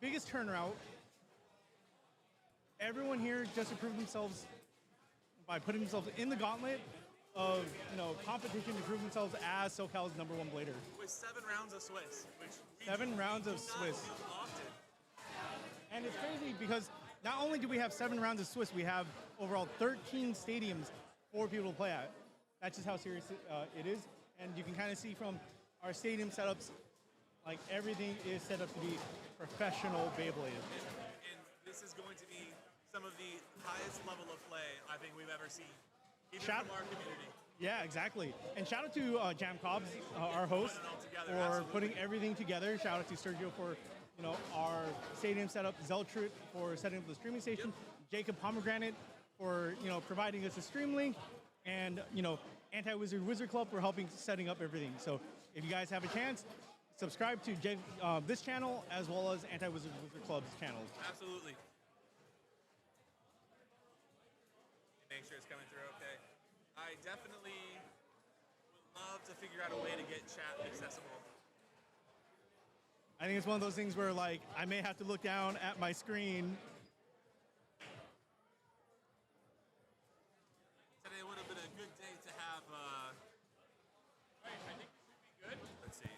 biggest turnaround. Everyone here just improved themselves by putting themselves in the gauntlet of competition to prove themselves as SoCal's #1 blader. With 7 rounds of Swiss, which we 7 rounds do of not Swiss. do often. And it's crazy because not only do we have 7 rounds of Swiss, we have overall 13 stadiums for people to play at. That's just how serious it is. And you can kind of see from our stadium setups, like everything is set up to be professional Beyblade. And this is going to be some of the highest level of play I think we've ever seen, even from our community. Yeah, exactly. And shout out to Jam Cobbs, our host, together, for absolutely. putting everything together. Shout out to Sergio for our stadium setup, Zeltrut for setting up the streaming station, Jacob Pomegranate for providing us a stream link, and Anti-Wizard Wizard Club for helping setting up everything. So if you guys have a chance, subscribe to this channel as well as Anti-Wizard Wizard Club's channels. Absolutely. Make sure it's coming through okay. I definitely would love to figure out a way to get chat accessible. I think it's one of those things where like I may have to look down at my screen. Today would have been a good day to have. I think it should be good. Let's see.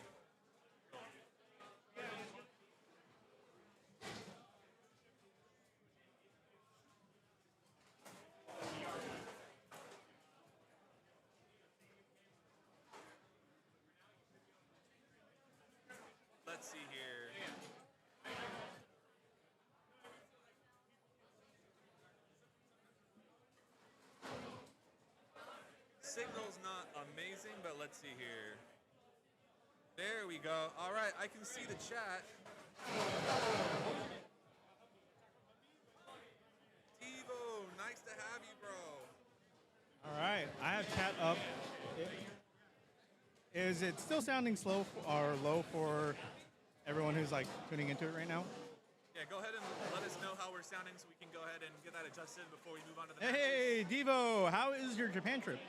Let's see here. Signal's not amazing, but let's see here. There we go. All right, I can see the chat. Devo, nice to have you, bro. All right, I have chat up. Is it still sounding slow or low for everyone who's like tuning into it right now? Yeah, go ahead and let us know how we're sounding so we can go ahead and get that adjusted before we move on to the matches. Hey, Devo, how is your Japan trip?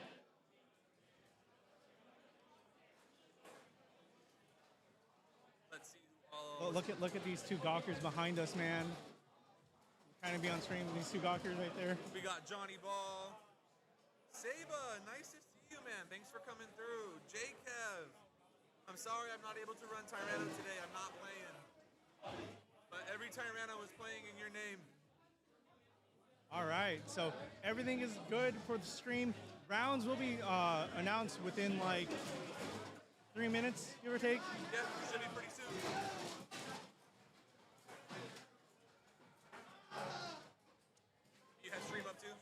Let's see who all. Oh, look at these 2 gawkers behind us, man. Trying to be on stream with these 2 gawkers right there. We got Johnny Ball. Saba, nice to see you, man. Thanks for coming through. J Kev. I'm sorry I'm not able to run Tyranno today. I'm not playing. But every Tyranno was playing in your name. All right, so everything is good for the stream. Rounds will be announced within like 3 minutes, give or take. Yep, should be pretty soon. You have stream up too?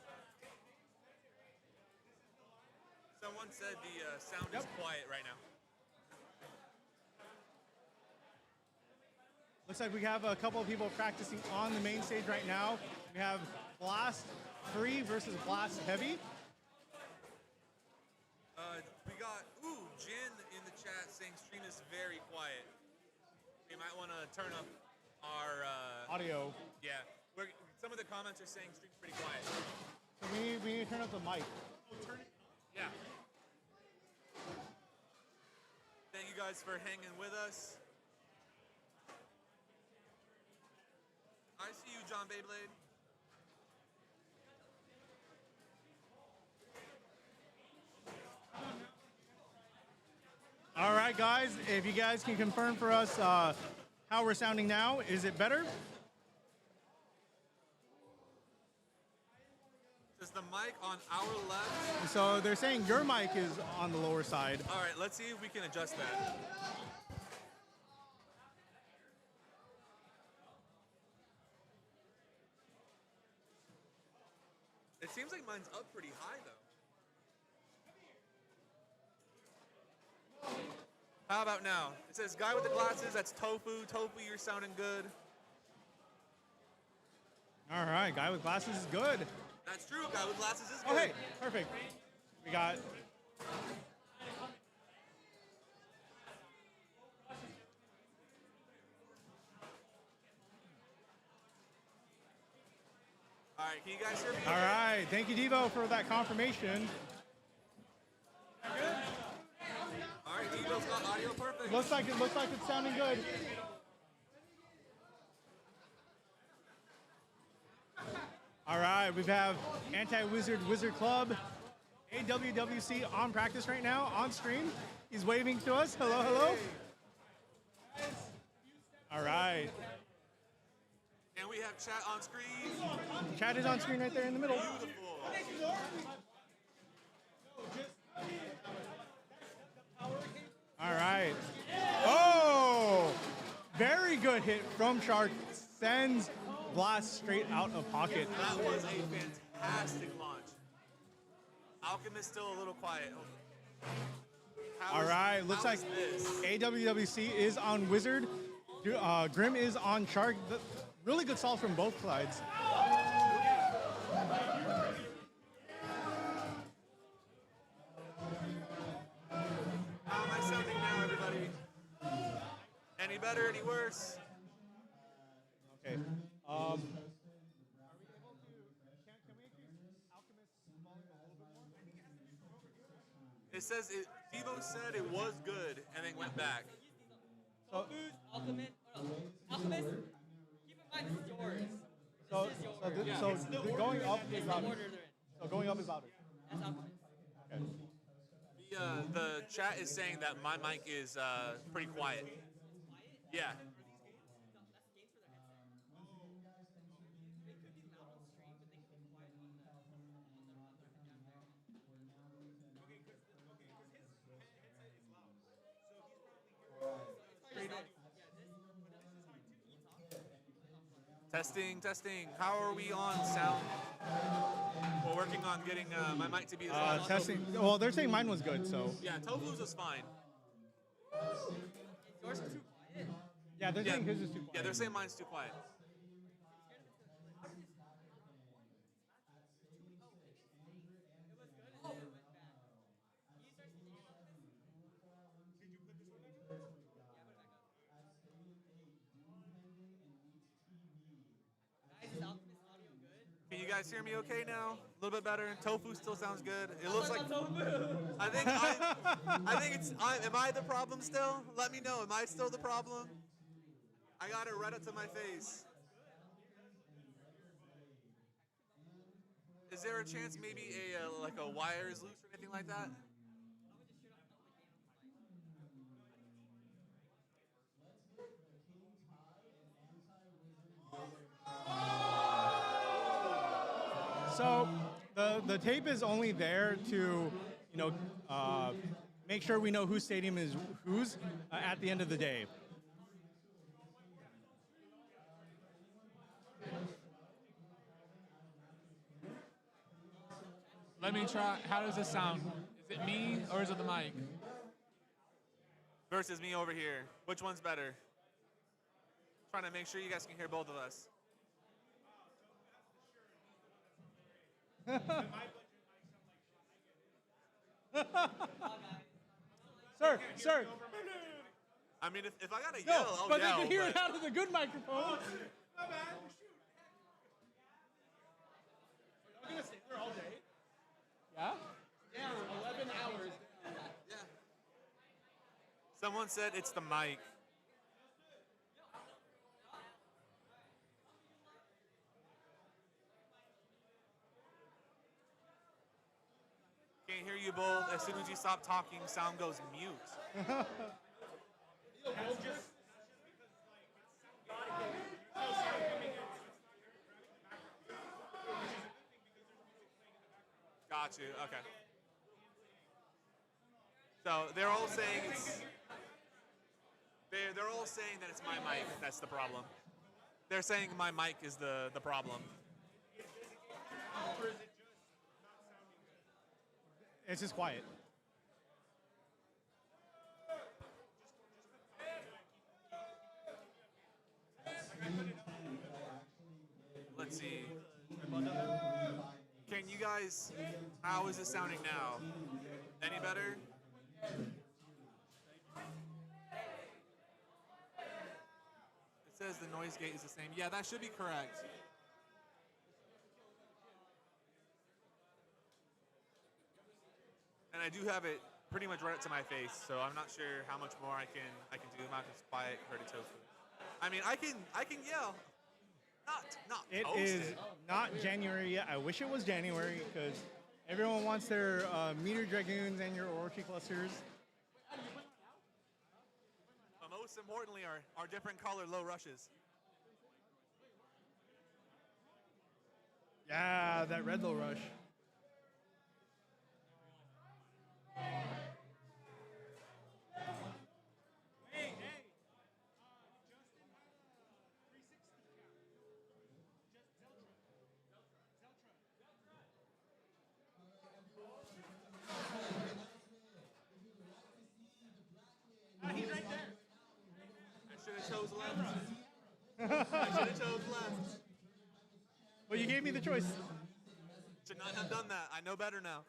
Someone said the sound is quiet right now. Looks like we have a couple of people practicing on the main stage right now. We have Blast Free versus Blast Heavy. We got, Jin in the chat saying stream is very quiet. We might want to turn up our... Audio. Yeah. Some of the comments are saying stream's pretty quiet. So we need to turn up the mic. Yeah. Thank you guys for hanging with us. I see you, John Beyblade. All right, guys, if you guys can confirm for us how we're sounding now, is it better? Is the mic on our left? So they're saying your mic is on the lower side. All right, let's see if we can adjust that. It seems like mine's up pretty high, though. How about now? It says guy with the glasses, that's Tofu. Tofu, you're sounding good. All right, guy with glasses is good. That's true, guy with glasses is good. Oh, hey, perfect. We got... All right, can you guys hear me? All right, thank you, Devo, for that confirmation. Good? All right, Devo's got audio perfect. Looks like it's sounding good. right, we have Anti-Wizard Wizard Club, AWWC on practice right now, on stream. He's waving to us. Hello, hello. All right. And we have chat on screen. Chat is on screen right there in the middle. Beautiful. All right. Oh, very good hit from Shark. Sends Blast straight out of pocket. That was a fantastic launch. Alchemist still a little quiet. All right, looks like this? AWWC is on Wizard. Grim is on Shark. Really good solves from both sides. How am I sounding now, everybody? Any better, any worse? Okay. It says Devo said it was good and then went back. So, Alchemist, keep in mind this is yours. so, This is yours. so going up is It's the louder. order they're in. So going up is louder. That's Alchemist. Okay. The chat is saying that my mic is pretty quiet. Yeah. Testing, testing. How are we on sound? We're working on getting my mic to be as loud as Testing. Well, they're saying mine was good, so. Yeah, Tofu's is fine. Yours is too quiet. Yeah, they're saying his is too quiet. Yeah, they're saying mine's too quiet. Can you guys hear me okay now? A little bit better. Tofu still sounds good. It looks like I think it's. Am I the problem still? Let me know. Am I still the problem? I got it right up to my face. Is there a chance maybe a wire is loose or anything like that? So the tape is only there to, make sure we know whose stadium is whose at the end of the day. Let me try. How does this sound? Is it me or is it the mic? Versus me over here. Which one's better? Trying to make sure you guys can hear both of us. Sir. I mean, if I gotta yell, I'll but yell. they can hear it out of the good microphone. Yeah? Yeah, 11 hours. Yeah. Someone said it's the mic. Can't hear you both. As soon as you stop talking, sound goes mute. Got you. Okay. So they're all saying it's. They're all saying that it's my mic that's the problem. They're saying my mic is the problem. It's just quiet. Let's see. Can you guys? How is it sounding now? Any better? It says the noise gate is the same. Yeah, that should be correct. And I do have it pretty much right up to my face, so I'm not sure how much more I can do. I'm not just quiet, heard it tofu. I mean, I can yell. Not Not It toasted. is not January yet. I wish it was January because everyone wants their meteor dragoons and your Orochi clusters. But most importantly, our different color low rushes. Yeah, that red low rush. I should have chose left. I should have chose left. Well, you gave me the choice. Should not have done that. I know better now.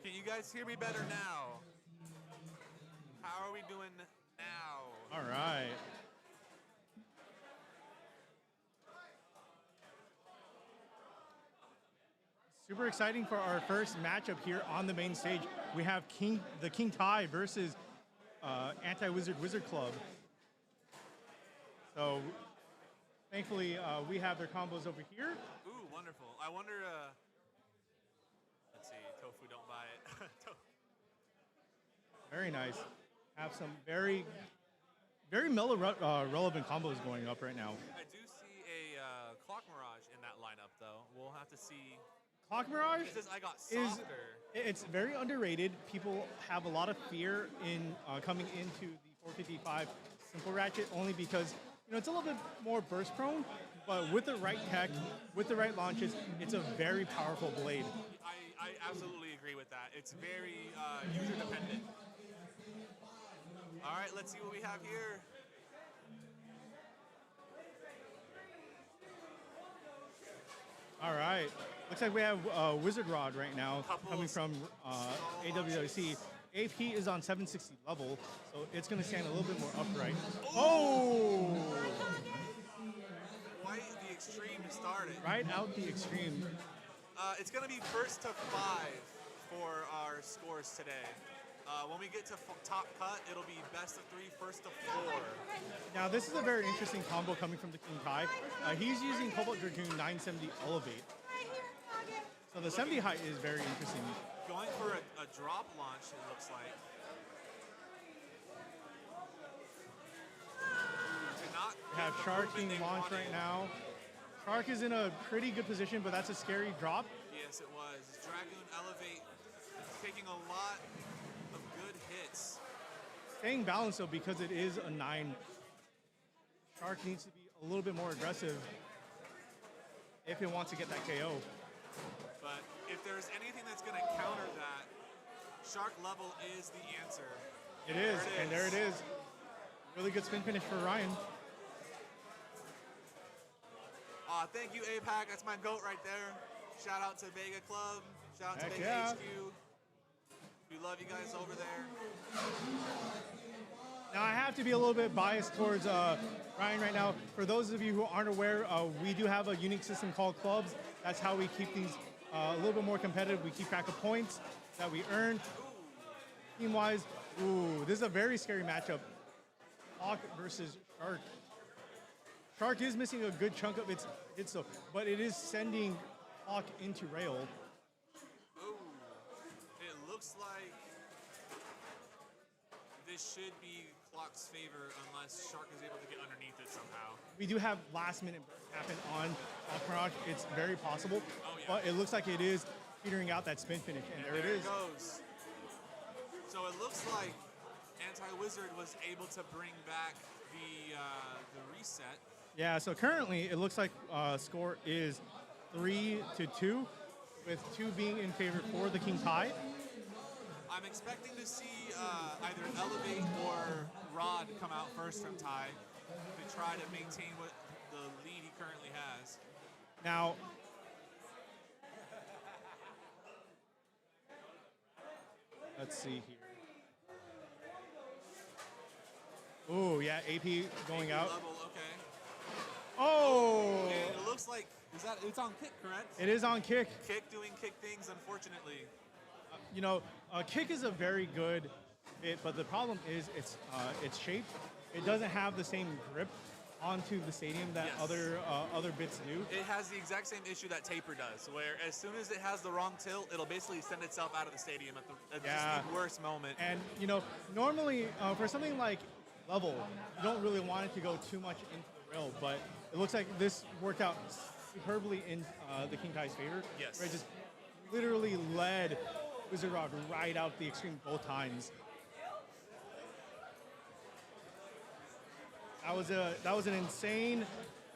Can you guys hear me better now? How are we doing now? All right. Super exciting for our first matchup here on the main stage. We have the King Tai versus Anti-Wizard Wizard Club. So thankfully we have their combos over here. Ooh, wonderful. I wonder, let's see, Tofu, don't buy it. Very nice. Have some very mellow relevant combos going up right now. I do see a Clock Mirage in that lineup, though. We'll have to see. Clock Mirage It says I got is softer. it's very underrated. People have a lot of fear in coming into the 455 Simple Ratchet only because it's a little bit more burst prone, but with the right tech, with the right launches, it's a very powerful blade. I absolutely agree with that. It's very user dependent. All right, let's see what we have here. All right, looks like we have Wizard Rod right now coming from AWWC. AP is on 760 level, so it's going to stand a little bit more upright. Oh! Quite the extreme started. Right out the extreme. It's going to be first to 5 for our scores today. When we get to top cut, it'll be best of 3, first to 4. Now, this is a very interesting combo coming from the King Kai. He's using Cobalt Dragoon 970 Elevate. So the 70 height is very interesting. Going for a drop launch, it looks like. We have Shark being launched right now. Shark is in a pretty good position, but that's a scary drop. Yes, it was. Dragoon Elevate taking a lot of good hits. Staying balanced, though, because it is a 9. Shark needs to be a little bit more aggressive if it wants to get that KO. But if there's anything that's going to counter that, Shark level is the answer. It is, and there it is. Really good spin finish for Ryan. Thank you, APAC. That's my GOAT right there. Shout out to Vega Club. Shout out to Heck Vega yeah. HQ. We love you guys over there. Now, I have to be a little bit biased towards Ryan right now. For those of you who aren't aware, we do have a unique system called clubs. That's how we keep these a little bit more competitive. We keep track of points that we earn. Team-wise, ooh, this is a very scary matchup. Hawk versus Shark. Shark is missing a good chunk of its stuff, but it is sending Hawk into rail. Ooh, it looks like this should be Clock's favor unless Shark is able to get underneath it somehow. We do have last-minute burst happen on Mirage. It's very possible, Oh, yeah. but it looks like it is petering out that spin finish, and there it is. Goes. So it looks like Anti-Wizard was able to bring back the reset. Yeah, so currently it looks like score is 3-2, with 2 being in favor for the King Tai. I'm expecting to see either Elevate or Rod come out first from Tai to try to maintain what the lead he currently has. Now, let's see here. Ooh, yeah, AP going out. Level, okay. Oh! And it looks like it's on kick, correct? It is on kick. Kick doing kick things, unfortunately. Kick is a very good bit, but the problem is its shape it doesn't have the same grip onto the stadium that Yes. other bits do. It has the exact same issue that Taper does, where as soon as it has the wrong tilt, it'll basically send itself out of the stadium at Yeah. just the worst moment. And normally for something like level, you don't really want it to go too much into the rail, but it looks like this worked out superbly in the King Kai's favor. Yes. Where it just literally led Wizard Rock right out the extreme both times. That was an insane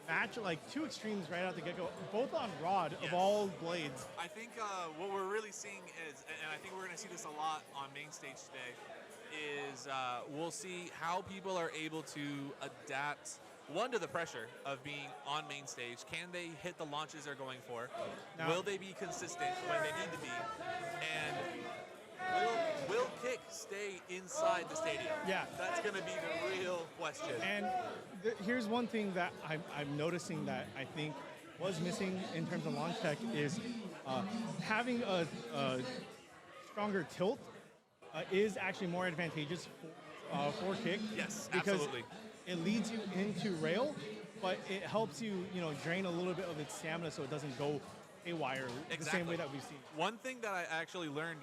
match, like two extremes right out the get-go, both on Rod Yes. of all blades. I think what we're really seeing is, and I think we're going to see this a lot on main stage today, is we'll see how people are able to adapt, one, to the pressure of being on main stage. Can they hit the launches they're going for? Now- Will they be consistent when they need to be? And will Kick stay inside the stadium? Yeah. That's going to be the real question. And here's one thing that I'm noticing that I think was missing in terms of launch tech is having a stronger tilt is actually more advantageous for Kick. Yes, because absolutely. it leads you into rail, but it helps you, drain a little bit of its stamina so it doesn't go haywire the same way that we've seen. One thing that I actually learned,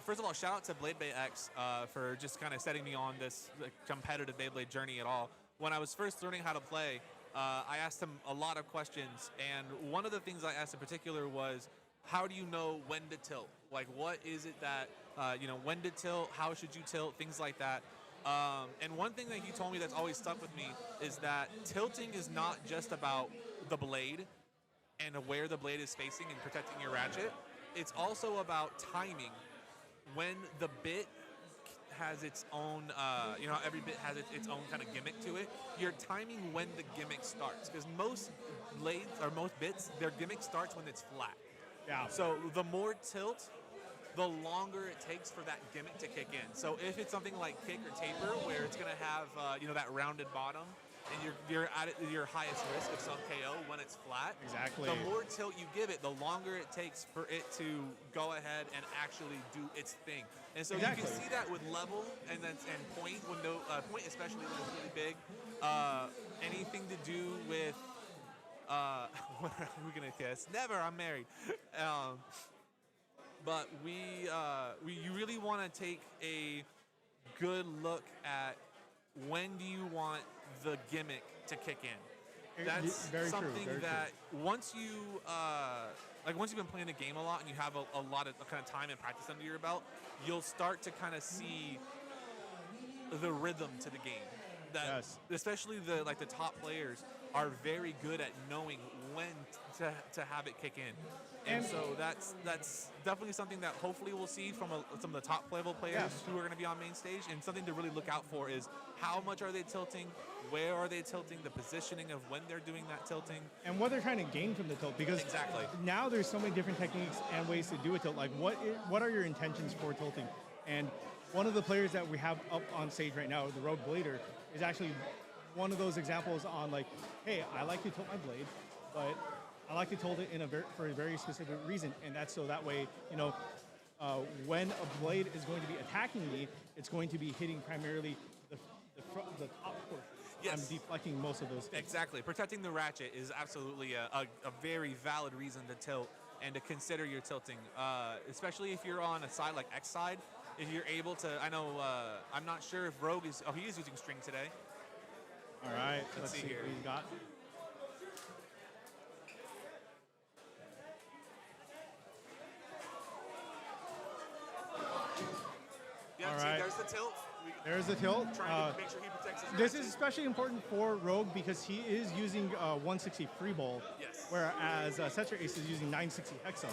first of all, shout out to Blade X for just kind of setting me on this competitive Beyblade journey at all. When I was first learning how to play, I asked him a lot of questions, and one of the things I asked in particular was, how do you know when to tilt? Like, what is it that, when to tilt, how should you tilt, things like that. And one thing that he told me that's always stuck with me is that tilting is not just about the blade and where the blade is facing and protecting your ratchet. It's also about timing. When the bit has its own, every bit has its own kind of gimmick to it. You're timing when the gimmick starts, because most blades or most bits, their gimmick starts when it's flat. Yeah. So the more tilt, the longer it takes for that gimmick to kick in. So if it's something like Kick or Taper, where it's going to have that rounded bottom, and you're at your highest risk of sub KO when it's flat. Exactly. The more tilt you give it, the longer it takes for it to go ahead and actually do its thing. And so Exactly. you can see that with level and point, when point especially when it's really big. Anything to do with when are we gonna kiss? Never. I'm married. But you really want to take a good look at when do you want the gimmick to kick in. That's Very true, something very that once once you've been playing the game a lot and you have a lot of kind of time and practice under your belt, you'll start to kind of see the rhythm to the game. That Yes. especially the top players are very good at knowing when to have it kick in. And so that's definitely something that hopefully we'll see from some of the top level players who are going to be on main stage. And something to really look out for is how much are they tilting, where are they tilting, the positioning of when they're doing that tilting. And what they're trying to gain from the tilt, because Exactly. now there's so many different techniques and ways to do a tilt. Like, what are your intentions for tilting? And one of the players that we have up on stage right now, the Rogue Blader, is actually one of those examples on like, hey, I like to tilt my blade, but I like to tilt it for a very specific reason, and that's so that way, when a blade is going to be attacking me, it's going to be hitting primarily the top portion. Yes. I'm deflecting most of those things. Exactly. Protecting the ratchet is absolutely a very valid reason to tilt and to consider your tilting, especially if you're on a side like X side. If you're able to, I know, I'm not sure if Rogue is, he is using string today. All right, Let's see see here. what he's got. Yeah, All see, right. there's the tilt. There's the tilt. Trying to make sure he protects his This ratchet. is especially important for Rogue because he is using 160 free ball, Yes. whereas Cetra Ace is using 960 hexa.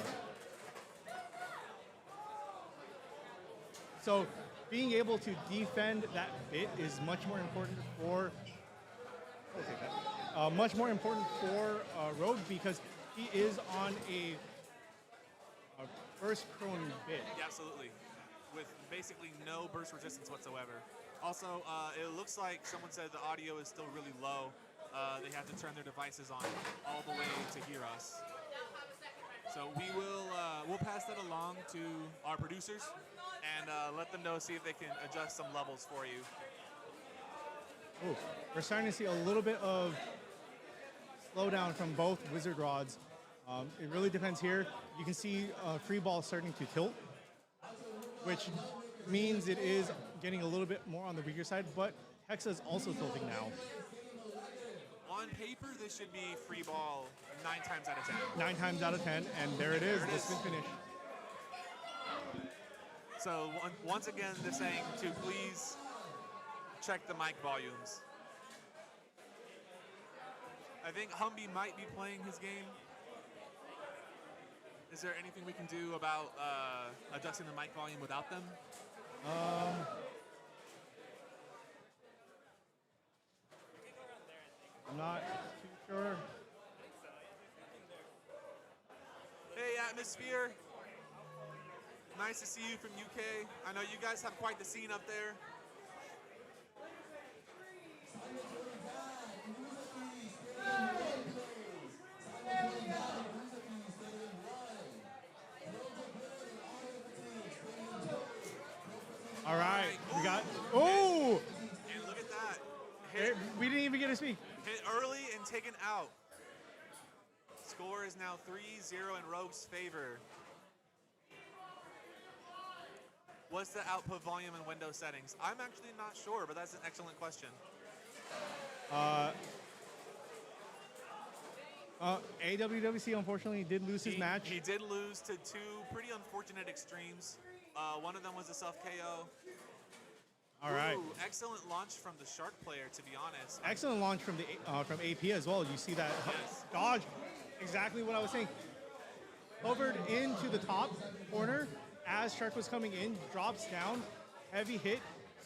So being able to defend that bit is much more important for Rogue because he is on a burst prone bit. Yeah, absolutely. With basically no burst resistance whatsoever. Also, it looks like someone said the audio is still really low. They have to turn their devices on all the way to hear us. So we'll pass that along to our producers and let them know, see if they can adjust some levels for you. Ooh, we're starting to see a little bit of slowdown from both Wizard Rods. It really depends here. You can see free ball starting to tilt, which means it is getting a little bit more on the weaker side, but Hexa is also tilting now. On paper, this should be free ball 9 times out of 10. 9 times out of 10, and there it is, the spin finish. So once again, they're saying to please check the mic volumes. I think Humby might be playing his game. Is there anything we can do about adjusting the mic volume without them? I'm not too sure. Hey, Atmosphere. Nice to see you from UK. I know you guys have quite the scene up there. All right, we Ooh. got, oh! And look at that. We didn't even get to speak. Hit early and taken out. Score is now 3-0 in Rogue's favor. What's the output volume and window settings? I'm actually not sure, but that's an excellent question. AWWC unfortunately did lose his match. He did lose to 2 pretty unfortunate extremes. One of them was a self-KO. All right. Ooh, excellent launch from the Shark player, to be honest. Excellent launch from the from AP as well. You see that Yes. dodge, exactly what I was saying. Hovered into the top corner as Shark was coming in, drops down, heavy hit,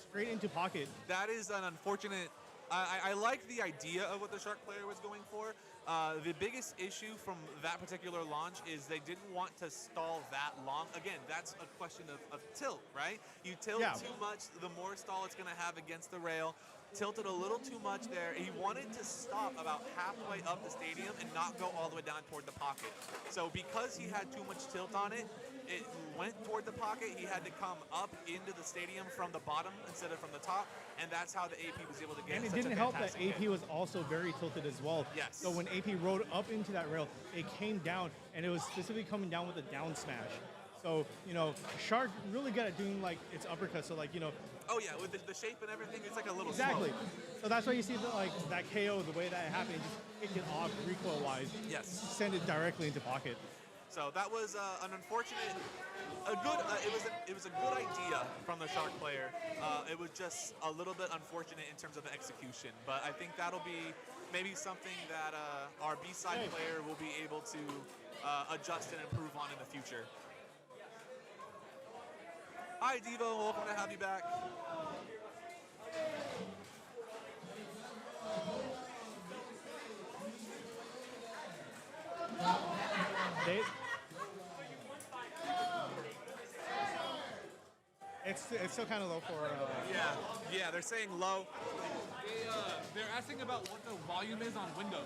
straight into pocket. That is an unfortunate. I like the idea of what the Shark player was going for. The biggest issue from that particular launch is they didn't want to stall that long. Again, that's a question of tilt, right? You tilt too much, the more stall it's going to have against the rail. Tilted a little too much there. He wanted to stop about halfway up the stadium and not go all the way down toward the pocket. So because he had too much tilt on it, it went toward the pocket. He had to come up into the stadium from the bottom instead of from the top, and that's how the AP was able to get And it such a didn't help that fantastic AP hit. was also very tilted as well. Yes. So when AP rode up into that rail, it came down, and it was specifically coming down with a down smash. So, you know, Shark really good at doing like its uppercut. So like, you know. Oh yeah, with the shape and everything, it's like a little Exactly. slow. So that's why you see like that KO, the way that it happened, just kick it off recoil-wise. Yes. Send it directly into pocket. So that was an unfortunate, it was a good idea from the Shark player. It was just a little bit unfortunate in terms of the execution, but I think that'll be maybe something that our B-side player will be able to adjust and improve on in the future. Hi, Devo. Welcome to have you back. It's still kind of low for. Yeah, they're saying low. They're asking about what the volume is on Windows.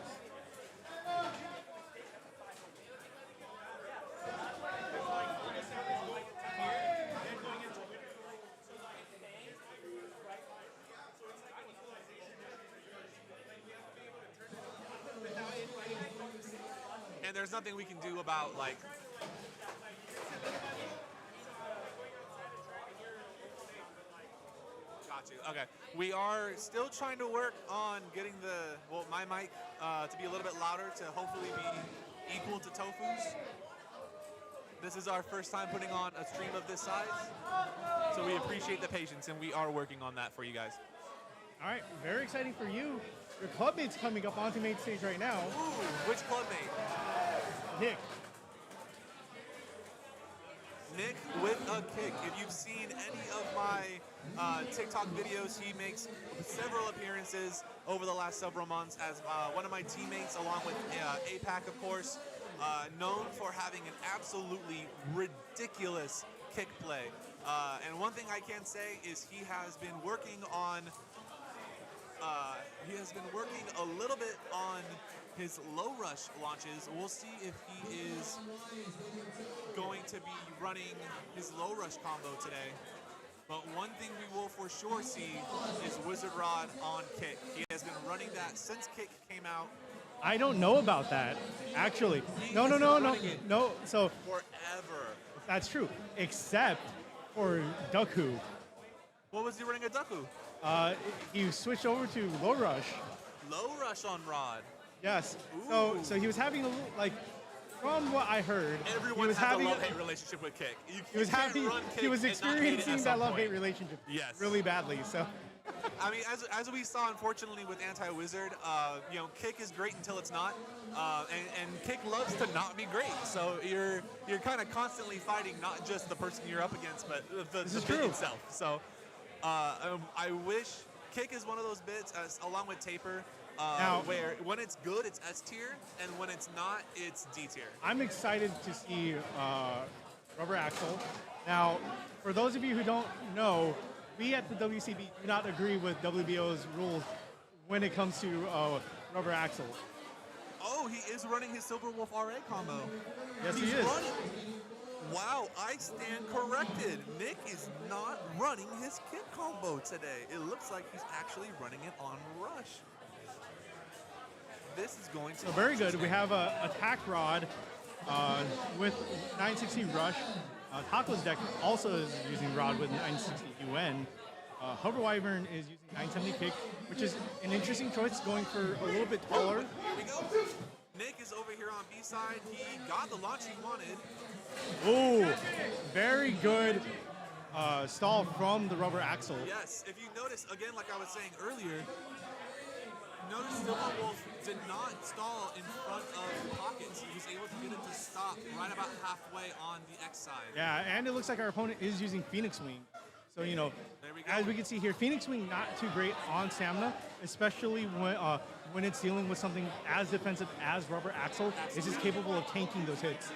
And there's nothing we can do about like. Got you. Okay. We are still trying to work on getting my mic to be a little bit louder to hopefully be equal to Tofu's. This is our first time putting on a stream of this size, so we appreciate the patience, and we are working on that for you guys. All right, very exciting for you. Your clubmate's coming up onto main stage right now. Ooh, which clubmate? Nick. Nick with a kick. If you've seen any of my TikTok videos, he makes several appearances over the last several months as one of my teammates, along with APAC, of course, known for having an absolutely ridiculous kick play. And one thing I can say is he has been working a little bit on his low rush launches. We'll see if he is going to be running his low rush combo today. But one thing we will for sure see is Wizard Rod on Kick. He has been running that since Kick came out. I don't know about that, actually. He No, has no, been no, no, running it no. So forever. that's true, except for Duku. What was he running at Duku? He switched over to Low Rush. Low Rush on Rod. Yes. Ooh. So he was having a little, like, from what I heard, Everyone he was has having a love-hate relationship with Kick. he was having. he was experiencing that love-hate relationship Yes. really badly. So I mean, as we saw, unfortunately, with Anti-Wizard, Kick is great until it's not, and Kick loves to not be great. So you're kind of constantly fighting not just the person you're up against, but the bit itself. So I wish Kick is one of those bits, along with Taper, where when it's good, it's S tier, and when it's not, it's D tier. I'm excited to see Rubber Axle. Now, for those of you who don't know, we at the WCB do not agree with WBO's rules when it comes to Rubber Axle. Oh, he is running his Silver Wolf RA combo. Yes, He's he is. running. Wow, I stand corrected. Nick is not running his Kick combo today. It looks like he's actually running it on Rush. This is going to So very good. We have a Attack Rod with 960 Rush. Taco's deck also is using Rod with 960 UN. Hover Wyvern is using 970 Kick, which is an interesting choice, going for a little bit taller. Here we go. Nick is over here on B side. He got the launch he wanted. Ooh, very good stall from the Rubber Axle. Yes, if you notice, again, like I was saying earlier, notice Silver Wolf did not stall in front of pockets. He was able to get it to stop right about halfway on the X side. Yeah, and it looks like our opponent is using Phoenix Wing. So, There we go. as we can see here, Phoenix Wing not too great on stamina, especially when it's dealing with something as defensive as Rubber Axle. It's just capable of tanking those hits.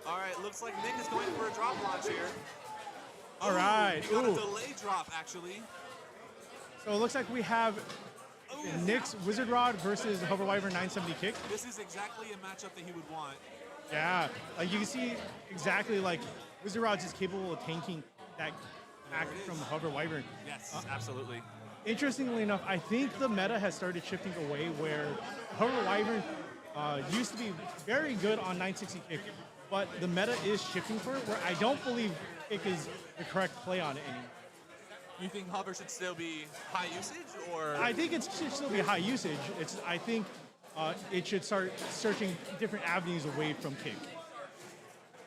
All right, looks like Nick is going for a drop launch here. All right. He got a Ooh. delay drop, actually. So it looks like we have Nick's Wizard Rod versus Hover Wyvern 970 Kick. This is exactly a matchup that he would want. Yeah, like you can see exactly like Wizard Rod's is capable of tanking that attack from the Hover Wyvern. Yes, absolutely. Interestingly enough, I think the meta has started shifting away where Hover Wyvern used to be very good on 960 Kick, but the meta is shifting for it, where I don't believe Kick is the correct play on it anymore. You think Hover should still be high usage, or? I think it should still be high usage. I think it should start searching different avenues away from Kick.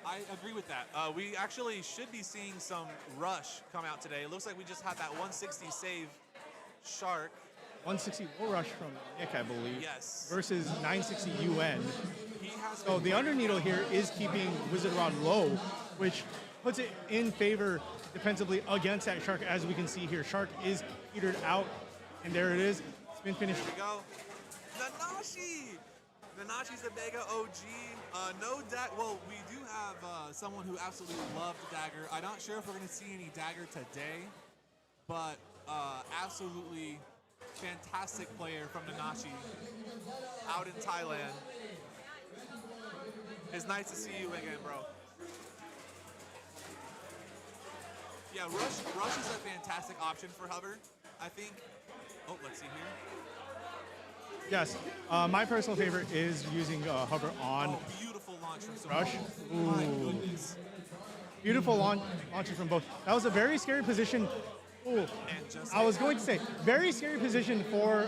I agree with that. We actually should be seeing some Rush come out today. It looks like we just had that 160 save Shark. 160 low rush from Nick, I believe. Yes. Versus 960 UN. He has So the Underneedle here is keeping Wizard Rod low, which puts it in favor defensively against that Shark. As we can see here, Shark is petered out, and there it is. Spin finish. Here we go. Nanashi! Nanashi's a mega OG. No dagger. Well, we do have someone who absolutely loved dagger. I'm not sure if we're going to see any dagger today, but absolutely fantastic player from Nanashi out in Thailand. It's nice to see you again, bro. Yeah, Rush is a fantastic option for Hover. I think. Oh, let's see here. Yes, my personal favorite is using Hover on Oh, beautiful launch from Silver Rush. Wolf. My Ooh. goodness. Beautiful launching from both. That was a very scary position. Ooh. And just I was going to say, very scary position for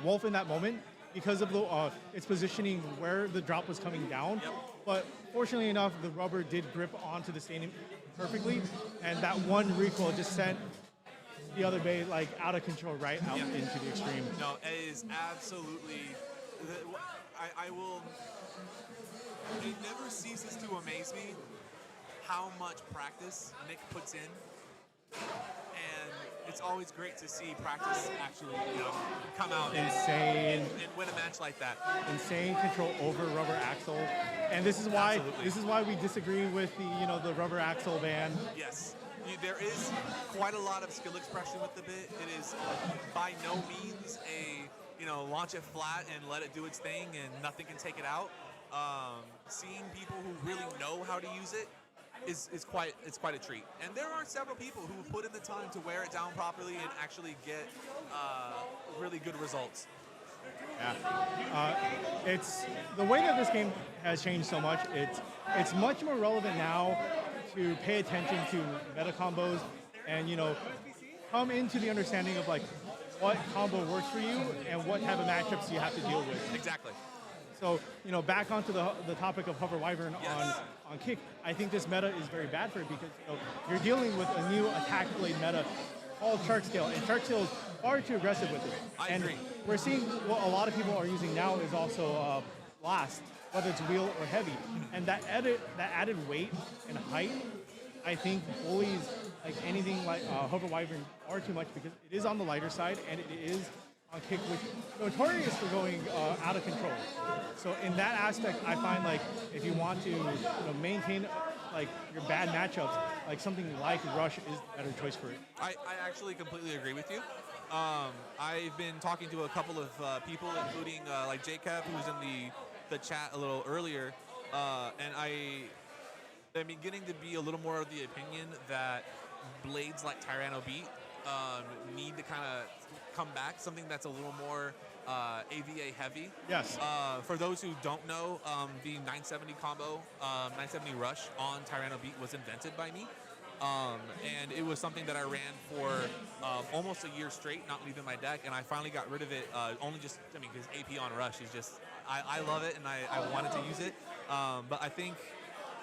Wolf in that moment because of its positioning where the drop was coming down. Yep. But fortunately enough, the rubber did grip onto the stadium perfectly, and that one recoil just sent the other bay like out of control, right out into the extreme. No, it is absolutely. I will. It never ceases to amaze me how much practice Nick puts in, and it's always great to see practice actually, come out Insane. and win a match like that. Insane control over rubber axle, and this is why Absolutely. we disagree with the rubber axle ban. Yes. There is quite a lot of skill expression with the bit. It is by no means a, launch it flat and let it do its thing and nothing can take it out. seeing people who really know how to use it is quite a treat. And there are several people who put in the time to wear it down properly and actually get really good results. Yeah. It's the way that this game has changed so much. It's much more relevant now to pay attention to meta combos and come into the understanding of like what combo works for you and what type of matchups you have to deal with. Exactly. So back onto the topic of Hover Wyvern on kick. I think this meta is very bad for it because you're dealing with a new attack blade meta called Shark Scale, and Shark Scale is far too aggressive with it. I and agree. We're seeing what a lot of people are using now is also blast, whether it's wheel or heavy, and that added weight and height, I think bullies like anything like Hover Wyvern far too much because it is on the lighter side and it is on kick, which notorious for going out of control. So in that aspect, I find like if you want to maintain like your bad matchups, like something like Rush is the better choice for it. I actually completely agree with you. I've been talking to a couple of people, including like Jacob, who was in the chat a little earlier, and I'm beginning to be a little more of the opinion that blades like Tyranno Beat need to kind of come back, something that's a little more AVA heavy. Yes. For those who don't know, the 970 combo, 970 Rush on Tyranno Beat was invented by me. And it was something that I ran for almost a year straight, not leaving my deck, and I finally got rid of it because AP on Rush is just, I love it and I wanted to use it. But I think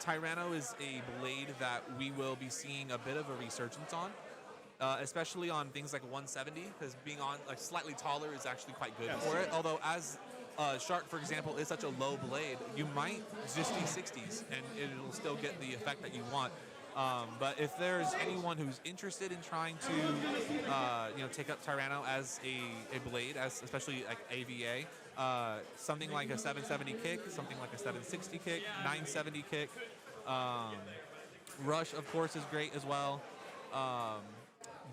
Tyranno is a blade that we will be seeing a bit of a resurgence on. Especially on things like 170, because being on like slightly taller is actually quite good for it. Although as Shark, for example, is such a low blade, you might just be 60s and it'll still get the effect that you want. But if there's anyone who's interested in trying to take up Tyranno as a blade, especially like AVA, something like a 770 kick, something like a 760 kick, 970 kick, Rush of course is great as well.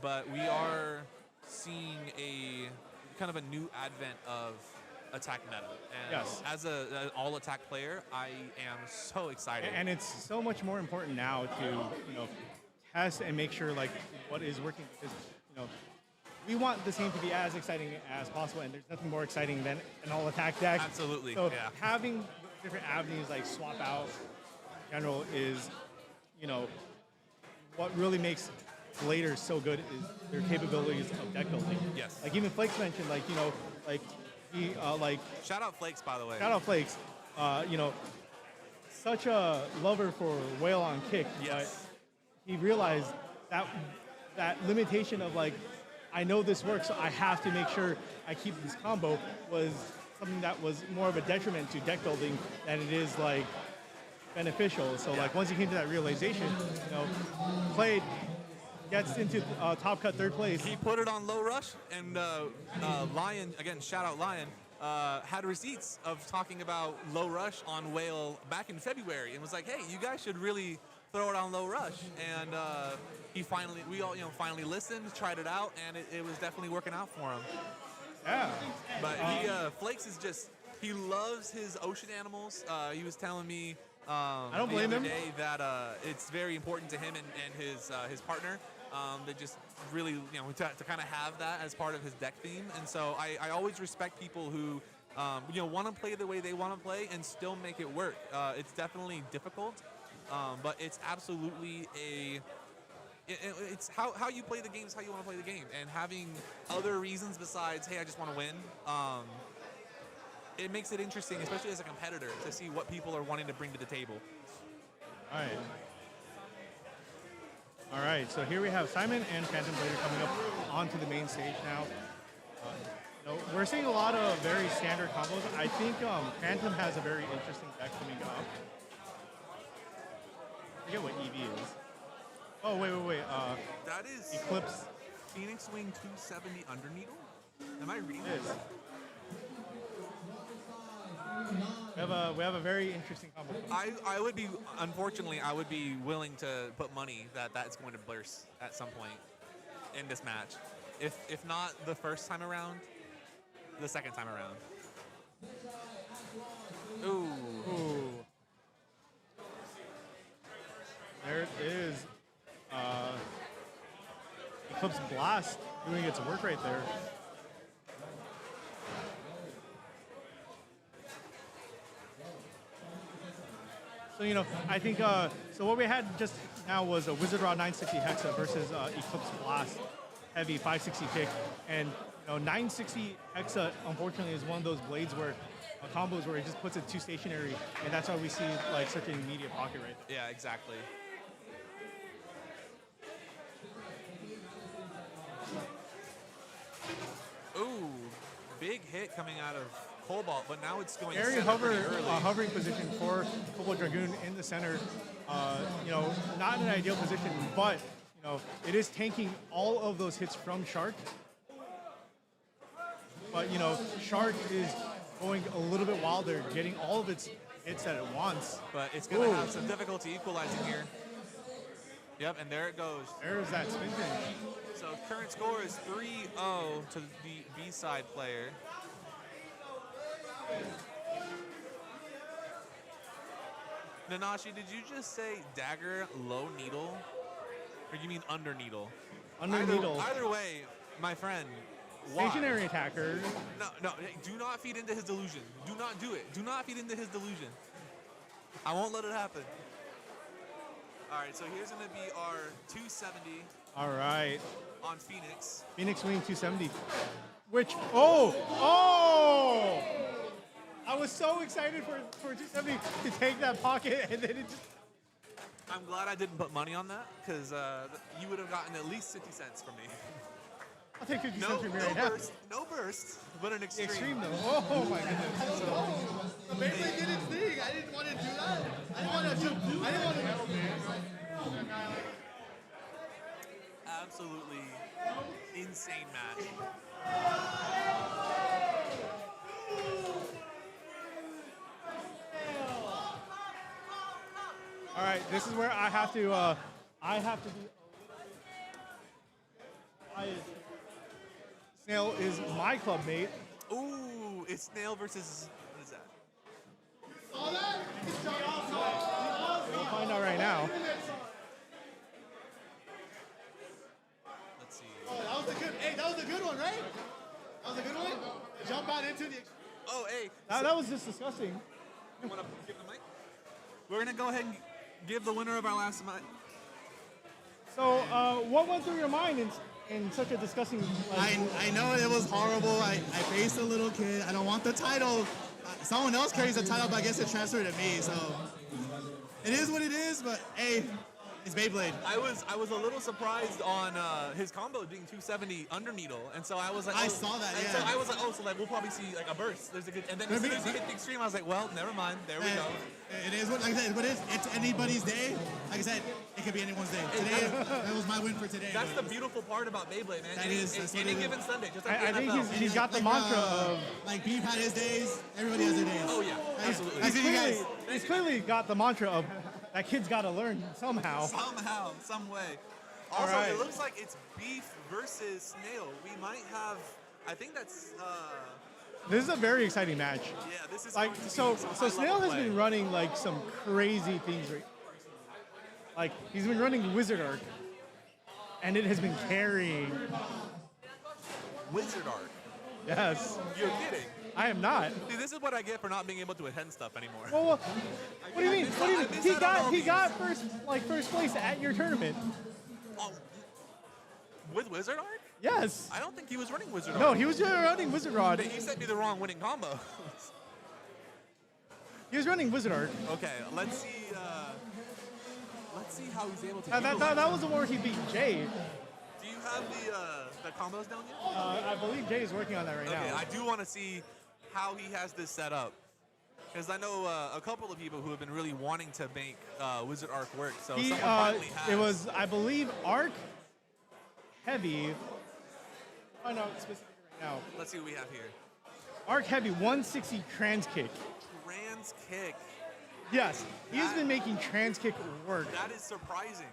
But we are seeing a kind of a new advent of attack meta. And as an all-attack player, I am so excited. And it's so much more important now to test and make sure like what is working because we want this game to be as exciting as possible, and there's nothing more exciting than an all-attack deck. Absolutely. So having different avenues like swap out in general is what really makes Bladers so good is their capabilities of deck building. Yes. Like even Flakes mentioned, shout out Flakes, by the way. Shout out Flakes. Such a lover for Whale on kick. Yes. But he realized that limitation of like, I know this works, so I have to make sure I keep this combo was something that was more of a detriment to deck building than it is like beneficial. So like once he came to that realization, played. Gets into top cut third place. He put it on low rush, and Lion, again, shout out Lion, had receipts of talking about low rush on Whale back in February, and was like, hey, you guys should really throw it on low rush. And we all finally listened, tried it out, and it was definitely working out for him. Yeah. But Flakes is just, he loves his ocean animals. He was telling me I don't blame the him. other day that it's very important to him and his partner. They just really, to kind of have that as part of his deck theme. And so I always respect people who, want to play the way they want to play and still make it work. It's definitely difficult, but it's absolutely it's how you play the game is how you want to play the game. And having other reasons besides, hey, I just want to win, it makes it interesting, especially as a competitor, to see what people are wanting to bring to the table. All right, so here we have Simon and Phantom Blader coming up onto the main stage now. We're seeing a lot of very standard combos. I think Phantom has a very interesting deck coming up. I forget what EV is. Oh, wait. That is Eclipse. Phoenix Wing 270 Underneedle? Am I reading It is. this? We have a very interesting combo. I would be, unfortunately, I would be willing to put money that that's going to burst at some point in this match. If not the first time around, the second time around. Ooh. Ooh. There it is. Eclipse Blast doing its work right there. So, I think, so what we had just now was a Wizard Rod 960 Hexa versus Eclipse Blast Heavy 560 kick. And, 960 Hexa, unfortunately, is one of those blades where, combos where it just puts it too stationary, and that's why we see, like, such an immediate pocket right there. Yeah, exactly. Ooh, big hit coming out of Cobalt, but now it's going Very center pretty early. hovering position for Cobalt Dragoon in the center. Not an ideal position, but it is tanking all of those hits from Shark. But Shark is going a little bit wilder, getting all of its hits that it wants. But it's going to have some difficulty equalizing here. Yep, and there it goes. There's that spin finish. So current score is 3-0 to the B-side player. Nanashi, did you just say dagger low needle? Or you mean under needle? Under needle. Either way, my friend, why? Stationary attacker. No, hey, do not feed into his delusion. Do not do it. Do not feed into his delusion. I won't let it happen. All right, so here's going to be our 270 All right. on Phoenix. Phoenix winning 270. Which, I was so excited for 270 to take that pocket, and then it just... I'm glad I didn't put money on that, because you would have gotten at least 50 cents from me. I'll take 50 cents from you right No burst, but an now. extreme. Extreme, though. Oh, my goodness. I don't know. The Beyblade did its thing. I didn't want to do that. I didn't want to. Absolutely insane match. All right, this is where I have to be. Snail is my club mate. Ooh, it's Snail versus, what is that? We'll find out right now. Let's see. Oh, that was a good one, right? That was a good one. Jump out into the. Oh, hey. That was just disgusting. You want to give the mic? We're going to go ahead and give the winner of our last match. So, what went through your mind in such a disgusting... I know it was horrible. I faced a little kid. I don't want the title. Someone else carries the title, but I guess it transferred to me. So it is what it is. But hey, it's Beyblade. I was a little surprised on his combo being 270 under needle, and so I was like, I saw that, and yeah. So I was like, so like we'll probably see like a burst. There's a good, and then as soon as he hit the extreme, I was like, well, never mind. There we go. It is what, like I said, what it is. It's anybody's day. Like I said, it could be anyone's day. Today, that was my win for today. That's the beautiful part about Beyblade, man. That's Any what it given is. Sunday, just like I the think NFL. he's got the mantra of... Like Beef had his days. Everybody has their days. Oh yeah, absolutely. I see you guys. He's clearly got the mantra of that kid's got to learn somehow. Somehow, some way. Also, right. it looks like it's Beef versus Snail. We might have, I think that's, This is a very exciting match. yeah, this is Like, going to be so some Snail high-level has play. been running like some crazy things. Like he's been running Wizard Arc, and it has been carrying. Wizard Arc. Yes, You're kidding. I am not. See, this is what I get for not being able to attend stuff anymore. Well, what do you mean? What do you mean? missed out on all He these. got first place at your tournament. Oh, with Wizard Arc? Yes. I don't think he was running Wizard Arc. No, he was running Wizard Rod. But he sent me the wrong winning combo. He was running Wizard Arc. Okay, let's see. Let's see how he's able to. That was the one where he beat Jay. Do you have the combos down yet? I believe Jay is working on that right Okay, now. I do want to see how he has this set up. Because I know a couple of people who have been really wanting to make Wizard Arc work. So He, someone finally has. it was, I believe, Arc Heavy. Find out specifically right now. Let's see what we have here. Arc Heavy 160 trans kick. Trans kick. Yes, he's been making trans kick work. That is surprising.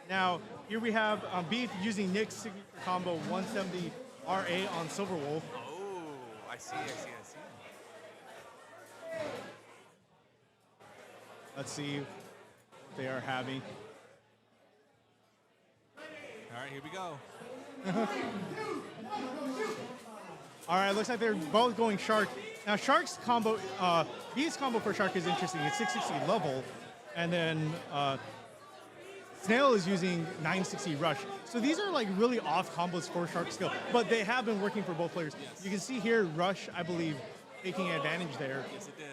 Now, here we have Beef using Nick's signature combo 170 RA on Silverwolf. Oh, I see. Let's see what they are having. All right, here we go. All right, looks like they're both going Shark. Now, Shark's combo, B's combo for Shark is interesting. It's 660 level, and then Snail is using 960 Rush. So these are like really off combos for Shark skill, but they have been working for both players. Yes. You can see here, Rush, I believe, taking advantage there. Yes, it did.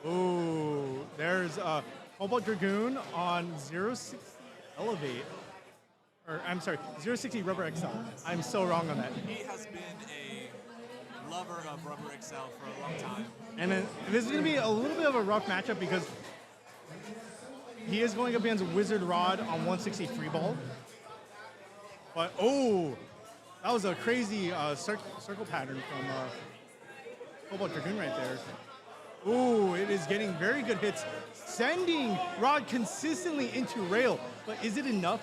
Ooh, there's Cobalt Dragoon on 060 Elevate. Or, I'm sorry, 060 Rubber XL. I'm so wrong on that. He has been a lover of Rubber XL for a long time. And then this is going to be a little bit of a rough matchup because he is going up against Wizard Rod on 160 free ball. But, oh, that was a crazy circle pattern from Cobalt Dragoon right there. Ooh, it is getting very good hits, sending Rod consistently into rail. But is it enough?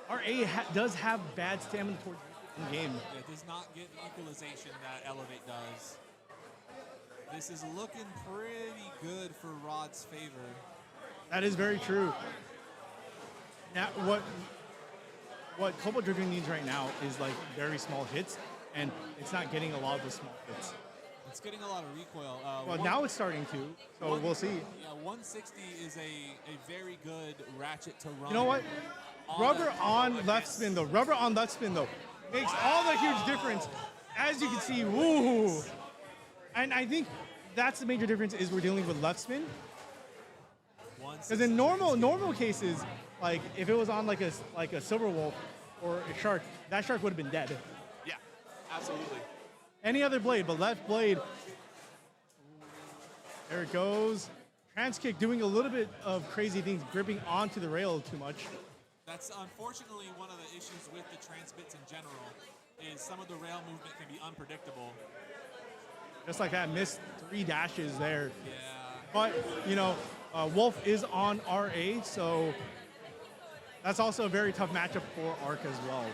RA does have bad stamina towards the game. It does not get the equalization that Elevate does. This is looking pretty good for Rod's favor. That is very true. Now, what Cobalt Dragoon needs right now is like very small hits, and it's not getting a lot of the small hits. It's getting a lot of recoil. Well, now it's starting to, so we'll see. Yeah, 160 is a very good ratchet to run. You know what? Rubber on left spin though. Rubber on left spin though makes all the huge difference. As you can see, woo! And I think that's the major difference is we're dealing with left spin. Because in normal cases, like if it was on like a Silver Wolf or a Shark, that Shark would have been dead. Yeah, absolutely. Any other blade, but left blade. There it goes. Trans kick doing a little bit of crazy things, gripping onto the rail too much. That's unfortunately one of the issues with the transbits in general, is some of the rail movement can be unpredictable. Just like that, missed 3 dashes there. Yeah. But, you know, Wolf is on RA, so that's also a very tough matchup for Arc as well.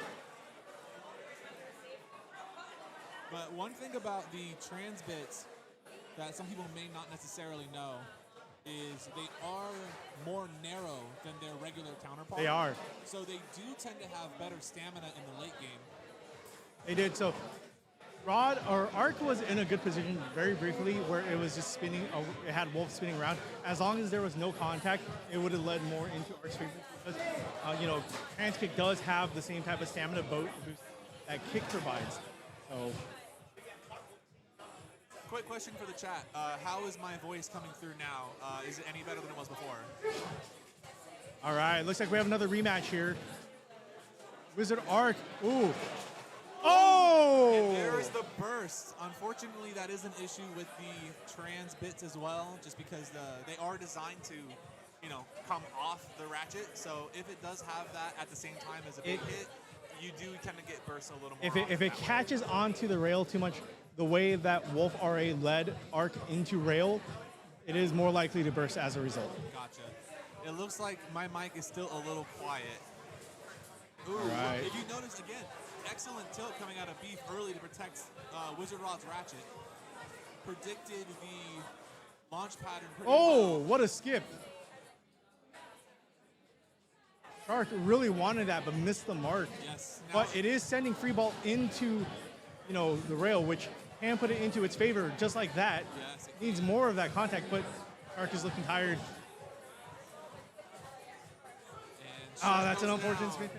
But one thing about the transbits that some people may not necessarily know is they are more narrow than their regular counterparts. They are. So they do tend to have better stamina in the late game. They did. So Arc was in a good position very briefly where it was just spinning, it had Wolf spinning around. As long as there was no contact, it would have led more into Arc's favor because, you know, Trans Kick does have the same type of stamina boost that Kick provides. So. Quick question for the chat. How is my voice coming through now? Is it any better than it was before? All right, looks like we have another rematch here. Wizard Arc, ooh. Oh! And there's the burst. Unfortunately, that is an issue with the trans bits as well, just because they are designed to, you know, come off the ratchet. So if it does have that at the same time as a big hit, you do tend to get burst a little more. If it catches onto the rail too much, the way that Wolf RA led Arc into rail, it is more likely to burst as a result. Gotcha. It looks like my mic is still a little quiet. Ooh, right. If you notice, again, excellent tilt coming out of Beef early to protect Wizard Rod's ratchet. Predicted the launch pattern pretty well. What a skip. Shark really wanted that, but missed the mark. Yes. But it is sending free ball into, you know, the rail, which can put it into its favor just like that. Yes, it needs more of that contact, but Shark is looking tired. And That's an goes unfortunate down. spin.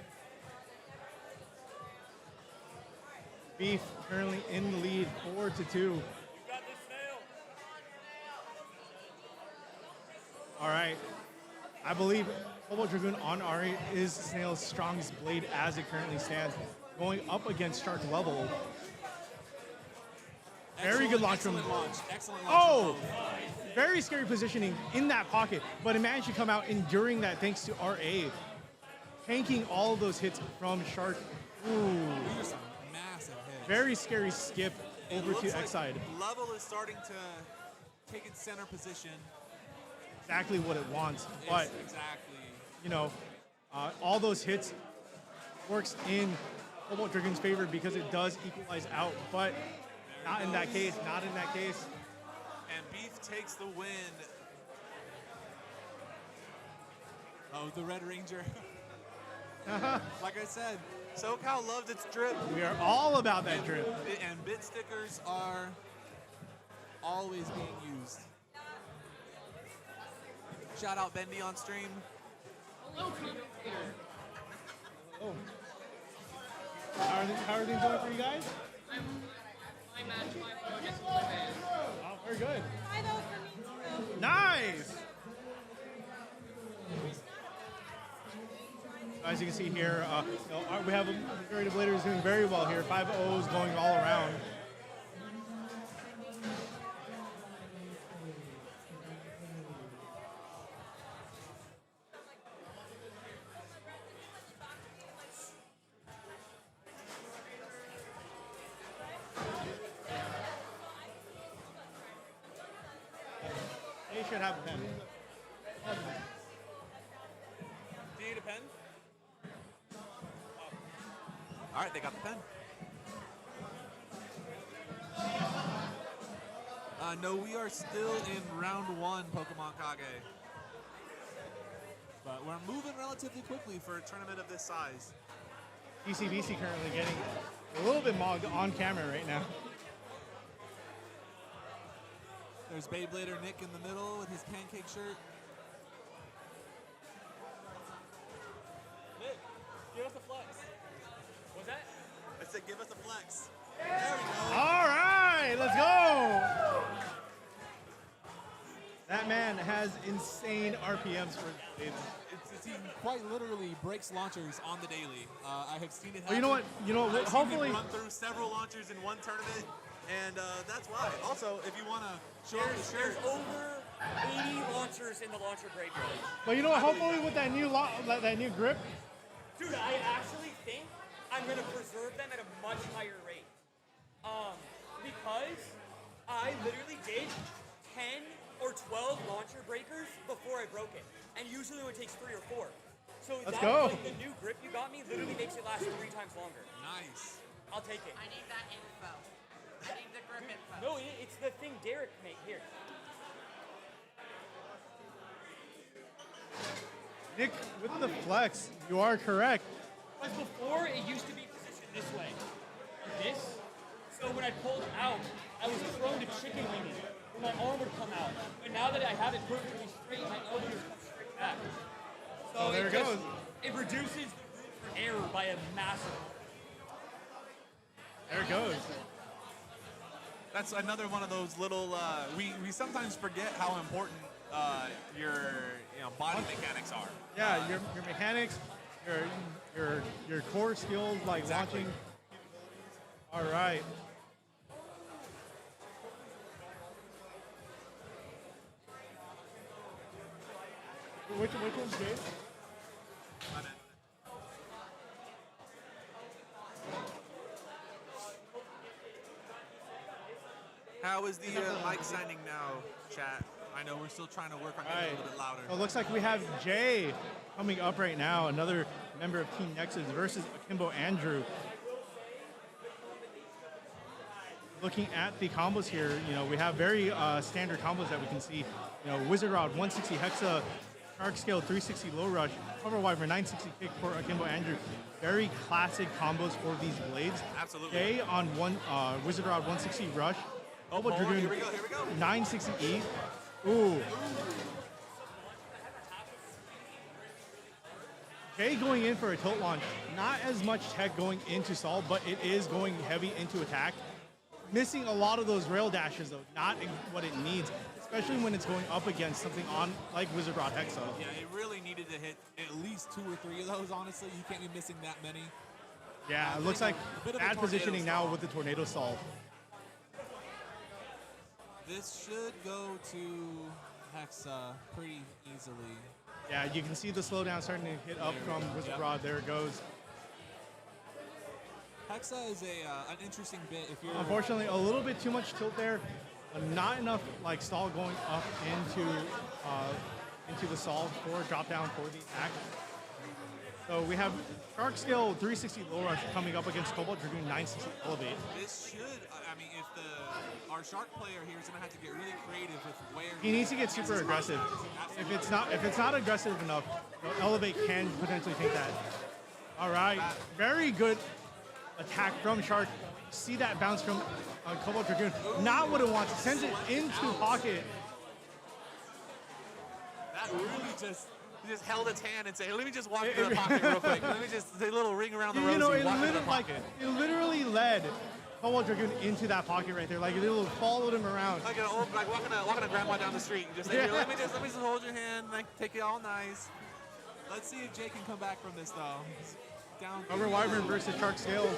Beef currently in the lead, 4-2. All right. I believe Cobalt Dragoon on Ari is Snail's strongest blade as it currently stands. Going up against Shark level. Very good launch from Excellent launch. Very scary positioning in that pocket, but it managed to come out enduring that thanks to RA. Tanking all of those hits from Shark. Ooh. These are some massive hits. Very scary skip over to X side. Level is starting to take its center position. Exactly what it wants, but Exactly. you know, all those hits works in Cobalt Dragoon's favor because it does equalize out, but Not in that case. Not in that case. And Beef takes the win. Oh, the Red Ranger. Like I said, SoCal loves its drip. We are all about that drip. and bit stickers are always being used. Shout out Bendy on stream. Oh. How are things going for you guys? Oh, very good. Nice. As you can see here, we have a majority of bladers doing very well here. 5 O's going all around. They should have a pen. Do you need a pen? All right, they got the pen. No, we are still in round 1, Pokemon Kage. But we're moving relatively quickly for a tournament of this size. DCBC currently getting a little bit mogged on camera right now. There's Beyblader Nick in the middle with his pancake shirt. Nick, give us a flex. What's that? I said give us a flex. There we go. All right, let's go. That man has insane RPMs for blades. He quite literally breaks launchers on the daily. I have seen it happen. Well, you know what? I've seen him Hopefully, run through several launchers in one tournament, and that's why. Also, if you want to show off the There's shirt, over 80 launchers in the launcher graveyard. but you know what? Hopefully, with that new that new grip, Dude, I actually think I'm gonna preserve them at a much higher rate. Because I literally did 10 or 12 launcher breakers before I broke it. And usually it only takes 3 or 4. So Let's that, go. like, the new grip you got me literally makes it last 3 times longer. Nice. I'll take it. I need that info. I need the grip info. No, it's the thing Derek made here. Nick with the flex, you are correct. Because before it used to be positioned this way, like this. So when I pulled out, I was prone to chicken winging, where my arm would come out. But now that I have it perfectly straight, my elbow just comes straight back. So Oh, there it goes. It reduces the room for error by a massive. There it goes. that's another one of those little. We sometimes forget how important your body mechanics are. Yeah, your mechanics, your core skills like Exactly. launching. All right. Which one's Jade? How is the mic signing now, chat? I know we're still trying to work on getting Right. a little bit louder. So it looks like we have Jay coming up right now, another member of Team Nexus versus Akimbo Andrew. Looking at the combos here, we have very standard combos that we can see. Wizard Rod 160 Hexa, Shark Scale 360 Low Rush, Hover Wyvern 960 Kick for Akimbo Andrew. Very classic combos for these blades. Absolutely. Jay on Wizard Rod 160 Rush. Double Hold on, Dragoon here we go. 960 E. Ooh. Jay going in for a tilt launch. Not as much tech going into Sol, but it is going heavy into attack. Missing a lot of those rail dashes though, not what it needs, especially when it's going up against something on like Wizard Rod Hexa. Yeah, it really needed to hit at least 2 or 3 of those, honestly. You can't be missing that many. Yeah, it looks like a bit of a bad tornado positioning now stall. with the Tornado Sol. This should go to Hexa pretty easily. Yeah, you can see the slowdown starting to hit up from Wizard Yep. Rod. There it goes. Hexa is an interesting bit if you're... Unfortunately, a little bit too much tilt there. Not enough like stall going up into the Sol for drop down for the attack. So we have Shark Scale 360 Low Rush coming up against Cobalt Dragoon 960 Elevate. This should, I mean, if our Shark player here is going to have to get really creative with where He needs to get super aggressive. If it's not aggressive enough, Elevate can potentially take that. All right, very good attack from Shark. See that bounce from Cobalt Dragoon. Not what it wants. It sends it into pocket. that really just held its hand and say, let me just walk into the pocket real quick. Let me just, a little ring around the rosy, walk into the pocket. It literally led Cobalt Dragoon into that pocket right there. Like it literally followed him around. Like walking a grandma down the street and just say, here, let me just hold your hand, like take it all nice. Let's see if Jay can come back from this though. Down. Hover Wyvern versus Shark Scale.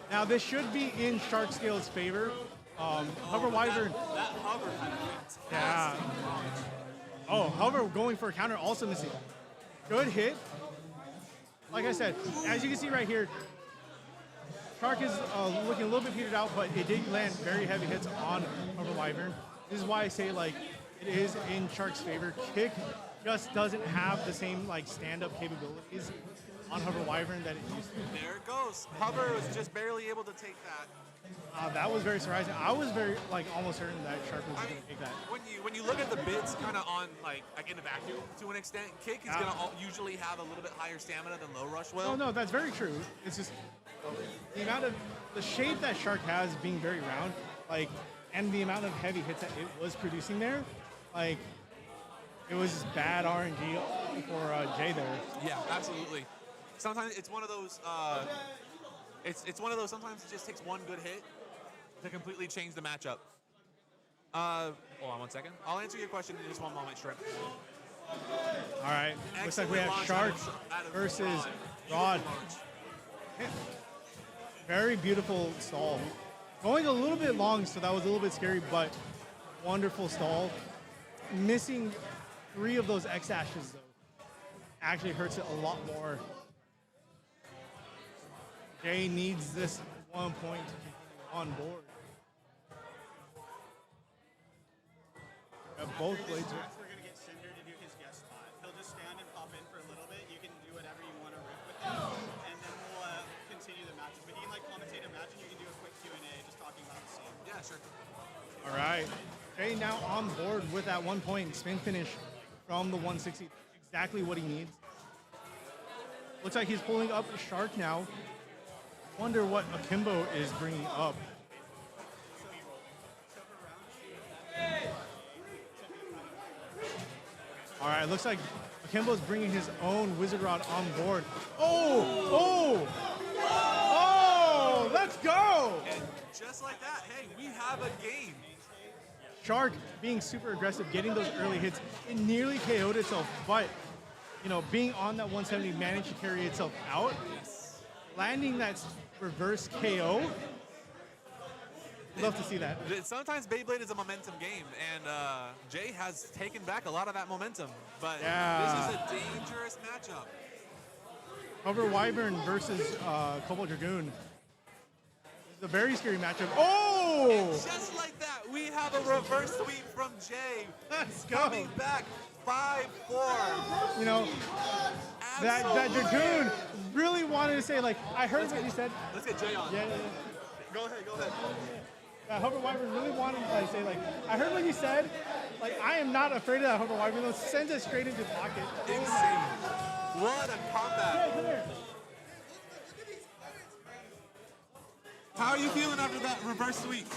Now this should be in Shark Scale's favor. Hover Wyvern. That hover had Yeah. Oh, Hover going for a counter, also missing. Good hit. Like I said, as you can see right here, Shark is looking a little bit petered out, but it did land very heavy hits on Hover Wyvern. This is why I say like it is in Shark's favor. Kick just doesn't have the same like stand-up capabilities on Hover Wyvern that it used to. There it goes. Hover was just barely able to take that. That was very surprising. I was very almost certain that Shark was going to take that. When you look at the bits kind of on like in a vacuum to an extent, Kick is going to usually have a little bit higher stamina than Low Rush will. Oh no, that's very true. It's just the amount of the shape that Shark has being very round, like, and the amount of heavy hits that it was producing there, like, it was just bad RNG for Jay there. Yeah, absolutely. Sometimes it's one of those. It's one of those. Sometimes it just takes one good hit to completely change the matchup. Hold on 1 second. I'll answer your question in just one moment, Shrimp. All right. Looks like we have Shark versus Rod. Very beautiful stall. Going a little bit long, so that was a little bit scary, but wonderful stall. Missing 3 of those X dashes, though, actually hurts it a lot more. Jay needs this 1 point to continue on board. Both blades are. We're going to get Cinder to do his guest spot. He'll just stand and pop in for a little bit. You can do whatever you want to riff with him, and then we'll continue the matches. But he can commentate a match, and you can do a quick Q&A just talking about the scene. Yeah, sure. All right. Jay now on board with that 1 point spin finish from the 160. Exactly what he needs. Looks like he's pulling up Shark now. Wonder what Akimbo is bringing up. All right, looks like Akimbo's bringing his own Wizard Rod on board. Oh, let's go! And just like that, hey, we have a game. Shark being super aggressive, getting those early hits. It nearly KO'd itself, but being on that 170 managed to carry itself out. Landing that reverse KO. Love to see that. Sometimes Beyblade is a momentum game, and Jay has taken back a lot of that momentum. But Yeah. this is a dangerous matchup. Hover Wyvern versus Cobalt Dragoon. It's a very scary matchup. Oh! Just like that, we have a reverse sweep from Jay. Let's go. Coming back 5-4. That Dragoon really wanted to say, like, I heard what you said. Let's get Jay on. Yeah. Go ahead. Hover Wyvern really wanted to say, like, I heard what you said. Like, I am not afraid of that Hover Wyvern. Let's send it straight into the pocket. Insane. What a comeback. Yeah, come here. How are you feeling after that reverse sweep?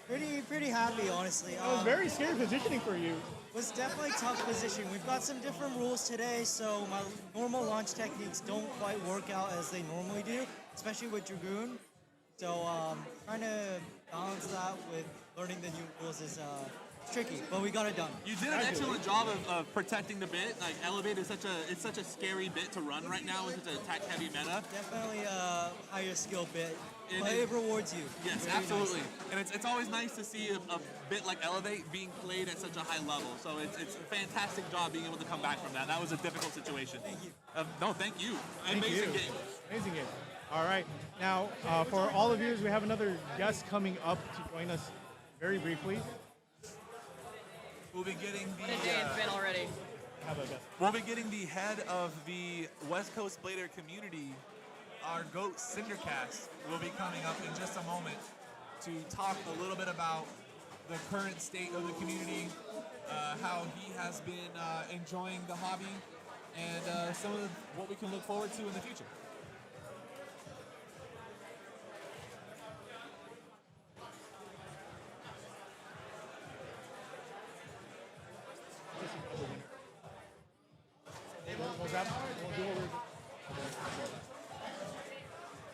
Pretty happy, honestly. It was very scary positioning for you. Was definitely tough position. We've got some different rules today, so my normal launch techniques don't quite work out as they normally do, especially with Dragoon. So trying to balance that with learning the new rules is tricky, but we got it done. You did an excellent job of protecting the bit. Like Elevate is such a scary bit to run right now with such an attack heavy meta. Definitely a higher skill bit, It but is. it rewards you. Yes, very absolutely. nicely. And it's always nice to see a bit like Elevate being played at such a high level. So it's a fantastic job being able to come back from that. That was a difficult situation. Thank you. No, thank you. Thank Amazing you. game. Amazing game. All right. Now, for all the viewers, we have another guest coming up to join us very briefly. We'll be getting What a day it's been already. have a guest. We'll be getting the head of the West Coast Blader community, our GOAT Cindercast, will be coming up in just a moment to talk a little bit about the current state of the community, how he has been enjoying the hobby, and some of what we can look forward to in the future. We'll grab, we'll do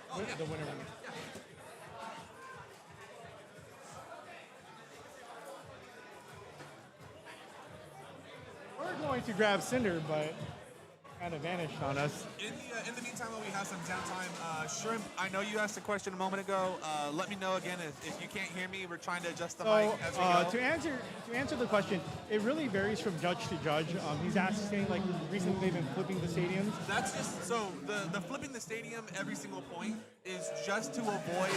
what we're the winner. We're going to grab Cinder, but kind of vanished on us. In the meantime, while we have some downtime, Shrimp, I know you asked a question a moment ago. Let me know again if you can't hear me. We're trying to adjust the mic as we go. To answer the question, it really varies from judge to judge. He's asking, like, recently they've been flipping the stadiums. That's just so the flipping the stadium every single point is just to avoid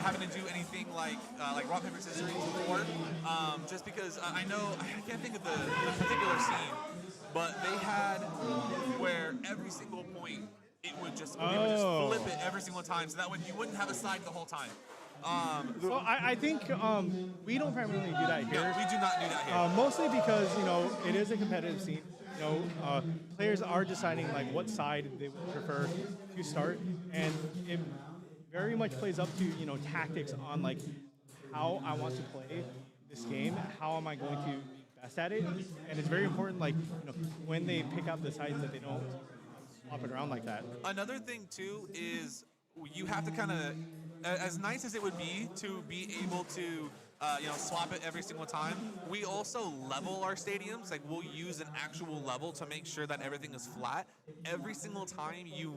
having to do anything like rock paper scissors before. Just because I know I can't think of the particular scene, but they had where every single point we would just flip it every single time, so that way you wouldn't have a side the whole time. So I think we don't primarily do that here. No, we do not do that here. Mostly because it is a competitive scene. Players are deciding like what side they would prefer to start, and it very much plays up to tactics on like how I want to play this game, how am I going to be best at it, and it's very important like when they pick out the sides that they don't swap it around like that. Another thing too is you have to kind of, as nice as it would be to be able to swap it every single time, we also level our stadiums. Like, we'll use an actual level to make sure that everything is flat. Every single time you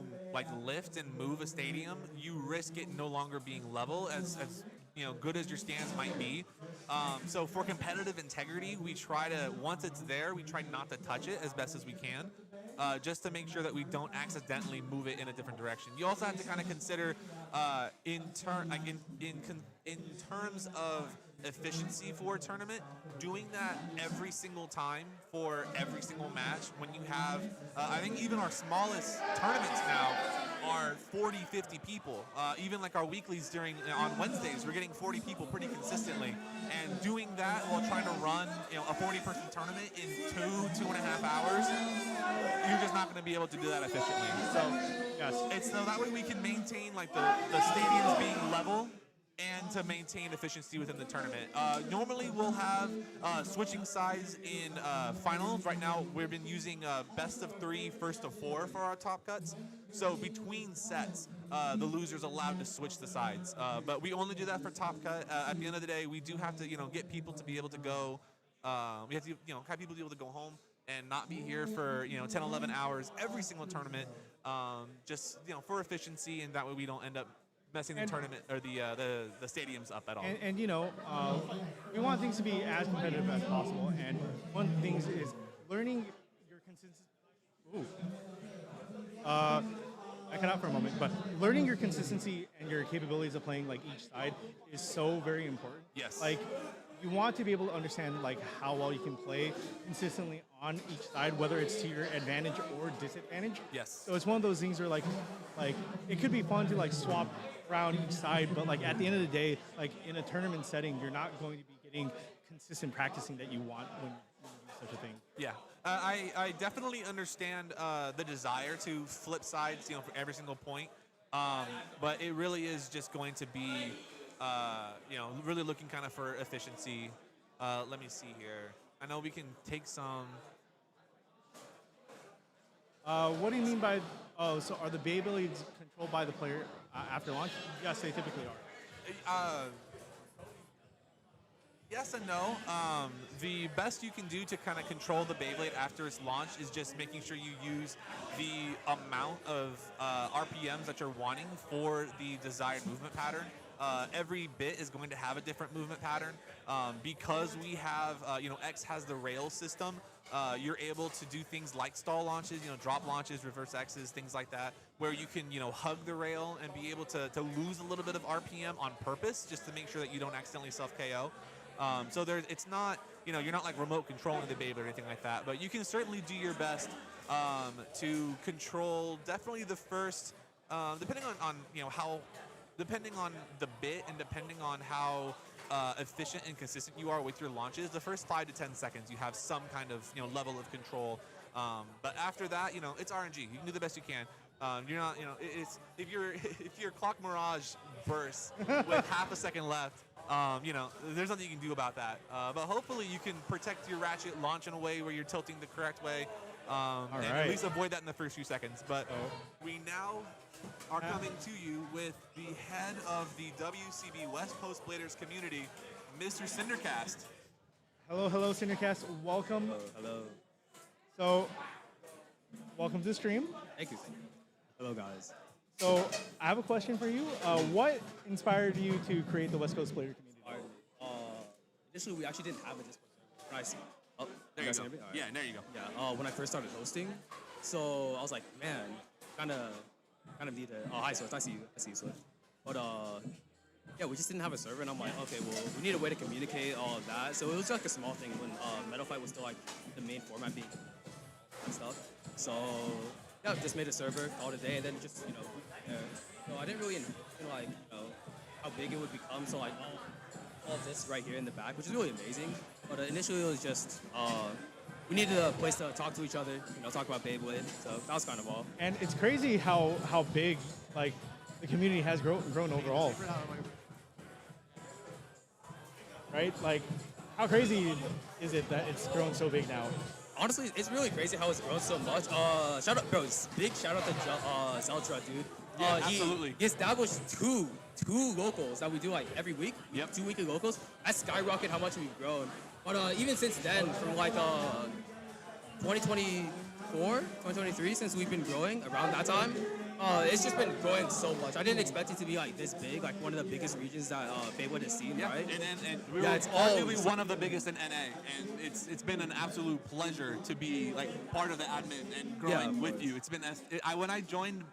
lift and move a stadium, you risk it no longer being level, as good as your stands might be. So for competitive integrity, we try to, once it's there, we try not to touch it as best as we can, just to make sure that we don't accidentally move it in a different direction. You also have to kind of consider in terms of efficiency for a tournament, doing that every single time for every single match when you have, I think even our smallest tournaments now are 40, 50 people. Even like our weeklies on Wednesdays, we're getting 40 people pretty consistently. And doing that while trying to run a 40-person tournament in 2.5 hours, you're just not going to be able to do that efficiently. So it's so that way we can maintain like the stadiums being level and to maintain efficiency within the tournament. Normally we'll have switching sides in finals. Right now we've been using best of 3, first of 4 for our top cuts. So between sets, the loser's allowed to switch the sides. But we only do that for top cut. At the end of the day, we do have to get people to be able to go. We have to have people be able to go home and not be here for 10, 11 hours every single tournament. Just for efficiency, and that way we don't end up messing the tournament or the stadiums up at all. And we want things to be as competitive as possible. And one of the things is learning your consistency. I cut out for a moment, but learning your consistency and your capabilities of playing like each side is so very important. Yes. Like, you want to be able to understand like how well you can play consistently on each side, whether it's to your advantage or disadvantage. Yes. So it's one of those things where like it could be fun to like swap around each side, but like at the end of the day, like in a tournament setting, you're not going to be getting consistent practicing that you want when you do such a thing. Yeah. I definitely understand the desire to flip sides, for every single point. But it really is just going to be, really looking kind of for efficiency. Let me see here. I know we can take some. What do you mean by? Oh, so are the Beyblades controlled by the player after launch? Yes, they typically are. Yes and no. The best you can do to kind of control the Beyblade after its launch is just making sure you use the amount of RPMs that you're wanting for the desired movement pattern. Every bit is going to have a different movement pattern. Because we have, X has the rail system, you're able to do things like stall launches, drop launches, reverse X's, things like that, where you can, hug the rail and be able to lose a little bit of RPM on purpose just to make sure that you don't accidentally self-KO. So it's not, you're not like remote controlling the Beyblade or anything like that, but you can certainly do your best to control definitely the first, depending on how, depending on the bit and depending on how efficient and consistent you are with your launches, the first 5 to 10 seconds you have some kind of level of control. But after that, it's RNG. You can do the best you can. You're not, it's if your Clock Mirage bursts with half a second left, there's nothing you can do about that. But hopefully you can protect your Ratchet launch in a way where you're tilting the correct way, and at least avoid that in the first few seconds. But we now are coming to you with the head of the WCB West Coast Bladers community, Mr. Cindercast. Hello, Cindercast. Welcome. Hello. So, welcome to the stream. Thank you. Hello, guys. So, I have a question for you. What inspired you to create the West Coast Blader community? Initially, we actually didn't have a Discord server. When There you go. Yeah, there you go. Yeah. When I first started hosting, so I was like, man, kind of need a. Oh, hi, Swift. I see you, Swift. But yeah, we just didn't have a server, and I'm like, okay, well, we need a way to communicate all of that. So it was like a small thing when Metal Fight was still like the main format being and stuff. So yeah, just made a server, called it a day, and then just so I didn't really like how big it would become. So like all of this right here in the back, which is really amazing. But initially it was just we needed a place to talk to each other, talk about Beyblade. So that was kind of all. And it's crazy how big like the community has grown overall. Right? Like, how crazy is it that it's grown so big now? Honestly, it's really crazy how it's grown so much. Shout out, bro! Big shout out to Zeltra, dude. Yeah, absolutely. He established two locals that we do like every week. Yep. 2 weekly locals. That skyrocketed how much we've grown. But even since then, from like 2024, 2023, since we've been growing around that time, it's just been growing so much. I didn't expect it to be like this big, like one of the biggest regions that Beyblade has seen, right? And we were arguably one of the biggest in NA, and it's been an absolute pleasure to be like part of the admin and growing with you. It's been when I joined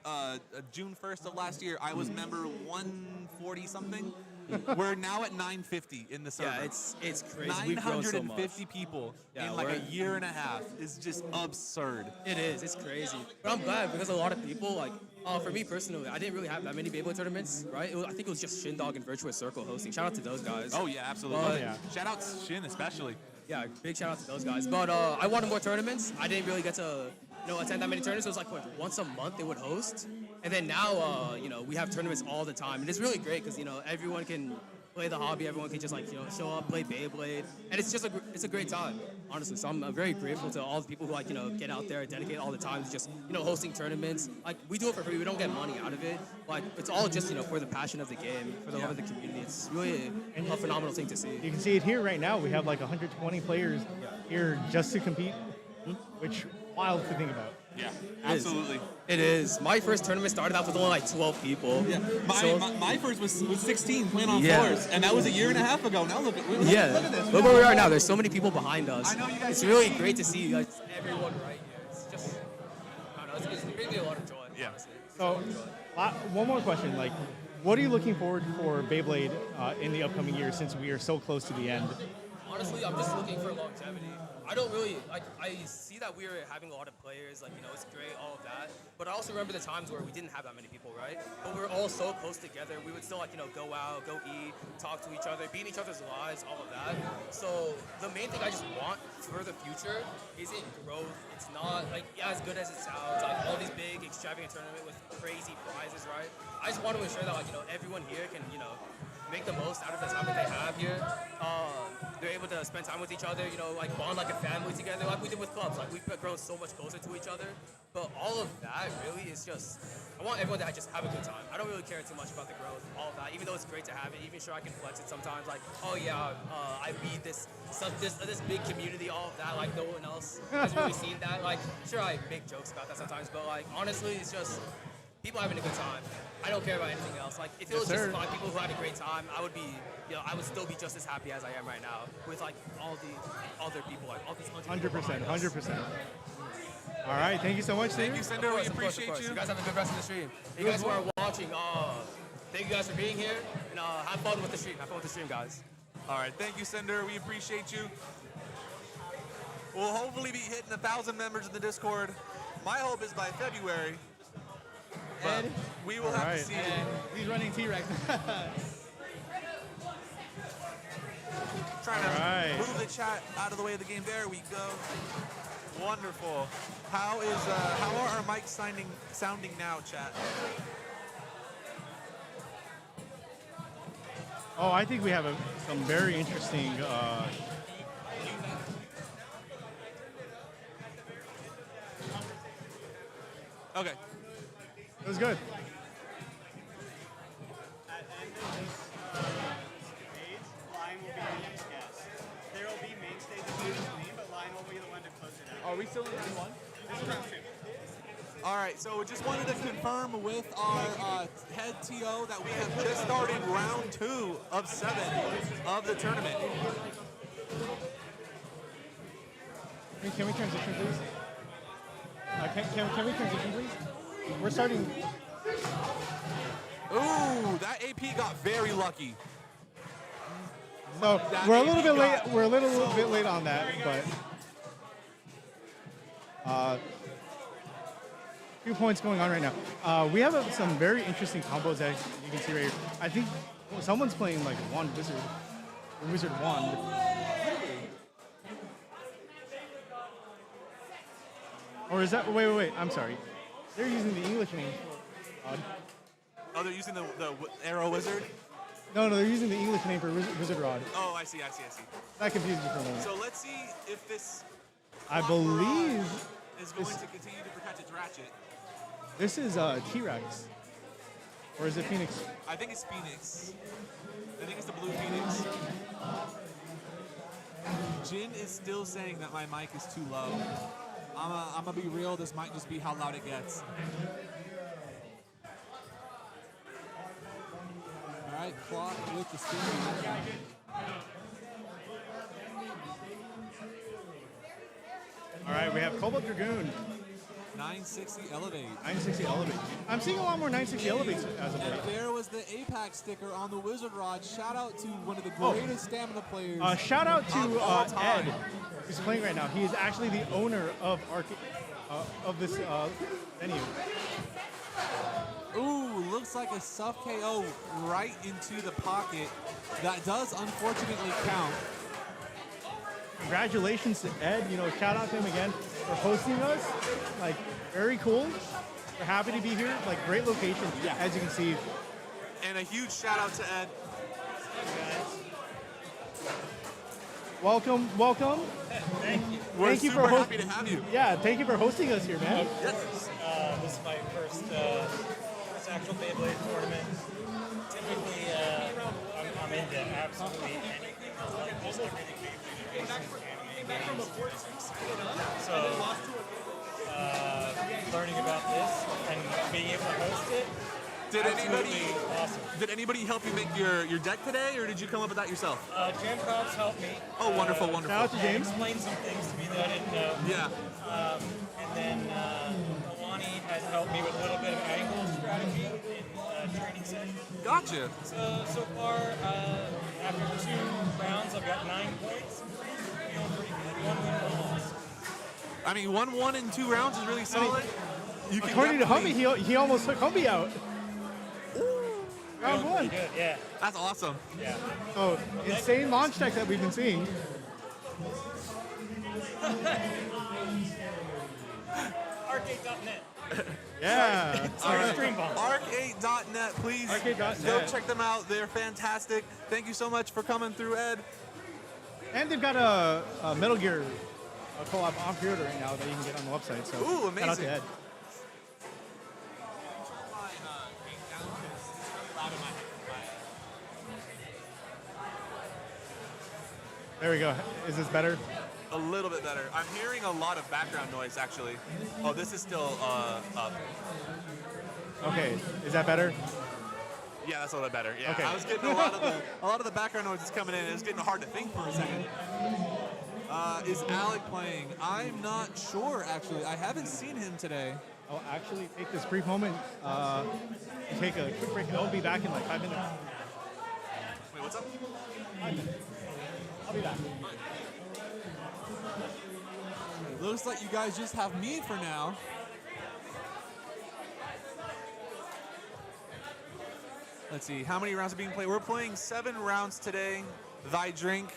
June 1st of last year, I was member 140 something. We're now at 950 in the server. Yeah, it's crazy. 950 people in like a year and a half is just absurd. It is. It's crazy. But I'm glad because a lot of people, like, for me personally, I didn't really have that many Beyblade tournaments, right? I think it was just Shindog and Virtuous Circle hosting. Shout out to those guys. Oh, yeah, absolutely. Shout out to Shin especially. Yeah, big shout out to those guys. But I wanted more tournaments. I didn't really get to attend that many tournaments. It was like once a month they would host. And then now, we have tournaments all the time. And it's really great because, everyone can play the hobby. Everyone can just, show up, play Beyblade. And it's just it's a great time, honestly. So I'm very grateful to all the people who, get out there and dedicate all the time to just, hosting tournaments. Like, we do it for free. We don't get money out of it. Like, it's all just, for the passion of the game, for the love of the community. It's really a phenomenal thing to see. You can see it here right now. We have like 120 players here just to compete, which wild to think about. Yeah, absolutely. It is. My first tournament started out with only like 12 people. Yeah, my first was 16 playing on floors, and that was a year and a half ago. Now look at this. Look where we are now. There's so many people behind us. I know you guys. It's really great to see you guys, everyone right here. It's just, I don't know, it's bringing me a lot of joy. Yeah. Honestly. So, one more question. Like, what are you looking forward for Beyblade in the upcoming years since we are so close to the end? Honestly, I'm just looking for longevity. I don't really, I see that we're having a lot of players, it's great, all of that. But I also remember the times where we didn't have that many people, right? But we're all so close together. We would still, go out, go eat, talk to each other, be in each other's lives, all of that. So the main thing I just want for the future isn't growth. It's not, as good as it sounds, all these big, extravagant tournaments with crazy prizes, right? I just want to ensure that, everyone here can, make the most out of the time that they have here. They're able to spend time with each other, bond like a family together, like we did with clubs. Like, we've grown so much closer to each other. But all of that really is just, I want everyone to just have a good time. I don't really care too much about the growth, all of that, even though it's great to have it. Even sure I can flex it sometimes, I lead this big community, all of that, no one else has really seen that. Sure, I make jokes about that sometimes, but honestly, it's just people having a good time. I don't care about anything else. If it was just 5 people who had a great time, I would be, I would still be just as happy as I am right now with all the other people, all these 100%. All right, thank you so much, Thank you, Cinder. We appreciate you. You guys have a good rest of the stream. You guys who are watching, thank you guys for being here, and have fun with the stream. Have fun with the stream, guys. All right, thank you, Cinder. We appreciate you. We'll hopefully be hitting 1,000 members in the Discord. My hope is by February. But we will have to see. He's running T-Rex. Trying to move the chat out of the way of the game. There we go. Wonderful. How are our mics sounding now, chat? Oh, I think we have some very interesting. Okay. It was good. At the end of this stage, Lion will be the next guest. There will be main stage in between, but Lion will be the one to close it out. Are we still in round one? This is round 2. All right, so we just wanted to confirm with our head TO that we have just started round 2 of 7 of the tournament. Can we transition, please? Can we transition, please? We're starting. Ooh, that AP got very lucky. So we're a little bit late. We're a little bit late on that, but few points going on right now. We have some very interesting combos that you can see right here. I think someone's playing like Wand Wizard, or Wizard Wand. Or is that? Wait. I'm sorry. They're using the English name. Oh, they're using the Arrow Wizard? No, they're using the English name for Wizard Rod. Oh, I see. That confused me for a moment. So let's see if this I believe is going to continue to protect its ratchet. this is T-Rex. Or is it Phoenix? I think it's Phoenix. I think it's the blue Phoenix. Jin is still saying that my mic is too low. I'm gonna be real, this might just be how loud it gets. All right, clock with the spin. All right, we have Cobalt Dragoon. 960 elevate. 960 elevate. I'm seeing a lot more 960 elevates as of late. There was the APAC sticker on the Wizard Rod. Shout out to one of the greatest stamina players. Shout out to all time. Ed, who's playing right now. He is actually the owner of this venue. Ooh, looks like a soft KO right into the pocket. That does unfortunately count. Congratulations to Ed. Shout out to him again for hosting us. Like, very cool. We're happy to be here. Like, great location, as you can see. And a huge shout out to Ed. Welcome. Thank you. We're Thank you super for happy to have you. Yeah, thank you for hosting us here, man. Yes. This is my first actual Beyblade tournament. Typically, I'm into absolutely anything, almost everything Beyblade racing, anime, games, physics. So, learning about this and being able to host it, Did anybody help you make your deck today, or did you come up with that yourself? Jam Props helped me. Oh, wonderful. Shout out to James. Explained some things to me that I didn't know. Yeah. And then Alani has helped me with a little bit of angle strategy in training sessions. Gotcha. So far, after 2 rounds, I've got 9 points. Feeling pretty good. 1 win, 1 loss. I mean, 1-1 in 2 rounds is really solid. According to Humby, he almost took Humby out. Round 1. Good, yeah. That's awesome. Yeah. Oh, insane launch tech that we've been seeing. Arcade.net. Yeah. Arc8.net, please. Arc8.net. Go check them out. They're fantastic. Thank you so much for coming through, Ed. And they've got a Metal Gear collab on pre-order right now that you can get on the website. So Ooh, amazing. Shout out to Ed. There we go. Is this better? A little bit better. I'm hearing a lot of background noise, actually. Oh, this is still up. Okay. Is that better? Yeah, that's a little bit better. Yeah, Okay. I was getting a lot of the background noises coming in. It was getting hard to think for a second. Is Alec playing? I'm not sure, actually. I haven't seen him today. I'll actually take this brief moment to take a quick break. I'll be back in like 5 minutes. Wait, what's up? 5 minutes. I'll be back. Looks like you guys just have me for now. Let's see, how many rounds are being played? We're playing 7 rounds today. Thy drink.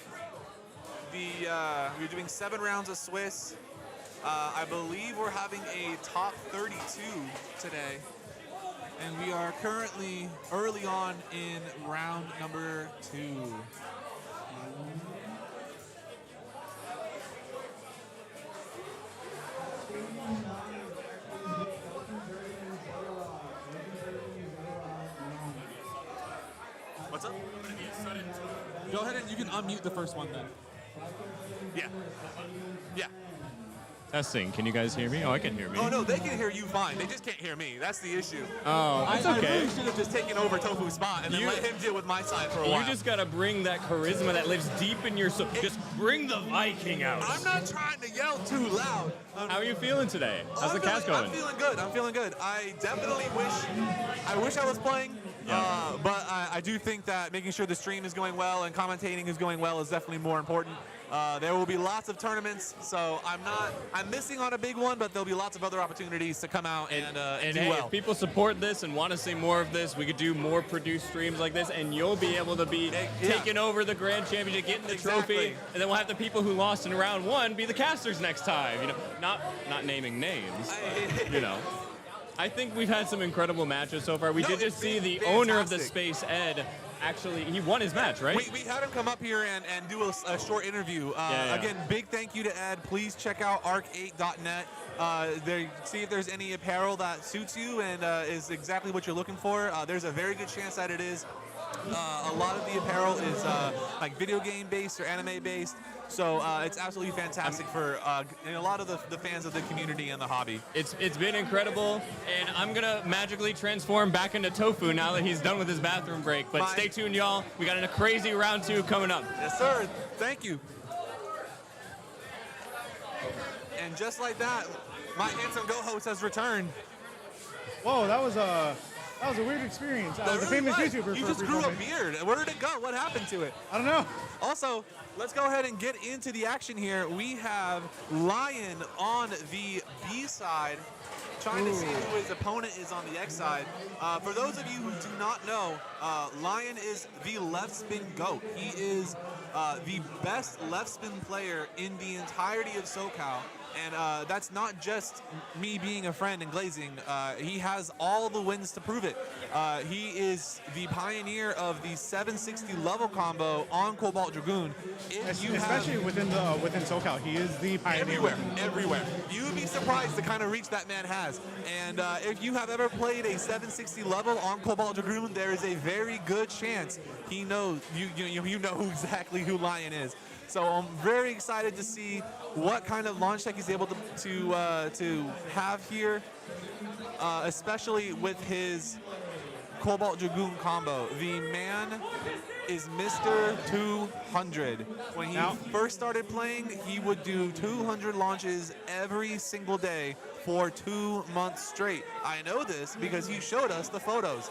We're doing 7 rounds of Swiss. I believe we're having a top 32 today. And we are currently early on in round number 2. What's up? Go ahead and you can unmute the first one then. Yeah. Yeah. Testing. Can you guys hear me? Oh, I can hear me. Oh, no, they can hear you fine. They just can't hear me. That's the issue. Oh, it's I okay. really should have just taken over Tofu's spot and then let him deal with my side for a while. You just gotta bring that charisma that lives deep in your soul. Just bring the Viking out. I'm not trying to yell too loud. How are you feeling today? How's the cast going? I'm feeling good. I'm feeling good. I definitely wish I was playing. But I do think that making sure the stream is going well and commentating is going well is definitely more important. There will be lots of tournaments, so I'm missing on a big one, but there'll be lots of other opportunities to come out and do hey, well. if people support this and want to see more of this, we could do more produced streams like this, and you'll be able to be taking over the Grand Championship, getting the trophy, and then we'll have the people who lost in round 1 be the casters next time. You know, not naming names, but, you know. I think we've had some incredible matches so far. We did just see the owner of the space, Ed. Actually, he won his match, right? We had him come up here and do a short interview. Again, big thank you to Ed. Please check out arc8.net. See if there's any apparel that suits you and is exactly what you're looking for. There's a very good chance that it is. A lot of the apparel is like video game based or anime based. So it's absolutely fantastic for a lot of the fans of the community and the hobby. It's been incredible, and I'm gonna magically transform back into Tofu now that he's done with his bathroom break. But stay tuned, y'all. We got a crazy round 2 coming up. Yes, sir. Thank you. And just like that, my handsome co-host has returned. Whoa, that was a weird experience. I was a famous YouTuber. You just grew a beard. Where did it go? What happened to it? I don't know. Also, let's go ahead and get into the action here. We have Lion on the B side, trying to see who his opponent is on the X side. For those of you who do not know, Lion is the left spin GOAT. He is the best left spin player in the entirety of SoCal. And that's not just me being a friend and glazing. He has all the wins to prove it. He is the pioneer of the 760 level combo on Cobalt Dragoon. Especially within SoCal, he is the pioneer. Everywhere. You would be surprised the kind of reach that man has. And if you have ever played a 760 level on Cobalt Dragoon, there is a very good chance he knows you know exactly who Lion is. So I'm very excited to see what kind of launch tech he's able to have here, especially with his Cobalt Dragoon combo. The man is Mr. 200. When he first started playing, he would do 200 launches every single day for 2 months straight. I know this because he showed us the photos.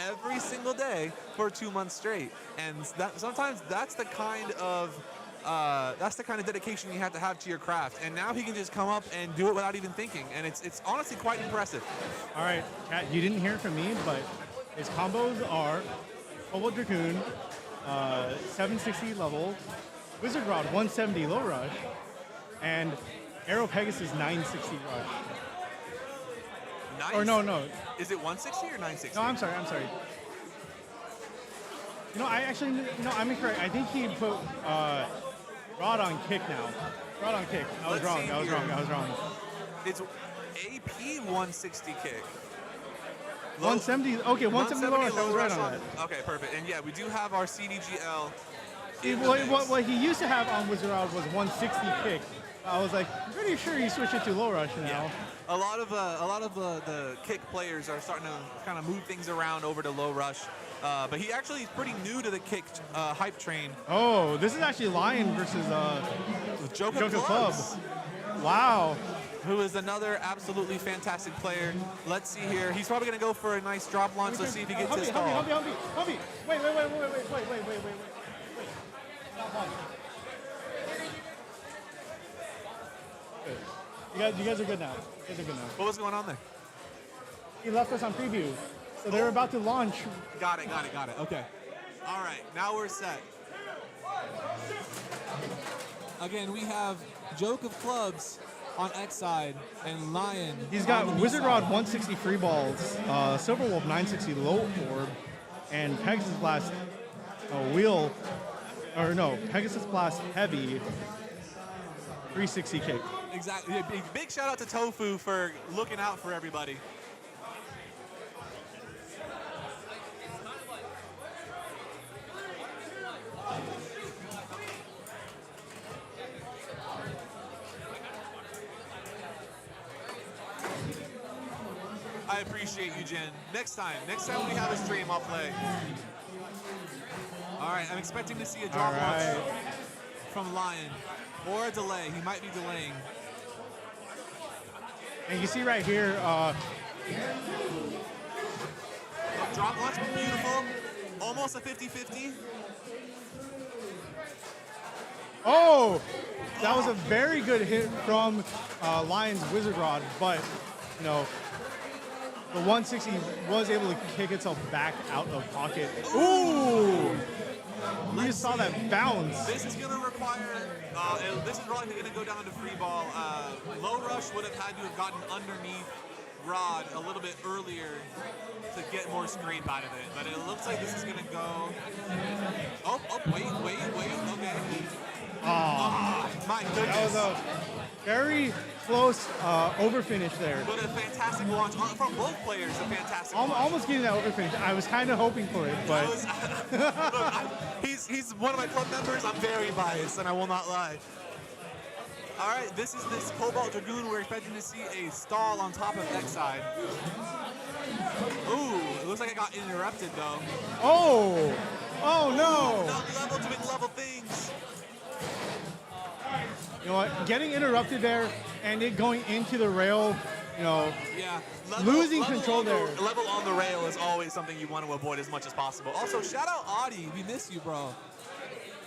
Every single day for 2 months straight. And sometimes that's the kind of dedication you have to have to your craft. And now he can just come up and do it without even thinking. And it's honestly quite impressive. All right, Kat, you didn't hear it from me, but his combos are Cobalt Dragoon, 760 level, Wizard Rod 170 low rush, and Arrow Pegasus 960 rush. Nice. Or no. Is it 160 or 960? No, I'm sorry. I'm incorrect. I think he put Rod on kick now. Rod on kick. I was wrong. It's AP 160 kick. 170. Okay, 170 low rush. I was right on that. Okay, perfect. And yeah, we do have our CDGL. What he used to have on Wizard Rod was 160 kick. I was like, pretty sure he switched it to low rush now. Yeah. A lot of the kick players are starting to kind of move things around over to low rush. But he actually is pretty new to the kick hype train. Oh, this is actually Lion versus Joker Clubs. Wow. Who is another absolutely fantastic player. Let's see here. He's probably going to go for a nice drop launch. Let's see if he gets his call. Wait. Stop on. You guys are good now. You guys are good now. What was going on there? He left us on preview, so they're about to launch. Got it. Okay. All right, now we're set. Again, we have Joke of Clubs on X side and Lion. He's got on the B Wizard side. Rod 160 free balls, Silver Wolf 960 low orb, and Pegasus Blast Pegasus Blast heavy 360 kick. Exactly. Yeah, big shout out to Tofu for looking out for everybody. I appreciate you, Jen. Next time we have a stream, I'll play. All right, I'm expecting to see a drop launch from Lion or a delay. He might be delaying. And you see right here, Drop launch, beautiful. Almost a 50-50. oh, that was a very good hit from Lion's Wizard Rod, but you know, the 160 was able to kick itself back out of pocket. Ooh! We just saw that bounce. This is going to require, this is probably going to go down to free ball. Low Rush would have had to have gotten underneath Rod a little bit earlier to get more scrape out of it. But it looks like this is going to go. Wait, okay. My goodness. That was a very close over finish there. But a fantastic launch from both players. A fantastic launch. Almost getting that over finish. I was kind of hoping for it, but Look, he's one of my club members. I'm very biased, and I will not lie. All right, this is this Cobalt Dragoon. We're expecting to see a stall on top of X side. Ooh, it looks like it got interrupted though. Oh no! Not level to mid-level things. You know what? Getting interrupted there and it going into the rail, you know, Yeah, losing control there. Level on the rail is always something you want to avoid as much as possible. Also, shout out Audie. We miss you, bro.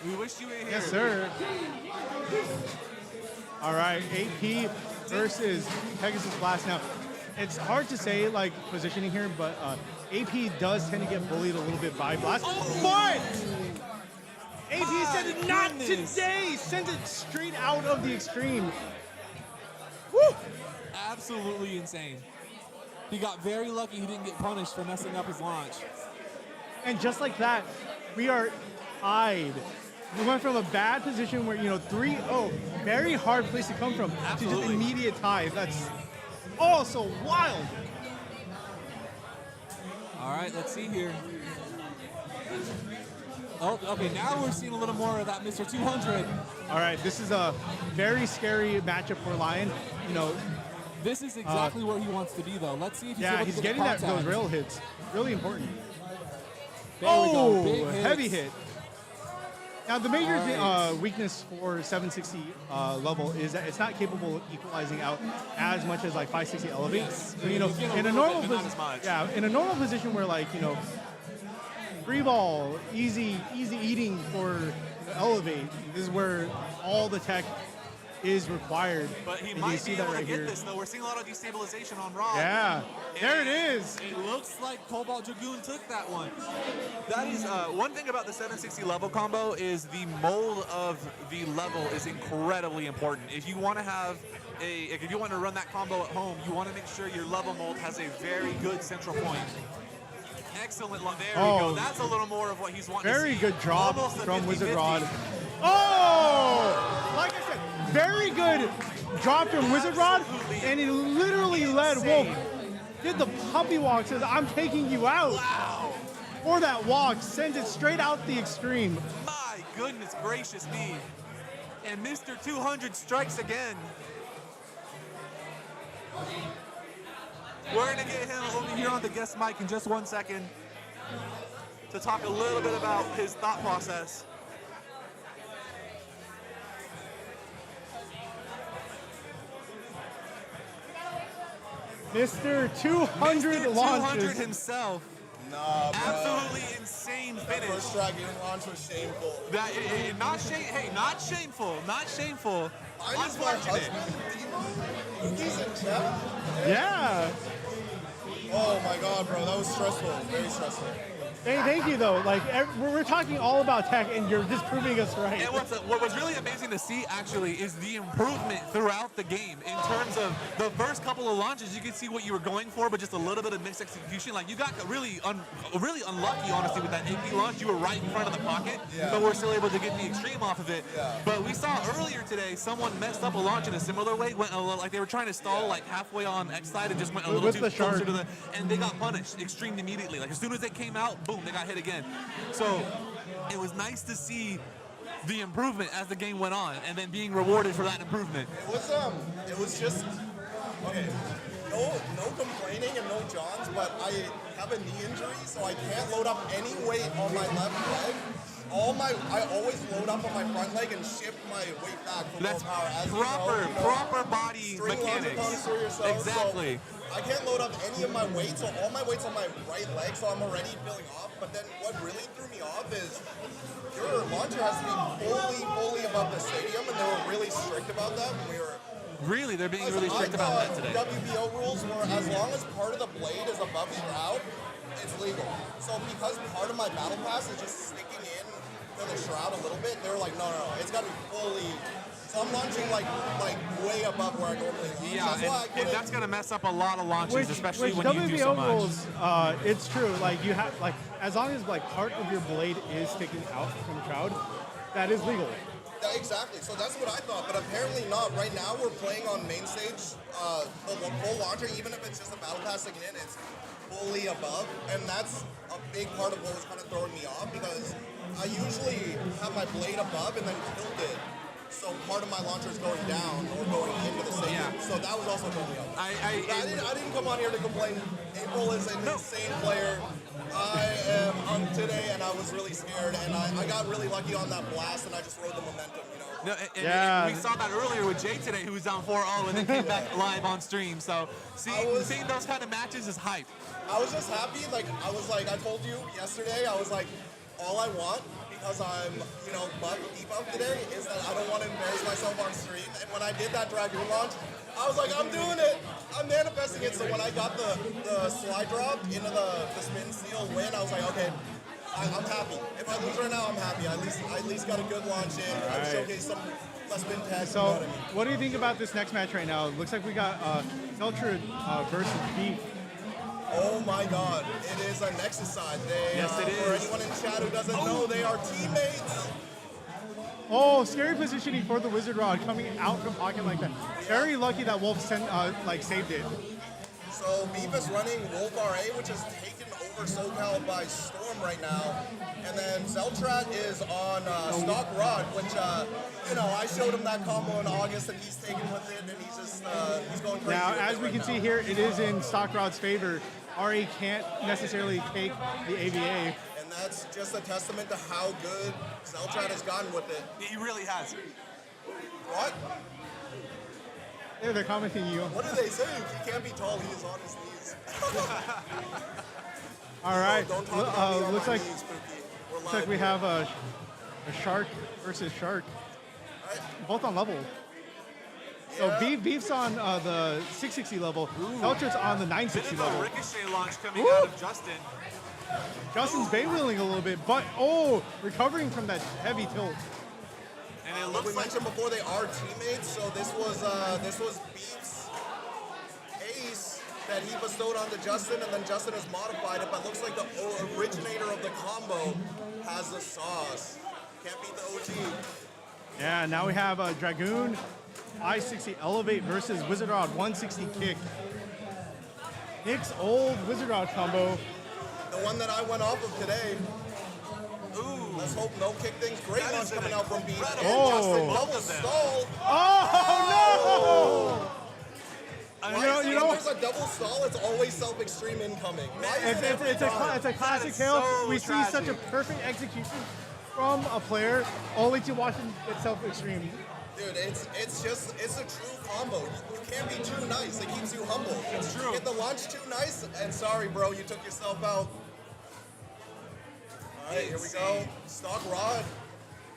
We wish you were here. Yes, sir. All right, AP versus Pegasus Blast. Now, it's hard to say, like, positioning here, but AP does tend to get bullied a little bit by Blast. But AP said not today. Sent it straight out of the extreme. Woo! Absolutely insane. He got very lucky he didn't get punished for messing up his launch. And just like that, we are tied. We went from a bad position where, you know, 3-0, very hard place to come from, to just immediate ties. That's so wild. All right, let's see here. Oh, okay, now we're seeing a little more of that Mr. 200. All right, this is a very scary matchup for Lion. You know, this is exactly where he wants to be, though. Let's see if he's able to he's get getting contact. those rail hits. Really important. There we go. Big Heavy hits. hit. Now, the major weakness for 760 level is that it's not capable of equalizing out as much as like 560 elevate. Yes. So, you know, You get a in a little normal bit, but not as much. in a normal position where, like, you know, free ball, easy eating for elevate. This is where all the tech is required. But he And you might see be that able right to get here. this, though. We're seeing a lot of destabilization on Rod. Yeah, there it is. It looks like Cobalt Dragoon took that one. That is one thing about the 760 level combo is the mold of the level is incredibly important. If you want to have if you want to run that combo at home, you want to make sure your level mold has a very good central point. Excellent. There we go. That's a little more of what he's wanting to see. Very good drop Almost a from 50-50. Wizard Rod. Oh! Like I said, very good drop from Wizard Rod, and he literally led Wolf. Did the puppy walk, says, I'm taking you out. Wow. For that walk, sends it straight out the extreme. My goodness gracious me. And Mr. 200 strikes again. We're going to get him over here on the guest mic in just 1 second to talk a little bit about his thought process. Mr. 200 Mr. launches. 200 himself. Nah, bro. Absolutely insane finish. First Dragoon launch was shameful. Not shameful. Not shameful. Mine is my husband, Demo. Cookies and Chef. Yeah. Oh my god, bro, that was stressful. Very stressful. Hey, thank you though. Like we're talking all about tech, and you're just proving us right. And what was really amazing to see actually is the improvement throughout the game in terms of the first couple of launches. You could see what you were going for, but just a little bit of mixed execution. Like you got really unlucky, honestly, with that AP launch. You were right in front of the pocket, but we're still able to get the extreme off of it. Yeah. But we saw earlier today someone messed up a launch in a similar way. Went a little, like they were trying to stall like halfway on X side and just went a little too closer to the, and they got punished extreme immediately. Like as soon as they came out, boom, they got hit again. So it was nice to see the improvement as the game went on, and then being rewarded for that improvement. It was just okay. No complaining and no Johns, but I have a knee injury, so I can't load up any weight on my left leg. I always load up on my front leg and shift my weight back for That's more power. As proper body mechanics. Exactly. So I can't load up any of my weight, so all my weight's on my right leg, so I'm already feeling off. But then what really threw me off is your launcher has to be fully above the stadium, and they were really strict about that when we were. Really, they're being really strict about that today. WBO rules were as long as part of the blade is above shroud, it's legal. So because part of my battle pass is just sticking in to the shroud a little bit, they were like, no, it's got to be fully. So I'm launching like way above where I normally launch. Yeah, and that's gonna mess up a lot of launches, especially when you do so much. Rules, it's true. Like you have as long as part of your blade is sticking out from the shroud, that is legal. Yeah, exactly. So that's what I thought, but apparently not. Right now we're playing on main stage, the full launcher, even if it's just a battle pass sticking in, it's fully above, and that's a big part of what was kind of throwing me off because I usually have my blade above and then tilted. So part of my launcher is going down or going into the stadium. Yeah. So that was also throwing me off. I didn't come on here to complain. April is an insane player. I am today, and I was really scared, and I got really lucky on that blast, and I just rode the momentum, you know. No, we saw that earlier with Jay today, who was down 4-0 and then came back live on stream. So seeing those kind of matches is hype. I was just happy. I told you yesterday, I was like, all I want, because I'm, debuffed today, is that I don't want to embarrass myself on stream. And when I did that Dragoon launch, I was like, I'm doing it. I'm manifesting it. So when I got the slide drop into the spin seal win, I was like, okay, I'm happy. If I lose right now, I'm happy. I at least got a good launch in. I showcased some less spin tags. So what do you think about this next match right now? It looks like we got Zeltrud versus Beef. Oh my god, it is a Nexus side. Yes, it is. For anyone in chat who doesn't know, they are teammates. Oh, scary positioning for the Wizard Rod coming out from pocket like that. Very lucky that Wolf saved it. So Beef is running Wolf RA, which has taken over SoCal by storm right now. And then Zeltrat is on Stock Rod, which, I showed him that combo in August, and he's taken with it, and he's just he's going crazy. Now, as we can see here, it is in Stock Rod's favor. RA can't necessarily take the AVA. And that's just a testament to how good Zeltrat has gotten with it. He really has. What? Yeah, they're commenting you. What are they saying? He can't be tall. He is on his knees. All right. Looks like we have a Shark versus Shark. Both on level. So Beef's on the 660 level. Zeltrad's on the 960 level. Ricochet launch coming out of Justin. Justin's Beywheeling a little bit, but recovering from that heavy tilt. And it looks like mentioned before, they are teammates. So this was Beef's ace that he bestowed onto Justin, and then Justin has modified it. But looks like the originator of the combo has the sauce. Can't beat the OG. Yeah, now we have a Dragoon I-60 Elevate versus Wizard Rod 160 Kick. Nick's old Wizard Rod combo. The one that I went off of today. Ooh. Let's hope no kick things. Great launch coming out from Beef. Justin double stall. Oh, no! You know, there's a double stall, it's always self-extreme incoming. It's a classic tale. We see such a perfect execution from a player, only to watch him get self-extreme. Dude, it's a true combo. You can't be too nice. It keeps you humble. It's true. Get the launch too nice, and sorry, bro, you took yourself out. All All right, here we go. Stock Rod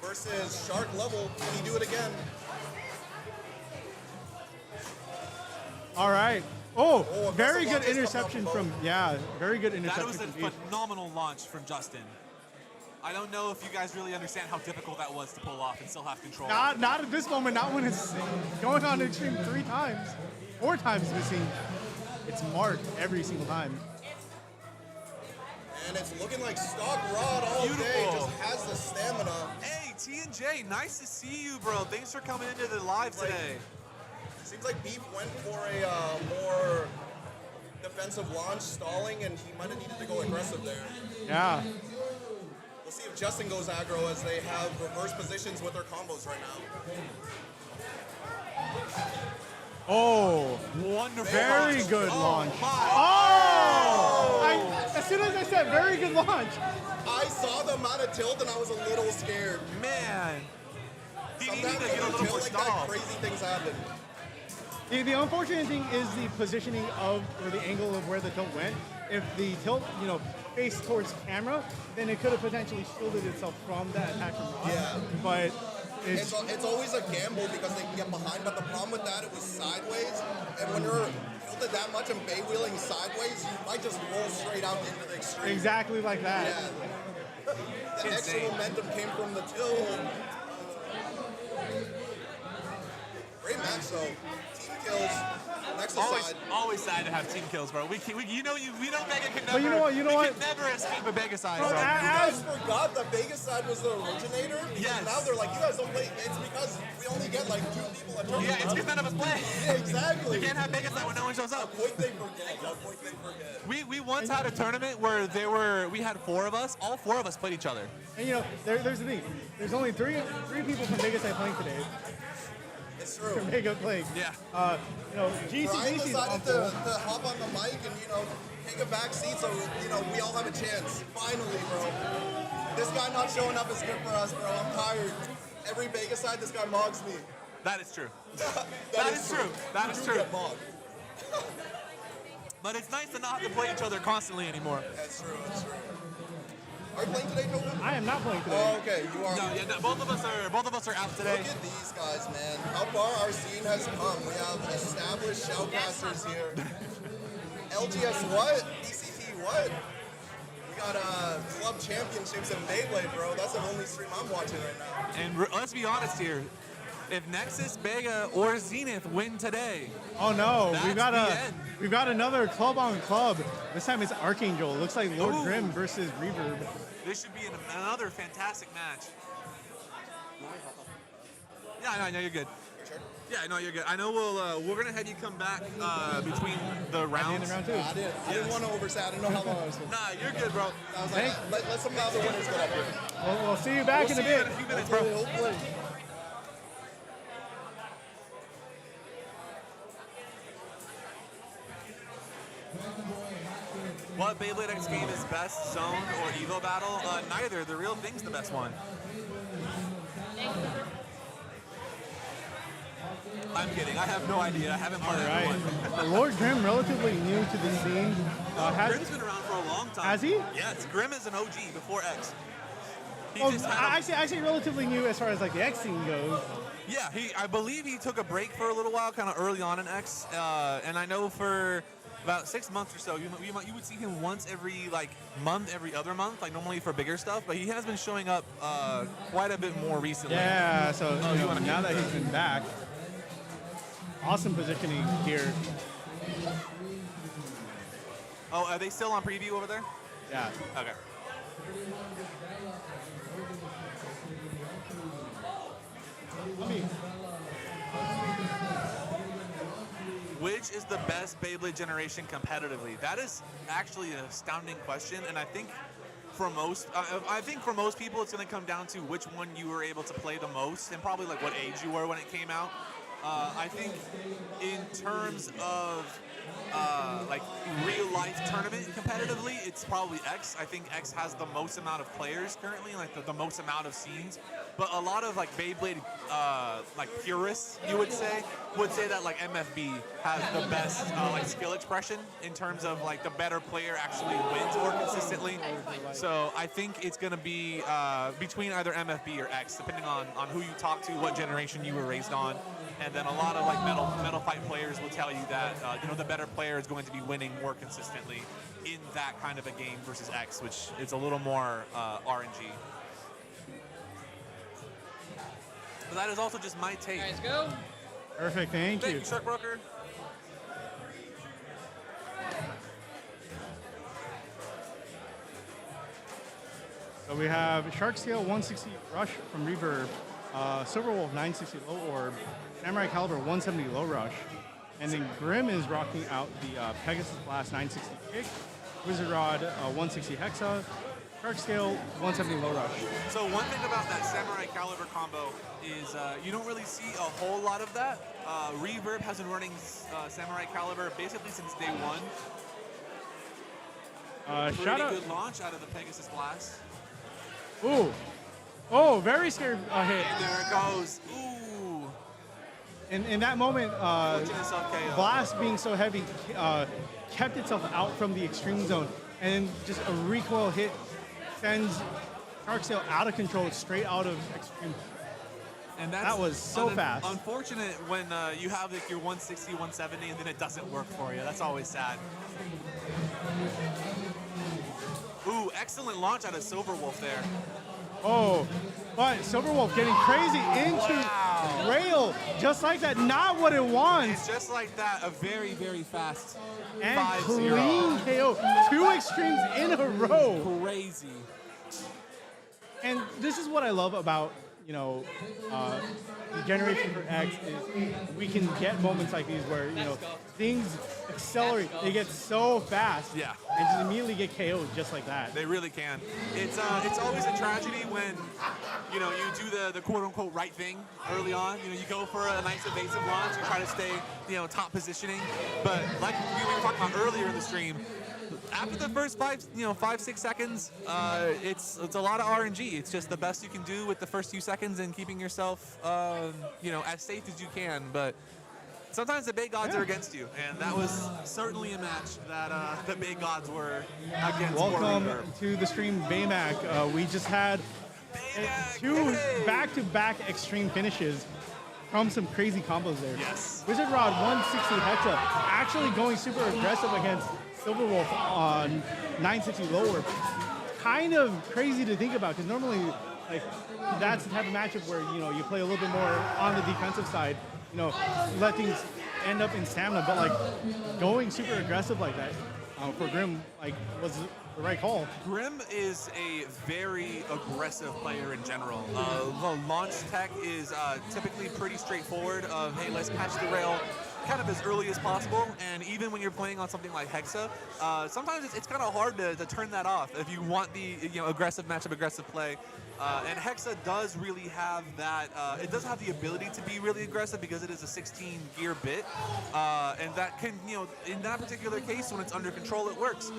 versus Shark Level. Can he do it again? All right. Oh, aggressive very good launches coming interception off from, very good interception That was a from Beef. phenomenal launch from Justin. I don't know if you guys really understand how difficult that was to pull off and still have control. Not at this moment, not when it's going on extreme 3 times, 4 times missing. It's marked every single time. And it's looking like Stock Rod all day. Just has the stamina. Hey, T&J, nice to see you, bro. Thanks for coming into the live today. Seems like Beef went for a more defensive launch, stalling, and he might have needed to go aggressive there. Yeah. We'll see if Justin goes aggro as they have reverse positions with their combos right now. Oh, wonderful. Very launch. good Oh, launch. my. Oh! As soon as I said very good launch. I saw them out of tilt and I was a little scared. Man. Sometimes when you tilt like that, crazy things happen. The unfortunate thing is the positioning of, or the angle of where the tilt went. If the tilt, faced towards camera, then it could have potentially shielded itself from that attack from Rod. Yeah. But it's always a gamble because they can get behind, but the problem with that, it was sideways, and when you're tilted that much and bay wheeling sideways, you might just roll straight out into the extreme. exactly like that. Yeah. The extra momentum came from the tilt. Great match though. Team kills. Next aside. Always sad to have team kills, bro. We know Vega can never. But you know what? We can never escape a Vega side. Bro, Bro. you guys forgot the Vegas side was the originator? Because Yes. now they're like, you guys don't play. It's because we only get like 2 people a tournament. Yeah, it's because none of us play. Yeah, exactly. We can't have Vega side when no one shows up. How quick they forget. How quick they forget. We once had a tournament where we had 4 of us. All 4 of us played each other. And there's the thing. There's only three people from Vegas I playing today. It's true. From Vega playing. Yeah. GCGC Brian is decided awful. to hop on the mic and, take a back seat so, we all have a chance. Finally, bro. This guy not showing up is good for us, bro. I'm tired. Every Vegas side, this guy mogs me. That is true. that is true. That is true. Get mogged. But it's nice to not have to play each other constantly anymore. That's true. That's true. Are you playing today, Tobin? I am not playing today. Oh, okay. You are. No, both of us are out today. Look at these guys, man. How far our scene has come. We have established shoutcasters here. LGS what? BCT what? We got club championships in Beyblade, bro. That's the only stream I'm watching right now. And let's be honest here. If Nexus, Vega, or Zenith win today, Oh no, that's we've got another club on club. This time it's Archangel. Looks like Lord Ooh. Grim versus Reverb. this should be another fantastic match. Yeah, I know you're good. Yeah, I know you're good. I know we're gonna have you come back between the rounds. round 2. I didn't want to oversat. I didn't know how long I was going. Nah, you're good, bro. I was like, let some other winners get up here. We'll see you back in a See you bit. in a few minutes, bro. Hopefully. What Beyblade X game is best, Zone or Evo Battle? Neither. The real thing's the best one. I'm kidding. I have no idea. I haven't played All one. right. Lord Grim, relatively new to the scene. Grim's been around for a long time. Has he? Yes, Grim is an OG before X. He Oh, just had I say relatively new as far as like the X scene goes. Yeah, I believe he took a break for a little while, kind of early on in X, and I know for about 6 months or so, you would see him once every month, every other month, like normally for bigger stuff. But he has been showing up quite a bit more recently. Yeah, so now that he's been back, awesome positioning here. Oh, are they still on preview over there? Yeah. Okay. Which is the best Beyblade generation competitively? That is actually an astounding question, and I think for most people, it's going to come down to which one you were able to play the most, and probably like what age you were when it came out. I think in terms of real life tournament competitively, it's probably X. I think X has the most amount of players currently, like the most amount of scenes. but a lot of like Beyblade like purists, you would say that like MFB has the best like skill expression in terms of like the better player actually wins more consistently. So I think it's gonna be between either MFB or X, depending on who you talk to, what generation you were raised on. And then a lot of like metal fight players will tell you that the better player is going to be winning more consistently in that kind of a game versus X, which is a little more RNG. But that is also just my take. Guys, go. Perfect, thank you. Shark Broker. So we have Shark Scale 160 Rush from Reverb, Silver Wolf 960 Low Orb, Samurai Caliber 170 Low Rush, and then Grim is rocking out the Pegasus Blast 960 Kick, Wizard Rod 160 Hexa, Shark Scale 170 Low Rush. So one thing about that Samurai Caliber combo is you don't really see a whole lot of that. Reverb has been running Samurai Caliber basically since day one. Pretty Shout out. good launch out of the Pegasus Blast. Ooh. Oh, very scared hit. And there it goes. Ooh. In that moment, Blast being so heavy kept itself out from the extreme zone, and just a recoil hit sends Shark Scale out of control, straight out of extreme. And that was so fast. Unfortunate when you have like your 160, 170, and then it doesn't work for you. That's always sad. Ooh, excellent launch out of Silver Wolf there. Oh, but Silver Wolf getting crazy into rail, just like that. Not what it wants. It's just like that, a very, very fast And 5-0. clean KO. 2 extremes in a row. Crazy. And this is what I love about, the generation for X is we can get moments like these where, things accelerate. They get so fast. Yeah. And just immediately get KO'd just like that. They really can. It's always a tragedy when, you do the quote-unquote right thing early on. You go for a nice evasive launch. You try to stay, top positioning. But like we were talking about earlier in the stream, after the first 5-6 seconds, it's a lot of RNG. It's just the best you can do with the first few seconds and keeping yourself, as safe as you can. But sometimes the Bay Gods are against you, and that was certainly a match that the Bay Gods were against. Welcome to the stream, Baymac. We just had 2 back-to-back extreme finishes from some crazy combos there. Yes. Wizard Rod 160 Hexa actually going super aggressive against Silver Wolf on 960 lower. Kind of crazy to think about because normally, like, that's the type of matchup where you play a little bit more on the defensive side. Let things end up in stamina, but like going super aggressive like that for Grim was the right call. Grim is a very aggressive player in general. The launch tech is typically pretty straightforward of, hey, let's catch the rail kind of as early as possible, and even when you're playing on something like Hexa, sometimes it's kind of hard to turn that off if you want the aggressive matchup, aggressive play. And Hexa does really have that, it does have the ability to be really aggressive because it is a 16 gear bit, and that can, in that particular case, when it's under control, it works.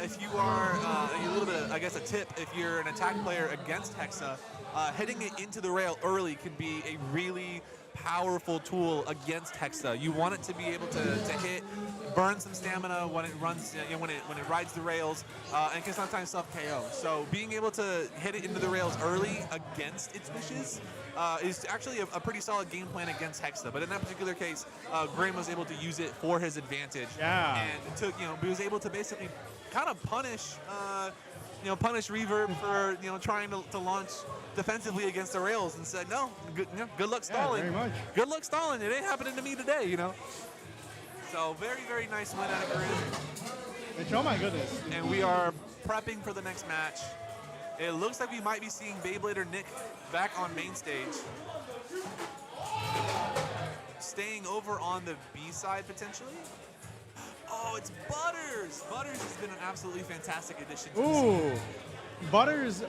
If you are, a little bit, I guess a tip, if you're an attack player against Hexa, hitting it into the rail early can be a really powerful tool against Hexa. You want it to be able to hit, burn some stamina when it runs, when it rides the rails, and can sometimes self-KO. So being able to hit it into the rails early against its wishes is actually a pretty solid game plan against Hexa. But in that particular case, Grim was able to use it for his advantage. Yeah. And took, he was able to basically kind of punish punish Reverb for trying to launch defensively against the rails, and said, no, good luck stalling. Yeah, very much. Good luck stalling. It ain't happening to me today, So very, very nice win out of Grim. Oh my goodness. And we are prepping for the next match. It looks like we might be seeing Beyblader Nick back on main stage. Staying over on the B side potentially. Oh, it's Butters. Butters has been an absolutely fantastic addition to the scene. Butters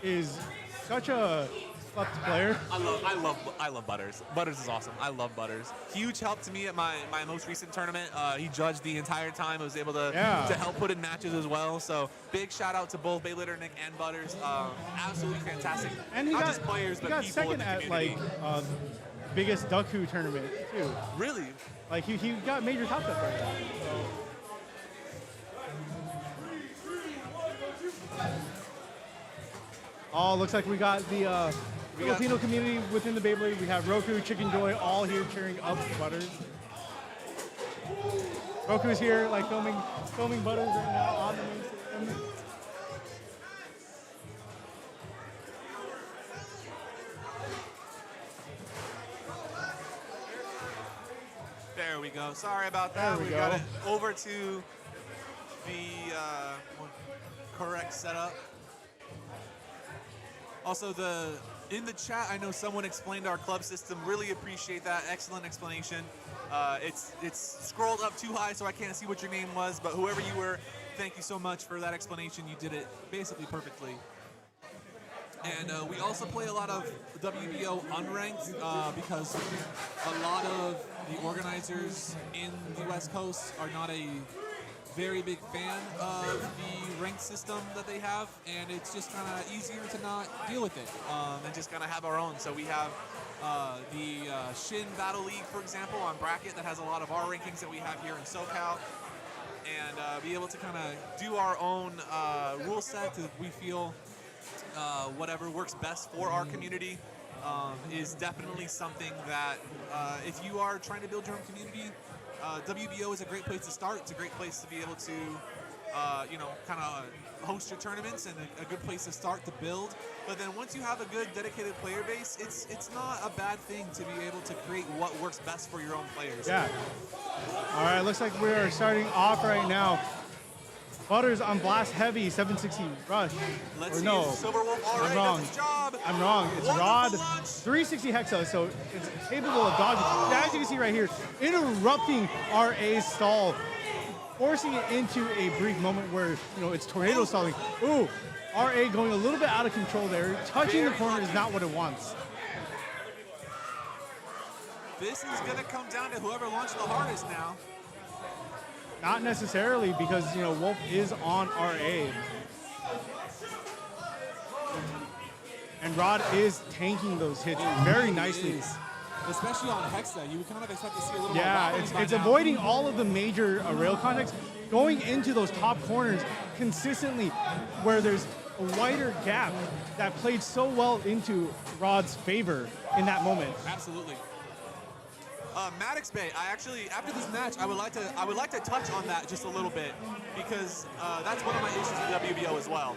is such a slept player. I love Butters. Butters is awesome. I love Butters. Huge help to me at my most recent tournament. He judged the entire time. I was able to help put in matches as well. So big shout out to both Beyblader Nick and Butters. Absolutely fantastic. And he Not got just players, but people second in the at community. like biggest Ducku tournament too. Really? Like he got major top step right now. Oh, looks like we got the Filipino community within the Beyblade. We have Roku, Chicken Joy, all here cheering up Butters. Roku's here, like filming Butters right now on the main stage. There we go. Sorry about that. There we got go. it over to the correct setup. Also, in the chat, I know someone explained our club system. Really appreciate that. Excellent explanation. It's scrolled up too high, so I can't see what your name was. But whoever you were, thank you so much for that explanation. You did it basically perfectly. And we also play a lot of WBO unranked because a lot of the organizers in the West Coast are not a very big fan of the ranked system that they have, and it's just kind of easier to not deal with it and just kind of have our own. So we have the Shin Battle League, for example, on bracket that has a lot of our rankings that we have here in SoCal, and be able to kind of do our own rule set that we feel whatever works best for our community is definitely something that if you are trying to build your own community, WBO is a great place to start. It's a great place to be able to, kind of host your tournaments and a good place to start to build. But then once you have a good dedicated player base, it's not a bad thing to be able to create what works best for your own players. Yeah. All right, looks like we are starting off right now. Butters on Blast Heavy, 760 Rush. Let's or see no, if Silverwolf already I'm wrong. does his job. I'm wrong. It's Wonderful Rod, launch. 360 Hexa, so it's capable of dodging. As you can see right here, interrupting RA's stall, forcing it into a brief moment where, it's tornado stalling. Ooh, RA going a little bit out of control there. Touching the corner is not what it wants. This is going to come down to whoever launched the hardest now. Not necessarily, because, Wolf is on RA. And Rod is tanking those hits very nicely. Especially on Hexa, you would kind of expect to see a little more Yeah, wobbling by it's now. avoiding all of the major rail contacts, going into those top corners consistently where there's a wider gap that played so well into Rod's favor in that moment. Absolutely. Maddox Bay, I actually, after this match, I would like to touch on that just a little bit because that's one of my issues with WBO as well.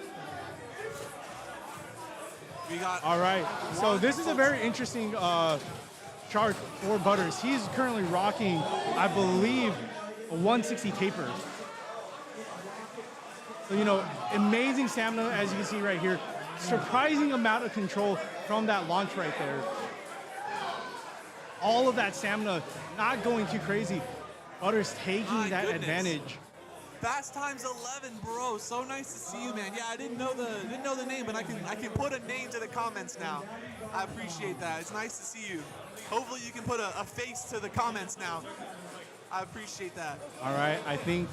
We got All right, so this is a very interesting chart for Butters. He's currently rocking, I believe, a 160 taper. So, amazing stamina, as you can see right here. Surprising amount of control from that launch right there. All of that stamina, not going too crazy. Butters taking that advantage. Fast times 11, bro. So nice to see you, man. Yeah, I didn't know the name, but I can put a name to the comments now. I appreciate that. It's nice to see you. Hopefully you can put a face to the comments now. I appreciate that. All right, I think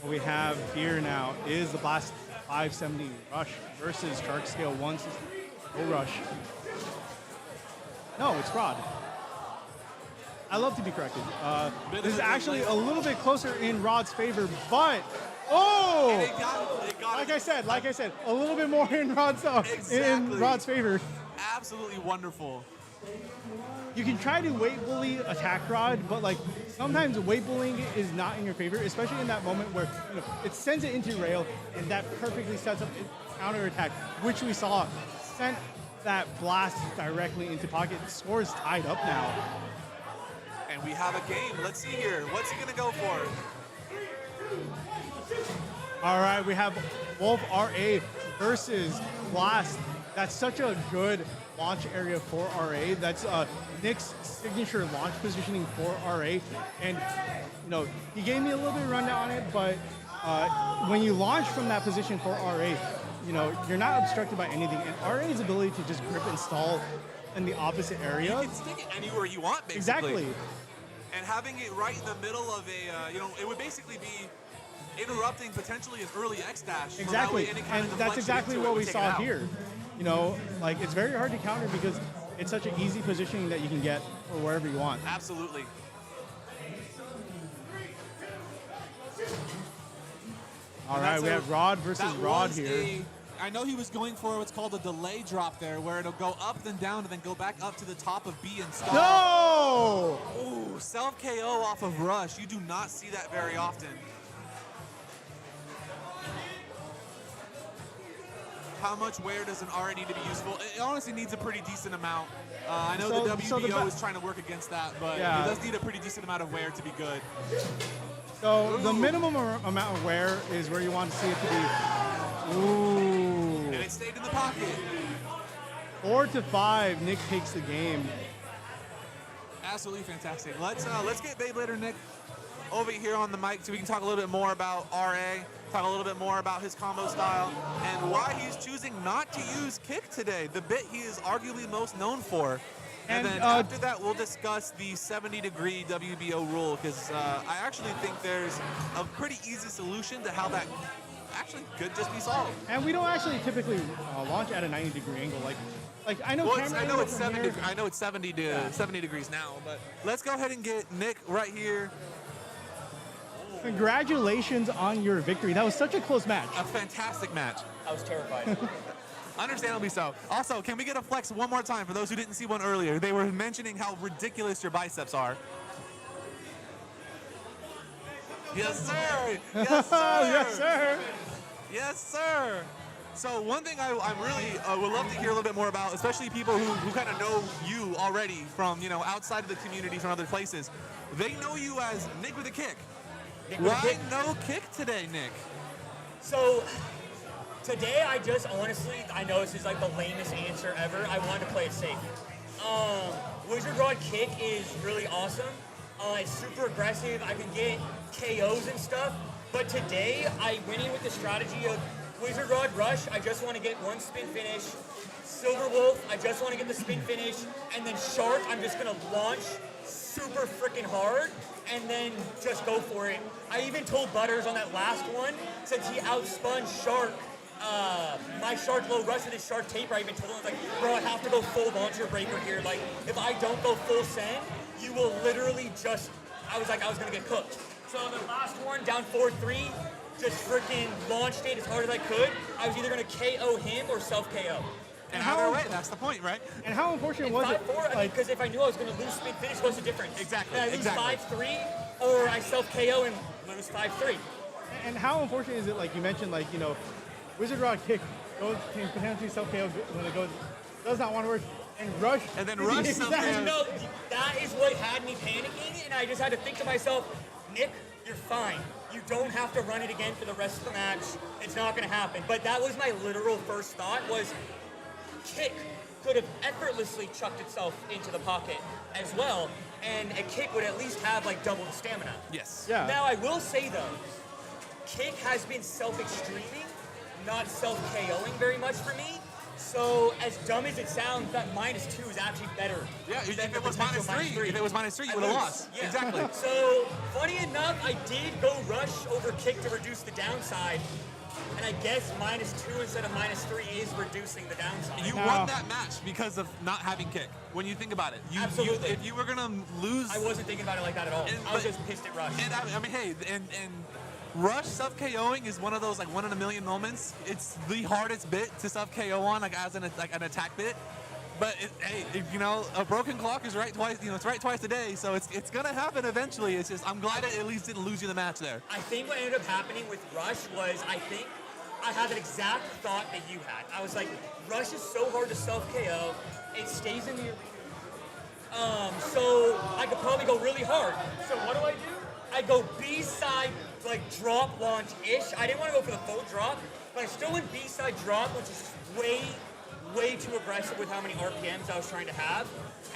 what we have here now is the Blast 570 Rush versus Shark Scale 160 Go Rush. No, it's Rod. I love to be corrected. This is actually a little bit closer in Rod's favor, but like I said, a little bit more in Rod's favor. Absolutely wonderful. You can try to weight bully attack Rod, but sometimes weight bullying is not in your favor, especially in that moment where it sends it into rail, and that perfectly sets up a counter attack, which we saw sent that blast directly into pocket. Score's tied up now. And we have a game. Let's see here. What's he gonna go for? All right, we have Wolf RA versus Blast. That's such a good launch area for RA. That's Nick's signature launch positioning for RA. And, he gave me a little bit of rundown on it, but when you launch from that position for RA, you're not obstructed by anything. And RA's ability to just grip and stall in the opposite area. You can stick it anywhere you want, basically. Exactly. And having it right in the middle of a, it would basically be interrupting potentially an early X dash. Exactly, and that's exactly what we saw here. here. It's very hard to counter because it's such an easy positioning that you can get for wherever you want. Absolutely. All right, we have Rod versus Rod here. I know he was going for what's called a delay drop there, where it'll go up then down and then go back up to the top of B and stall. No! Ooh, self KO off of Rush. You do not see that very often. How much wear does an RA need to be useful? It honestly needs a pretty decent amount. I know the WBO is trying to work against that, but it does need a pretty decent amount of wear to be good. So the minimum amount of wear is where you want to see it to be. Ooh. And it stayed in the pocket. 4-5, Nick takes the game. Absolutely fantastic. Let's get Beyblader Nick over here on the mic so we can talk a little bit more about RA, talk a little bit more about his combo style, and why he's choosing not to use kick today, the bit he is arguably most known for. And then after that, we'll discuss the 70-degree WBO rule, because I actually think there's a pretty easy solution to how that actually could just be solved. And we don't actually typically launch at a 90-degree angle. Like I know. Well, I know it's 70. I know it's 70 degrees now. But let's go ahead and get Nick right here. Congratulations on your victory. That was such a close match. A fantastic match. I was terrified. Understandably so. Also, can we get a flex one more time for those who didn't see one earlier? They were mentioning how ridiculous your biceps are. Yes, sir. Yes, sir. Yes, sir. Yes, sir. So one thing I really would love to hear a little bit more about, especially people who kind of know you already from, outside of the community from other places. They know you as Nick with a kick. Why no kick today, Nick? So today I just honestly, I know this is like the lamest answer ever. I wanted to play it safe. Wizard Rod kick is really awesome. It's super aggressive. I can get KOs and stuff. But today I went in with the strategy of Wizard Rod Rush, I just want to get one spin finish. Silver Wolf, I just want to get the spin finish. And then Shark, I'm just going to launch super freaking hard and then just go for it. I even told Butters on that last one, since he outspun Shark, my Shark low rush with his Shark taper, I even told him, I was like, bro, I have to go full launcher breaker here. Like, if I don't go full send, you will literally just, I was going to get cooked. So the last one, down 4-3, just freaking launched it as hard as I could. I was either going to KO him or self-KO. And either way, that's the point, right? And how unfortunate was it? 5-4, because if I knew I was going to lose spin finish, what's the difference? Exactly. Did I lose 5-3, or I self-KO and lose 5-3? And how unfortunate is it, like you mentioned, Wizard Rod kick can potentially self-KO when it does not want to work, and Rush. And then Rush self-KO. No, that is what had me panicking, and I just had to think to myself, Nick, you're fine. You don't have to run it again for the rest of the match. It's not going to happen. But that was my literal first thought, was kick could have effortlessly chucked itself into the pocket as well, and a kick would at least have double the stamina. Yes. Yeah. Now I will say though, kick has been self-extreming, not self-KOing very much for me. So as dumb as it sounds, that -2 is actually better. Yeah, if it was -3, you would have lost. Yeah. Exactly. So funny enough, I did go rush over kick to reduce the downside. And I guess -2 instead of -3 is reducing the downside. You won that match because of not having kick. When you think about it, Absolutely. If you were gonna lose, I wasn't thinking about it like that at all. I was just pissed at Rush. And I mean, hey, and Rush self-KOing is one of those 1 in a million moments. It's the hardest bit to self-KO on, as an attack bit. But a broken clock is right twice. It's right twice a day, so it's gonna happen eventually. It's just I'm glad it at least didn't lose you the match there. I think what ended up happening with Rush was I had an exact thought that you had. I was like, Rush is so hard to self-KO. It stays in the arena. So I could probably go really hard. So what do? I go B-side, drop launch-ish. I didn't want to go for the full drop, but I still went B-side drop, which is way way too aggressive with how many RPMs I was trying to have.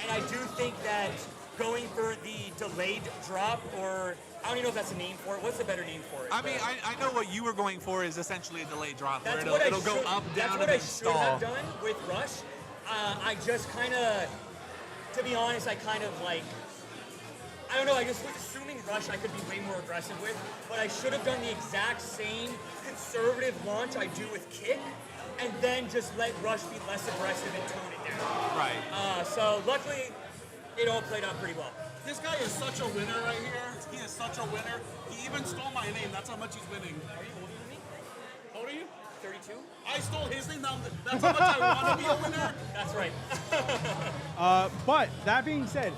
And I do think that going for the delayed drop, or I don't even know if that's a name for it. What's the better name for it? I mean, I know what you were going for is essentially a delayed drop. That's where what it'll go up, that's down, what and I then should stall. have done with Rush. I just kind of, to be honest, I kind of like, I don't know, I just was assuming Rush I could be way more aggressive with, but I should have done the exact same conservative launch I do with Kick, and then just let Rush be less aggressive and tone it down. Right. So luckily, it all played out pretty well. This guy is such a winner right here. He is such a winner. He even stole my name. That's how much he's winning. Are you older than me? How old are you? 32? I stole his name. That's how much I want to be a winner. That's right. But that being said,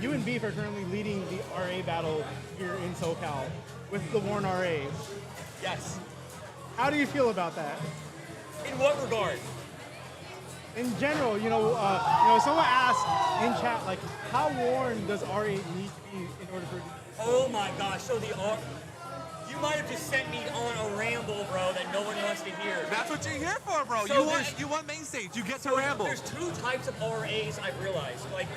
you and Beef are currently leading the RA battle here in SoCal with the Warren RA. Yes. How do you feel about that? In what regard? In general, someone asked in chat, like, how worn does RA need to be in order for? Oh my gosh! So you might have just sent me on a ramble, bro, that no one wants to hear. That's what you're here for, bro. So you want main stage. You get to ramble. There's two types of RAs I've realized. Like,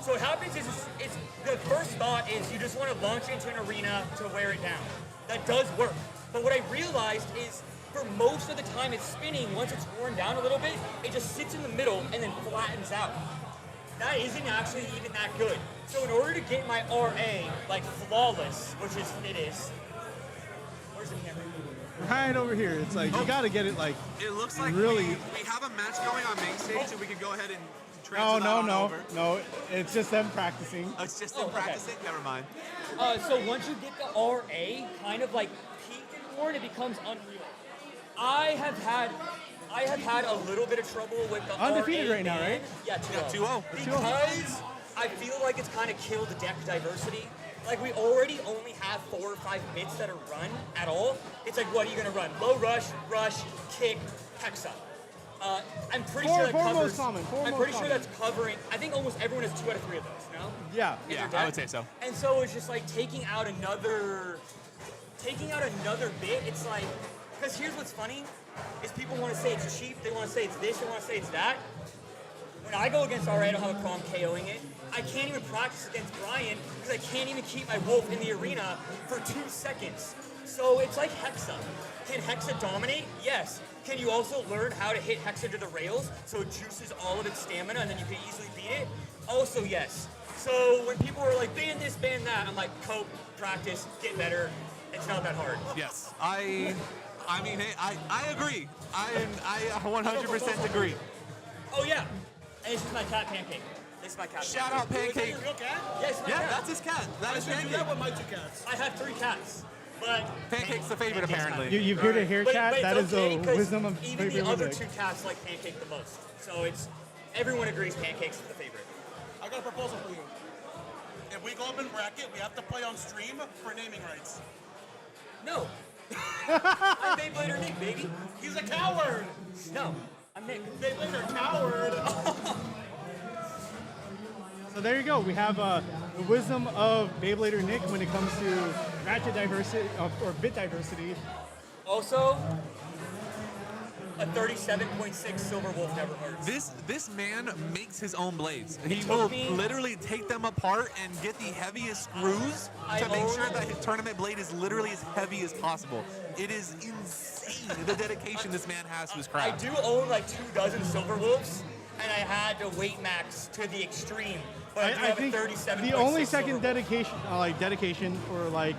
so what happens is it's the first thought is you just want to launch into an arena to wear it down. That does work. But what I realized is for most of the time it's spinning, once it's worn down a little bit, it just sits in the middle and then flattens out. That isn't actually even that good. So in order to get my RA, like, flawless, which is, it is, where's the camera? Right over here. It's like, you gotta get it, like, It looks like really. we have a match going on main stage, so we can go ahead and No, transfer that on over. no. It's just them practicing. Oh, it's just them practicing? Never mind. So once you get the RA kind of like peaked and worn, it becomes unreal. I have had a little bit of trouble with the Undefeated RA right now, right? Yeah, 2-0. Yeah, 2-0. Because I feel like it's kind of killed the deck diversity. Like, we already only have 4 or 5 bits that are run at all. It's like, what are you going to run? Low rush, kick, hexa. I'm pretty sure that covers. I'm pretty sure that's covering. I think almost everyone has 2 out of 3 of those. No? Yeah. Yeah, I would say so. And so it's just like taking out another bit. It's like, because here's what's funny, is people want to say it's cheap. They want to say it's this. They want to say it's that. When I go against RA, I don't have a problem KOing it. I can't even practice against Brian because I can't even keep my wolf in the arena for 2 seconds. So it's like Hexa. Can Hexa dominate? Yes. Can you also learn how to hit Hexa to the rails so it juices all of its stamina and then you can easily beat it? Also yes. So when people are like, ban this, ban that, I'm like, cope, practice, get better. It's not that hard. Yes. I mean, hey, I agree. I 100% agree. Oh yeah. And this is my cat Pancake. This is my cat. Shout out Pancake. Is that your real cat? Yes, my cat. That's his cat. That is I should do Pancake. that with my 2 cats. I have 3 cats. But Pancake's the favorite, apparently. You've heard it here, chat. That is okay, the 'cause wisdom of even the favorite other music. 2 cats like Pancake the most. So it's everyone agrees Pancake's the favorite. I got a proposal for you. If we go up in bracket, we have to play on stream for naming rights. No. I'm Beyblader Nick, baby. He's a coward. No, I'm Nick. Beyblader coward. So there you go. We have the wisdom of Beyblader Nick when it comes to ratchet diversity or bit diversity. Also, a 37.6 Silver Wolf never hurts. This man makes his own blades. He will literally take them apart and get the heaviest screws to make sure that his tournament blade is literally as heavy as possible. It is insane the dedication this man has to his craft. I do own like 2 dozen Silver Wolves, and I had to weight max to the extreme. But I think 37. the only second dedication for like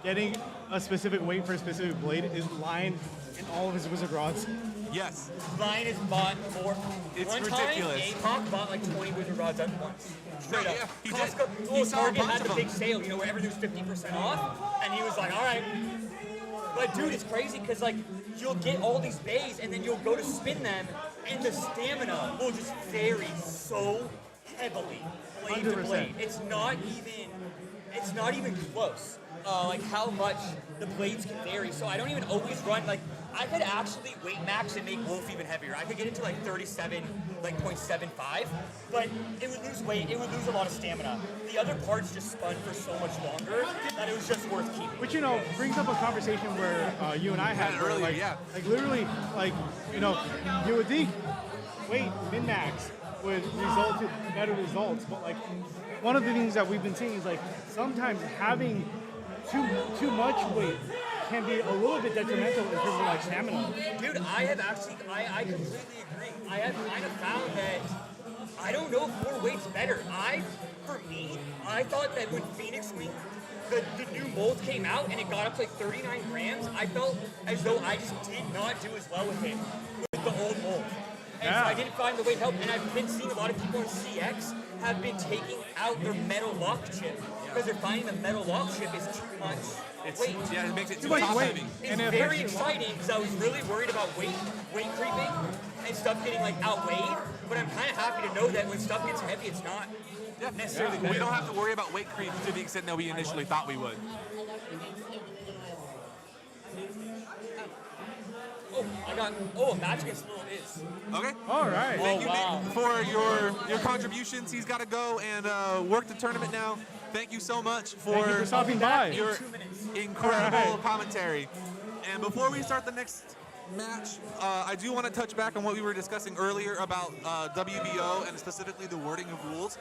getting a specific weight for a specific blade is Lion and all of his wizard rods. Yes. Lion has bought more. It's One ridiculous. time, APOC bought like 20 wizard rods at once. Straight up. Yeah, he did. Costco, He saw a Target bunch had of the them. big sale, where everything was 50% off, and he was like, all right. But dude, it's crazy because like you'll get all these bays and then you'll go to spin them, and the stamina will just vary so heavily blade to 100%. blade. It's not even close. Like how much the blades can vary. So I don't even always run like I could actually weight max and make Wolf even heavier. I could get it to like 37, like 0.75, but it would lose weight. It would lose a lot of stamina. The other parts just spun for so much longer that it was just worth keeping. Which, you know, brings up a conversation where you and I had earlier, like, yeah. Like literally, like, you know, you would think weight min-max would result in better results, but like one of the things that we've been seeing is like sometimes having too much weight can be a little bit detrimental in terms of like stamina. Dude, I completely agree. I have kind of found that I don't know if more weight's better. For me, I thought that when Phoenix Wing, the new mold came out and it got up to like 39 grams, I felt as though I just did not do as well with it with the old mold. And so I didn't find the weight help. And I've been seeing a lot of people in CX have been taking out their metal lock chip because they're finding the metal lock chip is too much weight. Yeah, it makes it too much weight. heavy. It's very exciting because I was really worried about weight creeping and stuff getting like outweighed. But I'm kind of happy to know that when stuff gets heavy, it's not necessarily better. We don't have to worry about weight creep to the extent that we initially thought we would. A match against Little Is. Okay. All right. Thank you, Nick, for your contributions. He's got to go and work the tournament now. Thank you so much for stopping by. Your incredible commentary. And before we start the next match, I do want to touch back on what we were discussing earlier about WBO and specifically the wording of rules.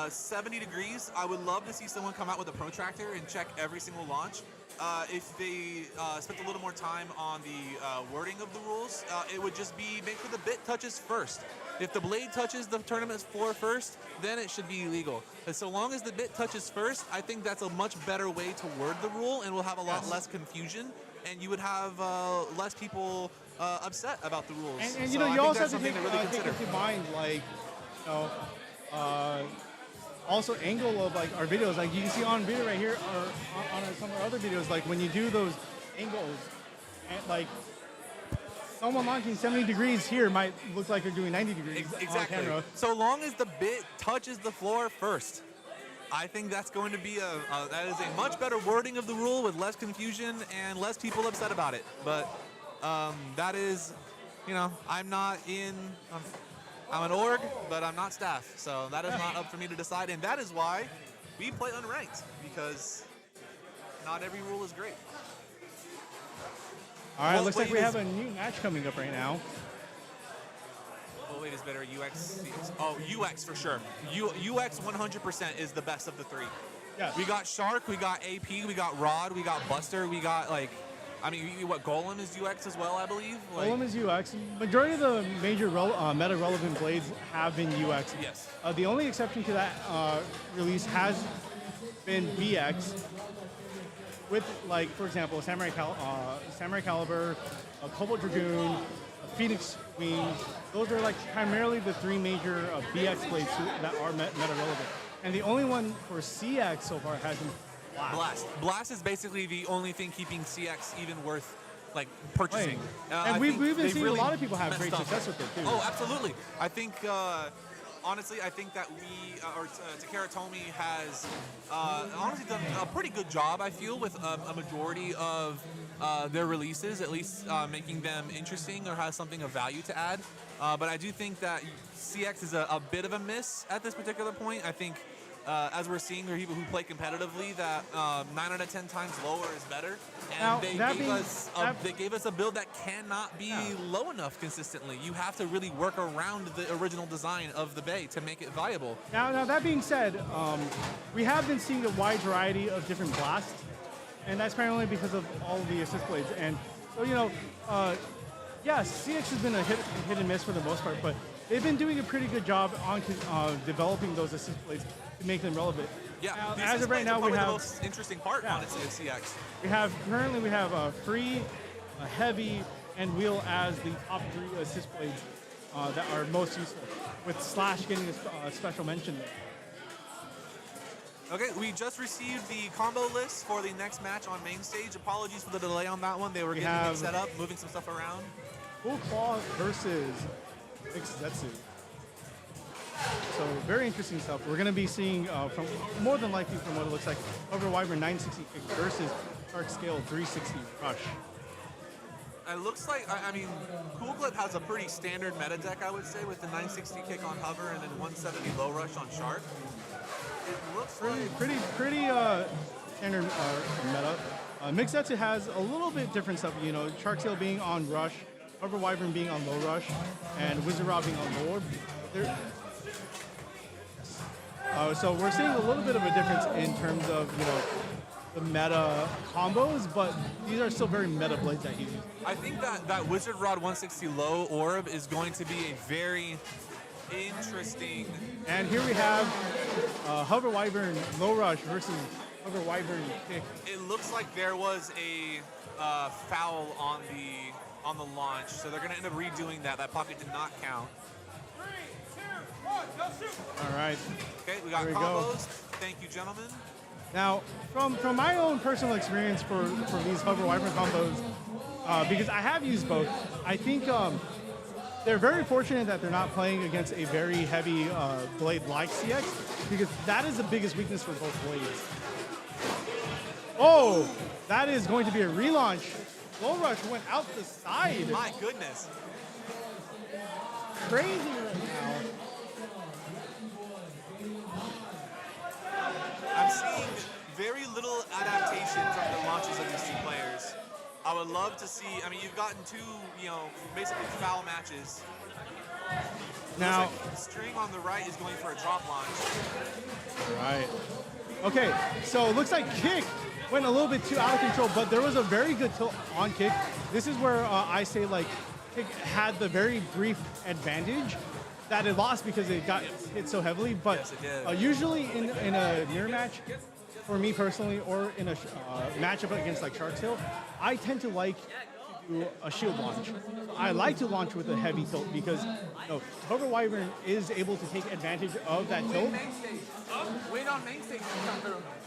70 degrees, I would love to see someone come out with a protractor and check every single launch. If they spent a little more time on the wording of the rules, it would just be make sure the bit touches first. If the blade touches the tournament's floor first, then it should be illegal. And so long as the bit touches first, I think that's a much better way to word the rule, and we'll have a lot less confusion, and you would have less people upset about the rules. And so you know, I you think also that's have to something to really take consider. into mind, like, you know, also angle of like our videos. Like you can see on video right here, or on some of our other videos, like when you do those angles, and like someone launching 70 degrees here might look like they're doing 90 degrees on camera. So long as the bit touches the floor first, I think that's going to be that is a much better wording of the rule with less confusion and less people upset about it. But that is, you know, I'm an org, but I'm not staff, so that is not up for me to decide, and that is why we play unranked, because not every rule is great. All right, looks like we have a new match coming up right now. Well, wait, is better UX? Oh, UX for sure. UX 100% is the best of the three. Yeah. We got Shark, we got AP, we got Rod, we got Buster, we got like, I mean, what, Golem is UX as well, I believe? Like, Golem is UX. Majority of the major meta-relevant blades have been UX. Yes. The only exception to that release has been BX, with, like, for example, Samurai Caliber, Cobalt Dragoon, Phoenix Wing. Those are like primarily the three major BX blades that are meta-relevant. And the only one for CX so far has been Blast. Blast is basically the only thing keeping CX even worth like purchasing. And we've been seeing really a lot of people have great success with it too. Oh, absolutely. I think honestly, I think that Takara Tomy has honestly done a pretty good job, I feel, with a majority of their releases, at least making them interesting or has something of value to add. But I do think that CX is a bit of a miss at this particular point. I think as we're seeing, there are people who play competitively that 9 out of 10 times lower is better. And Now, they gave us a build that cannot be low enough consistently. You have to really work around the original design of the bay to make it viable. Now that being said, we have been seeing a wide variety of different blasts, and that's primarily because of all of the assist blades. And so, you know, CX has been a hit and miss for the most part, but they've been doing a pretty good job on developing those assist blades to make them relevant. Yeah, as of right now, we have the most interesting part on CX. We have free, heavy, and wheel as the top three assist blades that are most useful, with Slash getting a special mention there. Okay, we just received the combo list for the next match on main stage. Apologies for the delay on that one. They were getting things set up, moving some stuff around. Full Claw versus Zetsu. So very interesting stuff. We're going to be seeing, from more than likely from what it looks like, Over Wyvern 960 versus Shark Scale 360 Rush. It looks like, I mean, Cool Clip has a pretty standard meta deck, I would say, with the 960 kick on Hover and then 170 low rush on Shark. It looks pretty standard meta. Mixetsu has a little bit different stuff, you know, Shark Tail being on rush, Hover Wyvern being on low rush, and Wizard Rod being on low orb. So we're seeing a little bit of a difference in terms of, you know, the meta combos, but these are still very meta blades that he uses. I think that Wizard Rod 160 low orb is going to be a very interesting. And here we have Hover Wyvern low rush versus Hover Wyvern kick. It looks like there was a foul on the launch, so they're going to end up redoing that. That pocket did not count. 3, 2, 1, go shoot! All right. Okay, we got There we combos. go. Thank you, gentlemen. Now, from my own personal experience for these Hover Wyvern combos, because I have used both, I think they're very fortunate that they're not playing against a very heavy blade like CX, because that is the biggest weakness for both blades. Oh, that is going to be a relaunch. Low rush went out the side. My goodness. Crazy right now. I'm seeing very little adaptation from the launches of these two players. I would love to see, I mean, you've gotten two, you know, basically foul matches. Now, looks like String on the right is going for a drop launch. right. Okay, so it looks like kick went a little bit too out of control, but there was a very good tilt on kick. This is where I say, like, kick had the very brief advantage that it lost because it got hit so heavily. But Yes, it did. Usually in a mirror match, for me personally, or in a matchup against like Shark Tail, I tend to like to do a shield launch. I like to launch with a heavy tilt because Hover Wyvern is able to take advantage of that tilt. Win on main stage.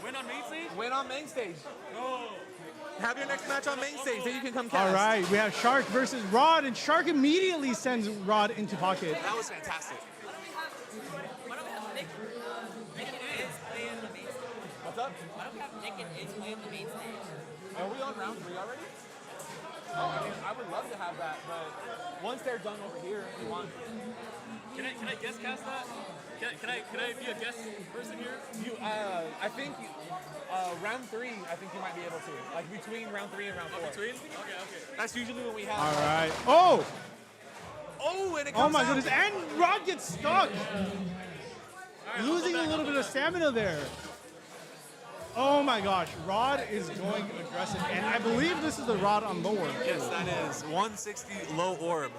Win on main stage? Win on main stage. Oh. Have your next match on main stage, then you can come cast. All right, we have Shark versus Rod, and Shark immediately sends Rod into pocket. That was fantastic. Why don't we have Nick and Ace play in the main stage? What's up? Why don't we have Nick and Ace play in the main stage? Are we on round 3 already? Oh, I mean, I would love to have that, but once they're done over here, if you want. Can I guest cast that? Can I be a guest person here? You, I think round 3, I think you might be able to. Like between round 3 and round 4. Between? Okay. That's usually when we have. All right. Oh! Oh, and it Oh comes my out. goodness! And Rod gets stuck, losing a little bit of stamina there. Oh my gosh, Rod is going aggressive, and I believe this is the Rod on lower. Yes, that is 160 low orb.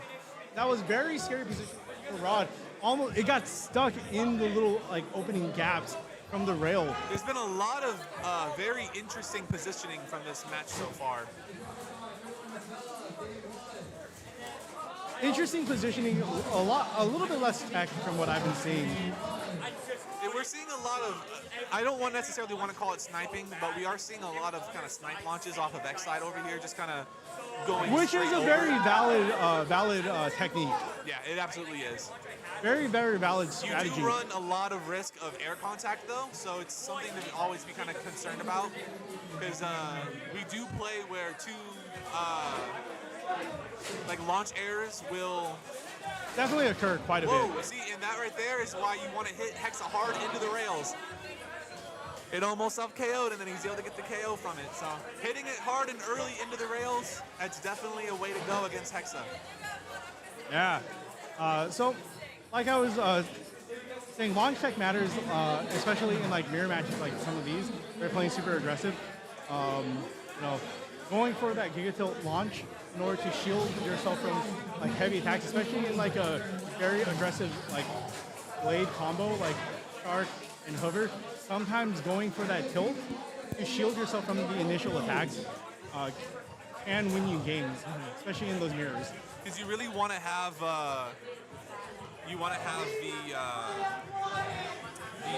That was very scary position for Rod. Almost, it got stuck in the little like opening gaps from the rail. There's been a lot of very interesting positioning from this match so far. Interesting positioning, a little bit less tech from what I've been seeing. We're seeing a lot of, I don't necessarily want to call it sniping, but we are seeing a lot of kind of snipe launches off of X side over here, just kind of going Which is straight a over. very valid technique. Yeah, it absolutely is. Very, very valid strategy. You do run a lot of risk of air contact though, so it's something to always be kind of concerned about, because we do play where two like launch errors will Definitely occur quite a bit. Whoa, see, and that right there is why you want to hit Hexa hard into the rails. It almost self-KO'd, and then he's able to get the KO from it. So hitting it hard and early into the rails, that's definitely a way to go against Hexa. Yeah. So, like I was saying, launch tech matters, especially in like mirror matches like some of these. They're playing super aggressive. Going for that Giga Tilt launch in order to shield yourself from like heavy attacks, especially in like a very aggressive like blade combo like Shark and Hover. Sometimes going for that tilt to shield yourself from the initial attacks can win you games, especially in those mirrors. Because you really want to have,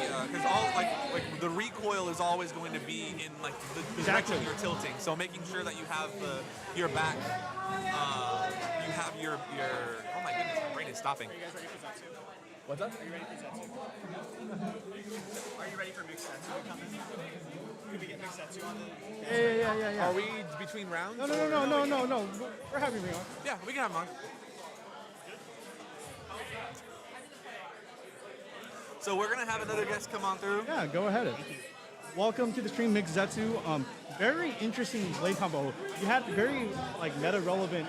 because all like the recoil is always going to be in like the direction you're tilting. So making sure that you have your back, you have your. Oh my goodness, my brain is stopping. What's up? Are you ready for Zetsu? Are you ready for mixed Zetsu to come in? Could we get mixed Zetsu on the... Yeah. Are we between rounds? No. We're having me on. Yeah, we can have them on. So we're gonna have another guest come on through. Yeah, go ahead. Welcome to the stream, Mix Zetsu. Very interesting blade combo. You had very meta relevant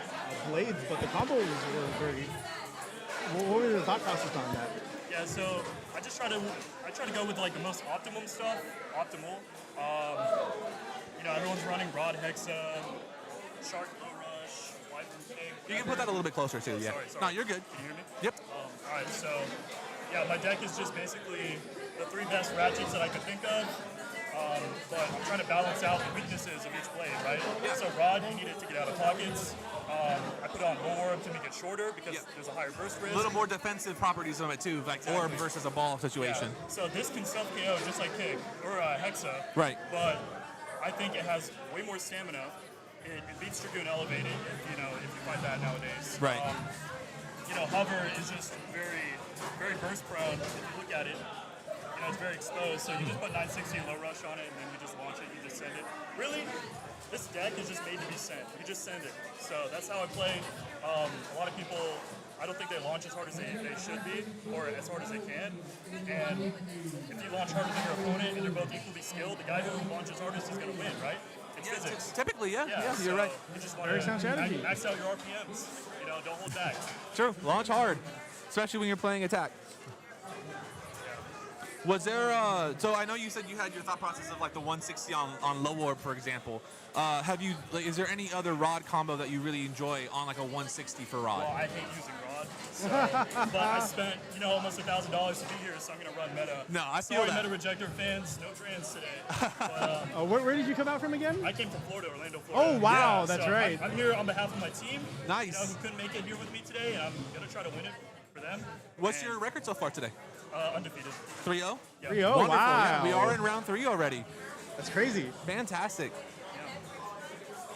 blades, but the combos were very. What were your thought process on that? Yeah, so I try to go with the most optimum stuff. Optimal. Everyone's running Rod Hexa, Shark Low Rush, Wyvern King. You can put that a little bit closer too. Yeah. Sorry. No, you're good. Can you hear me? Yep. All right, so yeah, my deck is just basically the 3 best ratchets that I could think of. But I'm trying to balance out the weaknesses of each blade, right? Yeah. So Rod, you need it to get out of pockets. I put on Orb to make it shorter because there's a higher burst risk. A little more defensive properties of it too, like Orb versus a ball situation. Yeah. So this can self KO just like Kick or Hexa. Right. But I think it has way more stamina. It beats Dragoon Elevated if you find that nowadays. Right. Hover is just very, very burst prone. If you look at it, it's very exposed. So you just put 960 low rush on it, and then you just launch it. You just send it. Really, this deck is just made to be sent. You just send it. So that's how I play. A lot of people, I don't think they launch as hard as they should be, or as hard as they can. And if you launch harder than your opponent, and they're both equally skilled, the guy who launches hardest is going to win, right? It's physics. Typically, yeah, so you're right. You just want to max out your RPMs. Don't hold back. True. Launch hard, especially when you're playing attack. Was there, so I know you said you had your thought process of the 160 on low orb, for example. Have you, is there any other Rod combo that you really enjoy on a 160 for Rod? Well, I hate using Rod, but I spent, almost $1,000 to be here, so I'm going to run meta. No, I feel Sorry, that. Meta Rejector fans, no trans today. But, where did you come out from again? I came from Florida, Orlando, Florida. Oh, wow, that's so right. I'm here on behalf of my team. Nice. Who couldn't make it here with me today, and I'm going to try to win it for them. What's your record so far today? Undefeated. 3-0? Yeah. 3-0, Wonderful. wow. Yeah, we are in round 3 already. That's crazy. Fantastic.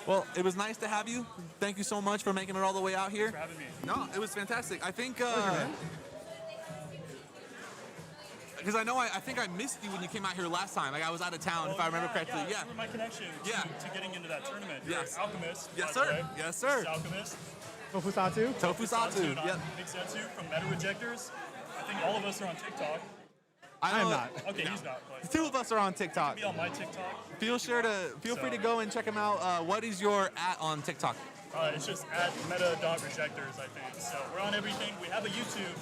Well, it was nice to have you. Thank you so much for making it all the way out here. Thanks for having me. No, it was fantastic. I think, because I think I missed you when you came out here last time. I was out of town, if I remember correctly. Yeah, my connection to getting into that tournament. Yes. You're Alchemist. Yes, by the sir. way. Yes, sir. This is Alchemist. Tokusatsu. Tokusatsu. Not Yep. Big Setsu from Meta Rejectors. I think all of us are on TikTok. I'm not. Okay, he's not. But The 2 of us are on TikTok. be on my TikTok. Feel free to go and check him out. What is your @ on TikTok? It's just at meta.rejectors, I think. So we're on everything. We have a YouTube.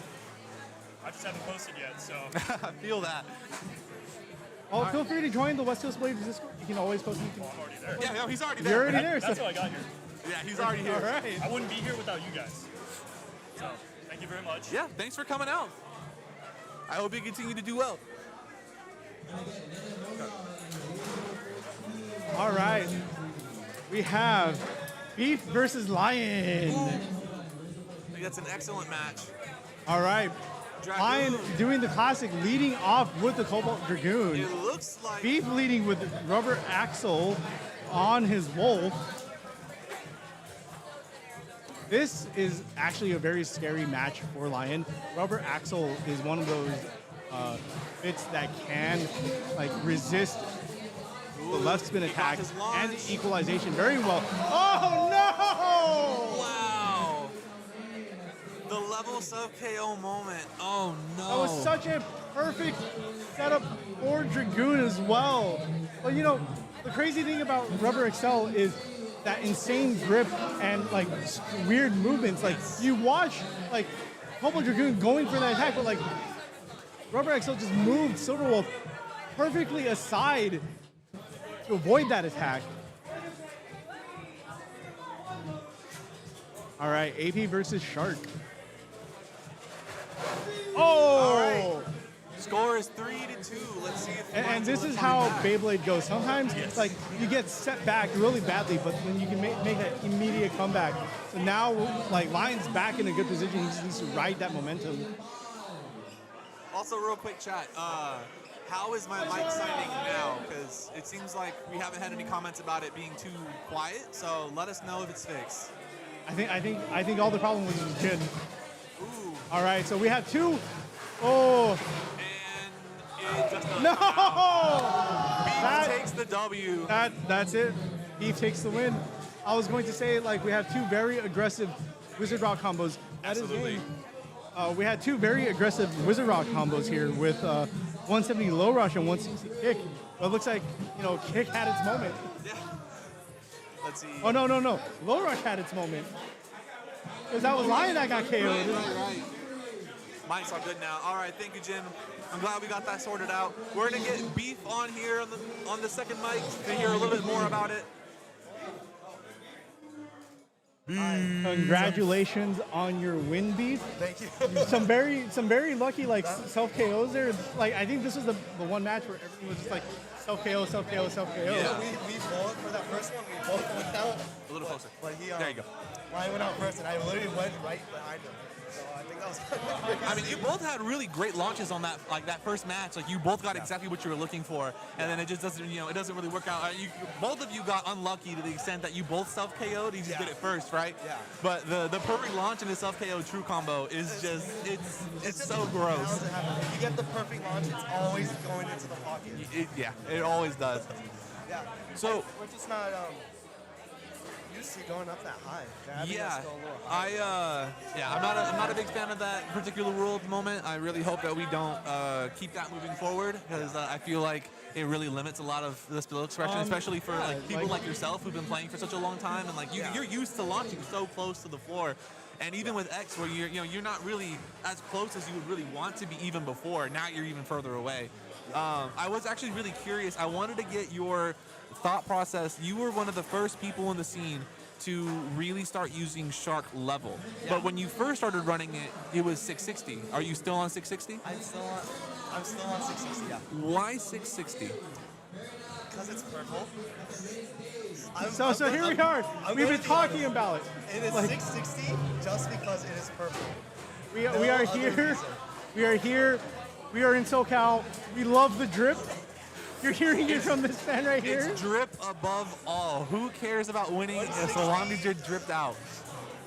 I just haven't posted yet, so. I feel that. Oh, feel free to join the West Coast Blades Discord. You can always post anything. I'm already there. Yeah, no, he's already there. You're already there. That's how I got here. Yeah, he's already here. All right. I wouldn't be here without you guys. So, thank you very much. Yeah, thanks for coming out. I hope you continue to do well. All right. We have Beef versus Lion. I think that's an excellent match. All right. Dragoon. Lion doing the classic, leading off with the Cobalt Dragoon. It looks like Beef leading with Rubber Axle on his wolf. This is actually a very scary match for Lion. Rubber Axle is one of those bits that can resist the left spin attack and the equalization very well. Oh no! Wow. The level sub KO moment. Oh no. That was such a perfect setup for Dragoon as well. But the crazy thing about Rubber Excel is that insane grip and weird movements. You watch Cobalt Dragoon going for that attack, but Rubber Excel just moved Silverwolf perfectly aside to avoid that attack. All right, AP versus Shark. Oh! All right. Score is 3-2. Let's see if. And this is how Beyblade goes. Sometimes, you get set back really badly, but then you can make that immediate comeback. So now, Lion's back in a good position. He just needs to ride that momentum. Also, real quick chat. How is my mic sounding now? Because it seems like we haven't had any comments about it being too quiet. So let us know if it's fixed. I think all the problem was good. Ooh. All right, so we have two Oh. And it just doesn't No! count. Beef That- takes the W. That's it. Beef takes the win. I was going to say, like, we have two very aggressive Wizard Rock combos. That is Absolutely. game. We had two very aggressive Wizard Rock combos here with 170 low rush and 160 kick. But it looks like, kick had its moment. Yeah. Let's see. Oh, no. Low rush had its moment. Because that was Lion that got KO'd. Right. Mine's all good now. All right, thank you, Jin. I'm glad we got that sorted out. We're gonna get Beef on here on the second mic to hear a little bit more about it. Congratulations on your win, Beef. Thank you. some very lucky self KOs there. Like I think this was the one match where everything was just like self KO. Yeah. We both for that first one. We both went out. A little closer. But he, there you go. Lion went out first, and I literally went right behind him. So I think that was. I mean, you both had really great launches on that first match. Like you both got exactly what you were looking for, and then it just doesn't, it doesn't really work out. Both of you got unlucky to the extent that you both self KO'd. You just did it first, right? Yeah. But the perfect launch and the self KO true combo is just it's so gross. If you get the perfect launch, it's always going into the pocket. It always does. Yeah. So we're just not used to going up that high. Yeah, I'm not a big fan of that particular rule at the moment. I really hope that we don't keep that moving forward because I feel like it really limits a lot of the skill expression, especially for people like yourself who've been playing for such a long time and you're used to launching so close to the floor. And even with X, where you're not really as close as you would really want to be even before. Now you're even further away. I was actually really curious. I wanted to get your thought process. You were one of the first people in the scene to really start using Shark level. Yeah. But when you first started running it, it was 660. Are you still on 660? I'm still on 660. Yeah. Why 660? Because it's purple. So here we are. We've been talking about it. It is 660 just because it is purple. We are here. We are here. We are in SoCal. We love the drip. You're hearing it from this fan right here. It's drip above all. Who cares about winning so long as you're dripped out?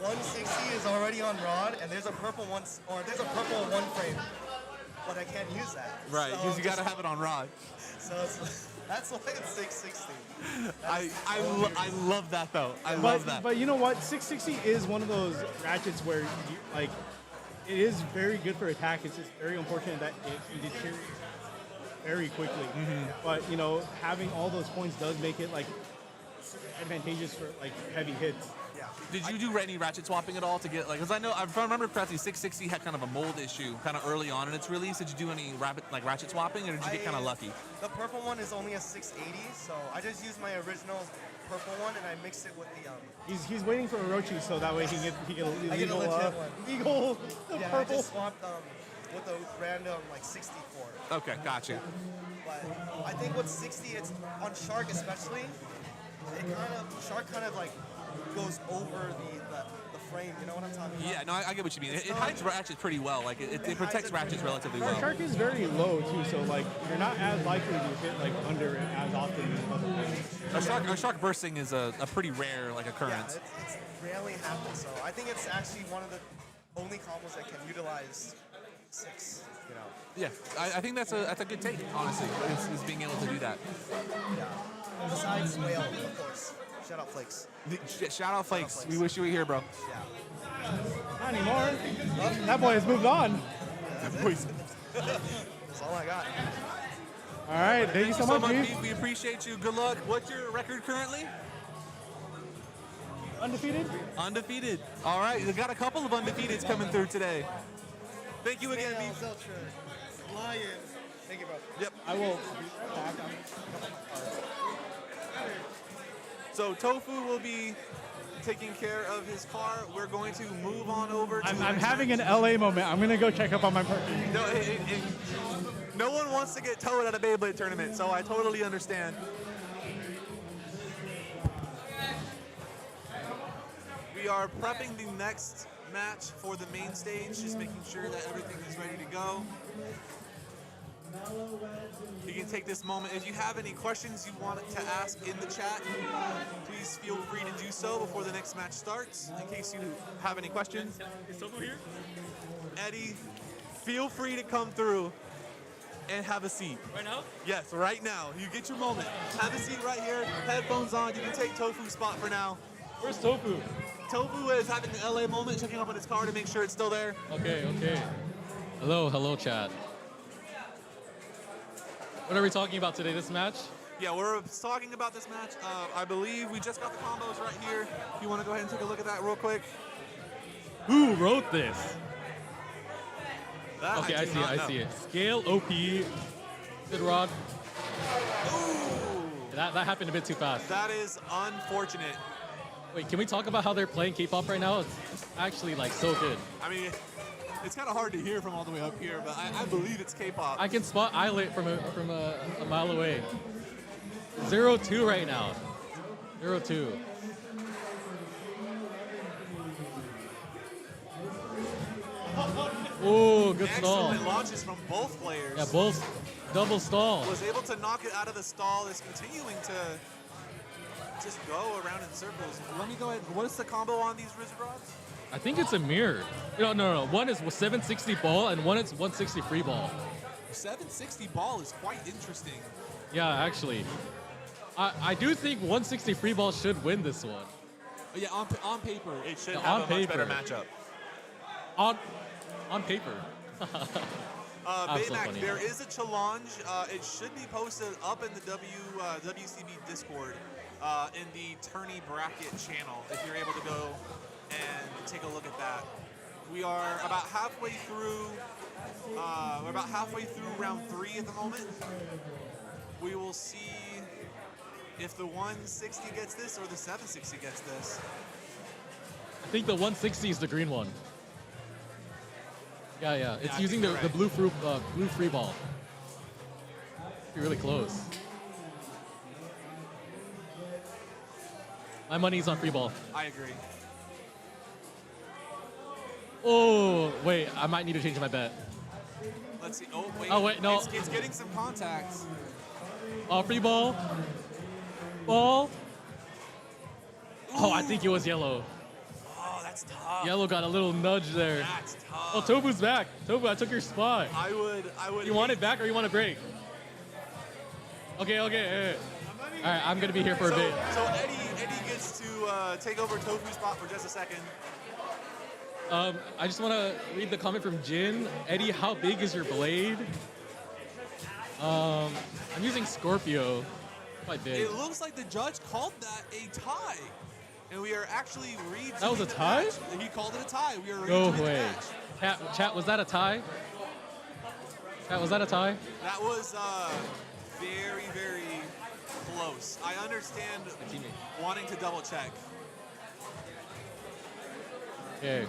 160 is already on rod, and there's a purple one frame, but I can't use that. Right, because you got to have it on rod. So that's why it's 660. I love that though. I love that. But you know what? 660 is one of those ratchets where it is very good for attack. It's just very unfortunate that it can deteriorate very quickly. But having all those points does make it advantageous for heavy hits. Yeah. Did you do any ratchet swapping at all to get because I know if I remember correctly, 660 had kind of a mold issue kind of early on in its release. Did you do any ratchet swapping, or did you get kind of lucky? The purple one is only a 680, so I just used my original purple one and I mixed it with the He's waiting for Orochi so that way he get a I get a legit one. Eagle Yeah, purple. I just swapped with a random 64. Okay, gotcha. But I think with 60, it's on Shark especially. Shark kind of goes over the frame. You know what I'm talking about? Yeah, no, I get what you mean. It hides ratchets pretty well. It protects ratchets relatively well. Shark is very low too, so you're not as likely to hit under it as often as other things. A shark bursting is a pretty rare occurrence. Yeah, it's rarely happens. So I think it's actually one of the only combos that can utilize 6. Yeah, I think that's a good take, honestly, is being able to do that. Yeah. Besides Whale, of course. Shout out Flakes. Shout out Flakes. We wish you were here, bro. Yeah. Not anymore. That boy has moved on. That's all I got. All right, thank you so much, Beef. Beef. We appreciate you. Good luck. What's your record currently? Undefeated? Undefeated. All right, we got a couple of undefeateds coming through today. Thank you again, Beef. Lion. Thank you, bro. Yep. I will. So Tofu will be taking care of his car. We're going to move on over to. I'm having an LA moment. I'm gonna go check up on my parking. No one wants to get towed at a Beyblade tournament, so I totally understand. We are prepping the next match for the main stage, just making sure that everything is ready to go. You can take this moment. If you have any questions you want to ask in the chat, please feel free to do so before the next match starts, in case you have any questions. Is Tofu here? Eddie, feel free to come through and have a seat. Right now? Yes, right now. You get your moment. Have a seat right here. Headphones on. You can take Tofu's spot for now. Where's Tofu? Tofu is having an LA moment, checking up on his car to make sure it's still there. Okay. Hello, chat. What are we talking about today, this match? Yeah, we're talking about this match. I believe we just got the combos right here. If you want to go ahead and take a look at that real quick. Who wrote this? That Okay, I see it. Scale OP. Good rod. Ooh. That happened a bit too fast. That is unfortunate. Wait, can we talk about how they're playing K-pop right now? It's actually like so good. I mean, it's kind of hard to hear from all the way up here, but I believe it's K-pop. I can spot Islet from a mile away. 0-2 right now. 0-2. Oh, good stall. Excellent launches from both players. Yeah, both double stall. Was able to knock it out of the stall. Is continuing to just go around in circles. Let me go ahead. What is the combo on these Wizard Rods? I think it's a mirror. No. One is 760 ball and one is 160 free ball. 760 ball is quite interesting. Yeah, actually. I do think 160 free ball should win this one. Yeah, on paper, it should Yeah, have on a much paper. better matchup. On paper. I'm so Baymax, funny. there is a challenge. It should be posted up in the WCB Discord in the tourney bracket channel if you're able to go and take a look at that. We are about halfway through. We're about halfway through round 3 at the moment. We will see if the 160 gets this or the 760 gets this. I think the 160 is the green one. Yeah. It's I using think the you're blue free ball. Be really close. My money's on free ball. I agree. Oh, wait, I might need to change my bet. Let's see. Oh, wait. Oh, wait, no. It's getting some contacts. Oh, free ball. Ball. Oh, I think it was yellow. Oh, that's tough. Yellow got a little nudge there. That's tough. Oh, Tofu's back. Tofu, I took your spot. I would. You want it back or you want a break? Okay. All right, I'm gonna be here for a bit. So Eddie gets to take over Tofu's spot for just a second. I just want to read the comment from Jin. Eddie, how big is your blade? I'm using Scorpio. Quite big. It looks like the judge called that a tie, and we are actually redoing That was a the tie? match. He called it a tie. We are No redoing the way. match. Chat, was that a tie? Chat, was that a tie? That was very, very close. I understand wanting to double check. Okay.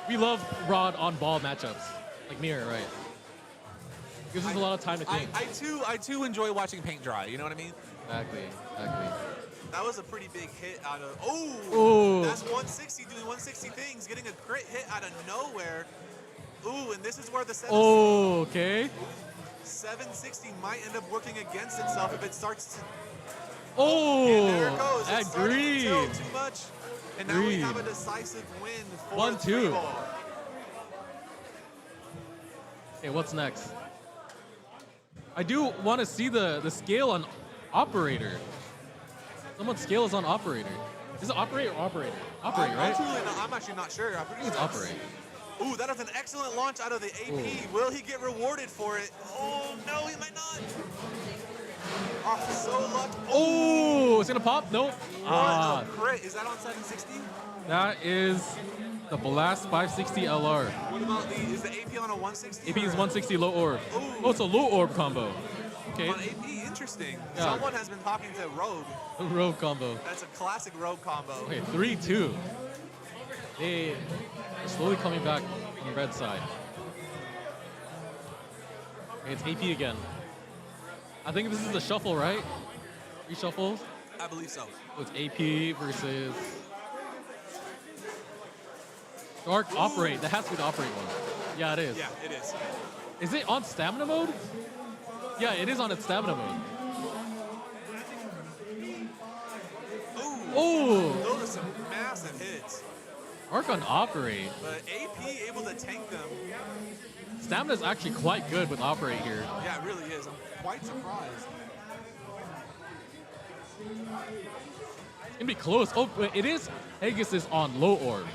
We love rod on ball matchups, like mirror, right? Gives us a lot of time to think. I too enjoy watching paint dry. You know what I mean? Exactly. That was a pretty big hit out of. Ooh. That's 160 doing 160 things, getting a crit hit out of nowhere. Ooh, and this is where the 760 might end up working against itself if it starts to. Oh, and there it goes. It's starting to agreed. tilt too much, and now we have a decisive win for 1-2. Ball. Okay, what's next? I do want to see the scale on operator. Someone's scale is on operator. Is it operator or operator? Operator, right? I'm actually not sure. I'm pretty It's sure. operator. Ooh, that is an excellent launch out of the AP. Ooh. Will he get rewarded for it? Oh, no, he might not. Oh, so lucky. Oh, it's gonna pop? Nope. What a crit. Is that on 760? That is the Blast 560 LR. What about is the AP on a 160? AP is 160 low orb. Oh, it's a low orb combo. Okay. On AP, interesting. Yeah. Someone has been talking to Rogue. Rogue combo. That's a classic Rogue combo. Okay, 3-2. They are slowly coming back on the red side. Okay, it's AP again. I think this is the shuffle, right? Reshuffle? I believe so. So it's AP versus Dark Operate. That has to be the Operate one. Yeah, it is. Yeah, it is. Is it on stamina mode? Yeah, it is on its stamina mode. Ooh. Oh! Those are some massive hits. Arc on Operate. But AP able to tank them. Stamina's actually quite good with Operate here. Yeah, it really is. I'm quite surprised. It's gonna be close. Oh, but it is Pegasus on low orb.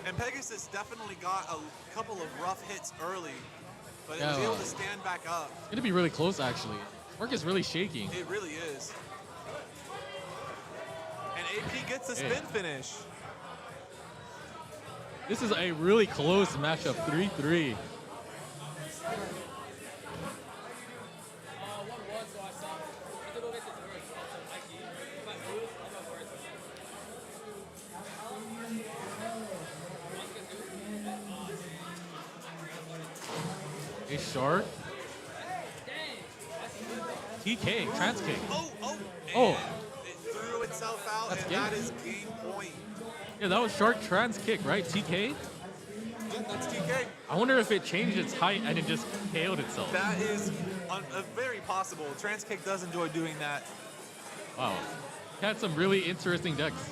And Pegasus definitely got a couple of rough hits early, but it was Yeah. able to stand back up. It's gonna be really close actually. Arc is really shaking. It really is. And AP gets a spin finish. This is a really close matchup, 3-3. A shark. TK, trans kick. Oh. It threw itself out, That's and game. that is game point. Yeah, that was shark trans kick, right? TK? Yeah, that's TK. I wonder if it changed its height and it just KO'd itself. That is very possible. Trans kick does enjoy doing that. Wow. Had some really interesting decks.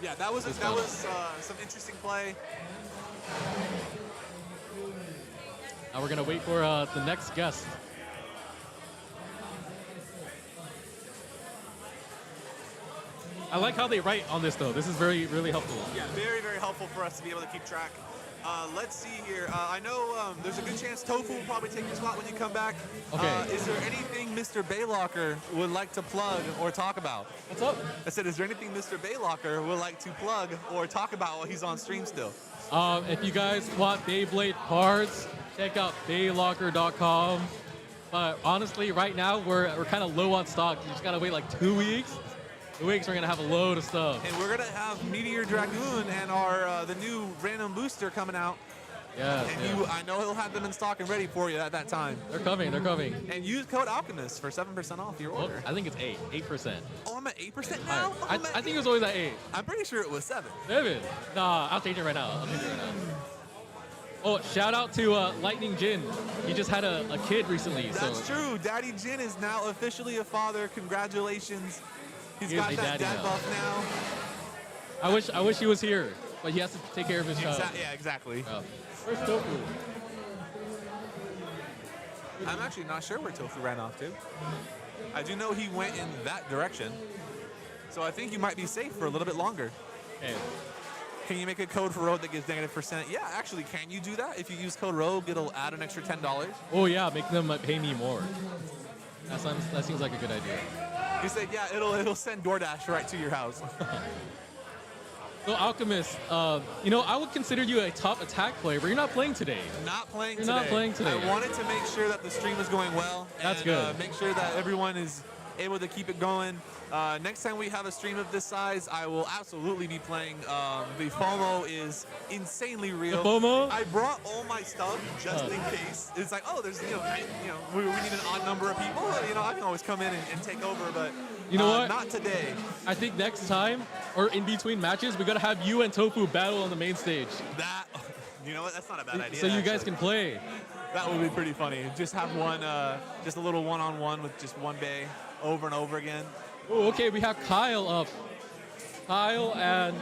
Yeah, that was some interesting play. Now we're gonna wait for the next guest. I like how they write on this though. This is really helpful. Yeah, very, very helpful for us to be able to keep track. Let's see here. I know there's a good chance Tofu will probably take your spot when you come back. Okay. Is there anything Mr. Baylocker would like to plug or talk about? What's up? I said, is there anything Mr. Baylocker would like to plug or talk about while he's on stream still? If you guys want Beyblade cards, check out Baylocker.com. But honestly, right now we're kind of low on stock. You just gotta wait like 2 weeks. 2 weeks, we're gonna have a load of stuff. And we're gonna have Meteor Dragoon and our the new random booster coming out. Yes, And I know he'll have them in stock and ready for you at that time. They're coming. And use code Alchemist for 7% off your order. I think it's 8%. Oh, I'm at 8% now? I think it was always at 8. I'm pretty sure it was 7. 7? Nah, I'll change it right now. Oh, shout out to Lightning Jin. He just had a kid recently. That's true. Daddy Jin is now officially a father. Congratulations. He's got that dad buff now. I wish he was here, but he has to take care of his child. Yeah, exactly. Where's Tofu? I'm actually not sure where Tofu ran off to. I do know he went in that direction. So I think you might be safe for a little bit longer. Okay. Can you make a code for Rogue that gives -%? Yeah, actually, can you do that? If you use code Rogue, it'll add an extra $10. Oh yeah, make them pay me more. That seems like a good idea. He said, yeah, it'll send DoorDash right to your house. So Alchemist, I would consider you a top attack player, but you're not playing today. Not playing You're today. not playing today. I wanted to make sure that the stream was going well. That's and, good. Make sure that everyone is able to keep it going. Next time we have a stream of this size, I will absolutely be playing. The FOMO is insanely real. The FOMO? I brought all my stuff just in case. It's like, oh, there's, we need an odd number of people. I can always come in and take over, but You know what? Not today. I think next time, or in between matches, we gotta have you and Tofu battle on the main stage. You know what? That's not a bad idea. So you guys actually. can play. That would be pretty funny. Just have one, just a little one-on-one with just one bay over and over again. Oh, okay, we have Kyle up. Kyle and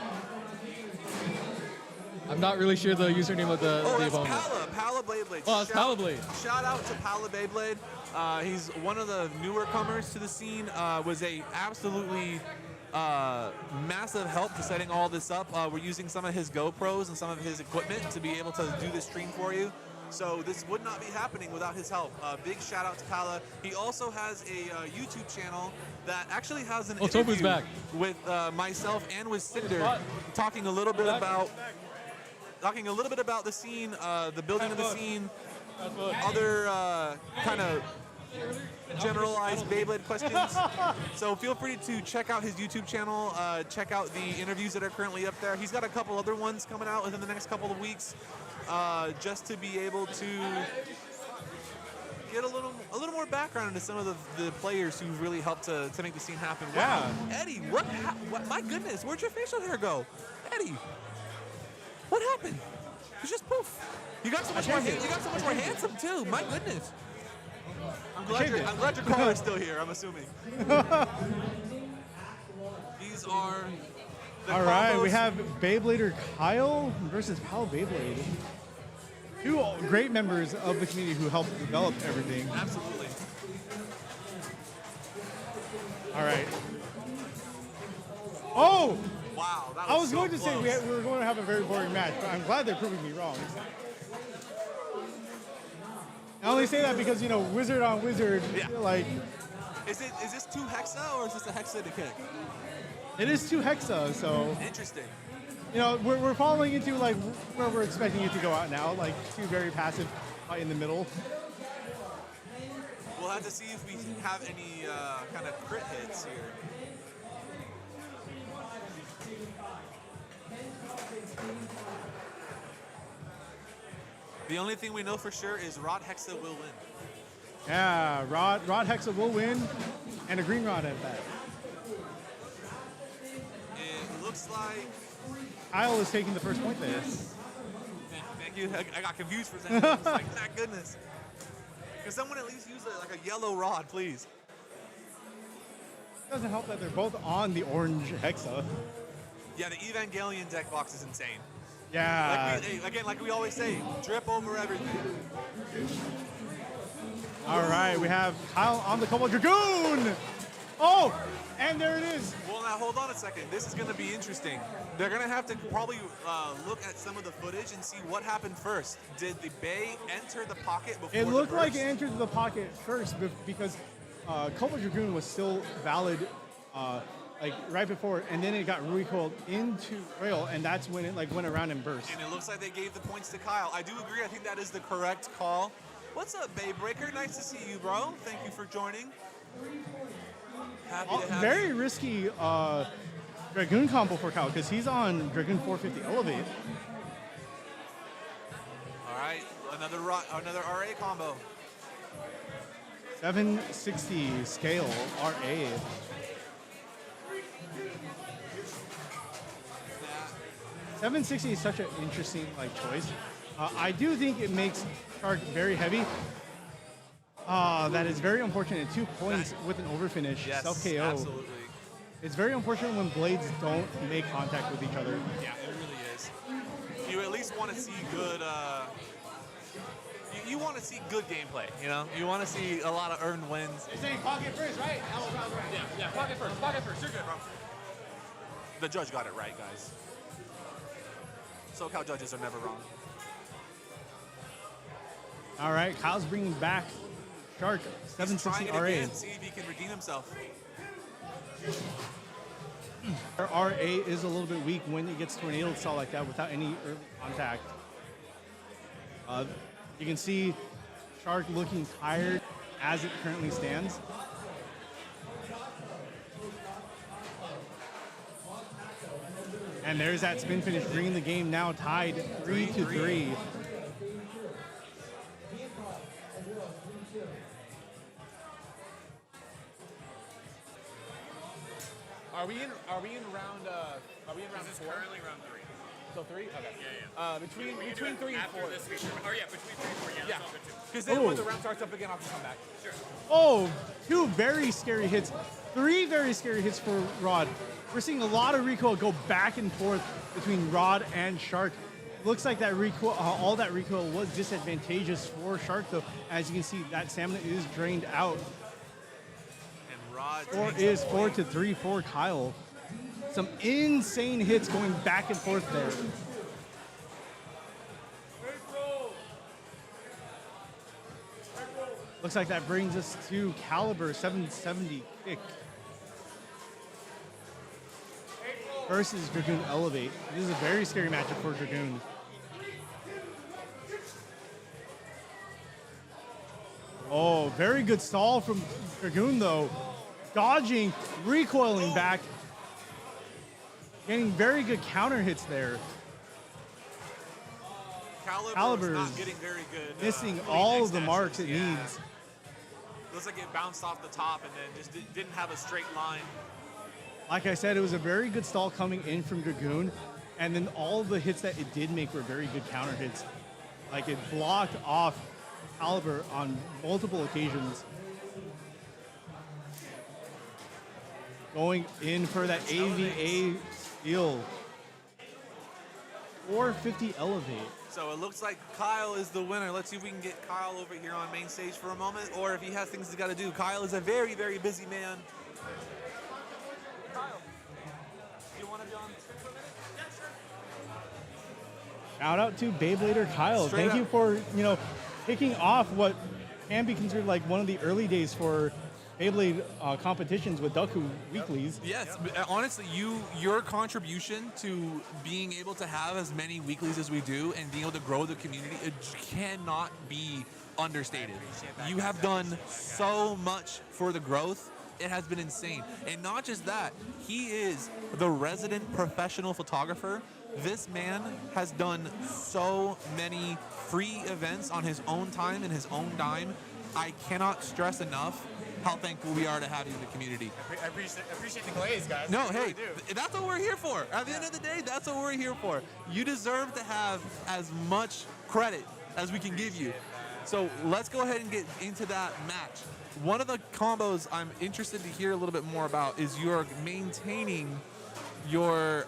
I'm not really sure the username of the that's opponent. Pala Beyblade. Oh, it's Pala Blade. Shout out to Pala Beyblade. He's one of the newer comers to the scene. Was a absolutely massive help to setting all this up. We're using some of his GoPros and some of his equipment to be able to do this stream for you. So this would not be happening without his help. Big shout out to Pala. He also has a YouTube channel that actually has an Tofu's interview back. with myself and with Cinder, talking a little bit about the scene, the building of the scene, other kind of generalized Beyblade questions. So feel free to check out his YouTube channel, check out the interviews that are currently up there. He's got a couple other ones coming out within the next couple of weeks, just to be able to get a little more background into some of the players who really helped to make the scene happen. Wow. Eddie, what? My goodness, where'd your facial hair go? Eddie, what happened? You just poof. You got so much more. You got so much more handsome too. My goodness. I'm glad your car is still here. I'm assuming. These are All right, we have Beyblader Kyle versus Pal Beyblade. Two great members of the community who helped develop everything. Absolutely. All right. Oh! Wow, that I was so going to say close. we were going to have a very boring match, but I'm glad they're proving me wrong. I only say that because, you know, wizard on wizard, like... Is this 2 hexa or is this a hexa to kick? It is 2 hexa, so... Interesting. You know, we're falling into, like, where we're expecting it to go out now, like 2 very passive in the middle. We'll have to see if we have any kind of crit hits here. The only thing we know for sure is Rod Hexa will win. Yeah, Rod Hexa will win, and a green rod at that. It looks like... Kyle is taking the first point there. Thank you. I got confused for a second. I was like, my goodness. Can someone at least use like a yellow rod, please? It doesn't help that they're both on the orange Hexa. Yeah, the Evangelion deck box is insane. Yeah. Like we always say, drip over everything. All right, we have Kyle on the Cobalt Dragoon. Oh, and there it is. Well, now hold on a second. This is going to be interesting. They're going to have to probably look at some of the footage and see what happened first. Did the Bay enter the pocket before It looked the like burst? it entered the pocket first because Cobalt Dragoon was still valid like right before, and then it got recoiled into rail, and that's when it like went around and burst. And it looks like they gave the points to Kyle. I do agree. I think that is the correct call. What's up, Bay Breaker? Nice to see you, bro. Thank you for joining. Happy to have Very you. risky Dragoon combo for Kyle because he's on Dragoon 450 Elevate. All right, another RA combo. 760 scale RA. 760 is such an interesting like choice. I do think it makes Shark very heavy. That is very unfortunate. 2 points with an overfinish, Yes, self KO. absolutely. It's very unfortunate when blades don't make contact with each other. Yeah, it really is. You at least want to see good. You want to see good gameplay. You know, you want to see a lot of earned wins. You're saying pocket first, right? Yeah, pocket first. Pocket first. You're good, bro. The judge got it right, guys. SoCal judges are never wrong. All right, Kyle's bringing back Shark He's 760 trying it RA. again, see if he can redeem himself. Our RA is a little bit weak when it gets tornado style like that without any early contact. You can see Shark looking tired as it currently stands. And there's that spin finish, bringing the game now tied 3-3. Are we in round? Are we in round 4? Currently round 3. So 3? Okay. Yeah. Between 3 and 4. After this feature. Oh yeah, between 3 and 4. Yeah, that's all good too. Because then Ooh. when the round starts up again, I'll just come back. Sure. Oh, 2 very scary hits. 3 very scary hits for Rod. We're seeing a lot of recoil go back and forth between Rod and Shark. Looks like that recoil, all that recoil was disadvantageous for Shark, though. As you can see, that stamina is drained out. And Rod Score takes is the point. 4-3 for Kyle. Some insane hits going back and forth there. Looks like that brings us to Caliber 770 kick versus Dragoon Elevate. This is a very scary matchup for Dragoon. Oh, very good stall from Dragoon though. Dodging, recoiling back. Getting very good counter hits there. Caliber is Caliber's not getting very good. missing clean all X of the dashes. marks it Yeah. needs. Looks like it bounced off the top and then just didn't have a straight line. Like I said, it was a very good stall coming in from Dragoon, and then all the hits that it did make were very good counter hits. Like it blocked off Caliber on multiple occasions. Going in for that AVA Deal. 450 elevate. So it looks like Kyle is the winner. Let's see if we can get Kyle over here on main stage for a moment, or if he has things he's got to do. Kyle is a very, very busy man. Kyle, you want to be on for a minute? Yeah, sure. Shout out to Beyblader Kyle. Straight Thank up. you for, kicking off what can be considered like one of the early days for Beyblade competitions with Duku weeklies. Yes, but honestly, your contribution to being able to have as many weeklies as we do and being able to grow the community, it cannot be understated. You have done so much for the growth. It has been insane. And not just that, he is the resident professional photographer. This man has done so many free events on his own time and his own dime. I cannot stress enough how thankful we are to have you in the community. I appreciate the glaze, guys. No, I really hey, do. that's what we're here for. At the end of the day, that's what we're here for. You deserve to have as much credit as we can give you. So let's go ahead and get into that match. One of the combos I'm interested to hear a little bit more about is you're maintaining your,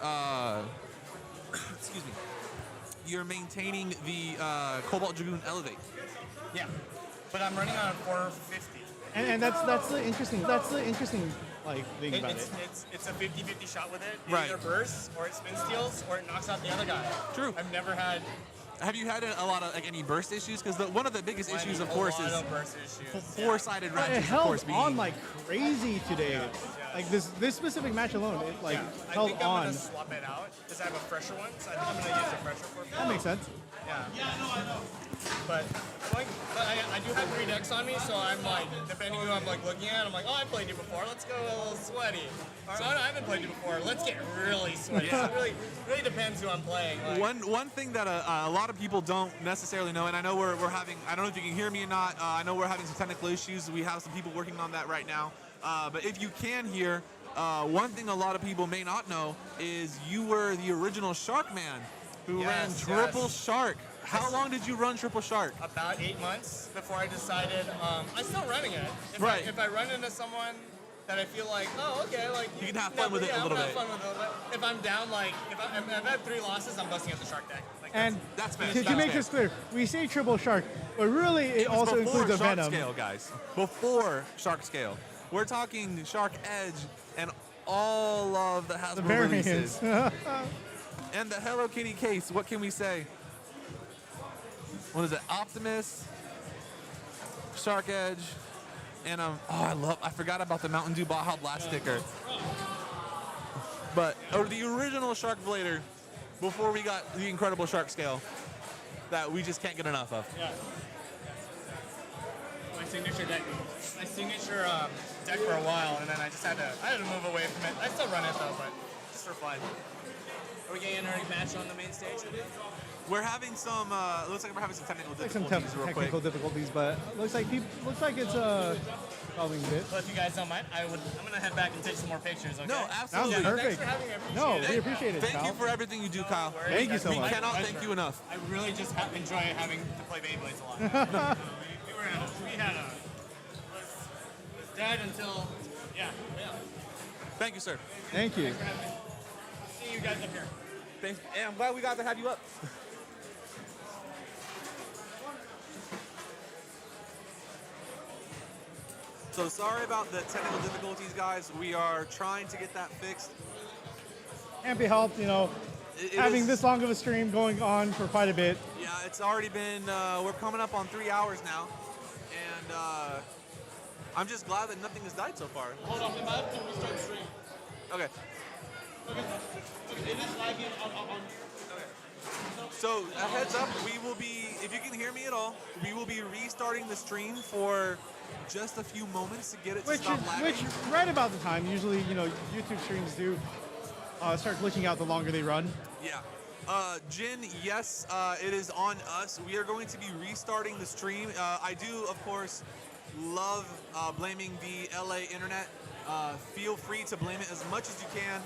excuse me, you're maintaining the Cobalt Dragoon Elevate. Yeah, but I'm running on a 450. And that's the interesting like thing about it. It's a 50-50 shot with it. It Right. either bursts, or it spin steals, or it knocks out the other guy. True. I've never had. Have you had a lot of any burst issues? Because one of the biggest issues, of course, is burst issues. four-sided But ratchets. it Of held course, being on like crazy today. Like this specific match alone, it like I held think I'm on. gonna swap it out because I have a fresher one, so I think I'm gonna use the fresher for. That makes sense. Yeah. Yeah, no, I know. But I do have 3 decks on me, so I'm like, depending who I'm like looking at, I'm like, oh, I played you before. Let's go a little sweaty. Or oh, no, I haven't played you before. Let's get really sweaty. Yeah. So it really depends who I'm playing. Like, One thing that a lot of people don't necessarily know, and I know we're having, I don't know if you can hear me or not, I know we're having some technical issues. We have some people working on that right now. But if you can hear, one thing a lot of people may not know is you were the original Shark Man who ran Triple Shark. How long did you run Triple Shark? About 8 months before I decided, I'm still running it. If I run into someone that I feel like, oh, okay, like you can have fun with it a little bit. If I'm down, like, if I've had 3 losses, I'm busting out the Shark deck. Like, And that's fair. to make this clear, we say triple shark, but really it was also before includes a Shark venom. Scale, guys. Before Shark Scale. We're talking Shark Edge and all of the Hasbro The variants. releases. And the Hello Kitty case, what can we say? What is it? Optimus, Shark Edge, and I forgot about the Mountain Dew Baja Blast sticker. But the original Shark Blader, before we got the incredible Shark Scale, that we just can't get enough of. Yeah. My signature deck. My signature deck for a while, and then I had to move away from it. I still run it though, but just for fun. Are we getting a match on the main stage? We're having some. Looks like we're having some technical Like some difficulties. real technical quick. difficulties, but looks like it's solving a bit. Well, if you guys don't mind, I'm gonna head back and take some more pictures. Okay? No, absolutely. Sounds Thanks perfect. for having me. I No, appreciate we it. appreciate it, Thank Kyle. you for everything you do, Kyle. Thank you so much. We cannot thank you enough. I really just enjoy having to play Beyblades a lot. we had a was dead until yeah. Thank you, sir. Thank you. See you guys up here. Thanks. And I'm glad we got to have you up. So sorry about the technical difficulties, guys. We are trying to get that fixed. Can't be helped, It having is- this long of a stream going on for quite a bit. Yeah, it's already been, we're coming up on 3 hours now. And I'm just glad that nothing has died so far. Hold on, we might have to restart the stream. Okay. It is lagging on. So a heads up, we will be, if you can hear me at all, we will be restarting the stream for just a few moments to get it to stop lagging. Which right about the time, usually, YouTube streams do start glitching out the longer they run. Yeah. Jin, yes, it is on us. We are going to be restarting the stream. I do, of course, love blaming the LA internet. Feel free to blame it as much as you can.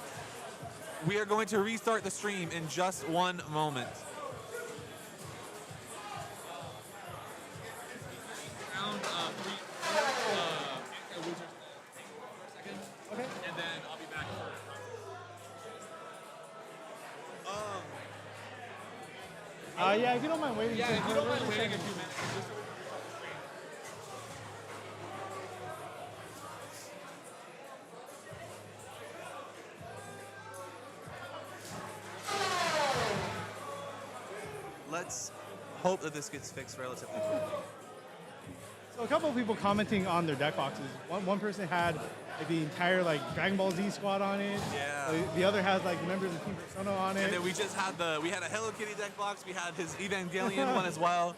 We are going to restart the stream in just one moment. Okay. And then I'll be back for Yeah, if you don't mind waiting. Yeah, if you don't mind waiting a few minutes. Let's hope that this gets fixed relatively quickly. So a couple of people commenting on their deck boxes. One person had like, the entire like Dragon Ball Z squad on it. Yeah. The other has like members of Team Persona on it. And then we just had we had a Hello Kitty deck box. We had his Evangelion one as well.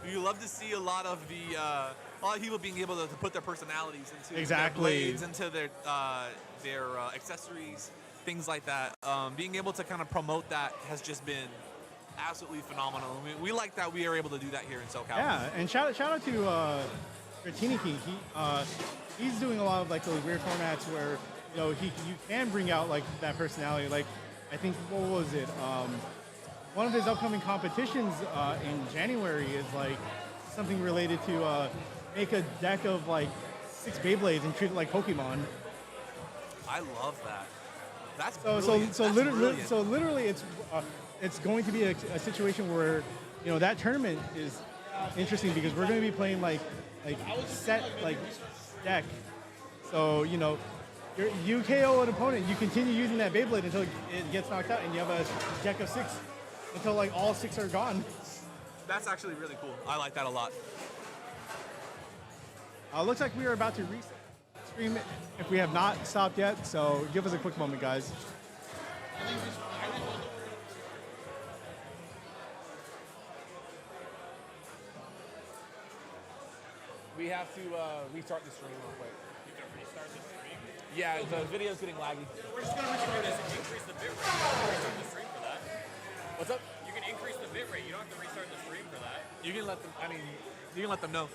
You love to see a lot of people being able to put their personalities into their blades, into their accessories, things like that. Being able to kind of promote that has just been absolutely phenomenal. We like that we are able to do that here in SoCal. Yeah, and shout out to Gratini King. He's doing a lot of like those weird formats where you can bring out like that personality. Like I think what was it? One of his upcoming competitions in January is like something related to make a deck of like 6 Beyblades and treat it like Pokemon. I love that. That's brilliant. Brilliant. So literally, it's going to be a situation where that tournament is interesting because we're going to be playing like set like deck. So you KO an opponent, you continue using that Beyblade until it gets knocked out, and you have a deck of 6 until like all 6 are gone. That's actually really cool. I like that a lot. Looks like we are about to reset stream if we have not stopped yet. So give us a quick moment, guys. We have to restart the stream real quick. You can restart the stream? Yeah, the video's getting laggy. We're just going to restart this and increase the bit rate. You don't have to restart the stream for that. What's up? You can increase the bit rate. You don't have to restart the stream for that. You can let them, you can let them know.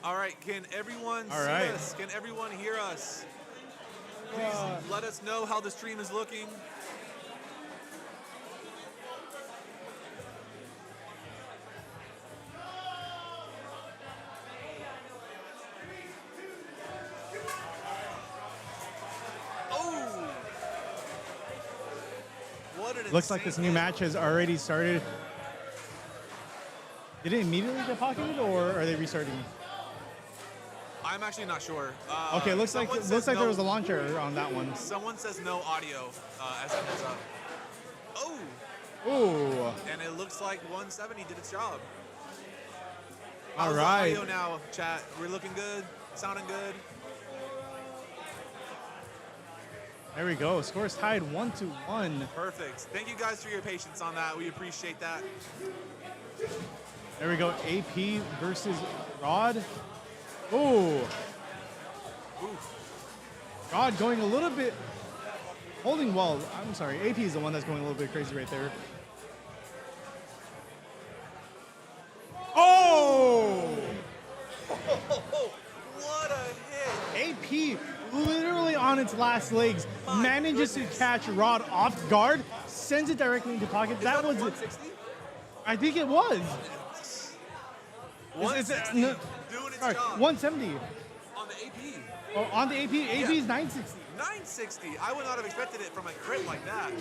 All right, can everyone see us? Can everyone hear us? Please let us know how the stream is looking. Oh! What an Looks like this new match has already started. Did it immediately get pocketed, or are they restarting? I'm actually not sure. Okay, looks like there was a launcher on that one. Someone says no audio as it heads up. Oh! Ooh. And it looks like 170 did its job. All How's right. the audio now, chat? We're looking good, sounding good. There we go. Scores tied 1-1. Perfect. Thank you guys for your patience on that. We appreciate that. There we go. AP versus Rod. Ooh. Rod going a little bit, holding well. I'm sorry. AP is the one that's going a little bit crazy right there. Oh! What a hit! AP literally on its last legs manages to catch Rod off guard, sends it directly into pocket. That was 160? I think it was. 160 doing its Sorry, job. 170. On the AP. Oh, on the AP, AP is 960. 960. I would not have expected it from a crit like that.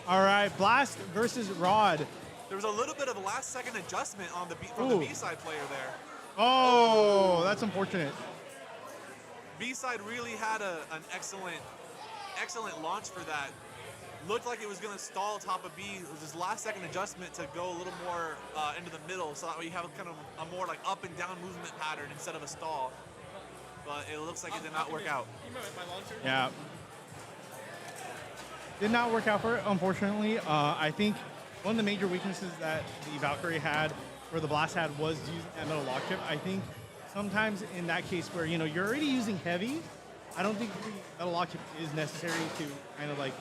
All right, Blast versus Rod. There was a little bit of a last-second adjustment on the from the B-side player there. Oh, that's unfortunate. B-side really had an excellent launch for that. Looked like it was going to stall top of B. It was his last-second adjustment to go a little more into the middle, so that way you have kind of a more like up and down movement pattern instead of a stall. But it looks like it did not work out. Yeah. Did not work out for it, unfortunately. I think one of the major weaknesses that the Valkyrie had, or the Blast had, was using that metal lock chip. I think sometimes in that case where, you know, you're already using heavy, I don't think the metal lock chip is necessary to kind of like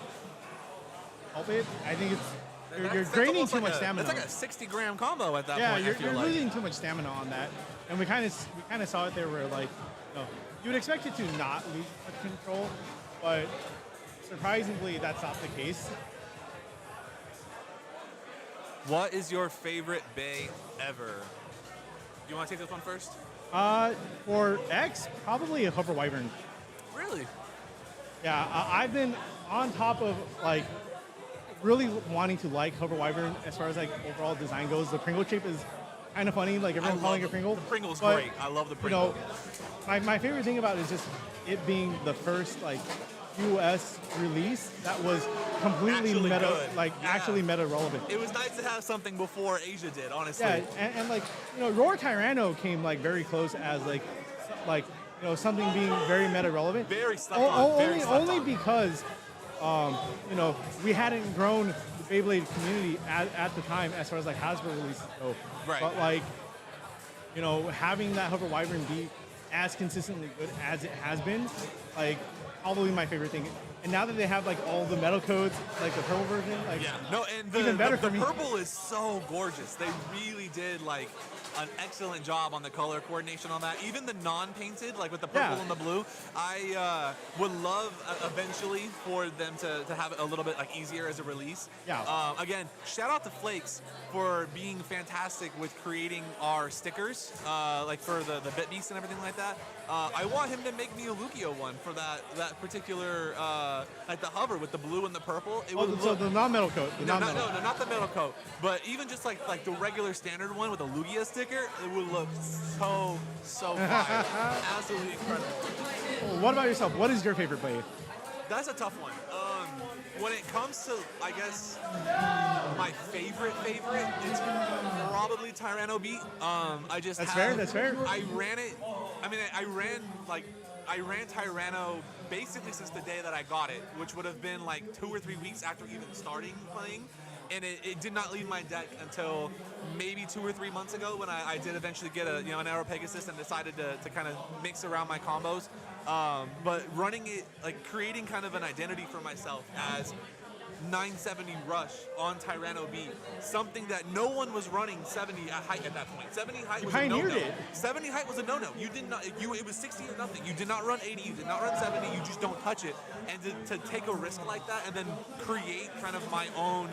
help it. I think it's you're draining too much stamina. It's like a 60-gram combo at that yeah, point. you're losing too much stamina on that, and we kind of saw it there where like, you know, you would expect it to not lose much control, but surprisingly that's not the case. What is your favorite Bay ever? You want to take this one first? For X, probably a Hover Wyvern. Really? Yeah, I've been on top of like really wanting to like Hover Wyvern as far as like overall design goes. The Pringle shape is kind of funny, like everyone calling it Pringle. The Pringle's but, great. I love the Pringle. You know, my favorite thing about it is just it being the first like US release that was completely Actually meta, good. like Yeah. actually meta relevant. It was nice to have something before Asia did, honestly. Yeah, and like, you know, Roar Tyranno came like very close as like you know, something being very meta relevant. Very stuck on. Very stuck Only on. because you know, we hadn't grown the Beyblade community at the time as far as like Hasbro releases go. Right. But like, you know, having that Hover Wyvern be as consistently good as it has been, like probably my favorite thing. And now that they have like all the metal codes, like the purple version, like even better for me. The purple is so gorgeous. They really did like an excellent job on the color coordination on that. Even the non-painted, like with the purple and the blue, I would love eventually for them to have it a little bit like easier as a release. Yeah. Again, shout out to Flakes for being fantastic with creating our stickers, like for the Bit Beast and everything like that. I want him to make me a Lucio one for that particular like the hover with the blue and the purple. It would so look, the non-metal coat. no, not the metal coat, but even just like the regular standard one with a Lugia sticker, it would look so fire. Absolutely incredible. Well, what about yourself? What is your favorite blade? That's a tough one. When it comes to, I guess, my favorite, it's probably Tyranno Beat. I just That's fair. I ran it. I mean, I ran Tyranno basically since the day that I got it, which would have been like 2 or 3 weeks after even starting playing. And it did not leave my deck until maybe 2 or 3 months ago when I did eventually get an Aero Pegasus and decided to kind of mix around my combos. But running it, like creating kind of an identity for myself as 970 Rush on Tyranno B, something that no one was running 70 at height at that point. 70 height was a no-no. 70 height was a no-no. You did not. It was 60 or nothing. You did not run 80. You did not run 70. You just don't touch it. And to take a risk like that and then create kind of my own.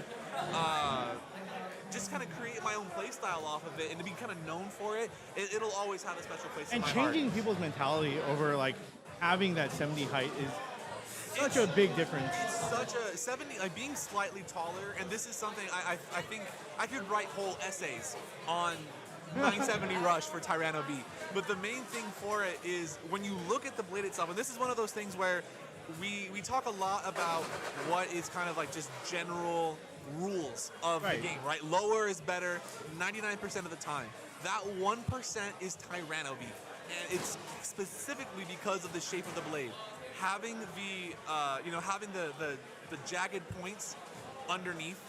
Just kind of create my own play style off of it and to be kind of known for it, it'll always have a special place in my heart. And changing people's mentality over like having that 70 height is such a big difference. It's such a 70, like being slightly taller, and this is something I think I could write whole essays on 970 Rush for Tyranno B. But the main thing for it is when you look at the blade itself, and this is one of those things where we talk a lot about what is kind of like just general rules of the game, right? Lower is better 99% of the time. That 1% is Tyranno B. And it's specifically because of the shape of the blade. Having having the jagged points underneath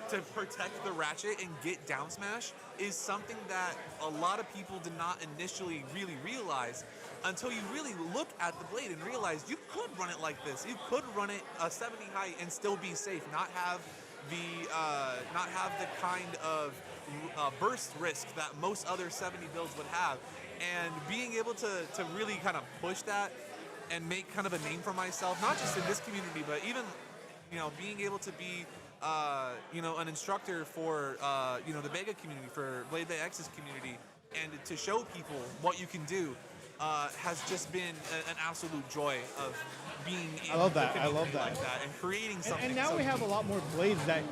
to protect the ratchet and get down smash is something that a lot of people did not initially really realize until you really look at the blade and realize you could run it like this. You could run it a 70 height and still be safe, not have the kind of burst risk that most other 70 builds would have. And being able to really kind of push that and make kind of a name for myself, not just in this community, but even, being able to be, an instructor for, the Vega community, for Blade Bay X's community, and to show people what you can do has just been an absolute joy of being in I love that. the I love community that. like that and creating something. And now so we have a lot more blades that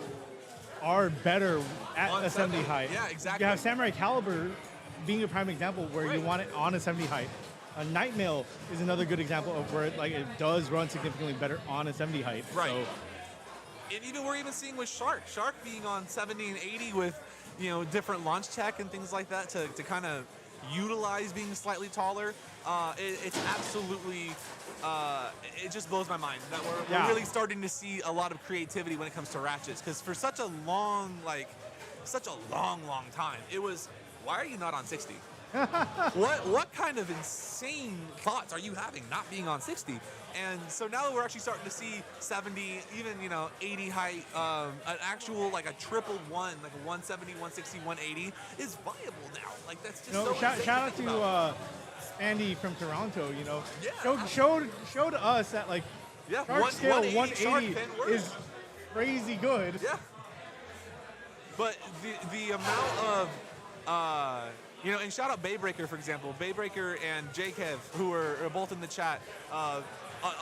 are better at On a 70 70, height. yeah, exactly. You have Samurai Caliber being a prime example where you want it on a 70 height. A Nightmail is another good example of where it does run significantly better on a 70 height. Right. So, And even we're even seeing with Shark being on 70 and 80 with, different launch tech and things like that to kind of utilize being slightly taller. It's absolutely, it just blows my mind that we're really starting to see a lot of creativity when it comes to ratchets. Because for such a long time, it was, why are you not on 60? what kind of insane thoughts are you having not being on 60? And so now that we're actually starting to see 70, even 80 height, an actual like a triple one, like a 170, 160, 180 is viable now. Like that's just so shout insane out think to about. Andy from Toronto. Yeah, showed us that Shark scale 180 is crazy good. Yeah. But the amount of and shout out Baybreaker, for example. Baybreaker and Jakev, who are both in the chat,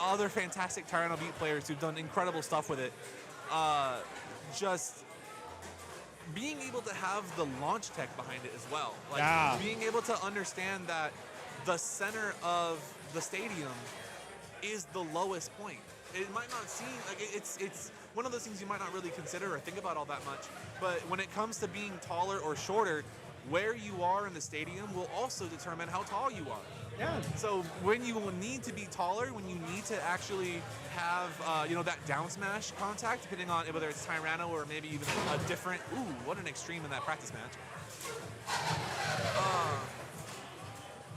other fantastic Tyranno Beat players who've done incredible stuff with it. Just being able to have the launch tech behind it as well. Being able to understand that the center of the stadium is the lowest point. It might not seem like it's one of those things you might not really consider or think about all that much. But when it comes to being taller or shorter, where you are in the stadium will also determine how tall you are. Yeah. So when you will need to be taller, when you need to actually have that down smash contact, depending on whether it's Tyranno or maybe even a different. Ooh, what an extreme in that practice match.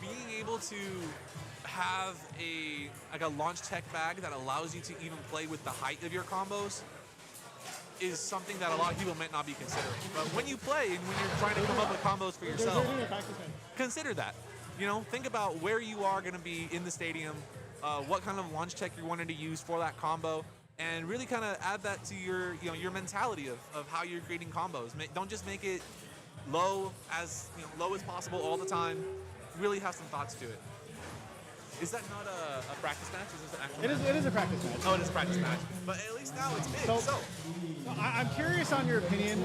Being able to have a launch tech bag that allows you to even play with the height of your combos is something that a lot of people might not be considering. But when you play and when you're trying to come up with combos for yourself, consider that. Think about where you are going to be in the stadium, what kind of launch tech you're wanting to use for that combo, and really kind of add that to your mentality of how you're creating combos. Don't just make it low as possible all the time. Really have some thoughts to it. Is that not a practice match? Is this an actual match? It is a practice match. Oh, it is a practice match. But at least now it's big. So I'm curious on your opinion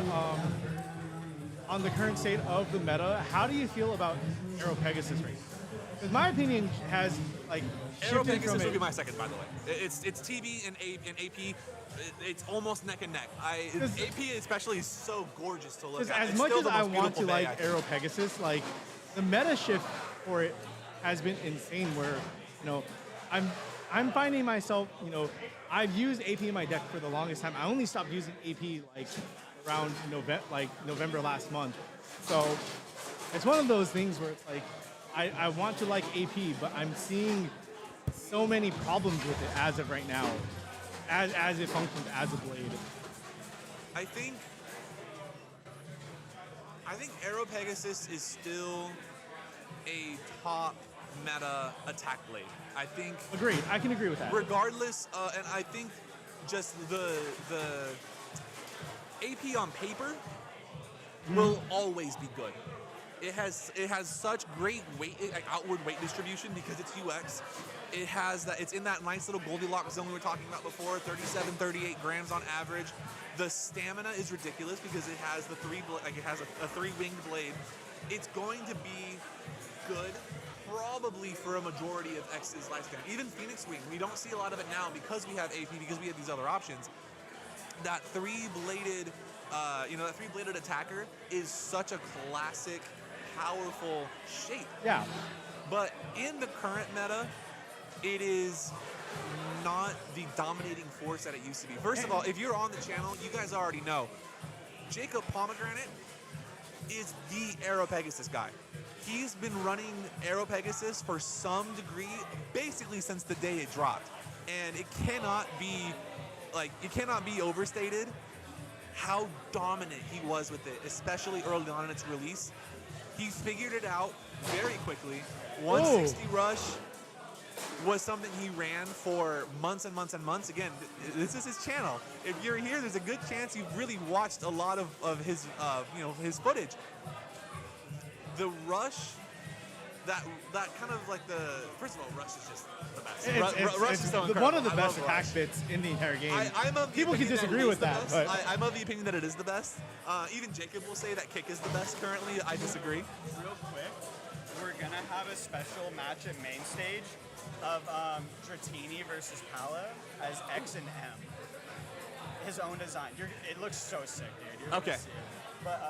on the current state of the meta. How do you feel about Aero Pegasus race? Because my opinion has Aero shifted Pegasus from would be my second, by the way. It's TB and AP. It's almost neck and neck. AP especially is so gorgeous to look at. As It's much still as the I most want to beautiful bay, like actually. Aero Pegasus, the meta shift for it has been insane. Where I'm finding myself, I've used AP in my deck for the longest time. I only stopped using AP around November last month. So it's one of those things where it's I want to like AP, but I'm seeing so many problems with it as of right now, as it functions as a blade. I think Aero Pegasus is still a top meta attack blade. I think. Agreed. I can agree with that. Regardless, and I think just the AP on paper will always be good. It has such great weight, outward weight distribution because it's UX. It has that. It's in that nice little Goldilocks zone we were talking about before, 37, 38 grams on average. The stamina is ridiculous because it has the it has a three-winged blade. It's going to be good probably for a majority of X's lifespan. Even Phoenix Wing, we don't see a lot of it now because we have AP, because we have these other options. That three-bladed attacker is such a classic, powerful shape. Yeah. But in the current meta, it is not the dominating force that it used to be. First of all, if you're on the channel, you guys already know, Jacob Pomegranate is the Aero Pegasus guy. He's been running Aero Pegasus for some degree, basically since the day it dropped. And it cannot be overstated how dominant he was with it, especially early on in its release. He figured it out very quickly. 160 rush was something he ran for months and months and months. Again, this is his channel. If you're here, there's a good chance you've really watched a lot of his his footage. the rush, that kind of like the first of all, rush is just the best. Rush is so incredible. One of the I best love attack rush. bits in the entire game. I'm of the People can opinion disagree it is with the that, best. but I'm of the opinion that it is the best. Even Jacob will say that kick is the best currently. I disagree. Real quick, we're gonna have a special match at main stage of Dratini versus Pala as X and M. His own design. It looks so sick, dude. You're gonna Okay. see it. But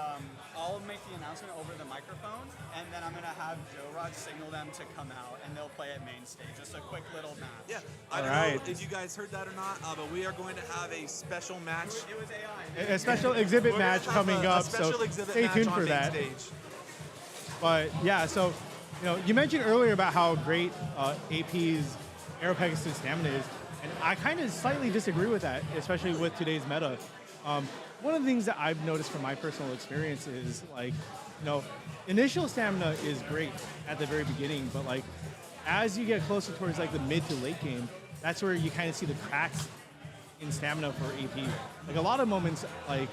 I'll make the announcement over the microphone, and then I'm gonna have Joe Rod signal them to come out, and they'll play at main stage. Just a quick little match. Yeah, I don't know if you guys heard that or not, but we are going to have a special match. It was AI. a special exhibit We're gonna match have coming a up, special so exhibit stay match tuned on for main that. stage. But yeah, so you mentioned earlier about how great AP's Aero Pegasus stamina is, and I kind of slightly disagree with that, especially with today's meta. One of the things that I've noticed from my personal experience is like, initial stamina is great at the very beginning, but like as you get closer towards like the mid to late game, that's where you kind of see the cracks in stamina for AP. Like a lot of moments, like,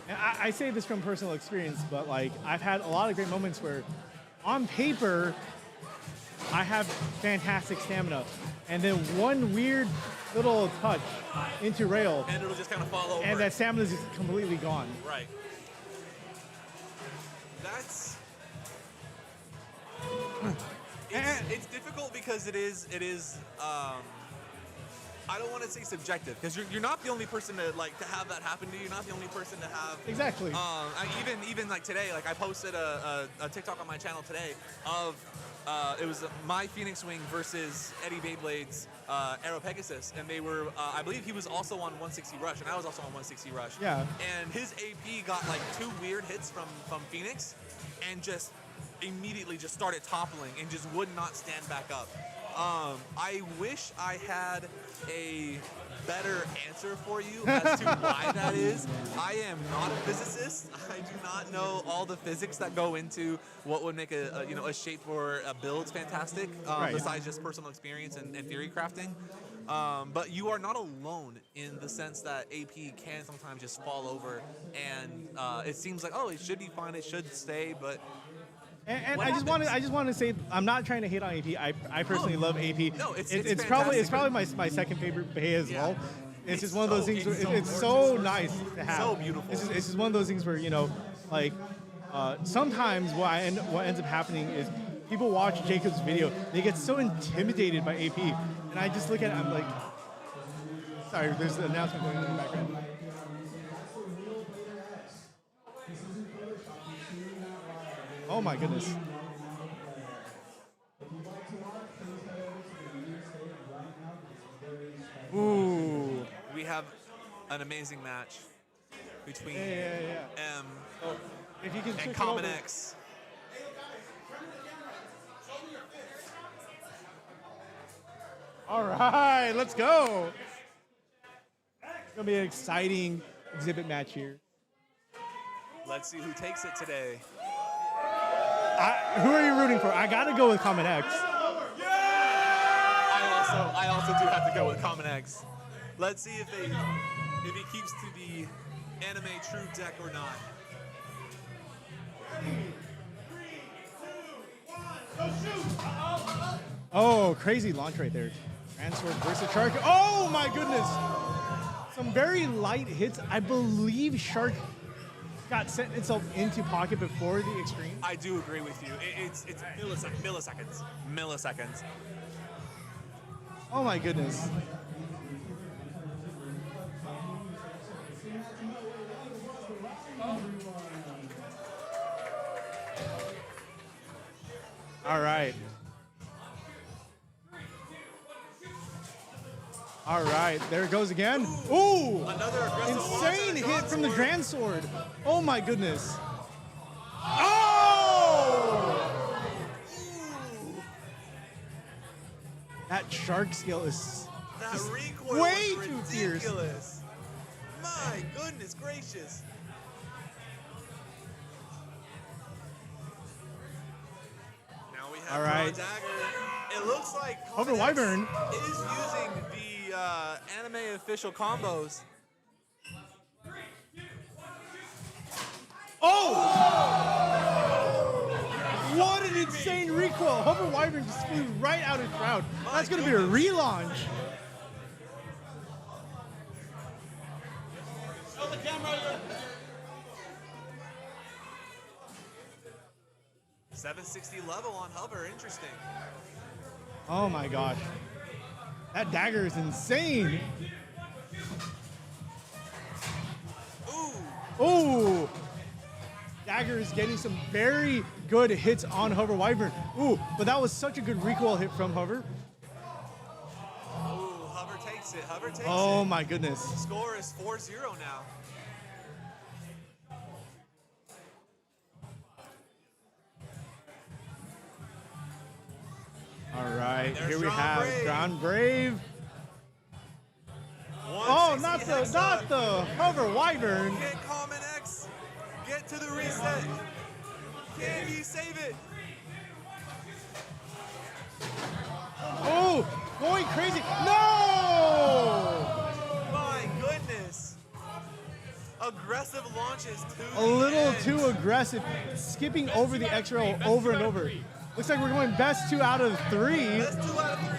and I say this from personal experience, but like I've had a lot of great moments where on paper I have fantastic stamina, and then one weird little touch into rail, And it'll just kind of fall over. and that stamina is just completely gone. Right. That's. It's difficult because it is. I don't want to say subjective because you're not the only person to have that happen to you. You're not the only person to have. Exactly. Even like today, like I posted a TikTok on my channel today of it was my Phoenix Wing versus Eddie Beyblade's Aero Pegasus, and they were I believe he was also on 160 Rush, and I was also on 160 Rush. Yeah. And his AP got like 2 weird hits from Phoenix, and just immediately just started toppling and just would not stand back up. I wish I had a better answer for you as to why that is. I am not a physicist. I do not know all the physics that go into what would make a shape or a build fantastic, besides just personal experience and theory crafting. But you are not alone in the sense that AP can sometimes just fall over, and it seems like, oh, it should be fine, it should stay, but. And I just want to say I'm not trying to hate on AP. I personally love AP. No, it's probably fantastic. my second favorite bay as well. It's just one of those things. Where it's so gorgeous. nice to have. So beautiful. It's just one of those things where sometimes what ends up happening is people watch Jacob's video, they get so intimidated by AP, and I just look at it, I'm like, sorry, there's an announcement going on in the background. Oh my goodness. Ooh. We have an amazing match between M if you can and switch Common it over. X. All right, let's go. It's gonna be an exciting exhibit match here. Let's see who takes it today. Who are you rooting for? I gotta go with Common X. I also do have to go with Common X. Let's see if he keeps to the anime true deck or not. Oh, crazy launch right there. Transword versus Shark. Oh my goodness. Some very light hits. I believe Shark got sent itself into pocket before the extreme. I do agree with you. It's milliseconds. Oh my goodness. All right. All right, there it goes again. Ooh! Another aggressive insane launch hit from the Grand Grand Sword. Oh my goodness. Oh! That shark scale is That just recoil way was too fierce. ridiculous. My goodness gracious. Now we have All right. Draw Dagger. It looks like Over Common X Wyvern. is using the anime official combos. Oh! an insane recoil. Hover Wyvern just flew right out of crowd. That's going to be a relaunch. Show the camera. 760 level on Hover. Interesting. Oh my gosh. That dagger is insane. Ooh. Dagger is getting some very good hits on Hover Wyvern. Ooh, but that was such a good recoil hit from Hover. Ooh, Hover takes it. Hover takes it. Oh my goodness. Score is 4-0 now. All right, There's here we Drown have Brave. Drown Brave. Oh, not the Hover Wyvern. Can Common X get to the reset? Can he save it? Oh, going crazy. No! My goodness. Aggressive launches to A little too aggressive, skipping over the X rail over and over. Looks like we're going best 2 out of 3. Best 2 out of 3.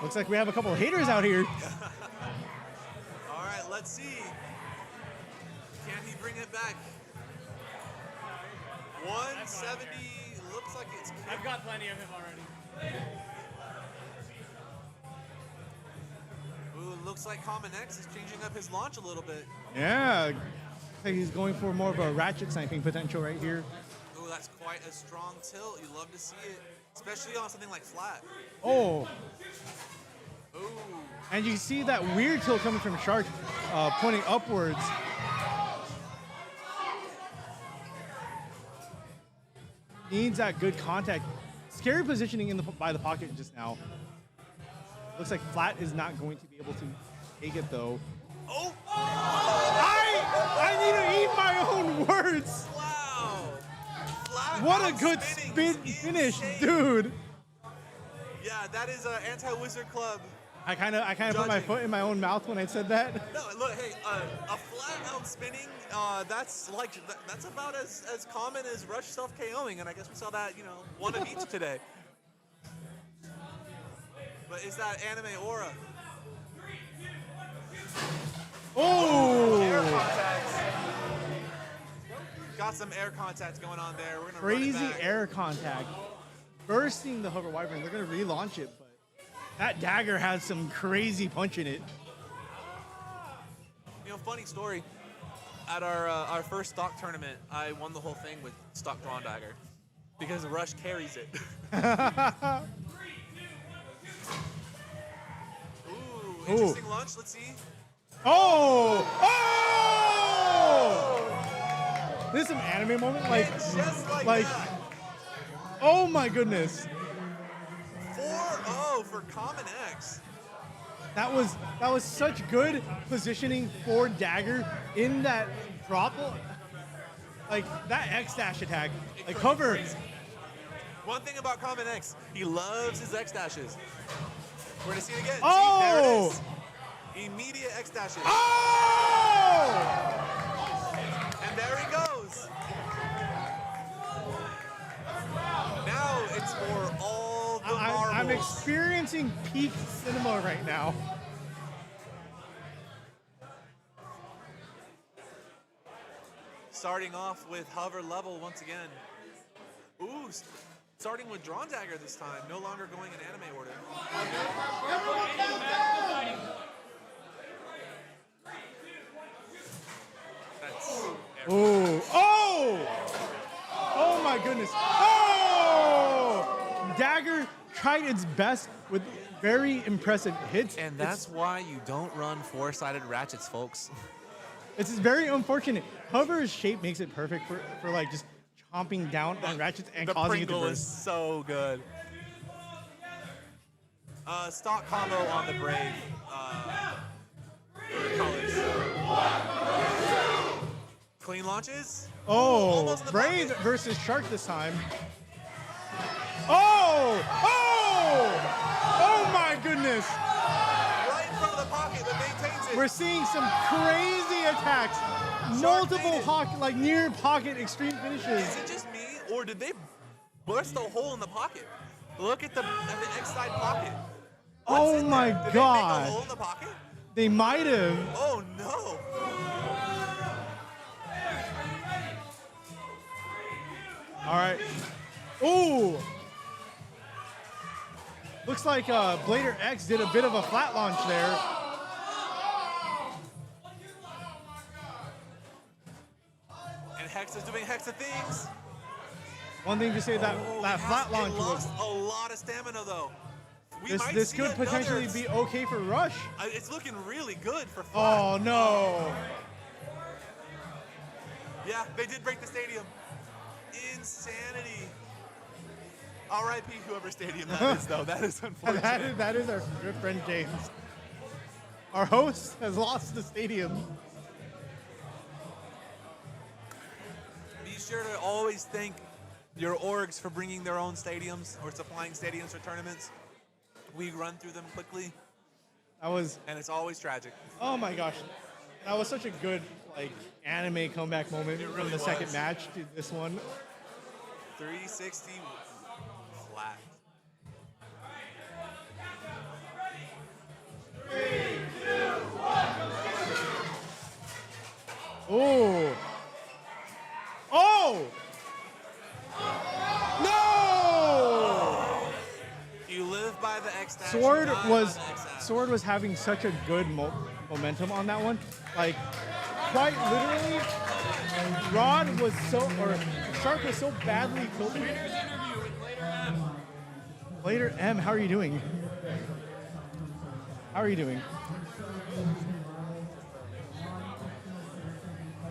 Looks like we have a couple of haters out here. All right, let's see. Can he bring it back? 170 looks like it's. I've got plenty of him already. Ooh, looks like Common X is changing up his launch a little bit. Yeah, looks like he's going for more of a ratchet sniping potential right here. Ooh, that's quite a strong tilt. You love to see it, especially on something like flat. Oh. Ooh. And you see that weird tilt coming from Shark, pointing upwards. Needs that good contact. Scary positioning in by the pocket just now. Looks like Flat is not going to be able to take it though. Oh! I need to eat my own words. Wow! Flat What a good spinning finish, dude. Yeah, that is anti-Wizard Club. I kind of put my foot in my own mouth when I said that. No, look, hey, a flat out spinning, that's about as common as rush self KOing, and I guess we saw that, one of each today. But is that anime aura? Oh! Air contacts. Got some air contacts going on there. We're gonna Crazy run it back. air contact. Bursting the Hover Wyvern. They're going to relaunch it, but that dagger has some crazy punch in it. Funny story. At our first stock tournament, I won the whole thing with stock drawn dagger because Rush carries it. Ooh, interesting launch. Let's see. Oh! Oh! This is an anime moment, just like that. Oh my goodness. 4-0 for Common X. That was such good positioning for Dagger in that drop. Like that X dash attack. Like cover. One thing about Common X, he loves his X dashes. We're gonna see it again. Oh! See, there it is. Immediate X dashes. Oh! And there he goes. Now it's for all the marbles. I'm experiencing peak cinema right now. Starting off with hover level once again. Ooh, starting with drawn dagger this time. No longer going in anime order. That's Ooh. Oh! Oh my goodness. Oh! Dagger tried its best with very impressive hits. And that's why you don't run four-sided ratchets, folks. It's very unfortunate. Hover's shape makes it perfect for like just chomping down on ratchets and the causing it to Pringle is burst. so good. Stock combo on the Brave. For colors. Clean launches. Oh, almost in the Brave pocket. versus Shark this time. Oh! Oh! Oh my goodness! Right in front of the pocket, but maintains it. We're seeing some crazy attacks. Multiple like near pocket extreme finishes. Is it just me, or did they burst a hole in the pocket? Look at the X side pocket. Oh my Did they make a god. hole in the pocket? They might have. Oh no. All right. Ooh. Looks like Blader X did a bit of a flat launch there. And Hex is doing Hexa things. One thing to say that that flat launch lost was. a lot of stamina though. This could potentially be okay for Rush. It's looking really good for flat. Oh no. Yeah, they did break the stadium. Insanity. R.I.P. whoever stadium that is, though. That is unfortunate. that is our good friend James. Our host has lost the stadium. Be sure to always thank your orgs for bringing their own stadiums or supplying stadiums for tournaments. We run through them quickly. And it's always tragic. Oh my gosh. That was such a good anime comeback moment from the second match to this one. 360 flat. Oh. Oh! No! You live by the X dash. Sword was having such a good momentum on that one. Like, quite literally, Shark was so badly tilted. Winner's interview with Blader M. Blader M, how are you doing? How are you doing?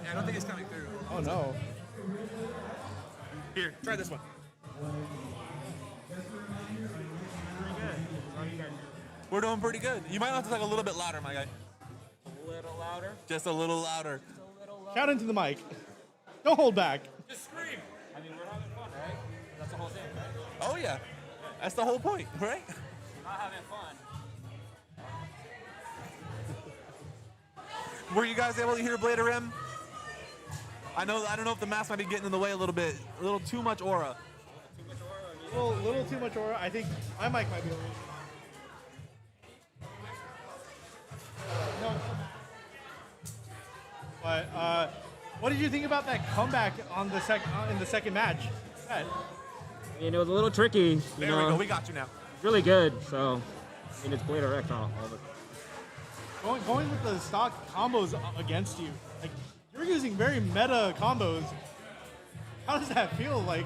Yeah, I don't think it's coming through. Oh no. Here, try this one. We're doing pretty good. You might have to talk a little bit louder, my guy. A little louder. Just a little louder. Shout into the mic. Don't hold back. Just scream. I mean, we're having fun, right? That's the whole thing, right? Oh yeah, that's the whole point, right? Not having fun. Were you guys able to hear Blader M? I don't know if the mask might be getting in the way a little bit. A little too much aura. A little too much aura. I think my mic might be a little. No. But what did you think about that comeback on the in the second match? I mean, it was a little tricky. There we go. We got you now. It's really good. So, I mean, it's Blader X all the Going with the stock combos against you, like you're using very meta combos. How does that feel like?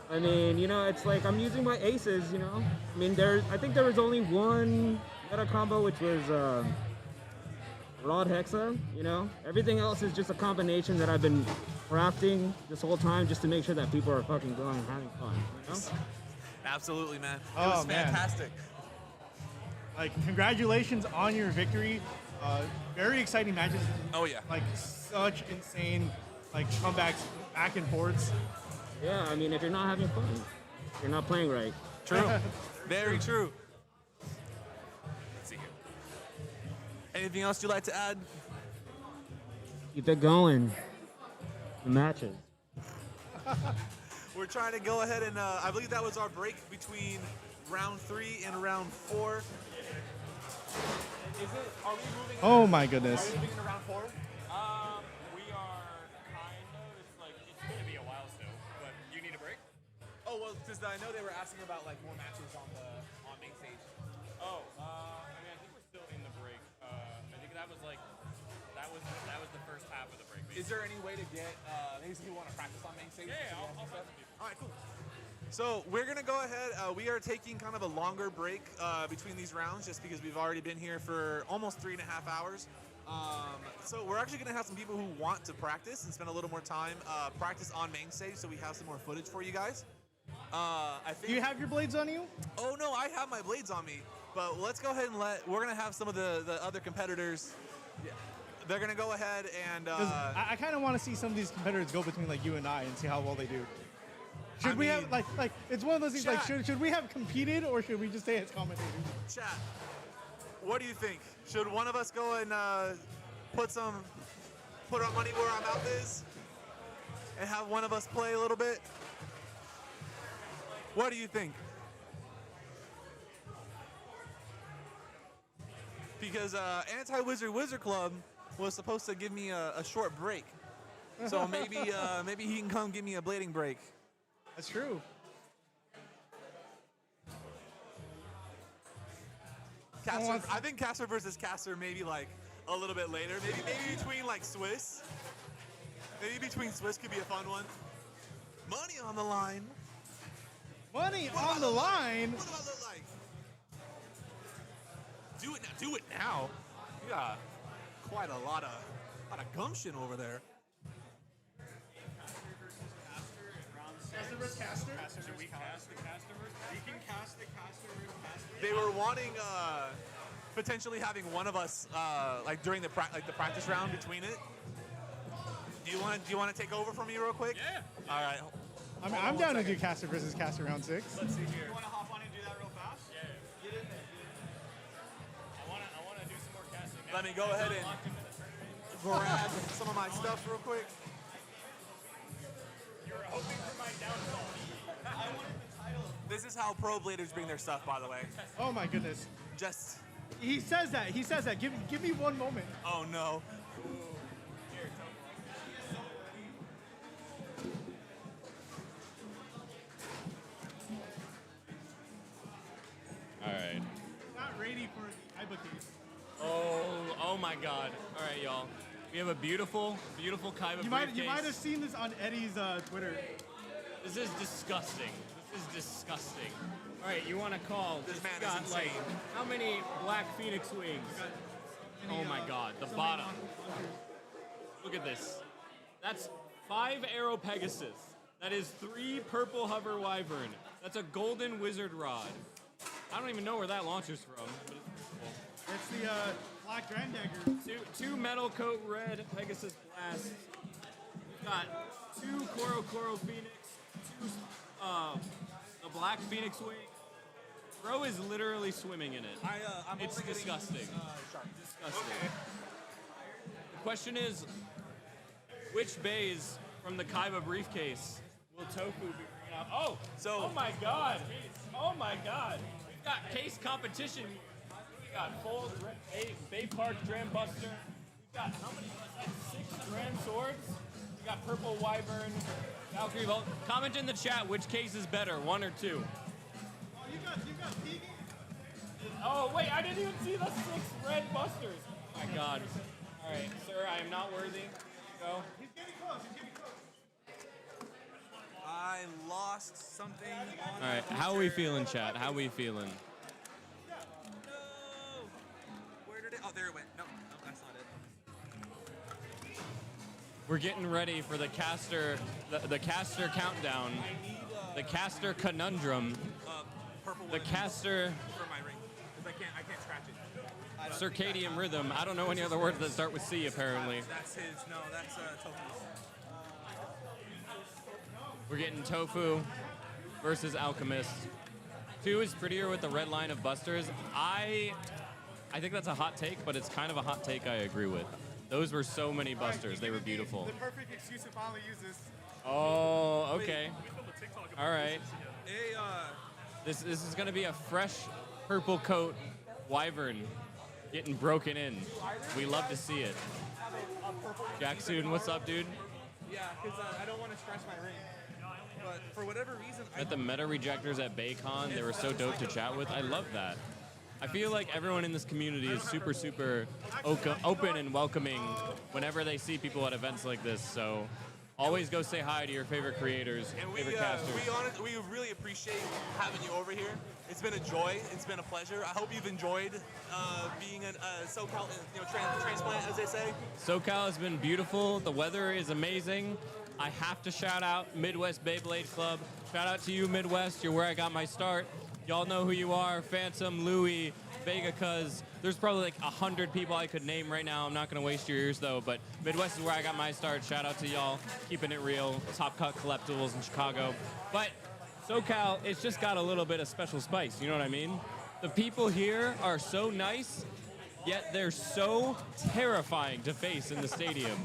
I mean, it's like I'm using my aces, I mean, I think there was only one meta combo, which was Rod Hexa, Everything else is just a combination that I've been crafting this whole time just to make sure that people are fucking going and having fun, Absolutely, man. It Oh, was man. fantastic. Like, congratulations on your victory. Very exciting matches. Oh yeah. Like such insane comebacks back and forths. Yeah, I mean, if you're not having fun, you're not playing right. True. Very true. Let's see here. Anything else you'd like to add? Keep it going. The matches. We're trying to go ahead and I believe that was our break between round 3 and round 4. Are we moving? Oh my goodness. Are we moving to round 4? We are kind of. It's going to be a while still. But you need a break? Oh well, because I know they were asking about more matches on main stage. Oh, I mean, I think we're still in the break. I think that was the first half of the break. Is there any way to get maybe some people want to practice on main stage? Yeah, I'll practice with you. All right, cool. So we're gonna go ahead. We are taking kind of a longer break between these rounds, just because we've already been here for almost 3.5 hours. So we're actually gonna have some people who want to practice and spend a little more time practice on main stage, so we have some more footage for you guys. I think. Do you have your blades on you? Oh no, I have my blades on me. But let's go ahead and we're gonna have some of the other competitors. Yeah. they're gonna go ahead and. 'Cause I kind of want to see some of these competitors go between like you and I and see how well they do. Should we have like it's one of those things like should we have competed or should we just stay as commentators? Chat. What do you think? Should one of us go and put our money where our mouth is, and have one of us play a little bit? What do you think? Because Anti-Wizard Club was supposed to give me a short break, so maybe he can come give me a blading break. That's true. I think Caster versus Caster maybe like a little bit later. Maybe between like Swiss. Maybe between Swiss could be a fun one. Money on the line. Money on the line. What do I look like? Do it now. Do it now. You got quite a lot of gumption over there. Caster versus Caster? Should we cast the Caster versus Caster? We can cast the Caster versus Caster. They were wanting potentially having one of us like during the practice round between it. Do you want to take over from me real quick? Yeah. All right. I mean, I'm down to do Caster versus Caster round 6. Let's see here. You want to hop on and do that real fast? Yeah. Get in there. I want to do some more casting. Let me go ahead and grab some of my stuff real quick. You're hoping for my downfall. I wanted the title. This is how pro bladers bring their stuff, by the way. Oh my goodness. Just. He says that. Give me one moment. Oh no. All right. Not ready for the IBA case. Oh my God. All right, y'all. We have a beautiful Kaiba briefcase. You might have seen this on Eddie's Twitter. This is disgusting. All right, you want to call? This man got is like insane. how many Black Phoenix wings? Oh my God, the bottom. Look at this. That's 5 Arrow Pegasus. That is 3 Purple Hover Wyvern. That's a Golden Wizard Rod. I don't even know where that launcher's from, but it's cool. It's the Black Grand Dagger. Two Metal Coat Red Pegasus Blast. We've got 2 Coro Phoenix, 2 the Black Phoenix Wing. Bro is literally swimming in it. It's disgusting. Disgusting. The question is, which bays from the Kaiba briefcase will Tofu be bringing out? Oh my God! Oh my God! We've got case competition. We got full Bay Park Dram Buster. We've got how many? 6 Dram Swords. We got Purple Wyvern, Valkyrie Vault. Comment in the chat which case is better, 1 or 2. Oh, you got Piggy? Oh wait, I didn't even see the 6 red busters. Oh my God! All right, sir, I am not worthy. Go. He's getting close. I lost something on. All right, how are we feeling, chat? How are we feeling? No. Where did it? Oh, there it went. No, that's not it. We're getting ready for the caster, the caster countdown, the caster conundrum, the caster For my ring, because I can't scratch it. circadian rhythm. I don't know any other words that start with C, apparently. That's his. No, that's Tofu's. We're getting Tofu versus Alchemist. 2 is prettier with the red line of busters. I think that's a hot take, but it's kind of a hot take I agree with. Those were so many busters. They were beautiful. The perfect excuse to finally use this. Oh, okay. All right. Hey, This is going to be a fresh purple coat Wyvern getting broken in. We love to see it. Jacksoon, what's up, dude? Yeah, because I don't want to scratch my ring. But for whatever reason, At the meta rejectors at BayCon, they were so dope to chat with. I love that. I feel like everyone in this community is super, super open and welcoming whenever they see people at events like this. So always go say hi to your favorite creators, and favorite casters. we really appreciate having you over here. It's been a joy. It's been a pleasure. I hope you've enjoyed being a SoCal, transplant, as they say. SoCal has been beautiful. The weather is amazing. I have to shout out Midwest Beyblade Club. Shout out to you, Midwest. You're where I got my start. Y'all know who you are. Phantom, Louie, Vega Cuz. There's probably like 100 people I could name right now. I'm not going to waste your ears, though. But Midwest is where I got my start. Shout out to y'all. Keeping it real. Top Cut Collectibles in Chicago. But SoCal, it's just got a little bit of special spice. You know what I mean? The people here are so nice, yet they're so terrifying to face in the stadium.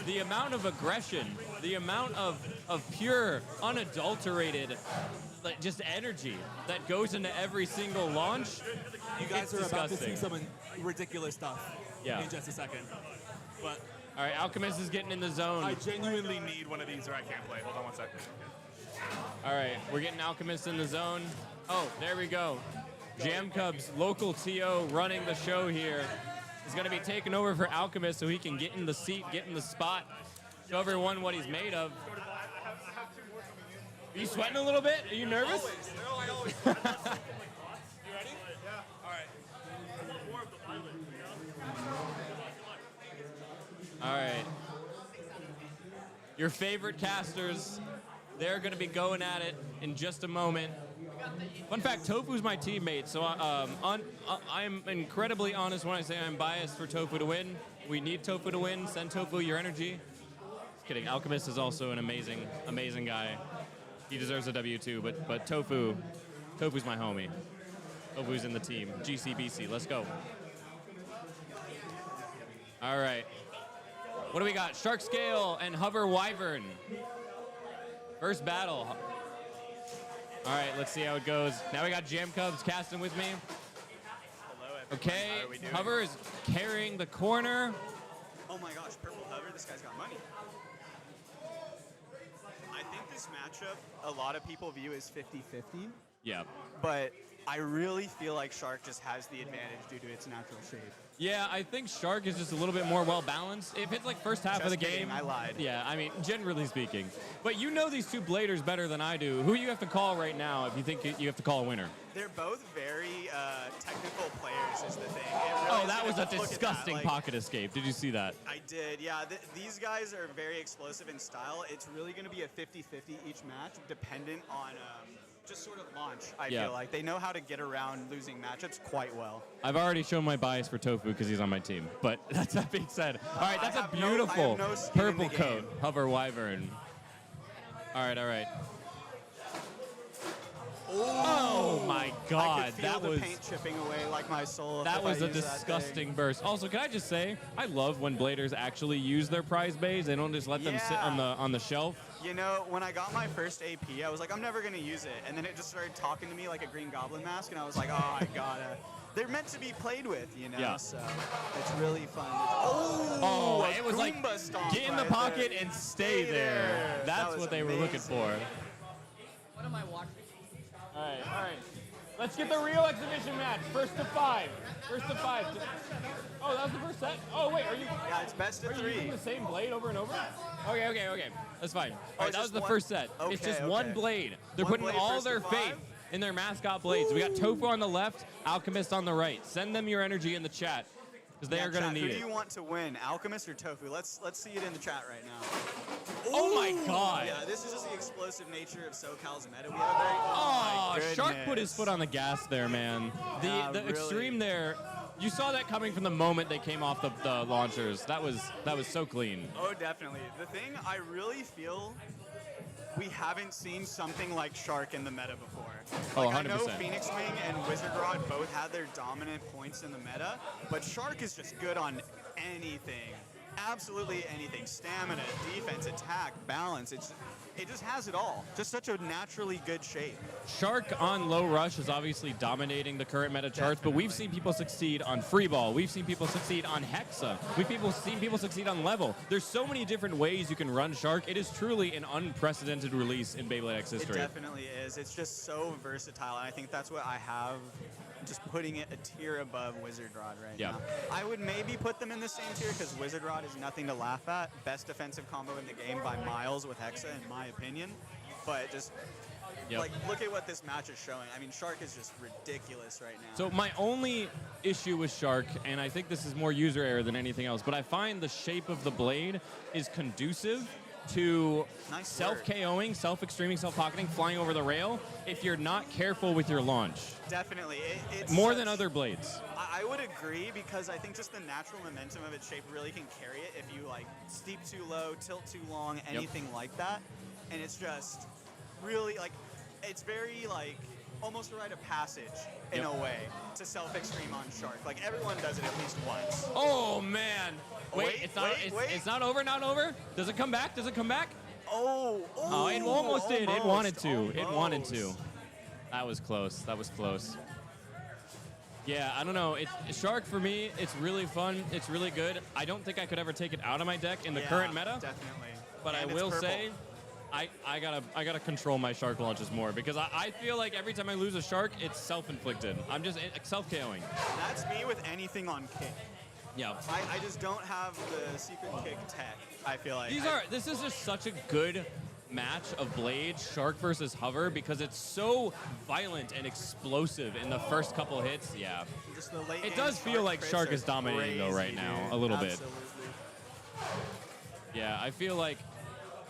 The amount of aggression, the amount of pure, unadulterated, like, just energy that goes into every single launch. You guys are about to see disgusting. some ridiculous stuff Yeah. in just a second. But all right, Alchemist is getting in the zone. I genuinely need one of these or I can't play. Hold on one second. All right, we're getting Alchemist in the zone. Oh, there we go. Jam Cubs, local TO running the show here. He's going to be taking over for Alchemist so he can get in the seat, get in the spot, show everyone what he's made of. Are you sweating a little bit? Are you nervous? Always. No, I always. You ready? Yeah. All right. All right. Your favorite casters, they're going to be going at it in just a moment. Fun fact, Tofu's my teammate, so I'm incredibly honest when I say I'm biased for Tofu to win. We need Tofu to win. Send Tofu your energy. Just kidding. Alchemist is also an amazing, amazing guy. He deserves a W too, but Tofu's my homie. Tofu's in the team. GCBC, let's go. All right. What do we got? Shark Scale and Hover Wyvern. First battle. All right, let's see how it goes. Now we got Jam Cubs casting with me. Hello, everyone. Okay, How are we doing? Hover is carrying the corner. Oh my gosh, Purple Hover, this guy's got money. I think this matchup, a lot of people view as 50-50, Yeah. but I really feel like Shark just has the advantage due to its natural shape. Yeah, I think Shark is just a little bit more well-balanced. If it's like first half of the Just kidding, game. I lied. Yeah, I mean, generally speaking. But you know these two bladers better than I do. Who you have to call right now if you think you have to call a winner? They're both very technical players is the thing. It really Oh, is that gonna was a look at that, disgusting like- pocket escape. Did you see that? I did, yeah. These guys are very explosive in style. It's really going to be a 50-50 each match, dependent on just sort of launch, I Yeah. feel like. They know how to get around losing matchups quite well. I've already shown my bias for Tofu because he's on my team. But that being said, all right, that's I a have no- beautiful I have no skin in the purple game. coat, Hover Wyvern. All right, all right. Oh my I God, could feel that the was paint chipping away like my soul. that if was I a used that disgusting thing. burst. Also, can I just say, I love when bladers actually use their prize bays. They don't just let them sit Yeah. on the shelf. You know, when I got my first AP, I was like, I'm never going to use it. And then it just started talking to me like a Green Goblin mask, and I was like, oh, I gotta. They're meant to be played with, you know? Yeah. So it's really fun. Oh, a it was like, Goomba stomp get in the right pocket there. and stay there. That That's was what they were looking amazing. for. What am I watching? All right. Let's get the real exhibition match. First to five. First to five. Oh, that was the first set? Oh, wait, are you? Yeah, it's best of Are you three. using the same blade over and over? Okay. That's fine. All right, it's that was just the one- first set. It's okay, just one okay. blade. They're One putting blade all first to their five? faith in their mascot blades. We got Tofu on the left, Alchemist on the right. Send them your energy in the chat because they Yeah, are going to chat, need who it. do you want to win, Alchemist or Tofu? Let's see it in the chat right now. Oh my Ooh! God. Yeah, this is just the explosive nature of SoCal's meta. We have a very Oh, my Shark put his goodness. foot on the gas there, man. Yeah, The really. extreme there, you saw that coming from the moment they came off the launchers. That was so clean. Oh, definitely. The thing I really feel we haven't seen something like Shark in the meta before. Oh, Like, I know 100%. Phoenix Wing and Wizard Rod both had their dominant points in the meta, but Shark is just good on anything. Absolutely anything. Stamina, defense, attack, balance. It just has it all. Just such a naturally good shape. Shark on low rush is obviously dominating the current meta charts, but we've seen people succeed on free ball. We've seen people succeed on Hexa. Seen people succeed on level. There's so many different ways you can run Shark. It is truly an unprecedented release in Beyblade X It history. definitely is. It's just so versatile, and I think that's what I have. Just putting it a tier above Wizard Rod right Yeah. now. I would maybe put them in the same tier because Wizard Rod is nothing to laugh at. Best defensive combo in the game by miles with Hexa, in my opinion. But just Yep. like look at what this match is showing. I mean, Shark is just ridiculous right now. So my only issue with Shark, and I think this is more user error than anything else, but I find the shape of the blade is conducive to Nice self-KOing, self-extreming, self-pocketing, flying over the rail if you're not careful with your launch. Definitely. It's More than other blades. I would agree because I think just the natural momentum of its shape really can carry it if you like steep too low, tilt too long, anything like that. And it's just really like, it's very like almost a rite of passage in a way to self-extreme on Shark. Like everyone does it at least once. Oh man! Wait, it's not over. Not over. Does it come back? Does it come back? Oh, it almost did. It wanted to. It wanted almost. to. That was close. That was close. Yeah, I don't know. Shark for me, it's really fun. It's really good. I don't think I could ever take it out of my deck in the current meta. Definitely. But And I it's will purple. say, I gotta control my Shark launches more because I feel like every time I lose a Shark, it's self-inflicted. I'm just self-KOing. That's me with anything on kick. Yeah. I just don't have the secret kick tech, I feel like. This is just such a good match of blades, Shark versus Hover, because it's so violent and explosive in the first couple hits. Yeah. Just the late It game does feel like crits Shark are is dominating though right crazy, now, dude. a little bit. Absolutely. Yeah, I feel like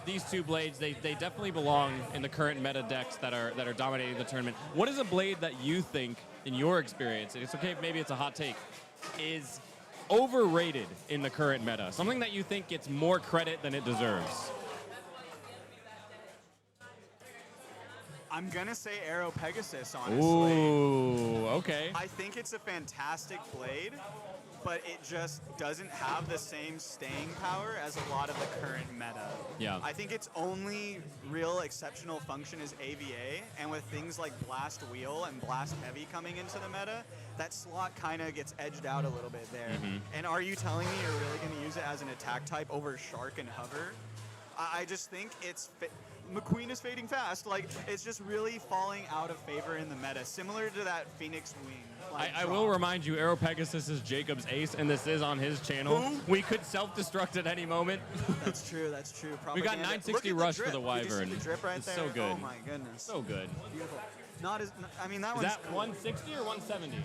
these two blades, they definitely belong in the current meta decks that are dominating the tournament. What is a blade that you think, in your experience, and it's okay if maybe it's a hot take, is overrated in the current meta? Something that you think gets more credit than it deserves? I'm gonna say Arrow Pegasus, honestly. Ooh, okay. I think it's a fantastic blade, but it just doesn't have the same staying power as a lot of the current meta. Yeah. I think its only real exceptional function is AVA, and with things like Blast Wheel and Blast Heavy coming into the meta, that slot kind of gets edged out a little bit there. Mhm. And are you telling me you're really going to use it as an attack type over Shark and Hover? I just think it's... McQueen is fading fast. Like, it's just really falling out of favor in the meta, similar to that Phoenix Wing. I will remind you, Arrow Pegasus is Jacob's ace, and this is on his channel. Who? We could self-destruct at any moment. That's true. That's true. We got Propaganda. 960 Look at rush the for the drip. Did you see Wyvern. the drip right It's there? so good. Oh my goodness. So good. Beautiful. Not as. I mean, that Is one's. that 160 or 170?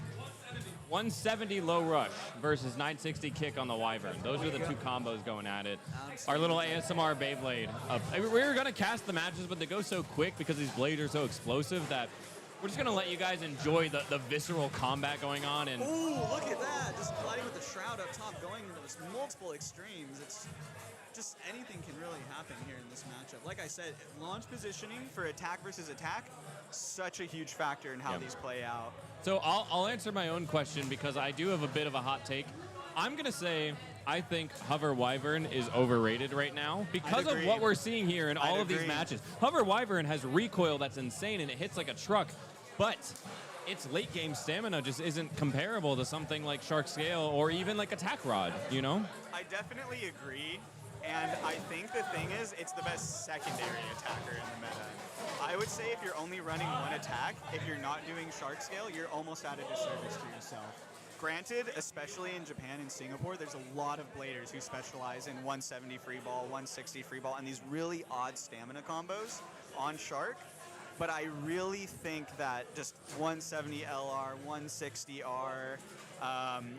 170 low rush versus 960 kick on the Wyvern. Those are the two combos going at it. Our little ASMR Beyblade. We were going to cast the matches, but they go so quick because these blades are so explosive that we're just going to let you guys enjoy the visceral combat going on. And Ooh, look at that! Just gliding with the shroud up top, going into those multiple extremes. It's just anything can really happen here in this matchup. Like I said, launch positioning for attack versus attack, such a huge factor in how these play out. So I'll answer my own question because I do have a bit of a hot take. I'm going to say I think Hover Wyvern is overrated right now because of what we're seeing here in all of these matches. Hover Wyvern has recoil that's insane and it hits like a truck, but its late game stamina just isn't comparable to something like Shark Scale or even like Attack Rod, you know? I definitely agree, and I think the thing is, it's the best secondary attacker in the meta. I would say if you're only running one attack, if you're not doing Shark Scale, you're almost at a disservice to yourself. Granted, especially in Japan and Singapore, there's a lot of bladers who specialize in 170 free ball, 160 free ball, and these really odd stamina combos on Shark. But I really think that just 170 LR, 160 R,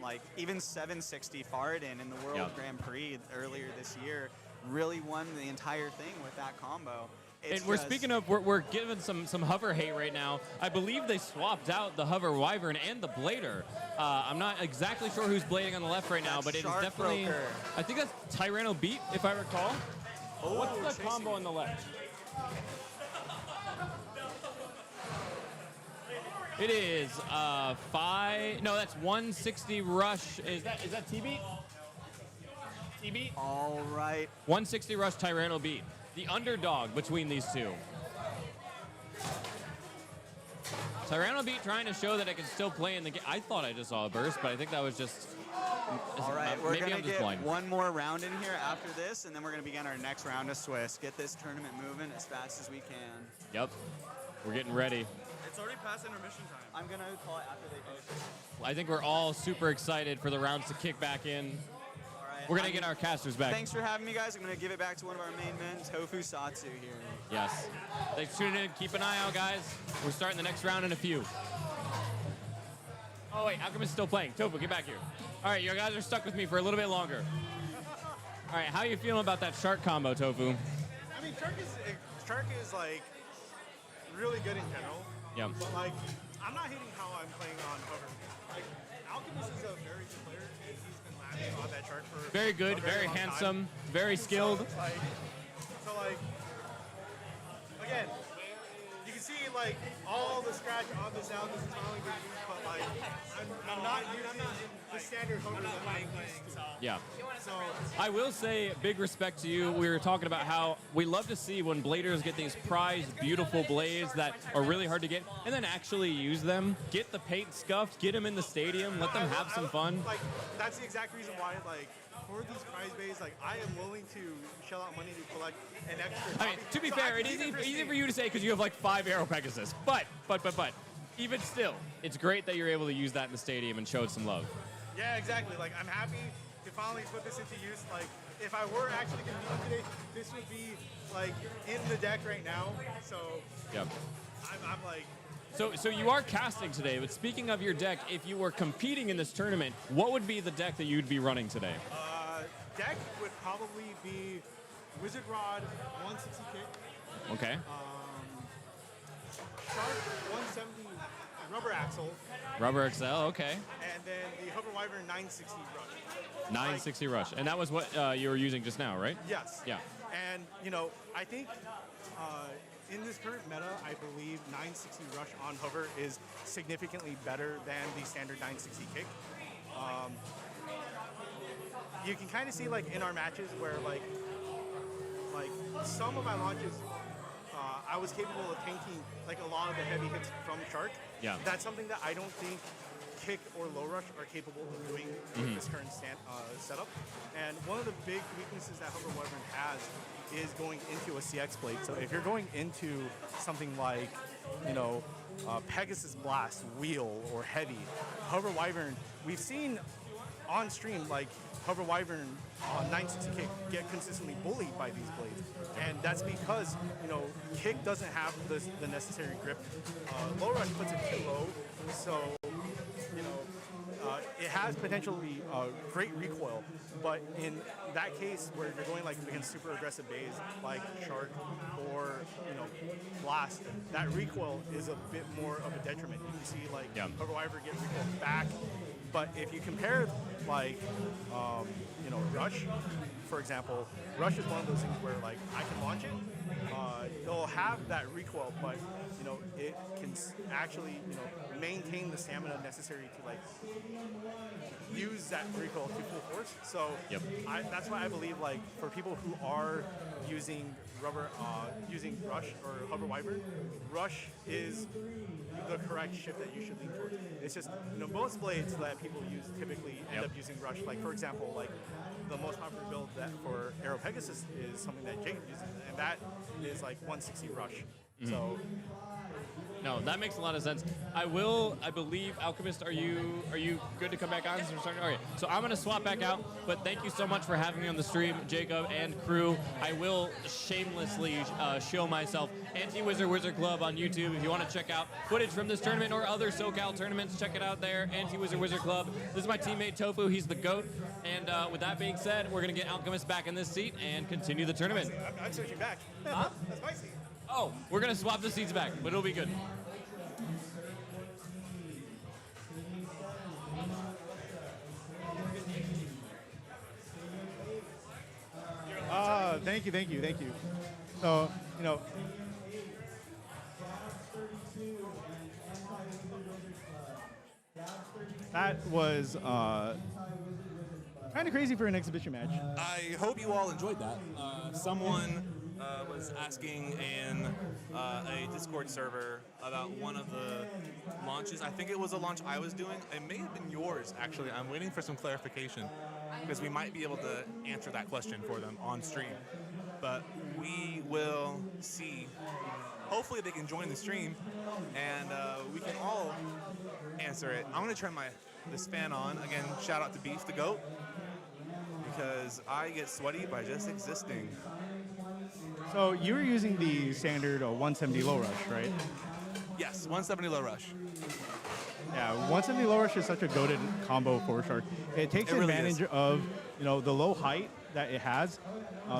like even 760 Faradin in the World Grand Prix earlier this year really won the entire thing with that combo. And we're speaking of, we're giving some Hover hate right now. I believe they swapped out the Hover Wyvern and the Blader. I'm not exactly sure who's blading on the left right now, but it is definitely, I think that's Tyranno Beat, if I recall. Oh, what's the combo on the left? It is that's 160 rush. Is that T-Beat? T-Beat? All right. 160 rush Tyranno Beat. The underdog between these two. Tyranno Beat trying to show that it can still play in the game. I thought I just saw a burst, but I think that was just... All right, we're maybe going I'm to just get blind. one more round in here after this, and then we're going to begin our next round of Swiss. Get this tournament moving as fast as we can. Yep. We're getting ready. It's already past intermission time. I'm going to call it after they finish. I think we're all super excited for the rounds to kick back in. We're going to get our casters back. Thanks for having me, guys. I'm going to give it back to one of our main men, Tofu Satsu here. Yes. Thanks for tuning in. Keep an eye out, guys. We're starting the next round in a few. Oh, wait. How come it's still playing? Tofu, get back here. All right, you guys are stuck with me for a little bit longer. All right, how are you feeling about that shark combo, Tofu? Shark is like really good in general. Yeah. But like, I'm not hating how I'm playing on Hover. Like, Alchemist is a very good player, and he's been landing on that Shark for Very good, a very long handsome, time. very skilled. So like, again, you can see like all the scratch on this out. This is not only good use, but like, I'm not using the standard Hover that I'm used to. Yeah. So I will say, big respect to you. We were talking about how we love to see when bladers get these prized, beautiful blades that are really hard to get, and then actually use them. Get the paint scuffed, get them in the stadium, let them have some fun. Like, that's the exact reason why, like, for these prize bays, like, I am willing to shell out money to collect an extra I mean, copy. to be So fair, I it can is keep it easy for you to say because you have like 5 Aero Pegasus. But, even still, it's great that you're able to use that in the stadium and show it some love. Yeah, exactly. Like, I'm happy to finally put this into use. Like, if I were actually competing today, this would be, like, in the deck right now. So, Yep. I'm like, So you are casting today, but speaking of your deck, if you were competing in this tournament, what would be the deck that you'd be running today? deck would probably be Wizard Rod, 160 kick. Okay. Shark, 170 Rubber Axle. Rubber XL, okay. And then the Hover Wyvern 960 Rush. 960 Rush. And that was what you were using just now, right? Yes. Yeah. And, I think in this current meta, I believe 960 Rush on Hover is significantly better than the standard 960 kick. You can kind of see, like, in our matches where, like some of my launches, I was capable of tanking, like, a lot of the heavy hits from Shark. Yeah. That's something that I don't think Kick or Low Rush are capable of doing with this current setup. And one of the big weaknesses that Hover Wyvern has is going into a CX blade. So if you're going into something like, Pegasus Blast, Wheel, or Heavy, Hover Wyvern, we've seen on stream, like, Hover Wyvern on 960 Kick get consistently bullied by these blades. And that's because, Kick doesn't have the necessary grip. Low Rush puts it too low, so, it has potentially great recoil. But in that case, where you're going like against super aggressive bays like Shark or, Blast, that recoil is a bit more of a detriment. You can see like Hover Wyvern get recoil back. But if you compare, like, Rush, for example, Rush is one of those things where, like, I can launch it. It'll have that recoil, but, it can actually, maintain the stamina necessary to, like, use that recoil to full force. So that's why I believe, like, for people who are using using Rush or Hover Wyvern, Rush is the correct shift that you should lean towards. It's just, most blades that people use typically end up using Rush. Like, for example, like, the most popular build that for Aero Pegasus is something that Jacob uses, and that is like 160 Rush. So. No, that makes a lot of sense. I believe, Alchemist, are you good to come back on? Okay, so I'm going to swap back out, but thank you so much for having me on the stream, Jacob and crew. I will shamelessly show myself Anti-Wizard Wizard Club on YouTube. If you want to check out footage from this tournament or other SoCal tournaments, check it out there, Anti-Wizard Wizard Club. This is my teammate Tofu, he's the GOAT. And with that being said, we're going to get Alchemist back in this seat and continue the tournament. I'm switching back. Huh? That's my seat. Oh, we're going to swap the seats back, but it'll be good. Thank you. So, that was kind of crazy for an exhibition match. I hope you all enjoyed that. Someone was asking in a Discord server about one of the launches. I think it was a launch I was doing. It may have been yours, actually. I'm waiting for some clarification because we might be able to answer that question for them on stream. But we will see. Hopefully they can join the stream and we can all answer it. I'm going to turn this fan on. Again, shout out to Beef the GOAT because I get sweaty by just existing. So you were using the standard 170 Low Rush, right? Yes, 170 Low Rush. Yeah, 170 Low Rush is such a goated combo for Shark. It takes It really advantage is. of, the low height that it has,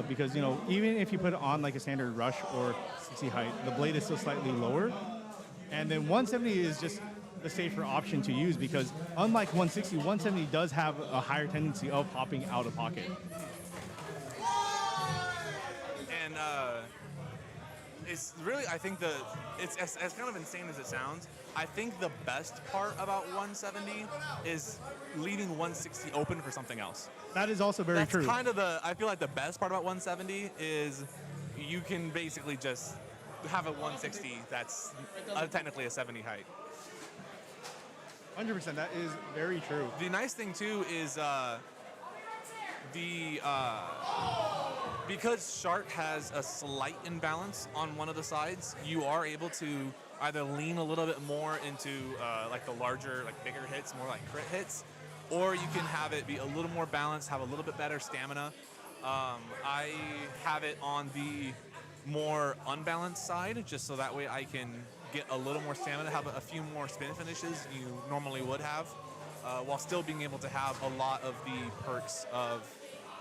because even if you put it on like a standard rush or 60 height, the blade is still slightly lower, and then 170 is just the safer option to use because unlike 160, 170 does have a higher tendency of popping out of pocket. And it's really, I think it's as kind of insane as it sounds. I think the best part about 170 is leaving 160 open for something else. That is also very true. That's kind of I feel like the best part about 170 is you can basically just have a 160 that's technically a 70 height. 100%, that is very true. The nice thing too is because Shark has a slight imbalance on one of the sides, you are able to either lean a little bit more into like the larger, like bigger hits, more like crit hits, or you can have it be a little more balanced, have a little bit better stamina. I have it on the more unbalanced side, just so that way I can get a little more stamina, have a few more spin finishes you normally would have, while still being able to have a lot of the perks of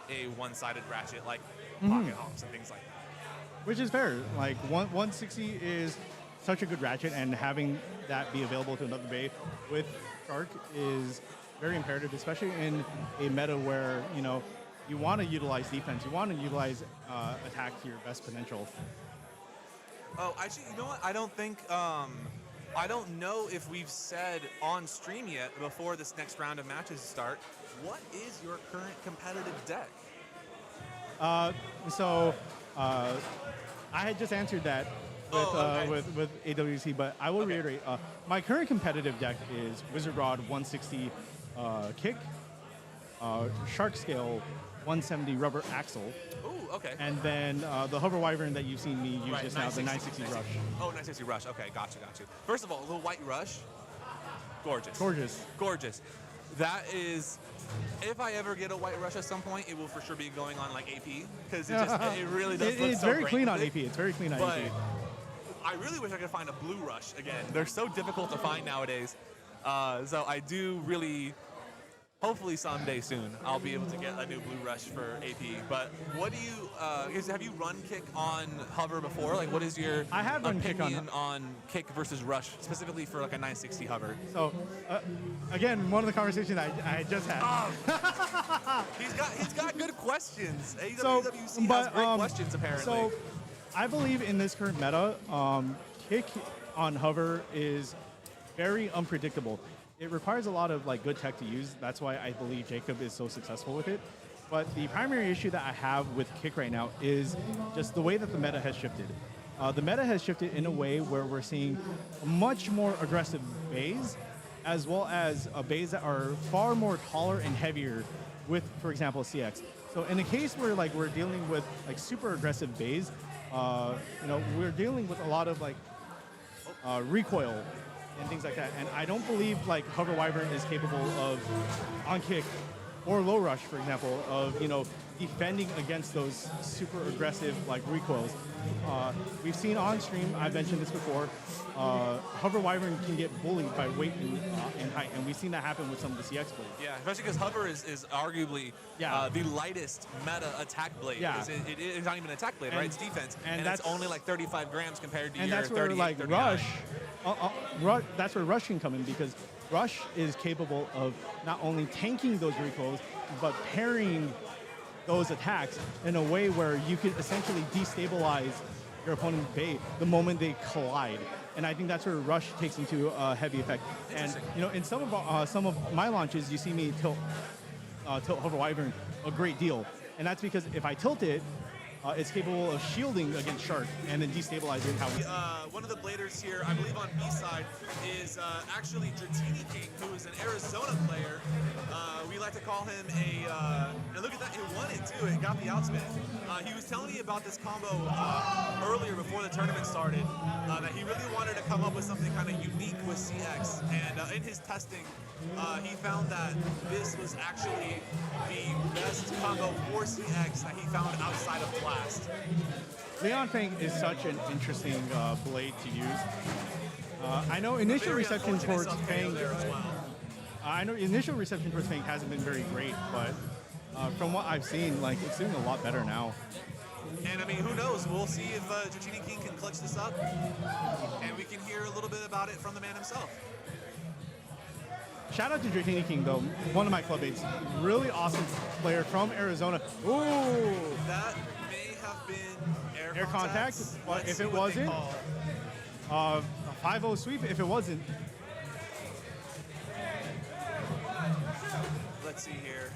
a one-sided ratchet, like pocket hops and things like that. Which is fair. Like 160 is such a good ratchet, and having that be available to another bay with Shark is very imperative, especially in a meta where you want to utilize defense, you want to utilize attack to your best potential. Oh, actually, you know what? I don't think, I don't know if we've said on stream yet before this next round of matches start, what is your current competitive deck? I had just answered that with AWC, but I will reiterate. My current competitive deck is Wizard Rod 160 kick, Shark Scale 170 rubber axle. Ooh, okay. And then the Hover Wyvern that you've seen me use just now, the 960 Rush. Oh, 960 Rush. Okay, gotcha. First of all, the White Rush, gorgeous. Gorgeous. That is, if I ever get a White Rush at some point, it will for sure be going on like AP, because it really does look It's so very great clean with on it. AP. It's very clean on But AP. I really wish I could find a Blue Rush again. They're so difficult to find nowadays. So I do really, hopefully someday soon, I'll be able to get a new Blue Rush for AP. But what do you, have you run kick on hover before? Like, what is your I have run kick on kick versus rush, specifically for like a 960 hover? So, again, one of the conversations I just had. He's got good questions. So, AWC has great questions, apparently. So, I believe in this current meta, kick on hover is very unpredictable. It requires a lot of good tech to use. That's why I believe Jacob is so successful with it. But the primary issue that I have with kick right now is just the way that the meta has shifted. The meta has shifted in a way where we're seeing much more aggressive bays, as well as bays that are far more taller and heavier with, for example, CX. So in a case where we're dealing with super aggressive bays, we're dealing with a lot of recoil and things like that. And I don't believe Hover Wyvern is capable of, on kick or low rush, for example, of defending against those super aggressive recoils. We've seen on stream, I've mentioned this before, Hover Wyvern can get bullied by weight and height, and we've seen that happen with some of the CX blades. Yeah, especially because Hover is arguably the lightest meta attack blade. Yeah. It's not even an attack blade, right? It's defense, and it's only 35 grams compared to and your that's where 38, 39. That's where Rush can come in, because Rush is capable of not only tanking those recoils, but parrying those attacks in a way where you can essentially destabilize your opponent's bay the moment they collide. And I think that's where Rush takes into a heavy effect. And in some of my launches, you see me tilt Hover Wyvern a great deal, and that's because if I tilt it, it's capable of shielding against Shark and then destabilizing how we... One of the bladers here, I believe on B side, is actually Dratini King, who is an Arizona player. We like to call him and look at that, it won it too, it got the outspin. He was telling me about this combo earlier before the tournament started, that he really wanted to come up with something kind of unique with CX, and in his testing, he found that this was actually the best combo for CX that he found outside of Blast. Leon Fang is such an interesting blade to use. I know initial reception towards Fang. I know initial reception towards Fang hasn't been very great, but from what I've seen, like it's doing a lot better now. And I mean, who knows? We'll see if Dratini King can clutch this up, and we can hear a little bit about it from the man himself. Shout out to Dratini King though, one of my club mates, really awesome player from Arizona. Ooh, That may have been air contact, but Let's if see it what they wasn't, call. a 5-0 sweep. If it wasn't, Let's see here.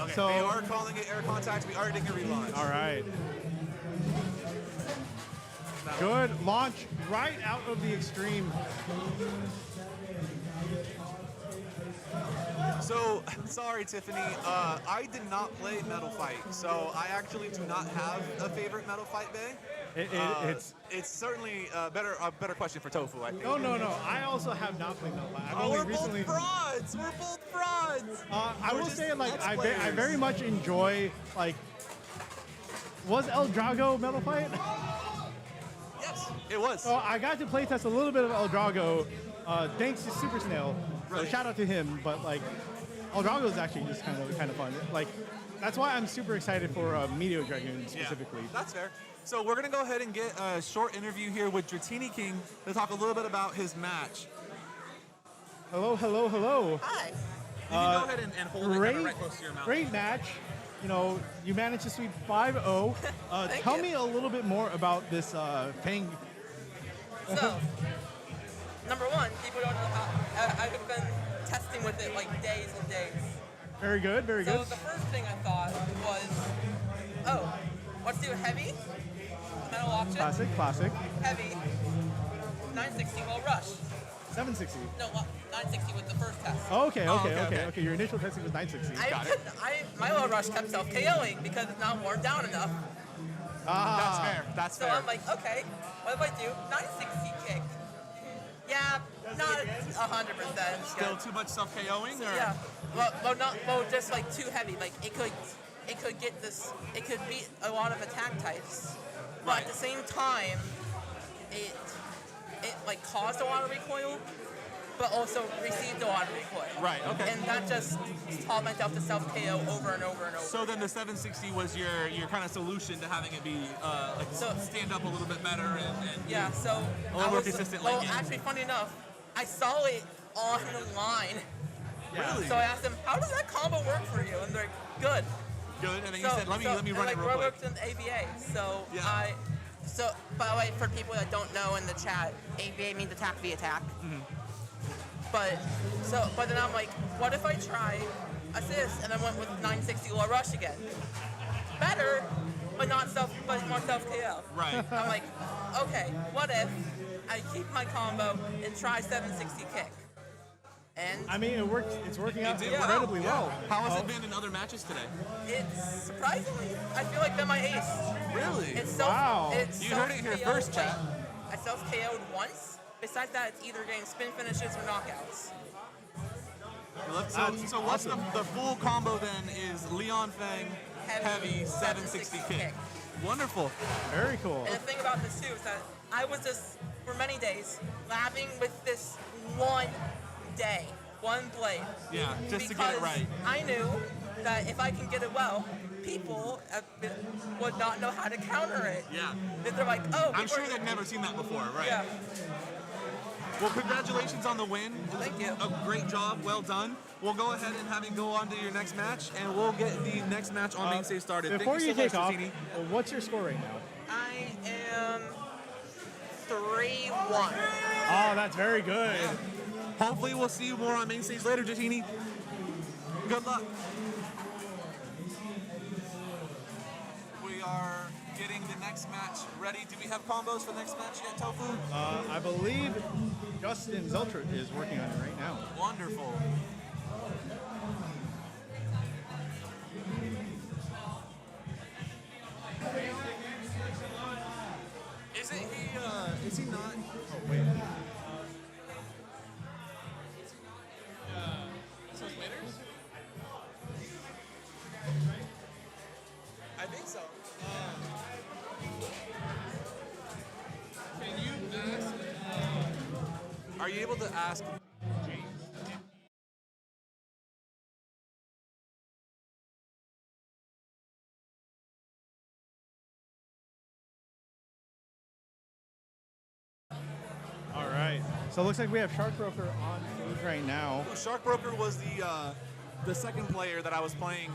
Okay, So- they are calling it air contact. We are getting a relaunch. all right. Good launch right out of the extreme. So, sorry, Tiffany. I did not play Metal Fight, so I actually do not have a favorite Metal Fight bay. It's certainly a better question for Tofu, I think. No. I also have not played Metal Fight. I've Oh, only we're recently. both frauds. We're both frauds. I We're will just say, like, I ex-players. very much enjoy, like, was El Drago Metal Fight? Yes, it was. So I got to play test a little bit of El Drago, thanks to Super Snail. So Right. shout out to him. But like, El Drago is actually just kind of fun. Like, that's why I'm super excited for Meteor Dragoon specifically. Yeah, that's fair. So we're gonna go ahead and get a short interview here with Dratini King to talk a little bit about his match. Hello. Hi. You can go ahead and hold it kind of right close to your mouth. Great match. You know, you managed to sweep 5-0. Tell me a little bit more about this Fang. So, number one, people don't know how. I've been testing with it like days and days. Very good. So the first thing I thought was, oh, let's do a heavy metal object. Classic. Heavy. 960 will rush. 760. No, 960 with the first test. Okay. Your initial testing was 960. My low rush kept self KOing because it's not worn down enough. That's fair. That's So fair. I'm like, okay, what if I do 960 kick? Yeah, not 100%. Still too much self KOing, or Yeah. Well, just like too heavy. Like it could get this. It could beat a lot of attack types, but at the same time, it like caused a lot of recoil, but also received a lot of recoil. Right, okay. And that just taught myself to self KO over and over and over. So then the 760 was your kind of solution to having it be stand up a little bit better and yeah. So a little more consistent. Well, like actually, funny enough, I saw it on the line. Really? So I asked them, how does that combo work for you? And they're like, good. Good. And then you said, let me run like, it real quick. worked in ABA. So Yeah. So by the way, for people that don't know in the chat, ABA means attack v attack. Mm-hmm. But then I'm like, what if I try assist and then went with 960 low rush again? Better, but more self KO. Right. I'm like, okay, what if I keep my combo and try 760 kick? And I mean, it worked. It's working out did incredibly well. well. How has it been in other matches today? it's surprisingly, I feel like been my ace. Really? It's You heard it here self-KO'd, first, chat. I self KO'd once. Besides that, it's either getting spin finishes or knockouts. So what's the full combo then is Leon Fang, heavy 760 kick. Wonderful. Very cool. And the thing about this too is that I was just, for many days, labbing with this one blade. Yeah, just to get it Because right. I knew that if I can get it well, people would not know how to counter it. Yeah. Then they're like, oh. I'm sure they've never seen that before, right? Yeah. Well, congratulations on the win. Thank you. A great job. Well done. We'll go ahead and have you go on to your next match, and we'll get the next match on main stage started. Before Thank you you so take much, off, Dratini. what's your score right now? I am 3-1. Oh, that's very good. Hopefully, we'll see you more on main stage later, Dratini. Good luck. We are getting the next match ready. Do we have combos for the next match yet, Tofu? I believe Justin Zeltra is working on it right now. Wonderful. Is he not? Oh, wait. I think so. Can you ask? Are you able to ask So it looks like we have Shark Broker on stage right now. Shark Broker was the second player that I was playing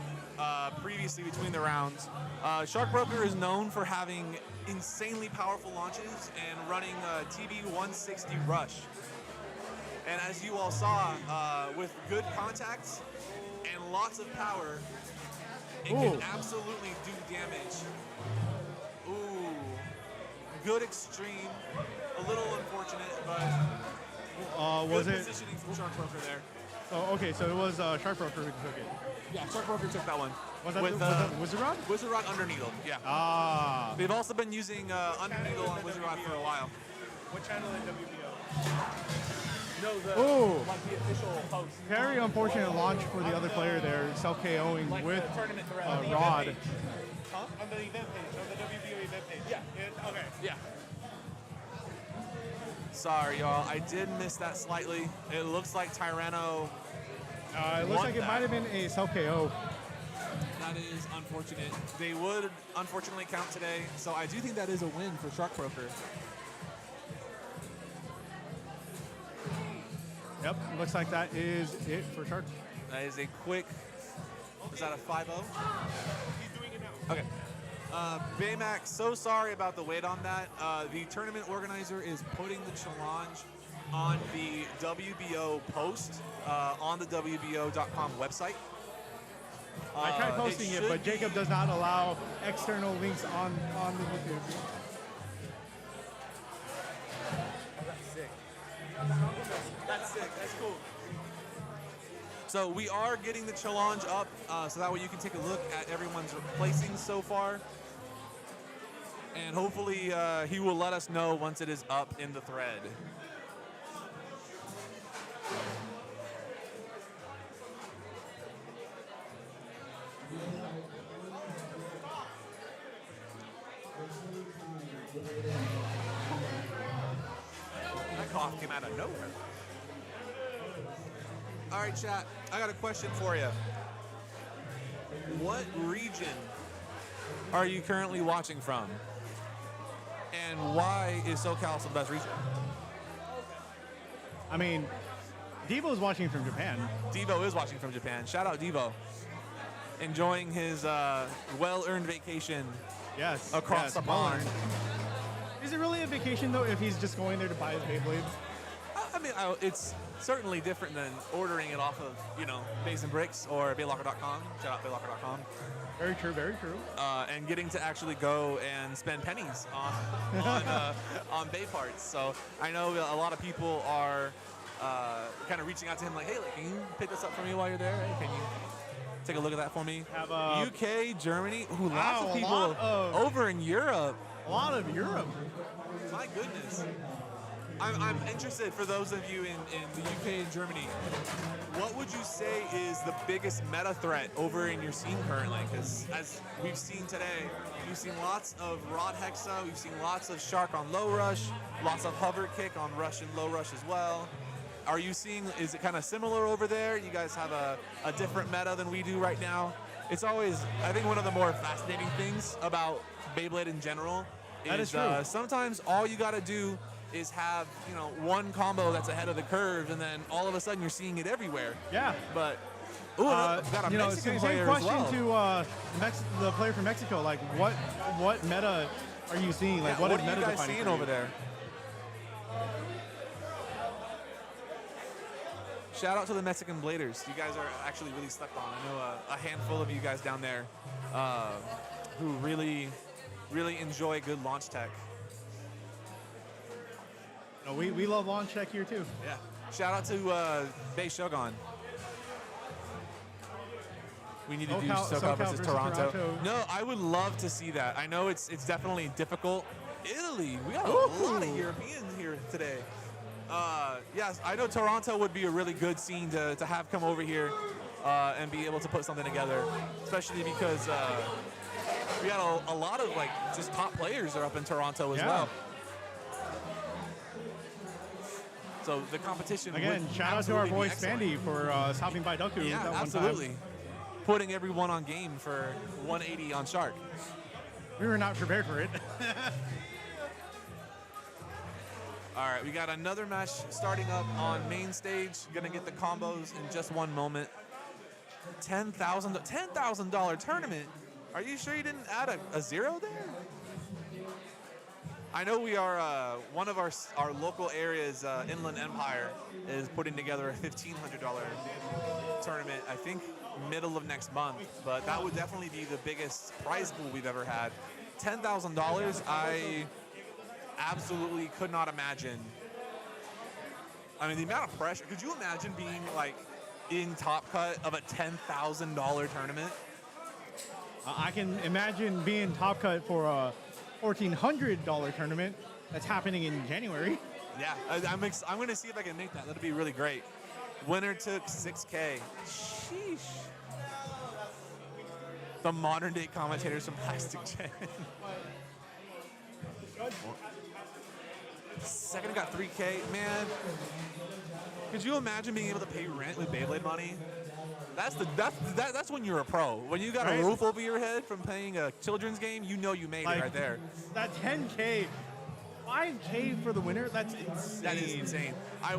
previously between the rounds. Shark Broker is known for having insanely powerful launches and running TB-160 Rush. And as you all saw, with good contacts and lots of power, it can absolutely do damage. Ooh, good extreme. A little unfortunate, but was good it? positioning from Shark Broker there. Oh, okay, so it was Shark Broker who took it. Yeah, Shark Broker took that one. Was that with Wizard Rod? Wizard Rod under needle, yeah. Ah. They've also been using under needle on Wizard Rod for a while. What channel in WBO? No, Ooh. like the official post. Very unfortunate launch for the other player there, self-KOing with Rod. Huh? On the event page, on the WBO event page. Yeah. Okay. Yeah. Sorry, y'all. I did miss that slightly. It looks like Tyranno. It looks like it might have been a self-KO. That is unfortunate. They would unfortunately count today, so I do think that is a win for Shark Broker. Yep, looks like that is it for Shark. That is a quick. Is that a 5-0? He's doing it now. Okay. Baymax, so sorry about the wait on that. The tournament organizer is putting the challenge on the WBO post on the WBO.com website. I tried posting it, but Jacob does not allow external links on the YouTube. That's sick. That's cool. So we are getting the challenge up, so that way you can take a look at everyone's placings so far. And hopefully he will let us know once it is up in the thread. That cough came out of nowhere. All right, chat. I got a question for you. What region are you currently watching from? And why is SoCal the best region? I mean, Devo's watching from Japan. Devo is watching from Japan. Shout out Devo. Enjoying his well-earned vacation across the pond. Is it really a vacation, though, if he's just going there to buy his Beyblades? I mean, it's certainly different than ordering it off of, Base and Bricks or Baylocker.com. Shout out Baylocker.com. Very true, very true. And getting to actually go and spend pennies on Bay parts. So I know a lot of people are kind of reaching out to him like, hey, can you pick this up for me while you're there? Hey, can you take a look at that for me? UK, Germany, lots of people over in Europe. A lot of Europe. My goodness. I'm interested, for those of you in the UK and Germany, what would you say is the biggest meta threat over in your scene currently? Because as we've seen today, we've seen lots of Rod Hexa, we've seen lots of Shark on low rush, lots of hover kick on rush and low rush as well. Are you seeing, is it kind of similar over there? You guys have a different meta than we do right now? It's always, I think, one of the more fascinating things about Beyblade in general is sometimes all you got to do is have, one combo that's ahead of the curve, and then all of a sudden you're seeing it everywhere. Yeah. But, got a Mexican player same question as well. to the player from Mexico. Like, what meta are you seeing? Like, what is are you meta guys defining seeing for you? over there? Shout out to the Mexican Bladers. You guys are actually really slept on. I know a handful of you guys down there who really, really enjoy good launch tech. No, we love launch tech here too. Yeah. Shout out to Bay Shogun. We need to do SoCal versus Toronto. No, I would love to see that. I know it's definitely difficult. Italy, we got a lot of Europeans here today. Yes, I know Toronto would be a really good scene to have come over here and be able to put something together, especially because we got a lot of just top players are up in Toronto as well. So the competition again. Shout out to our boy Spandy for stopping by Doku. Yeah, that one absolutely. time. Putting everyone on game for 180 on Shark. We were not prepared for it. All right, we got another match starting up on main stage. Gonna get the combos in just one moment. $10,000 tournament. Are you sure you didn't add a zero there? I know we are one of our local areas, Inland Empire, is putting together a $1,500 tournament. I think middle of next month, but that would definitely be the biggest prize pool we've ever had. $10,000. I absolutely could not imagine. I mean, the amount of pressure. Could you imagine being like in top cut of a $10,000 tournament? I can imagine being top cut for a $1,400 tournament that's happening in January. Yeah, I'm going to see if I can make that. That'd be really great. Winner took $6K. Sheesh. The modern day commentators from Plastic Gen. Second got $3K. Man, could you imagine being able to pay rent with Beyblade money? That's when you're a pro. When you got a roof over your head from playing a children's game, you know you made it right there. That 10K, 5K for the winner. That's insane. That is insane.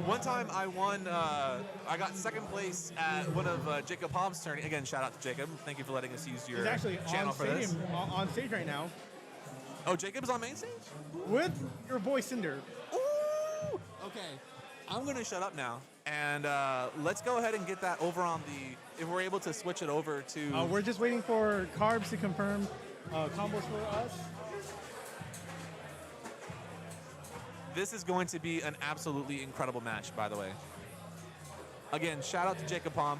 One time I won. I got second place at one of Jacob Pom's tourney. Again, shout out to Jacob. Thank you for letting us use your He's actually channel for this. On stage right now. Oh, Jacob's on main stage? With your boy Cinder. Ooh! Okay, I'm gonna shut up now, and let's go ahead and get that over on the. If we're able to switch it over to. We're just waiting for Carbs to confirm combos for us. This is going to be an absolutely incredible match, by the way. Again, shout out to Jacob Pom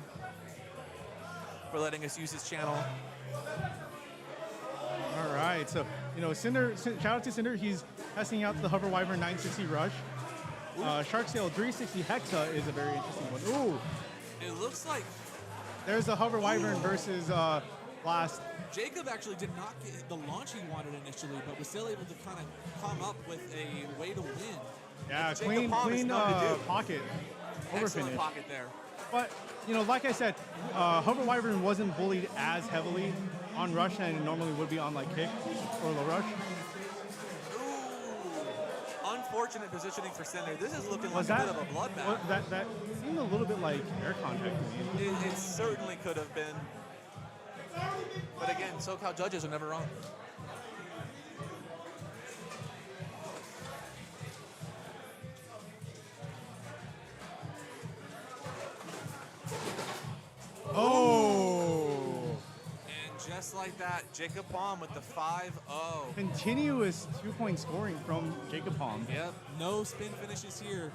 for letting us use his channel. All right, so Cinder. Shout out to Cinder. He's testing out the Hover Wyvern 960 Rush. Shark Sail 360 Hexa is a very interesting one. Ooh, it looks like there's the Hover Wyvern versus Blast. Jacob actually did not get the launch he wanted initially, but was still able to kind of come up with a way to win. Yeah, Jacob clean Pom is known to do. pocket. Excellent Overfinish. pocket there. But like I said, Hover Wyvern wasn't bullied as heavily on Rush than it normally would be on like Kick or Low Rush. Unfortunate positioning for Cinder. This is looking like a bit of a bloodbath. That seemed a little bit like air contact to me. It certainly could have been. But again, SoCal judges are never wrong. Oh! And just like that, Jacob Pom with the 5-0. Continuous 2-point scoring from Jacob Pom. Yep, no spin finishes here.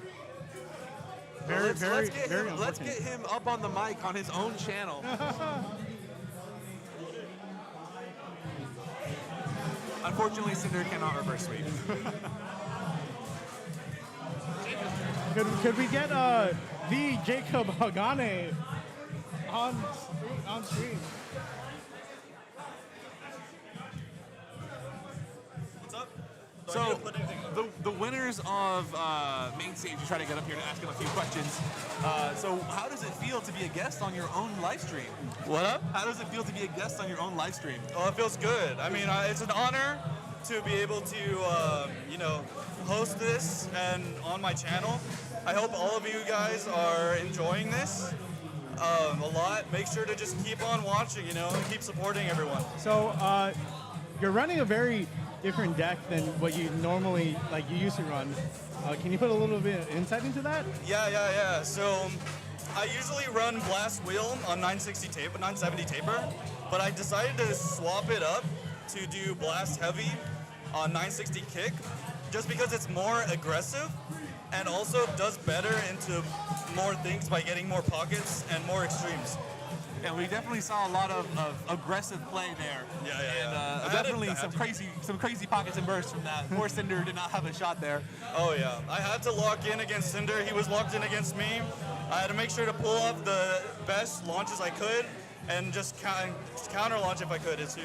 Let's get him up on the mic on his own channel. Unfortunately, Cinder cannot reverse sweep. Could we get the Jacob Hagane on screen? What's up? So the winners of main stage, you try to get up here to ask them a few questions. So how does it feel to be a guest on your own live stream? What up? How does it feel to be a guest on your own live stream? Oh, it feels good. I mean, it's an honor to be able to, host this and on my channel. I hope all of you guys are enjoying this a lot. Make sure to just keep on watching, and keep supporting everyone. So you're running a very different deck than what you normally, you used to run. Can you put a little bit of insight into that? Yeah. So I usually run Blast Wheel on 970 taper, but I decided to swap it up to do Blast Heavy on 960 kick, just because it's more aggressive and also does better into more things by getting more pockets and more extremes. And we definitely saw a lot of aggressive play there. Yeah. And definitely some crazy pockets and bursts from that. Poor Cinder did not have a shot there. Oh yeah, I had to lock in against Cinder. He was locked in against me. I had to make sure to pull off the best launches I could and just counter launch if I could too.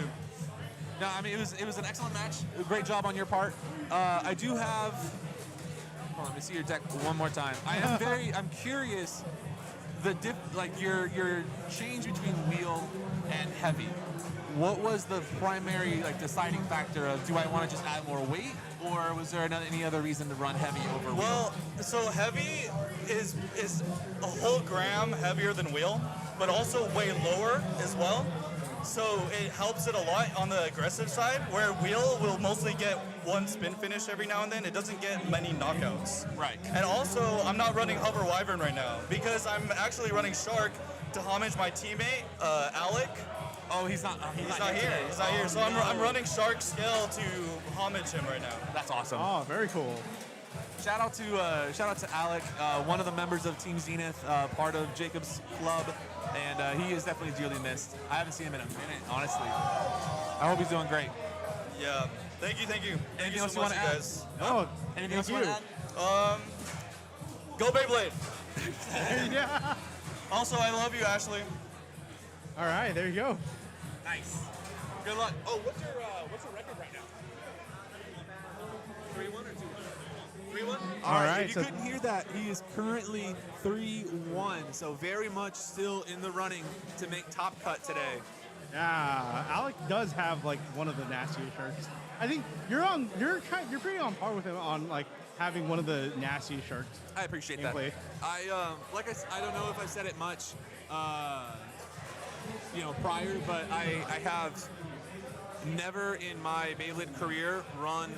No, I mean it was an excellent match. A great job on your part. I do have. Hold on, let me see your deck one more time. I'm curious. Your change between wheel and heavy. What was the primary deciding factor of do I want to just add more weight or was there any other reason to run heavy over wheel? Well, so heavy is a whole gram heavier than wheel, but also way lower as well. So it helps it a lot on the aggressive side, where wheel will mostly get one spin finish every now and then. It doesn't get many knockouts. Right. And also, I'm not running Hover Wyvern right now because I'm actually running Shark to homage my teammate, Alec. Oh, he's not here. Today. He's not here. So I'm running Shark Scale to homage him right now. That's awesome. Oh, very cool. Shout out to Alec, one of the members of Team Zenith, part of Jacob's club, and he is definitely dearly missed. I haven't seen him in a minute, honestly. I hope he's doing great. Yeah. Thank you. Anything else so you want much, to add? guys. No. Anything else you want to add? Go Beyblade. Yeah. Also, I love you, Ashley. All right, there you go. Nice. Good luck. Oh, what's your record right now? 3-1 or 2-1? 3-1. All right, If you couldn't hear that, he is currently 3-1. So very much still in the running to make top cut today. Yeah, Alec does have like one of the nastiest sharks. I think you're pretty on par with him on like having one of the nastiest sharks. I appreciate gameplay. that. I don't know if I said it much, prior, but I have never in my Beyblade career run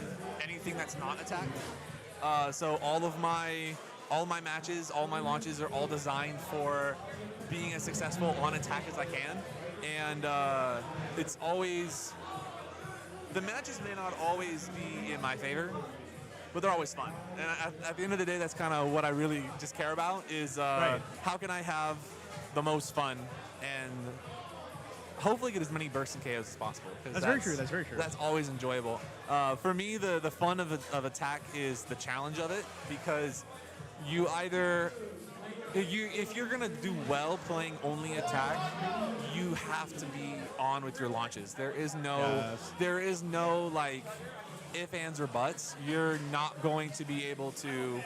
anything that's not attack. So all my matches, all my launches are all designed for being as successful on attack as I can. And it's always, the matches may not always be in my favor, but they're always fun. And at the end of the day, that's kind of what I really just care about is how can I have the most fun and hopefully get as many bursts and KOs as possible. That's very true. That's always enjoyable. For me, the fun of attack is the challenge of it, because you either, if you're gonna do well playing only attack, you have to be on with your launches. There is no like if, ands, or buts. You're not going to be able to.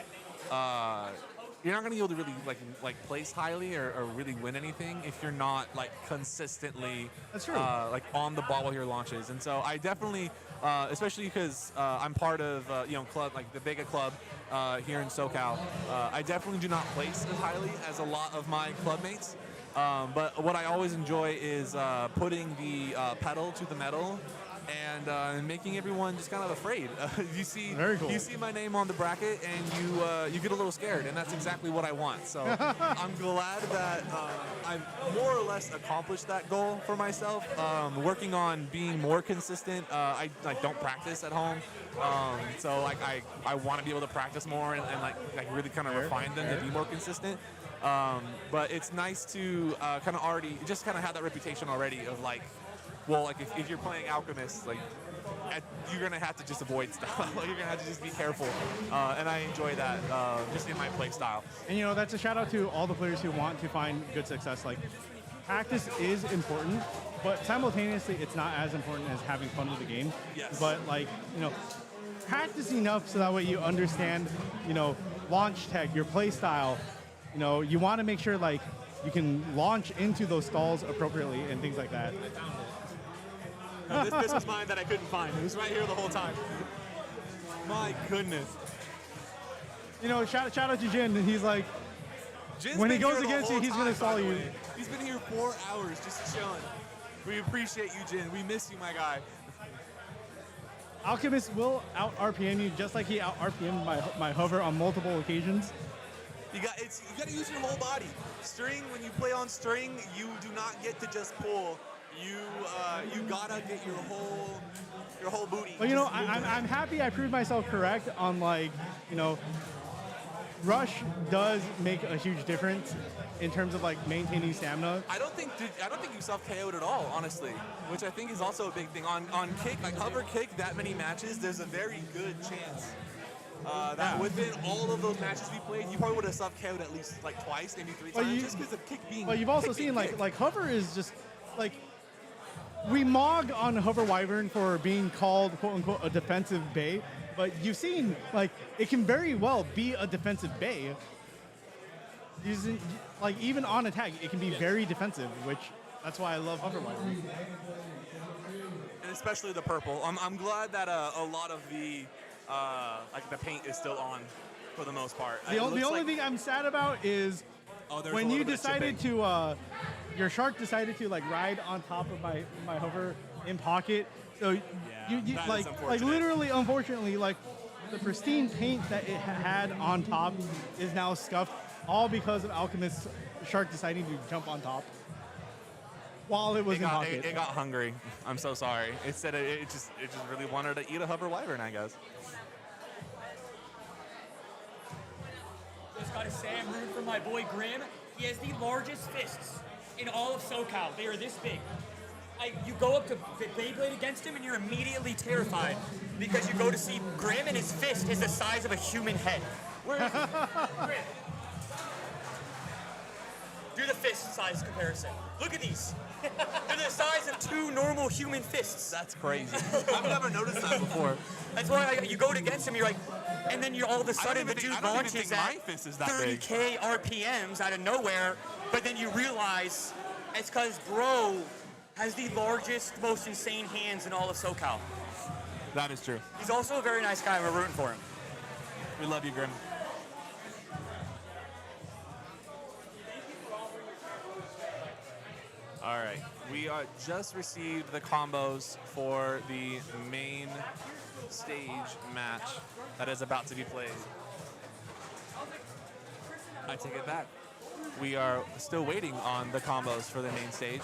You're not going to be able to really like place highly or really win anything if you're not like consistently like on the ball with your launches. And so I definitely, especially because I'm part of club like the Vega Club here in SoCal, I definitely do not place as highly as a lot of my clubmates. But what I always enjoy is putting the pedal to the metal and making everyone just kind of afraid. You see my name on the bracket, and you get a little scared, and that's exactly what I want. So I'm glad that I've more or less accomplished that goal for myself. Working on being more consistent. I don't practice at home, so I want to be able to practice more and really kind of refine them to be more consistent. But it's nice to kind of already just kind of have that reputation already of if you're playing Alchemist, you're gonna have to just avoid stuff. You're gonna have to just be careful, and I enjoy that just in my play style. And that's a shout out to all the players who want to find good success. Like, practice is important, but simultaneously, it's not as important as having fun with the game. Yes. But practice enough so that way you understand, launch tech, your play style. You want to make sure you can launch into those stalls appropriately and things like that. This was mine that I couldn't find. It was right here the whole time. My goodness. Shout out to Jin. He's like, Jin's when he been goes here the against you, whole he's going to time, stall by the you. way. He's been here 4 hours just chilling. We appreciate you, Jin. We miss you, my guy. Alchemist will out RPM you just like he out RPM'd my hover on multiple occasions. You got to use your whole body. String, when you play on string, you do not get to just pull. You gotta get your whole booty. Well, I'm happy I proved myself correct on rush does make a huge difference in terms of maintaining stamina. I don't think you self-KO'd at all, honestly, which I think is also a big thing. On kick, hover kick, that many matches, there's a very good chance that within all of those matches we played, you probably would have self-KO'd at least twice, maybe 3 times, just because of kick being. Well, you've also seen hover is just we mog on Hover Wyvern for being called quote unquote a defensive bay, but you've seen it can very well be a defensive bay. Using even on attack, it can be very defensive, which that's why I love Hover Wyvern. And especially the purple. I'm glad that a lot of the like the paint is still on for the most part. The only thing I'm sad about is there's when a you little bit of decided to, your shark decided to like ride on top of my hover in pocket. So you that is like unfortunate. literally, unfortunately, like the pristine paint that it had on top is now scuffed, all because of Alchemist's shark deciding to jump on top while it was in pocket. It got hungry. I'm so sorry. It said it just really wanted to eat a hover wyvern, I guess. Just gotta say, I'm rooting for my boy Grim. He has the largest fists in all of SoCal. They are this big. You go up to Beyblade against him and you're immediately terrified because you go to see Grim and his fist is the size of a human head. Where is Grim? Do the fist size comparison. Look at these. They're the size of two normal human fists. That's crazy. I've never noticed that before. That's why you go against him, you're like, and then all of a sudden the dude launches at 30K RPMs out of nowhere, but then you realize it's because bro has the largest, most insane hands in all of SoCal. That is true. He's also a very nice guy. We're rooting for him. We love you, Grim. All right, we just received the combos for the main stage match that is about to be played. I take it back. We are still waiting on the combos for the main stage,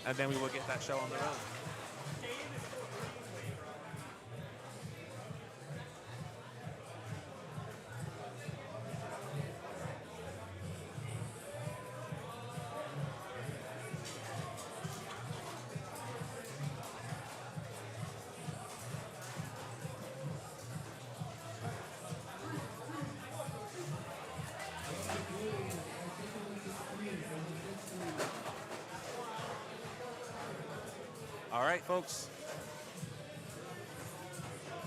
and then we will get that show on the road. All right, folks.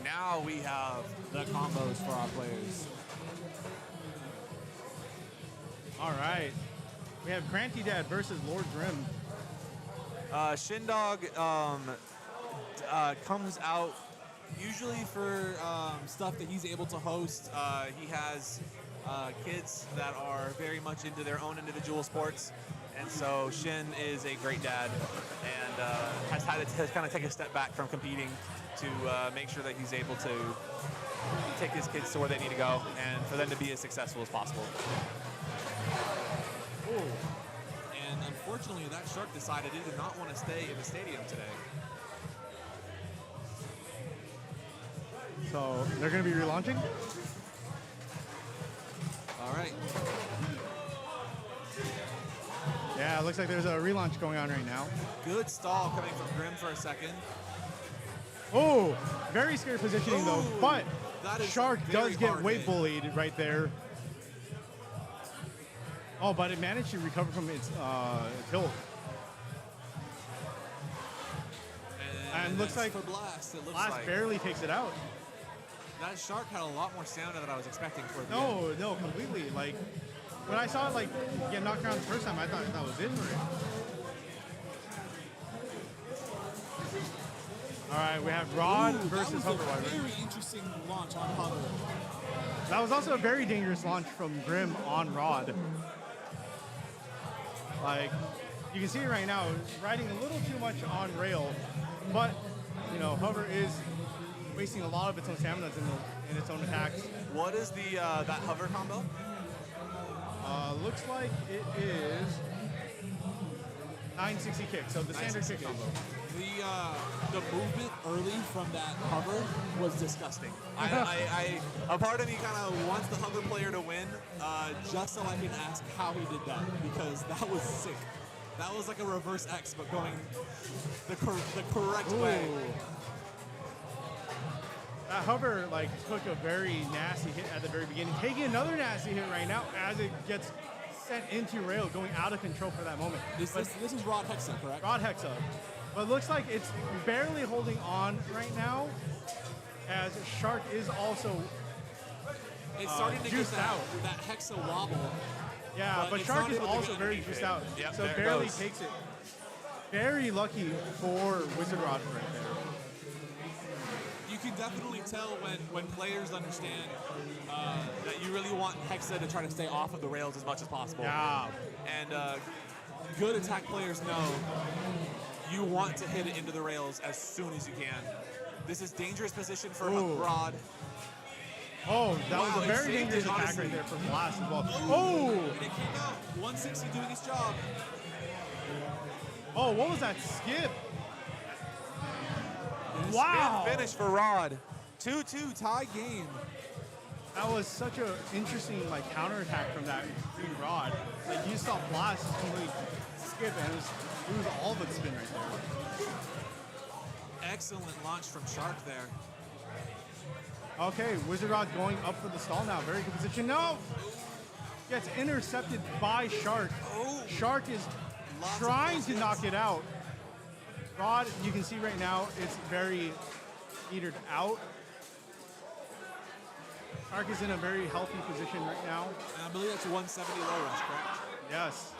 Now we have the combos for our players. All right. We have Cranty Dad versus Lord Grim. Shindog comes out usually for stuff that he's able to host. He has kids that are very much into their own individual sports. And so Shin is a great dad and has had to kind of take a step back from competing to make sure that he's able to take his kids to where they need to go and for them to be as successful as possible. Ooh. And unfortunately, that shark decided he did not want to stay in the stadium today. So they're going to be relaunching? All right. Yeah, it looks like there's a relaunch going on right now. Good stall coming from Grim for a second. Oh, very scary positioning though, but that is Shark very does get hard weight hit. bullied right there. Oh, but it managed to recover from its tilt. And looks like for Blast, it looks Blast like barely takes it out. that shark had a lot more stamina than I was expecting for the end. No, completely. Like when I saw it get knocked around the first time, I thought that was it for it. All right, we have Rod versus Hover Wyvern. Very interesting launch on Hover. That was also a very dangerous launch from Grim on Rod. Like, you can see it right now, it's riding a little too much on rail, but, you know, Hover is wasting a lot of its own stamina in its own attacks. What is the that hover combo? Looks like it is 960 kick, so the standard kick combo. The movement early from that hover was disgusting. A part of me kind of wants the hover player to win. Just so I can ask how he did that, because that was sick. That was like a reverse X, but going the correct way. That hover took a very nasty hit at the very beginning, taking another nasty hit right now as it gets sent into rail, going out of control for that moment. This is Rod Hexa, correct? Rod Hexa. But it looks like it's barely holding on right now, as Shark is also It's starting to juiced get out. that Hexa wobble. Yeah, but it's Shark not is able to also get very underneath juiced it. out, Yep, so there it barely goes. takes it. Very lucky for Wizard Rod right there. You You can definitely tell when players understand that you really want Hexa to try to stay off of the rails as much as possible. Yeah. And good attack players know you want to hit it into the rails as soon as you can. This is dangerous position for Rod. Oh, that was a he very saved dangerous it, attack honestly. right there for Blast as well. Oh! And it came out. 160 doing his job. Oh, what was that skip? And a Wow. spin finish for Rod. 2-2 tie game. That was such an interesting counterattack from that green Rod. You saw Blast completely skip and it was all but spin right there. Excellent launch from Shark there. Okay, Wizard Rod going up for the stall now. Very good position. No! Gets intercepted by Shark. Shark is trying to knock it out. Rod, you can see right now, it's very petered out. Shark is in a very healthy position right now. And I believe that's a 170 low rush, correct? Yes.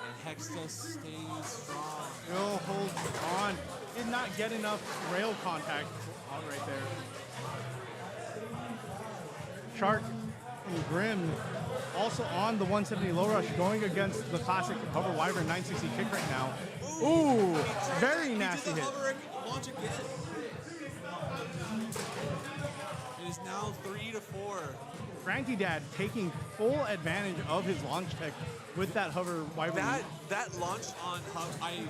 And Hexa stays strong. Will holds on. Did not get enough rail contact right there. Shark from Grim also on the 170 low rush going against the classic Hover Wyvern 960 kick right now. Ooh, very nasty hit. Launch again. It is now 3-4. Frankie Dad taking full advantage of his launch tech with that Hover Wyvern. That launch on Hub, I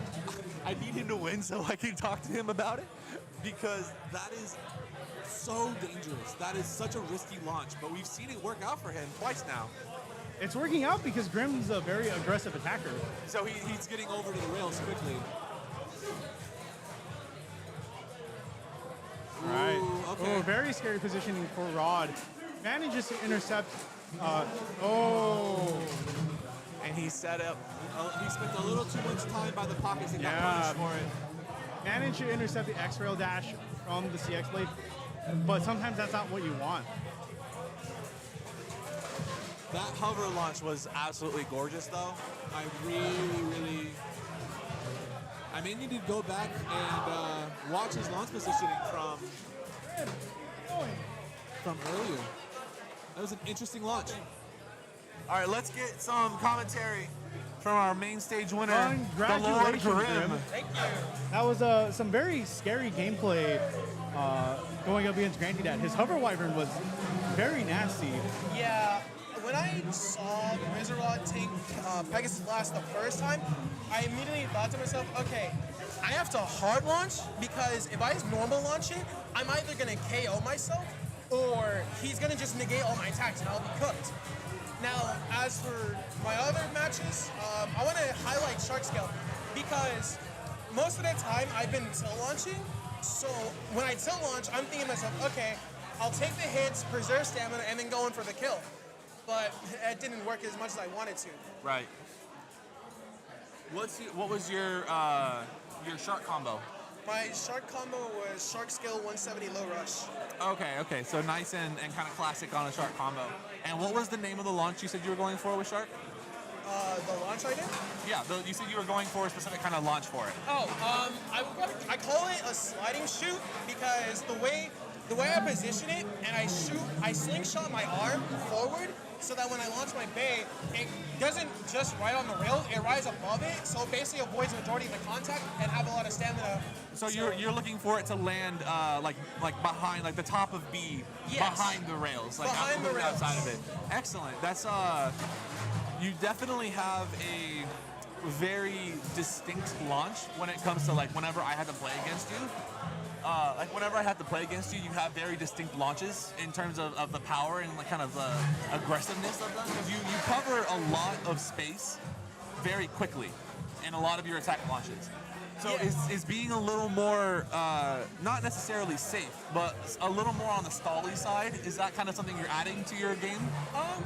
need him to win so I can talk to him about it, because that is so dangerous. That is such a risky launch, but we've seen it work out for him twice now. It's working out because Grim's a very aggressive attacker. So he's getting over to the rails quickly. All right. Ooh, okay. Oh, very scary positioning for Rod. Manages to intercept. And he set up. He spent a little too much time by the pockets and got punished for it. Managed to intercept the X-Rail dash from the CX Blade, but sometimes that's not what you want. That hover launch was absolutely gorgeous, though. I really. I may need to go back and watch his launch positioning from earlier. That was an interesting launch. All right, let's get some commentary from our main stage winner, the Lord Congratulations, Grim. Grim. Thank you. That was some very scary gameplay going up against Granty Dad. His Hover Wyvern was very nasty. Yeah, when I saw Wizard Rod take Pegasus Blast the first time, I immediately thought to myself, okay, I have to hard launch, because if I normal launch it, I'm either going to KO myself or he's going to just negate all my attacks and I'll be cooked. Now, as for my other matches, I want to highlight Shark Scale because most of the time I've been tilt launching. So when I tilt launch, I'm thinking to myself, okay, I'll take the hits, preserve stamina, and then go in for the kill. But it didn't work as much as I wanted to. Right. What was your shark combo? My shark combo was Shark Scale 170 low rush. Okay. So nice and kind of classic on a shark combo. And what was the name of the launch you said you were going for with shark? The launch I did? Yeah, you said you were going for a specific kind of launch for it. I call it a sliding shoot because the way I position it and I slingshot my arm forward so that when I launch my bay, it doesn't just ride on the rail, it rides above it, so it basically avoids the majority of the contact and have a lot of stamina. So you're looking for it to land like behind, like the top of B, Yes. behind the rails, like Behind the rails. outside of it. Excellent. That's you definitely have a very distinct launch when it comes to whenever I had to play against you. Whenever I have to play against you, you have very distinct launches in terms of the power and kind of the aggressiveness of them. Because you cover a lot of space very quickly in a lot of your attack launches. So is being a little more, not necessarily safe, but a little more on the stally side, is that kind of something you're adding to your game?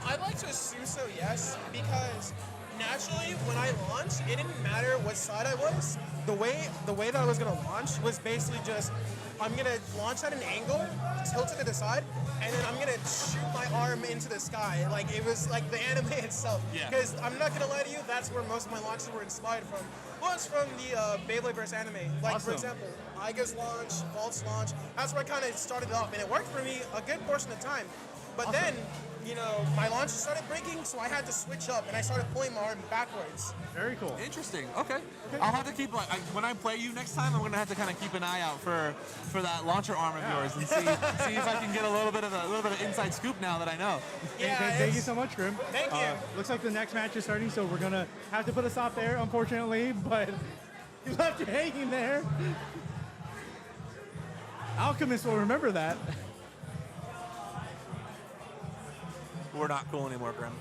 I'd like to assume so, yes, because naturally when I launched, it didn't matter what side I was. The way that I was gonna launch was basically just, I'm gonna launch at an angle, tilt it to the side, and then I'm gonna shoot my arm into the sky. Like it was like the anime itself. Yeah. Because I'm not gonna lie to you, that's where most of my launches were inspired from. Was from the Beyblade vs. anime. Like Awesome. for example, Aiga's launch, Vault's launch. That's where I kind of started off, and it worked for me a good portion of the time. But then, you know, my launches started breaking, so I had to switch up, and I started pulling my arm backwards. Very cool. Interesting. Okay. I'll have to keep when I play you next time. I'm gonna have to kind of keep an eye out for that launcher arm of yours and see if I can get a little bit of inside scoop now that I know. Thank you so much, Grim. Thank you. Looks like the next match is starting, so we're gonna have to put a stop there, unfortunately. But you left you hanging there. Alchemist will remember that. We're not cool anymore, Grim.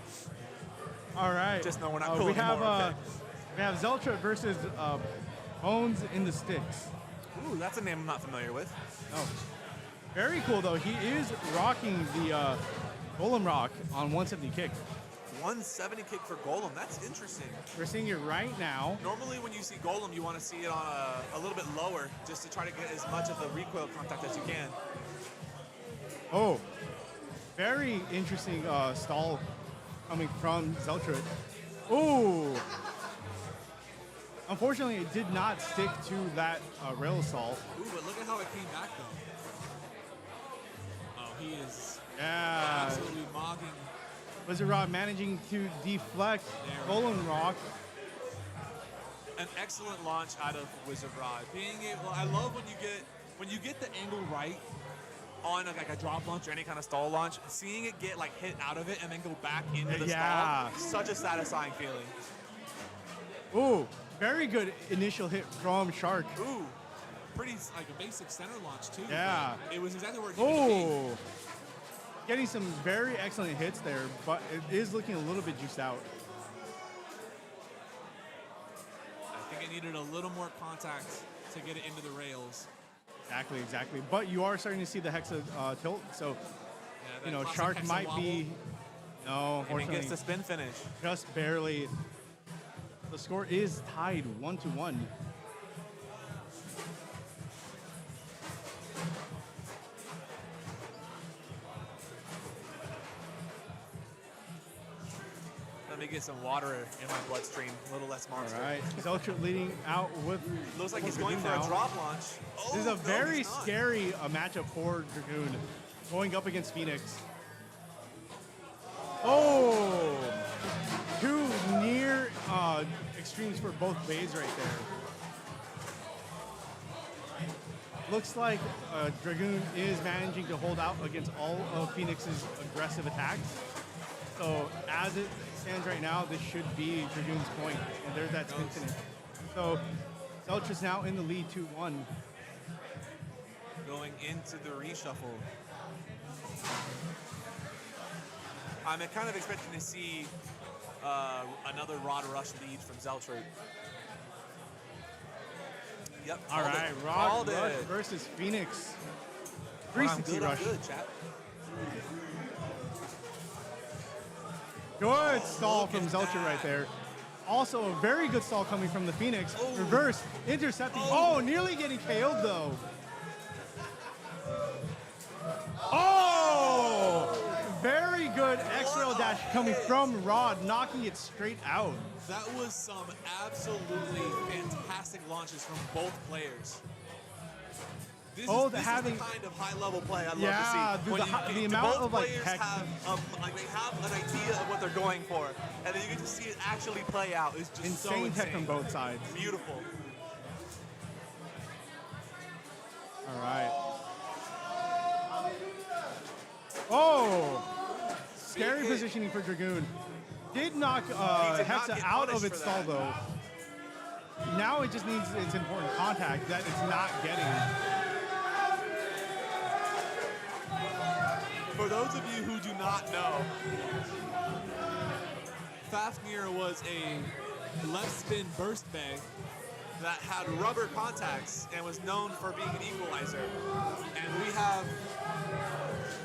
All right. Just know we're not cool we have, anymore. Okay. We have Zeltra versus Bones in the Sticks. Ooh, that's a name I'm not familiar with. Oh, very cool though. He is rocking the Golem Rock on 170 kick. 170 kick for Golem. That's interesting. We're seeing it right now. Normally, when you see Golem, you want to see it on a little bit lower, just to try to get as much of the recoil contact as you can. Oh, very interesting stall coming from Zeltra. Ooh. Unfortunately, it did not stick to that rail stall. Ooh, but look at how it came back, though. Oh, he is absolutely mogging. Wizard Rod managing to deflect Golem Rock. An excellent launch out of Wizard Rod. I love when you get the angle right on like a drop launch or any kind of stall launch. Seeing it get like hit out of it and then go back into the stall, such a satisfying feeling. Ooh, very good initial hit from Shark. Ooh, pretty like a basic center launch too. Yeah. It was exactly where it needed to be. Ooh. Getting some very excellent hits there, but it is looking a little bit juiced out. I think it needed a little more contact to get it into the rails. Exactly. But you are starting to see the Hexa tilt, so Yeah, that classic Shark Hexa might wobble. be. No, And he unfortunately, gets the spin finish. just barely. The score is tied 1-1. Let me get some water in my bloodstream, a little less monster. All right, Zeltra leading out with. Looks like he's Dragoon going for now. a drop launch. This is a no, very he's not. scary matchup for Dragoon, going up against Phoenix. Oh, two near extremes for both bays right there. Looks like Dragoon is managing to hold out against all of Phoenix's aggressive attacks. So as it stands right now, this should be Dragoon's point, and there's that spin finish. So Zeltra's now in the lead 2-1. Going into the reshuffle. I'm kind of expecting to see another Rod Rush lead from Zeltra. Yep. All called right, it. Rod Called Rush it. versus Phoenix. When I'm 360 good, I'm Rush. good, chat. Good stall from Zeltra right there. Also, a very good stall coming from the Phoenix. Reverse, intercepting. Oh, nearly getting KO'd though. Oh! Very good X-Rail dash coming from Rod, knocking it straight out. That was some absolutely fantastic launches from both players. This Both is having- the kind of high-level play I'd Yeah, love to see. dude, the amount both of, like, players tech- have they have an idea of what they're going for, and then you get to see it actually play out. It's just so Insane insane. tech from both sides. Beautiful. All right. Oh! Scary positioning for Dragoon. Did knock did not Hexa get out punished of its for stall that. though. Now it just needs its important contact that it's not getting. For those of you who do not know, Fafnir was a left spin burst bay that had rubber contacts and was known for being an equalizer. And we have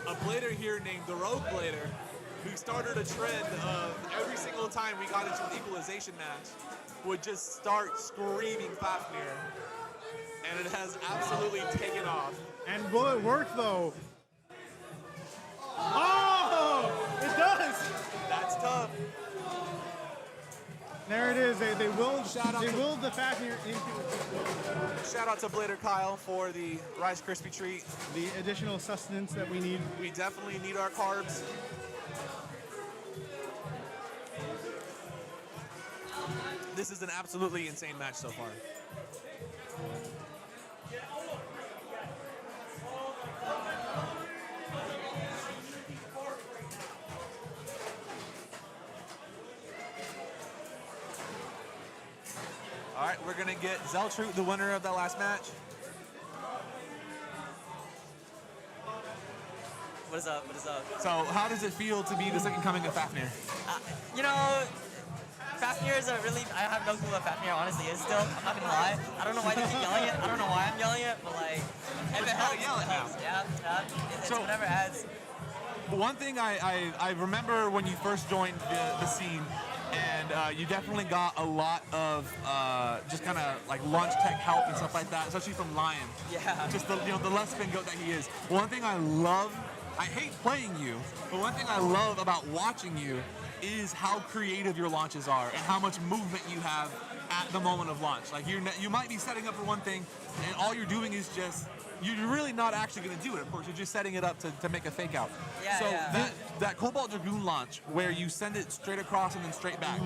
a blader here named the Rogue Blader who started a trend of every single time we got into an equalization match would just start screaming Fafnir. And it has absolutely taken off. And will it work though? Shout out They to will the Fafnir into Shout out to Blader Kyle for the Rice Krispie treat. the additional sustenance that we need. We definitely need our carbs. This is an absolutely insane match so far. All right, we're gonna get Zeltrut, the winner of that last match. What is up? What is up? So, how does it feel to be the second coming of Fafnir? You know, Fafnir is a really, I have no clue what Fafnir honestly is still. I'm not gonna lie. I don't know why they keep yelling it. I don't know why I'm yelling it, but like, if it helps, yell it it helps. Yeah. It's So- whatever adds. One thing I remember when you first joined the scene, and you definitely got a lot of just kind of like launch tech help and stuff like that, especially from Lion. Yeah. Just the the less spin goat that he is. One thing I love, I hate playing you, but one thing I love about watching you is how creative your launches are and how much movement you have at the moment of launch. Like you might be setting up for one thing, and all you're doing is just. You're really not actually going to do it, of course. You're just setting it up to make a fake out. Yeah, so yeah. that Cobalt Dragoon launch, where you send it straight across and then straight back,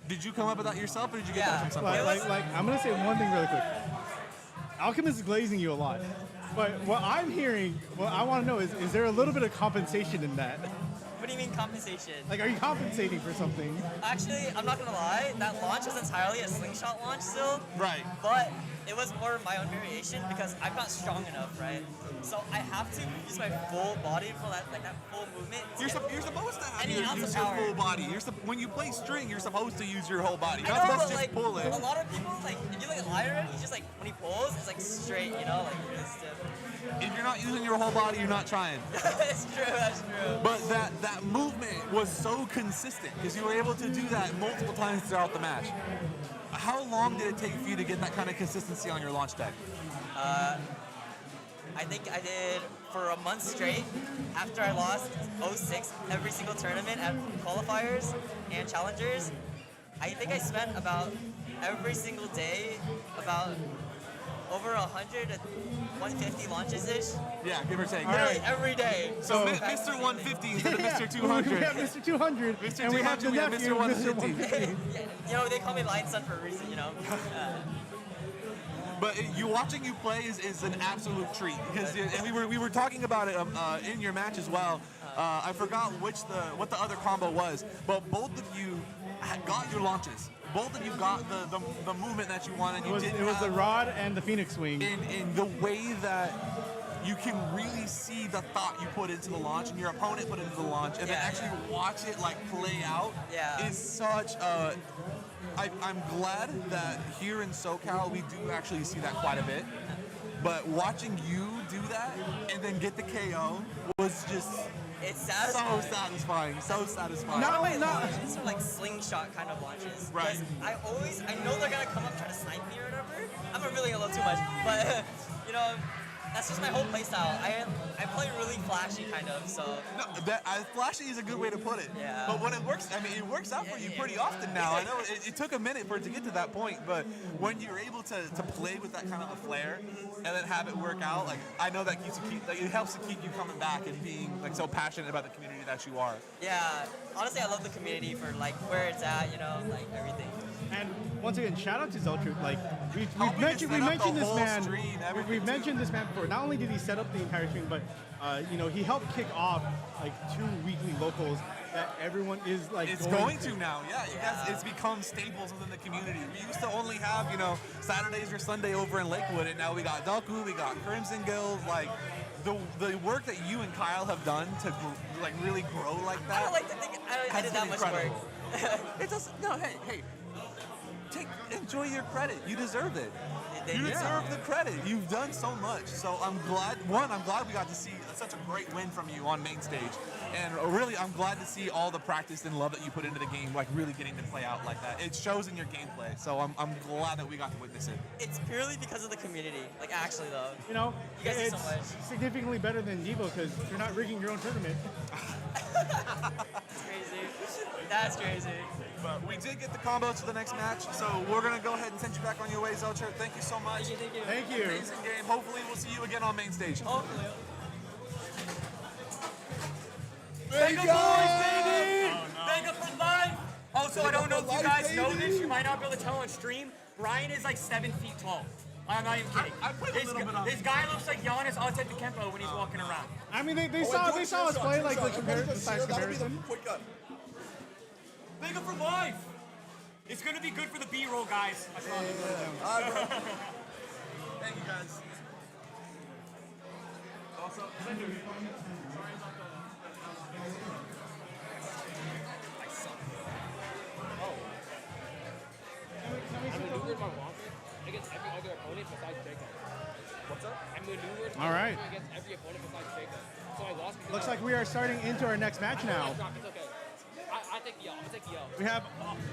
did you come up with that yourself, or did you get that from somebody? Like, I'm gonna say one thing really quick. Alchemist is glazing you a lot, but what I'm hearing, what I want to know is there a little bit of compensation in that? What do you mean compensation? Like, are you compensating for something? Actually, I'm not gonna lie. That launch was entirely a slingshot launch still. Right. But it was more of my own variation because I'm not strong enough, right? So I have to use my full body for that, like that full movement. You're supposed to have Any ounce use of your power. full body. When you play string, you're supposed to use your whole body. You're I not know, supposed but to just like pull it. a lot of people, like if you look at Lyra, he's just like when he pulls, it's like straight, you know, like really stiff. If you're not using your whole body, you're not trying. That's true. That's true. But that movement was so consistent because you were able to do that multiple times throughout the match. How long did it take for you to get that kind of consistency on your launch deck? I think I did for a month straight after I lost 06 every single tournament at qualifiers and challengers. I think I spent about every single day about over 100 to 150 launches-ish. Yeah, give or take. Literally every day. So Mr. 150 instead of Mr. 200. We have Mr. 200, Mr. and we have the 200, we have nephew Mr. of Mr. 150. 150. You know, they call me Lion Son for a reason, you know. But you watching you play is an absolute treat because and we were talking about it in your match as well. I forgot what the other combo was, but both of you got your launches. Both of you got the movement that you wanted. It was the rod and the Phoenix swing. In the way that you can really see the thought you put into the launch and your opponent put into the launch, and then actually watch it like play out is such a. I'm glad that here in SoCal we do actually see that quite a bit. But watching you do that and then get the KO was just it's satisfying. so satisfying. So satisfying. Not my launches are like slingshot kind of launches. Right. I know they're gonna come up try to snipe me or whatever. I'm not really gonna look too much, but you know, that's just my whole playstyle. I play really flashy kind of, so. No, flashy is a good way to put it. Yeah. But when it works, I mean, it works out for you pretty often now. I know it took a minute for it to get to that point, but when you're able to play with that kind of a flair and then have it work out, like I know that it helps to keep you coming back and being like so passionate about the community that you are. Yeah, honestly, I love the community for like where it's at, you know, like everything. And once again, shout out to Zeltrut. Like we've mentioned this man. We've mentioned this man before. Not only did he set up the entire stream, but you know, he helped kick off like 2 weekly locals that everyone is like. It's going to now, yeah. It's become staples within the community. We used to only have Saturdays or Sunday over in Lakewood, and now we got Doku, we got Crimson Guild, like. The work that you and Kyle have done to like really grow like that. I don't like to think I did that much work. It doesn't. No, hey. Enjoy your credit. You deserve it. You deserve the credit. You've done so much. So I'm glad we got to see such a great win from you on main stage. And really, I'm glad to see all the practice and love that you put into the game, like really getting to play out like that. It shows in your gameplay. So I'm glad that we got to witness it. It's purely because of the community. Like actually though. You know, you guys do it's so much. significantly better than Devo because you're not rigging your own tournament. That's crazy. That's crazy. But we did get the combos for the next match, so we're gonna go ahead and send you back on your way, Zelcher. Thank you so much. Thank you. Amazing game. Hopefully we'll see you again on main stage. Hopefully. Vega boys, baby! Vega for life! Also, I don't know if you guys know this. You might not be able to tell on stream. Brian is like 7 feet tall. I'm not even kidding. This guy looks like Giannis Antetokounmpo when he's walking around. I mean, they saw us play like the size comparison. Vega for life! It's gonna be good for the B-roll, guys. I promise. Thank you, guys. Also, I maneuvered my launcher against every other opponent besides Jacob. What's up? I maneuvered All right. against every opponent besides Jacob. So I lost because Looks like we are starting into our next match now. It's okay. I take the L. I take the L. We have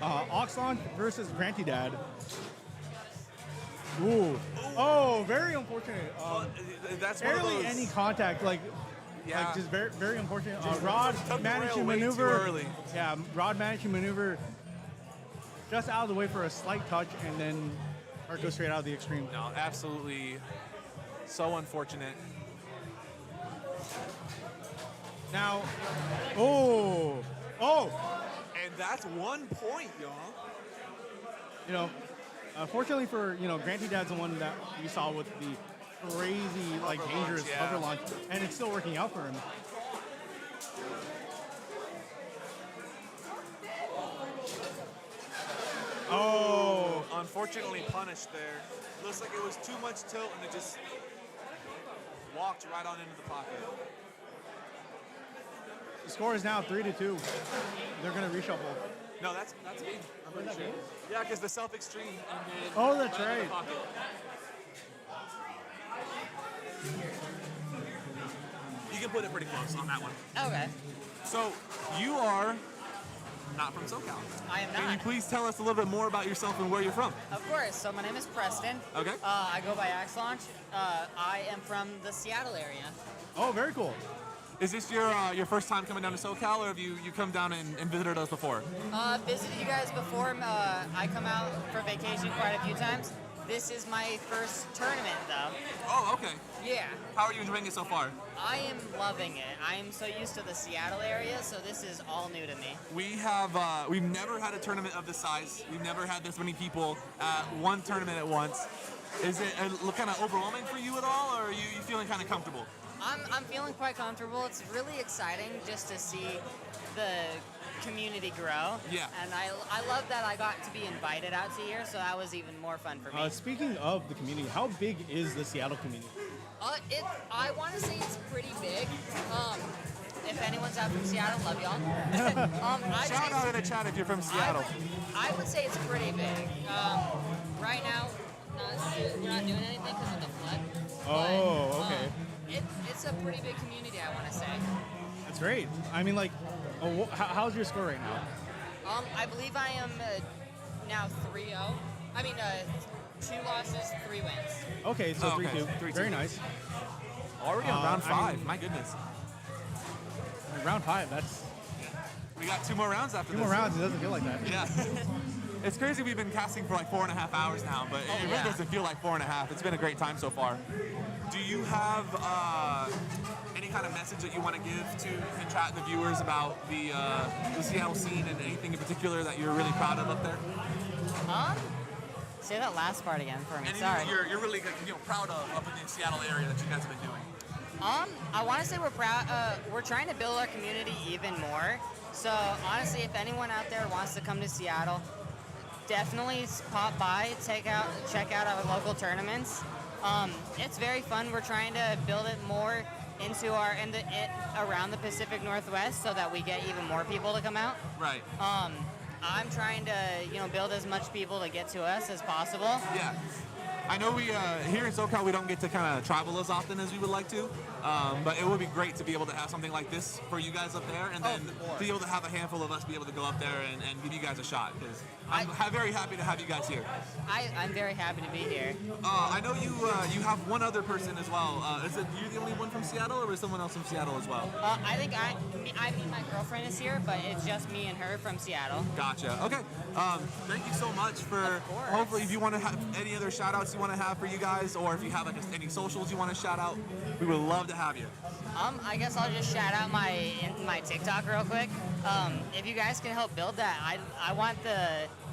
Oxlon versus Granty Dad. Ooh. Oh, very unfortunate. That's one of barely those- any contact. Like just very, very unfortunate. Rod managed to maneuver. Too early. Yeah, Rod managed to maneuver just out of the way for a slight touch, and then Hart goes straight out of the extreme. No, absolutely. So unfortunate. Now, oh. And that's 1 point, y'all. You know, fortunately for, Granty Dad's the one that we saw with the crazy, dangerous hover launch, and it's still working out for him. Oh. Unfortunately punished there. Looks like it was too much tilt and it just walked right on into the pocket. The score is now 3-2. They're going to reshuffle. No, that's game. I'm pretty sure. Yeah, because the self-extreme ended. Oh, that's in the right. pocket. You can put it pretty close on that one. Okay. So, you are not from SoCal. I am Can you not. please tell us a little bit more about yourself and where you're from? Of course. So my name is Preston. Okay. I go by Axe Launch. I am from the Seattle area. Oh, very cool. Is this your first time coming down to SoCal, or have you come down and visited us before? Visited you guys before. I come out for vacation quite a few times. This is my first tournament, though. Oh, okay. Yeah. How are you enjoying it so far? I am loving it. I am so used to the Seattle area, so this is all new to me. We've never had a tournament of this size. We've never had this many people at one tournament at once. Is it kind of overwhelming for you at all, or are you feeling kind of comfortable? I'm feeling quite comfortable. It's really exciting just to see the community grow. Yeah. And I love that I got to be invited out to here, so that was even more fun for me. Speaking of the community, how big is the Seattle community? I want to say it's pretty big. If anyone's out from Seattle, love y'all. Shout out in the chat if you're from Seattle. I would say it's pretty big. Right now, we're not doing anything because of the flood. Oh, okay. It's a pretty big community, I want to say. That's great. I mean, how's your score right now? I believe I am now 3-0. I mean, 2 losses, 3 wins. Okay, so 3-2. Very nice. Already on round 5. My goodness. Round 5. That's. We got 2 more rounds after 2 this. more rounds. It doesn't feel like that. Yeah. It's crazy we've been casting for 4.5 hours now, but it really doesn't feel like 4.5. It's been a great time so far. Do you have any kind of message that you want to give to the chat and the viewers about the Seattle scene and anything in particular that you're really proud of up there? Say that last part again for me. Anything Sorry. that you're really proud of up in the Seattle area that you guys have been doing? I want to say we're proud. We're trying to build our community even more. So honestly, if anyone out there wants to come to Seattle, definitely pop by, check out our local tournaments. It's very fun. We're trying to build it more into around the Pacific Northwest so that we get even more people to come out. Right. I'm trying to build as much people to get to us as possible. Yeah. I know we here in SoCal we don't get to kind of travel as often as we would like to, but it would be great to be able to have something like this for you guys up there, and then to be able to have a handful of us be able to go up there and give you guys a shot, because I'm very happy to have you guys here. I'm very happy to be here. I know you have one other person as well. Is it you the only one from Seattle, or is someone else from Seattle as well? I think I mean my girlfriend is here, but it's just me and her from Seattle. Gotcha. Okay. Thank you so much for. Hopefully, if you want to have any other shout outs you want to have for you guys, or if you have like any socials you want to shout out, we would love to have you. I guess I'll just shout out my TikTok real quick. If you guys can help build that, I want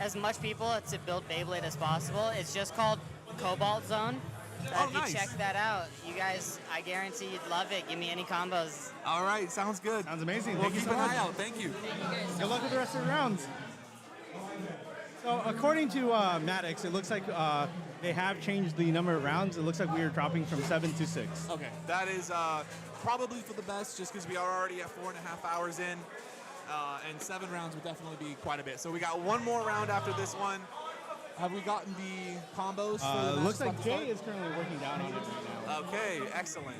as much people to build Beyblade as possible. It's just called Cobalt Zone. If you check that out, you guys, I guarantee you'd love it. Give me any combos. All right, sounds good. Sounds amazing. We'll Thank you keep so an much. eye out. Thank you. Good luck with the rest of the rounds. So according to Maddox, it looks like they have changed the number of rounds. It looks like we are dropping from 7 to 6. Okay, that is probably for the best, just because we are already at 4.5 hours in, and 7 rounds would definitely be quite a bit. So we got one more round after this one. Have we gotten the combos? For the Looks like Jay is currently working down on it right now. Okay, excellent.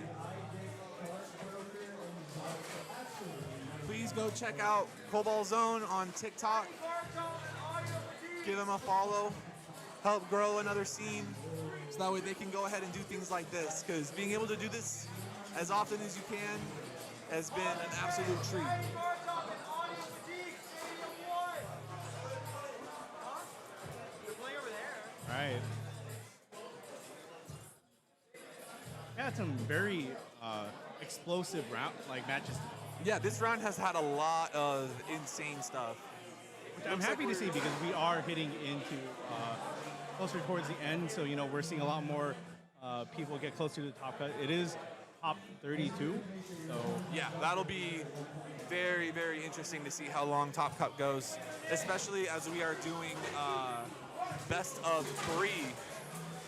Please go check out Cobalt Zone on TikTok. Give them a follow. Help grow another scene, so that way they can go ahead and do things like this. Because being able to do this as often as you can has been an absolute treat. Right. Yeah, it's some very explosive matches. Yeah, this round has had a lot of insane stuff. Which I'm happy to see, because we are hitting into closer towards the end. So, we're seeing a lot more people get close to the top cut. It is top 32. So yeah, that'll be very, very interesting to see how long Top Cut goes, especially as we are doing best of 3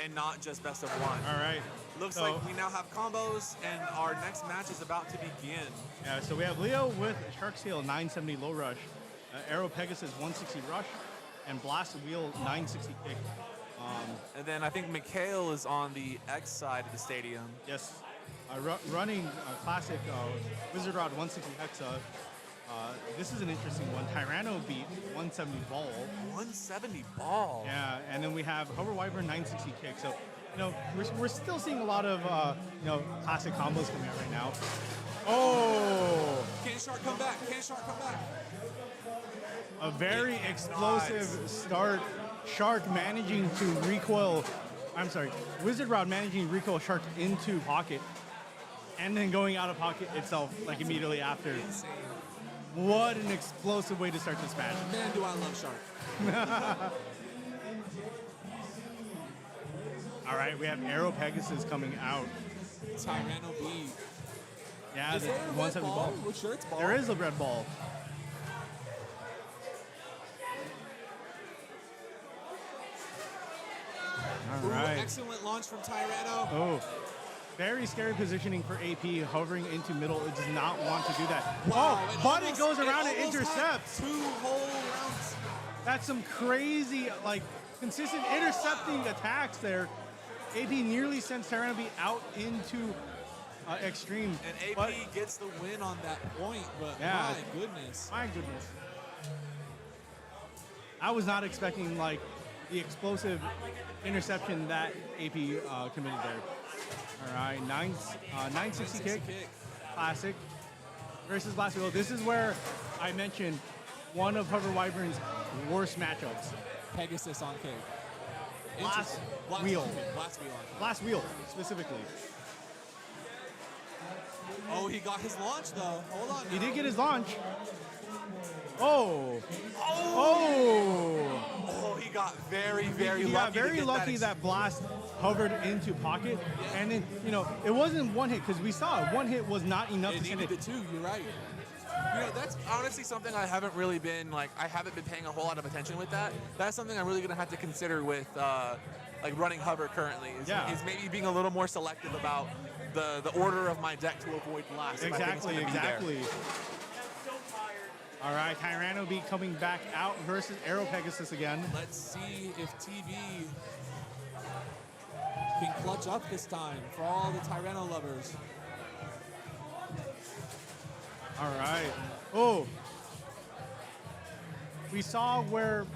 and not just best of 1. All right. Looks like we now have combos, and our next match is about to begin. Yeah, so we have Leo with Shark Scale 970 low rush, Aero Pegasus 160 rush, and Blast Wheel 960 kick. And then I think Mikhail is on the X side of the stadium. Yes. Running classic Wizard Rod 160 Hexa. This is an interesting one. Tyranno beat 170 ball. 170 ball? Yeah, and then we have Hover Wyvern 960 kick. So, we're still seeing a lot of, classic combos coming out right now. Oh! Can Shark come back? Can Shark come back? A very explosive start. Shark managing to recoil. I'm sorry, Wizard Rod managing to recoil Shark into pocket, and then going out of pocket itself immediately after. Insane. What an explosive way to start this match. Man, do I love Shark. All right, we have Aero Pegasus coming out. Tyranno B. Yeah, is the there a red 170 ball? Which shirt's ball? There is a red ball. All right. Excellent launch from Tyranno. Oh, very scary positioning for AP, hovering into middle. It does not want to do that. Wow, oh, but it goes around and almost intercepts. had 2 whole rounds. That's some crazy, consistent intercepting attacks there. AP nearly sends Tyranno B out into Extreme. And AP gets the win on that point, but Yeah. my goodness. My goodness. I was not expecting the explosive interception that AP committed there. All right, 960 kick, classic versus Blast Wheel. This is where I mentioned one of Hover Wyvern's worst matchups. Pegasus on kick. Blast Blast Wheel. Blast Wheel on kick. Blast Wheel, specifically. Oh, he got his launch though. Hold on. He now. did get his launch. Oh. Oh. Oh, he got very, very He lucky. got to very get lucky that Blast hovered into pocket. And then, it wasn't one hit, because we saw it. One hit was not enough to send needed it. the 2, you're right. That's honestly something I haven't really been, I haven't been paying a whole lot of attention with that. That's something I'm really going to have to consider with, running hover currently. Is maybe being a little more selective about the order of my deck to avoid blast. Exactly. All right, Tyranno B coming back out versus Aero Pegasus again. Let's see if TV can clutch up this time for all the Tyranno lovers. All right. Oh. We saw where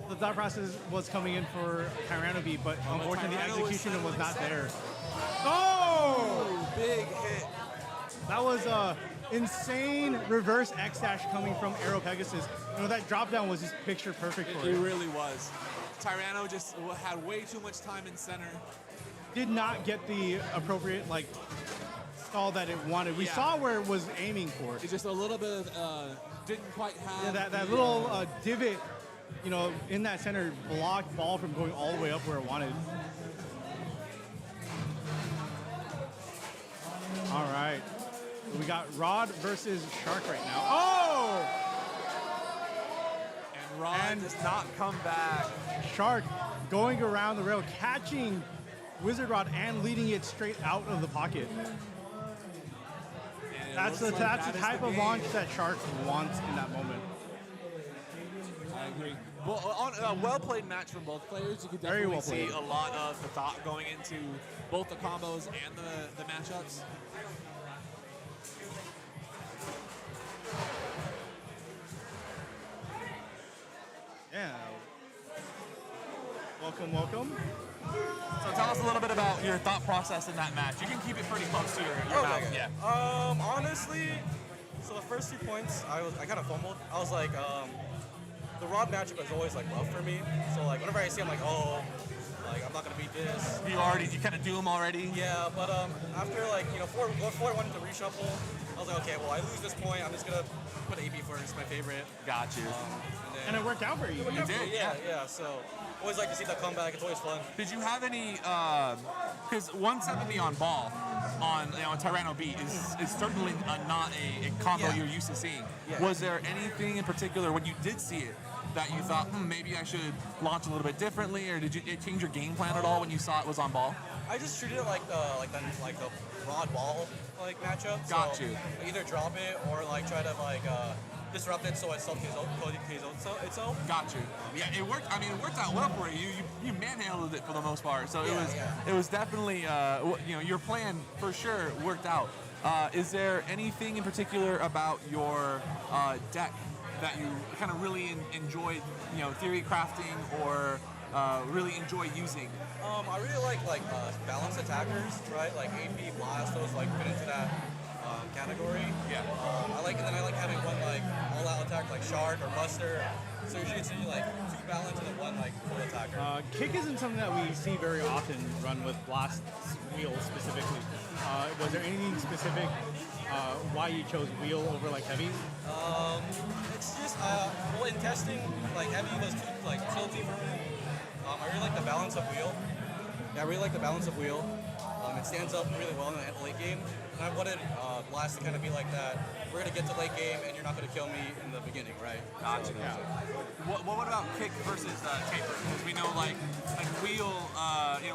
the thought process was coming in for Tyranno beat, but unfortunately the execution was not there. Oh! Big hit. That was a insane reverse X dash coming from Aero Pegasus. You know, that drop down was just picture perfect for It it. really was. Tyranno just had way too much time in center. Did not get the appropriate like stall that it wanted. We saw where it was aiming for. It's just a little bit of, didn't quite have that little divot, you know, in that center blocked ball from going all the way up where it wanted. All right. So we got Rod versus Shark right now. Oh! And Rod does not come back. Shark going around the rail, catching Wizard Rod and leading it straight out of the pocket. That's the type of launch that Shark wants in that moment. I agree. Well, on a well-played match from both players, you could Very definitely well see played. a lot of the thought going into both the combos and the matchups. Yeah. Welcome, welcome. So tell us a little bit about your thought process in that match. You can keep it pretty close to your mouth. Yeah. Honestly, so the first 2 points, I kind of fumbled. I was like, the Rod matchup is always like rough for me. So like whenever I see, I'm like, oh, like I'm not gonna beat this. You kind of do them already. Yeah, but after like before I went into reshuffle, I was like, okay, well I lose this point. I'm just gonna put AB first, my favorite. Got you. And it worked out for you. You did, yeah. So always like to see that comeback. It's always fun. Did you have any? Because 170 on ball on a Tyranno beat is certainly not a combo you're used to seeing. Yeah. Was there anything in particular when you did see it that you thought, maybe I should launch a little bit differently, or did it change your game plan at all when you saw it was on ball? I just treated it like the Rod ball like matchup. Got so you. Either drop it or like try to like disrupt it so it self-KOs itself. Got you. Yeah, it worked. I mean, it worked out well for you. You manhandled it for the most part. So it was definitely your plan for sure worked out. Is there anything in particular about your deck that you kind of really enjoyed, theory crafting or really enjoy using? I really like balanced attackers, right? Like AP, Blast, those like fit into that category. Yeah. I like having one like all-out attack like Shark or Buster. So usually it's like 2 balance and then 1 like full attacker. Kick isn't something that we see very often run with Blast Wheel specifically. Was there anything specific why you chose Wheel over like Heavy? It's just in testing, like Heavy was too like tilty for me. I really like the balance of Wheel. Yeah, I really like the balance of Wheel. It stands up really well in the late game. And I wanted Blast to kind of be like that. We're going to get to late game, and you're not going to kill me in the beginning, right? Gotcha. So, What about kick versus taper? Because we know like wheel,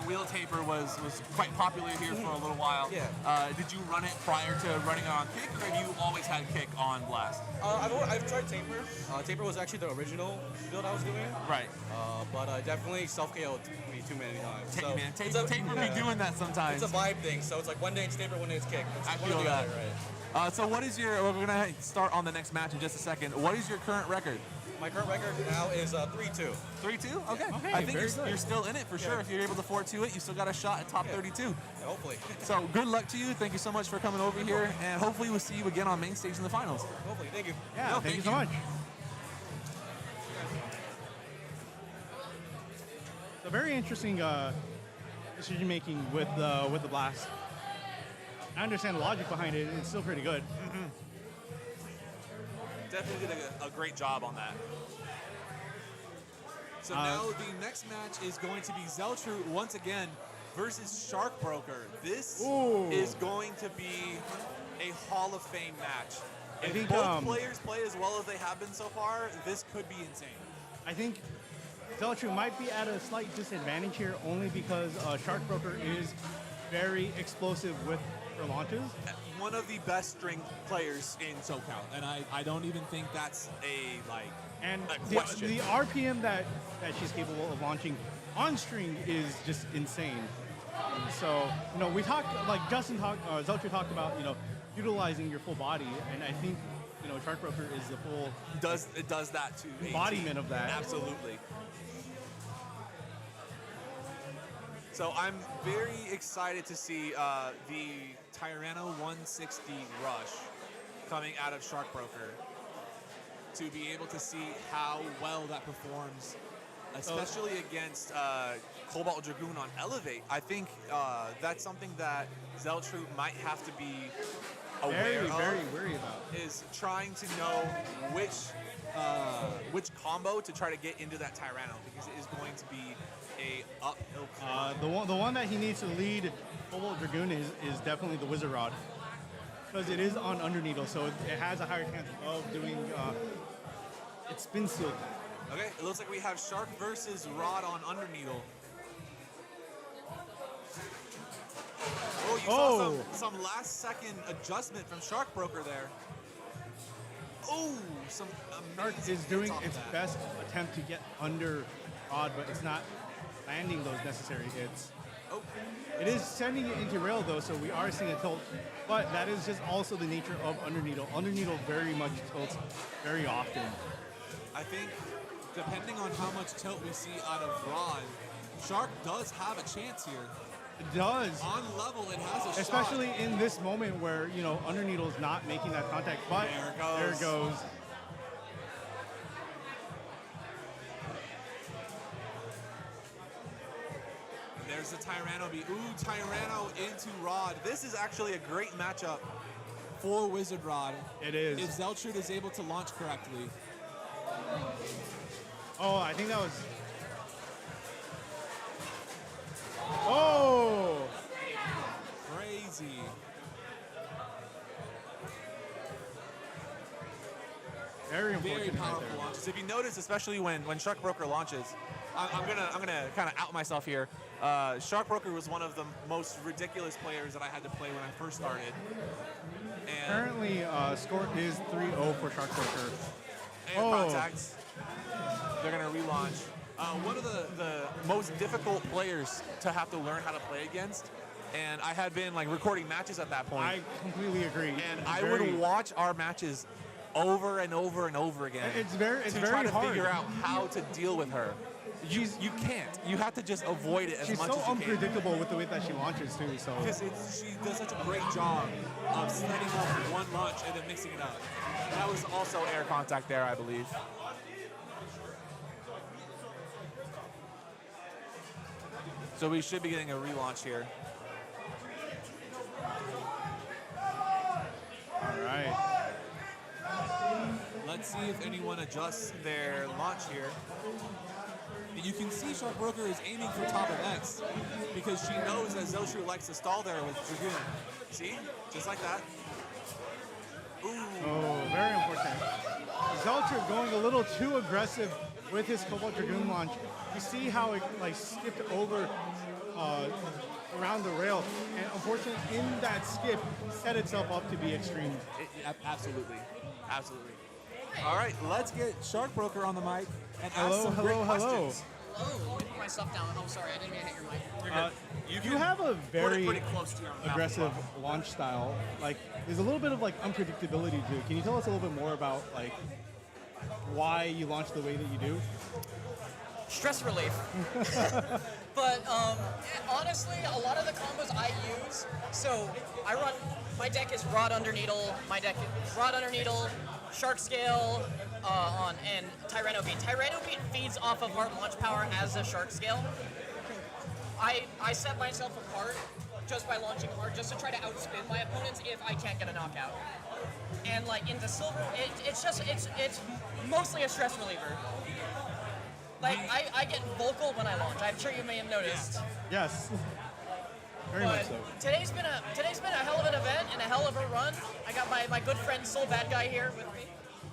wheel taper was quite popular here for a little while. Yeah. Did you run it prior to running it on kick, or have you always had kick on blast? I've tried taper. Taper was actually the original build I was doing. Right. But definitely self-KO'd me too many times. Taper be doing that sometimes. It's a vibe thing. So it's like one day it's taper, one day it's kick. It's I one feel or the that. other, right? So what is we're going to start on the next match in just a second. What is your current record? My current record now is 3-2. 3-2? Okay. Okay, I think very you're still in it for sure. If you're able to 4-2 it, you still got a shot at top 32. Yeah, hopefully. So good luck to you. Thank you so much for coming over here, and hopefully we'll see you again on main stage in the finals. Hopefully. Thank you. Yeah, thank you so much. So very interesting decision making with the Blast. I understand the logic behind it, and it's still pretty good. Mm-hmm. Definitely did a great job on that. So now the next match is going to be Zeltrute once again versus Shark Broker. This is going to be a Hall of Fame match. I If think, both players play as well as they have been so far, this could be insane. I think Zeltrute might be at a slight disadvantage here only because Shark Broker is very explosive with her launches. One of the best string players in SoCal, and I don't even think that's a question. The RPM that she's capable of launching on string is just insane. So, we talked, like Justin talked, Zeltru talked about, utilizing your full body, and I think, Shark Broker is the full It does that too. embodiment of that. Absolutely. So I'm very excited to see the Tyranno 160 Rush coming out of Shark Broker, to be able to see how well that performs, especially against Cobalt Dragoon on Elevate. I think that's something that Zeltru might have to be aware of. Very worried about. Is trying to know which combo to try to get into that Tyranno, because it is going to be a uphill climb. The one that he needs to lead Cobalt Dragoon is definitely the Wizard Rod, because it is on Underneedle, so it has a higher chance of doing its spin sealed. Okay, it looks like we have Shark versus Rod on Underneedle. Oh, you saw some last second adjustment from Shark Broker there. Oh, some Shark amazing is doing hits off its that. best attempt to get under Rod, but it's not landing those necessary hits. Oh. It is sending it into rail though, so we are seeing a tilt, but that is just also the nature of Underneedle. Underneedle very much tilts very often. I think depending on how much tilt we see out of Rod, Shark does have a chance here. It does. On level, it has a Especially shot. in this moment where, Underneedle is not making that contact, but there it goes. There's the Tyranno B. Ooh, Tyranno into Rod. This is actually a great matchup for Wizard Rod. It is. If Zeltru is able to launch correctly. Oh, I think that was... Oh! Crazy. Very unfortunate. powerful right launches. If you notice, especially when Shark Broker launches, I'm gonna kind of out myself here. Shark Broker was one of the most ridiculous players that I had to play when I first started. And Currently, score is 3-0 for Shark Broker. and contacts. They're gonna relaunch. One of the most difficult players to have to learn how to play against. And I had been recording matches at that point. I completely agree. And I would watch our matches over and over and over again. It's very try to hard. figure out how to deal with her. You can't. You have to just avoid it as She's much so as you can. unpredictable with the way that she launches too. So Because she does such a great job of setting up one launch and then mixing it up. That was also air contact there, I believe. So we should be getting a relaunch here. all right. Let's see if anyone adjusts their launch here. You can see Shark Broker is aiming for top of X Because she knows that Zeltru likes to stall there with Dragoon. See? Just like that. Ooh. Oh, very unfortunate. Zeltru going a little too aggressive with his Cobalt Dragoon launch. You see how it skipped over around the rail, and unfortunately in that skip set itself up to be extreme. Absolutely. Absolutely. All right, let's get Shark Broker on the mic and ask some great questions. Hello. Put my stuff down. Oh, sorry, I didn't mean to hit your mic. You have a very pretty close to your mouth. aggressive launch style. There's a little bit of unpredictability to it. Can you tell us a little bit more about why you launch the way that you do? Stress relief. But honestly, a lot of the combos I use, so I run, my deck is Rod Underneedle, Shark Scale, and Tyranno Beat. Tyranno Beat feeds off of hard launch power as a Shark Scale. I set myself apart just by launching hard, just to try to outspin my opponents if I can't get a knockout. And into silver, it's mostly a stress reliever. I get vocal when I launch. I'm sure you may have noticed. Yes. Very much so. Today's been a hell of an event and a hell of a run. I got my good friend Soul Bad Guy here with me.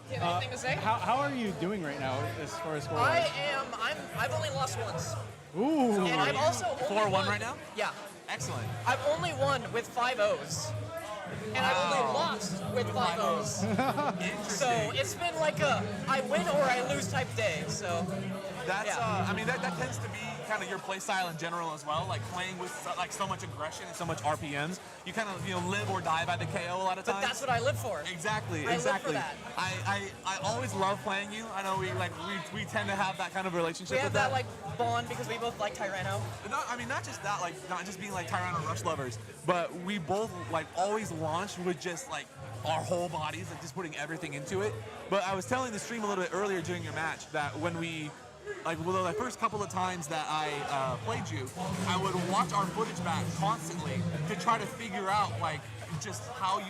Do you have anything to say? How are you doing right now as far as score? I've only lost once. Ooh. And I've also only 4-1 won, right now? Yeah. Excellent. I've only won with 5 O's. and I've only lost with 5-0s. So it's been like a I win or I lose type day. So That's, yeah. I mean, that tends to be kind of your play style in general as well. Like playing with so much aggression and so much RPMs, you kind of live or die by the KO a lot of times. But that's what I live for. Exactly, I exactly. live for that. I always love playing you. I know we tend to have that kind of relationship. We have with that like bond because we both like Tyranno. Not just that, like not just being like Tyranno Rush lovers, but we both like always launch with just like our whole bodies, like just putting everything into it. But I was telling the stream a little bit earlier during your match that when we the first couple of times that I played you, I would watch our footage back constantly to try to figure out like just how you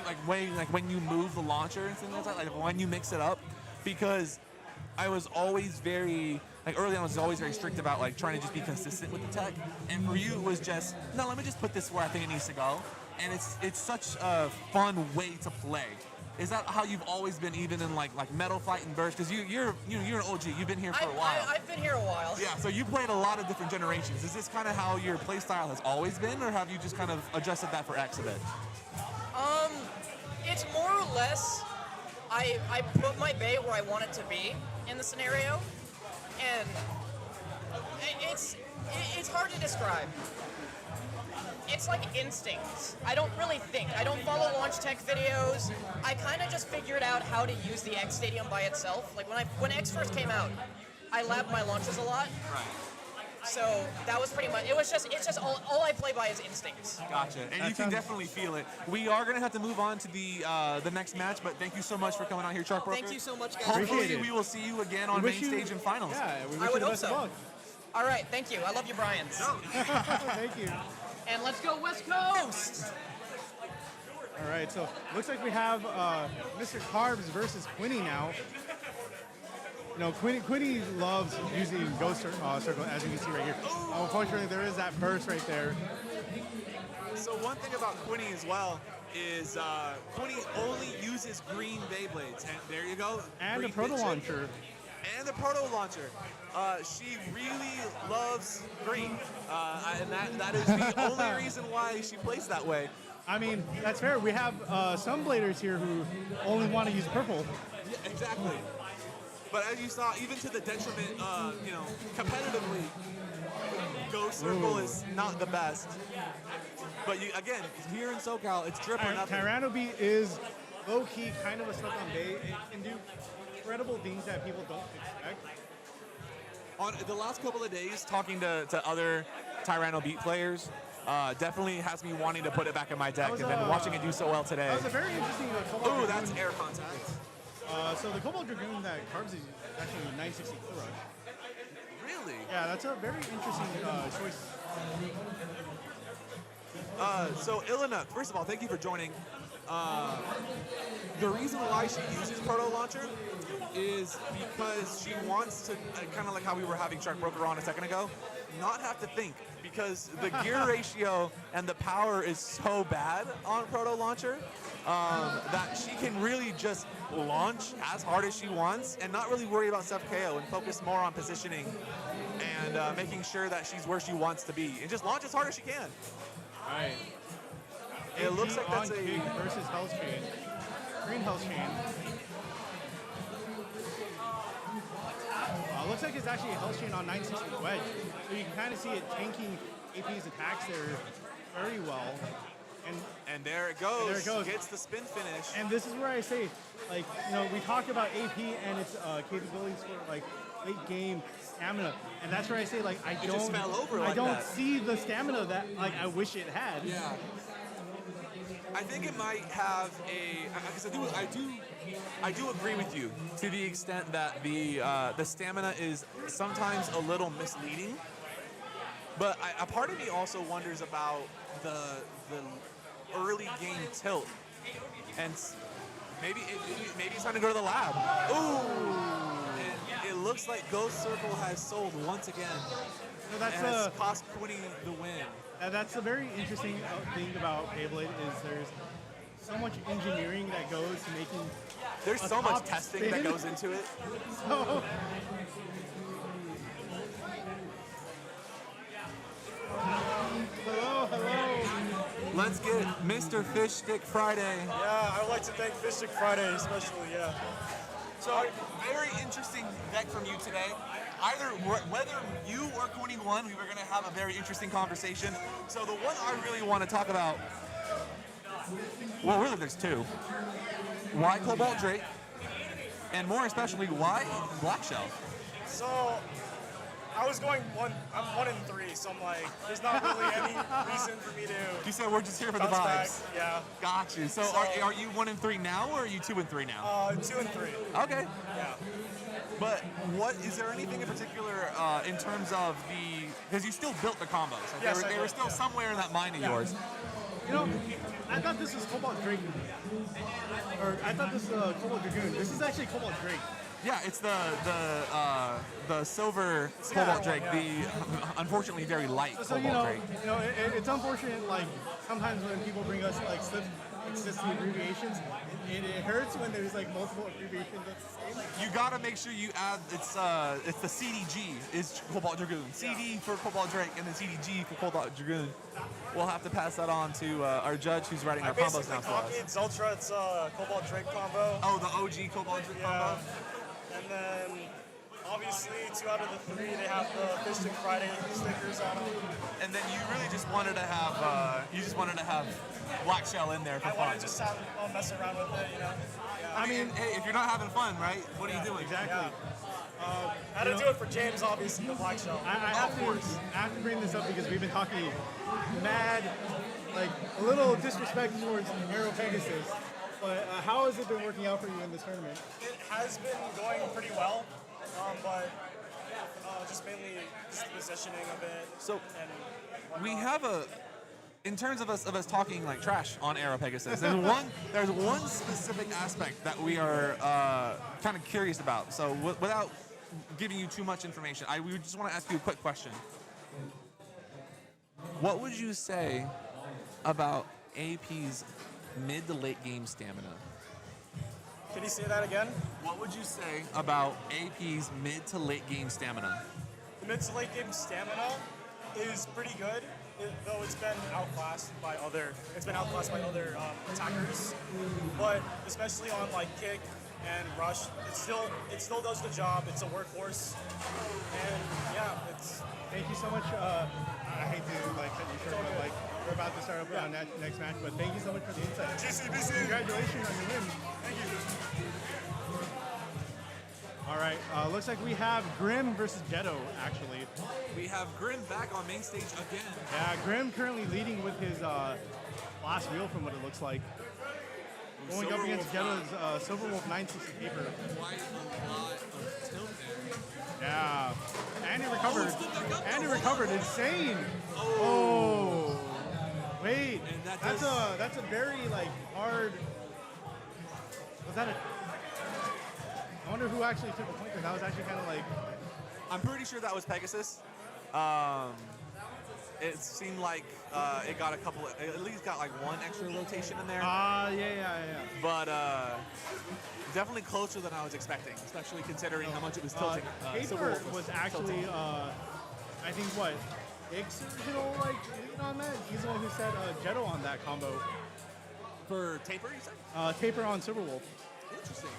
when you move the launcher and things like that, like when you mix it up, because I was always very early on I was always very strict about like trying to just be consistent with the tech, and for you it was just no, let me just put this where I think it needs to go, and it's such a fun way to play. Is that how you've always been, even in like Metal Fight and Burst? Because you're an OG. You've been here for a while. I've been here a while. Yeah. So you played a lot of different generations. Is this kind of how your play style has always been, or have you just kind of adjusted that for X a bit? It's more or less I put my bait where I want it to be in the scenario, and it's hard to describe. It's like instincts. I don't really think. I don't follow launch tech videos. I kind of just figured out how to use the X Stadium by itself. Like when X first came out, I labbed my launches a lot. Right. So that was pretty much. It's just all I play by is instincts. Gotcha. And you can definitely feel it. We are gonna have to move on to the next match, but thank you so much for coming out here, Shark Broker. Thank you so much, guys. Hopefully we will see you again on main stage and finals. Yeah, we wish I you would the hope best of so. luck. All right, thank you. I love you, Bryans. Thank you. And let's go West Coast. All right, so looks like we have Mr. Carbs versus Quinny now. Quinny loves using Ghost Circle, as you can see right here. Unfortunately, there is that burst right there. So one thing about Quinny as well is Quinny only uses green Beyblades, and there you go. And the green Proto Pit Launcher. And the Proto Launcher. She really loves green, and that is the only reason why she plays that way. I mean, that's fair. We have some bladers here who only want to use purple. Yeah, exactly. But as you saw, even to the detriment, competitively, Ghost Circle is not the best. But again, here in SoCal, it's drip or nothing. Tyranno Beat is low-key kind of a stuck on bait. It can do incredible things that people don't expect. On the last couple of days, talking to other Tyranno Beat players, definitely has me wanting to put it back in my deck, and then watching it do so well today. That was a very interesting Ooh, that's air contact. So the Cobalt Dragoon that Carbs is actually 962 rush. Really? Yeah, that's a very interesting choice. So Ilana, first of all, thank you for joining. The reason why she uses Proto Launcher is because she wants to, kind of like how we were having Shark Broker on a second ago, not have to think, because the gear ratio and the power is so bad on Proto Launcher that she can really just launch as hard as she wants and not really worry about self-KO and focus more on positioning and making sure that she's where she wants to be and just launch as hard as she can. Right. It looks like that's a versus Hell's Chain. Green Hell's Chain. Looks like it's actually a Hell's Chain on 960 Wedge. So you can kind of see it tanking AP's attacks there very well. And there it goes. There it goes. Gets the spin finish. And this is where I say, like, we talk about AP and its capabilities for like late game stamina, and that's where I say, like, I just fell over like I don't that. see the stamina that like I wish it had. Yeah. I think it might have because I do agree with you to the extent that the stamina is sometimes a little misleading. But a part of me also wonders about the early game tilt, and maybe it's time to go to the lab. It looks like Ghost Circle has sold once again. That's and has cost Quinny the win. That's a very interesting thing about Beyblade is there's so much engineering that goes to making. There's so much testing that goes into it. So, hello. Let's get Mr. Fish Stick Friday. Yeah, I would like to thank Fish Stick Friday especially, yeah. So, very interesting deck from you today. Either whether you or Cooney won, we were going to have a very interesting conversation. So the one I really want to talk about, well, really there's two. Why Cobalt Drake? And more especially, why Black Shell? So, I was going I'm 1-3, so I'm like, there's not really any reason for me to. You said we're just here for the bounce back. vibes. Yeah. Got you. So, are you 1-3 now, or are you 2-3 now? 2-3. Okay. Yeah. But is there anything in particular in terms of because you still built the combos. Like Yes, they were still somewhere in that mind of yours. You know, I thought this was Cobalt Drake, or I thought this was Cobalt Dragoon. This is actually Cobalt Drake. Yeah, it's the silver Cobalt Drake, the unfortunately very light Cobalt Drake. You know, it's unfortunate. Like sometimes when people bring us like it's just the abbreviations. It hurts when there's like multiple abbreviations that's the same. You gotta make sure you add it's the CDG is Cobalt Dragoon. CD for Cobalt Drake and then CDG for Cobalt Dragoon. We'll have to pass that on to our judge who's writing our combos now for us. It's Ultra, it's Cobalt Drake combo. Oh, the OG Cobalt Drake combo. And then obviously 2 out of the 3 they have the Fish Stick Friday stickers on them. And then you really just wanted to have Black Shell in there for I fun. want to just have mess around with it, you know. Yeah. I mean, hey, if you're not having fun, right? What are you doing? Exactly. Yeah. How to do it for James, obviously, the Black Shell. I have to bring this up because we've been talking mad, like a little disrespect towards Aero Pegasus. But how has it been working out for you in this tournament? It has been going pretty well, but just mainly just the positioning of it. So we have in terms of us talking like trash on Aero Pegasus, there's one specific aspect that we are kind of curious about. So without giving you too much information, we just want to ask you a quick question. What would you say about AP's mid to late game stamina? Can you say that again? What would you say about AP's mid to late game stamina? The mid to late game stamina is pretty good, though it's been outclassed by other attackers. But especially on like kick and rush, it still does the job. It's a workhorse, and yeah, it's. Thank you so much. I hate to like cut you short, but like we're about to start up on that next match. But thank you so much for the insight. GCBC. Congratulations on your win. Thank you. All right. Looks like we have Grim versus Jetto. Actually, we have Grim back on main stage again. Yeah, Grim currently leading with his last wheel from what it looks like. Going up against Jetto's Silver Wolf 960 paper. Quite a lot of tilt there. Yeah. And he recovered. And he recovered. Insane. Oh. Wait. That's a very like hard. Was that a? I wonder who actually took the point there. That was actually kind of like. I'm pretty sure that was Pegasus. It seemed like it got at least got like one extra rotation in there. Yeah. But definitely closer than I was expecting, especially considering how much it was tilting. Paper was actually, I think what, Dick's original like lead on that. He's the one who said Jetto on that combo. For Taper, you said? Taper on Silver Wolf. Interesting.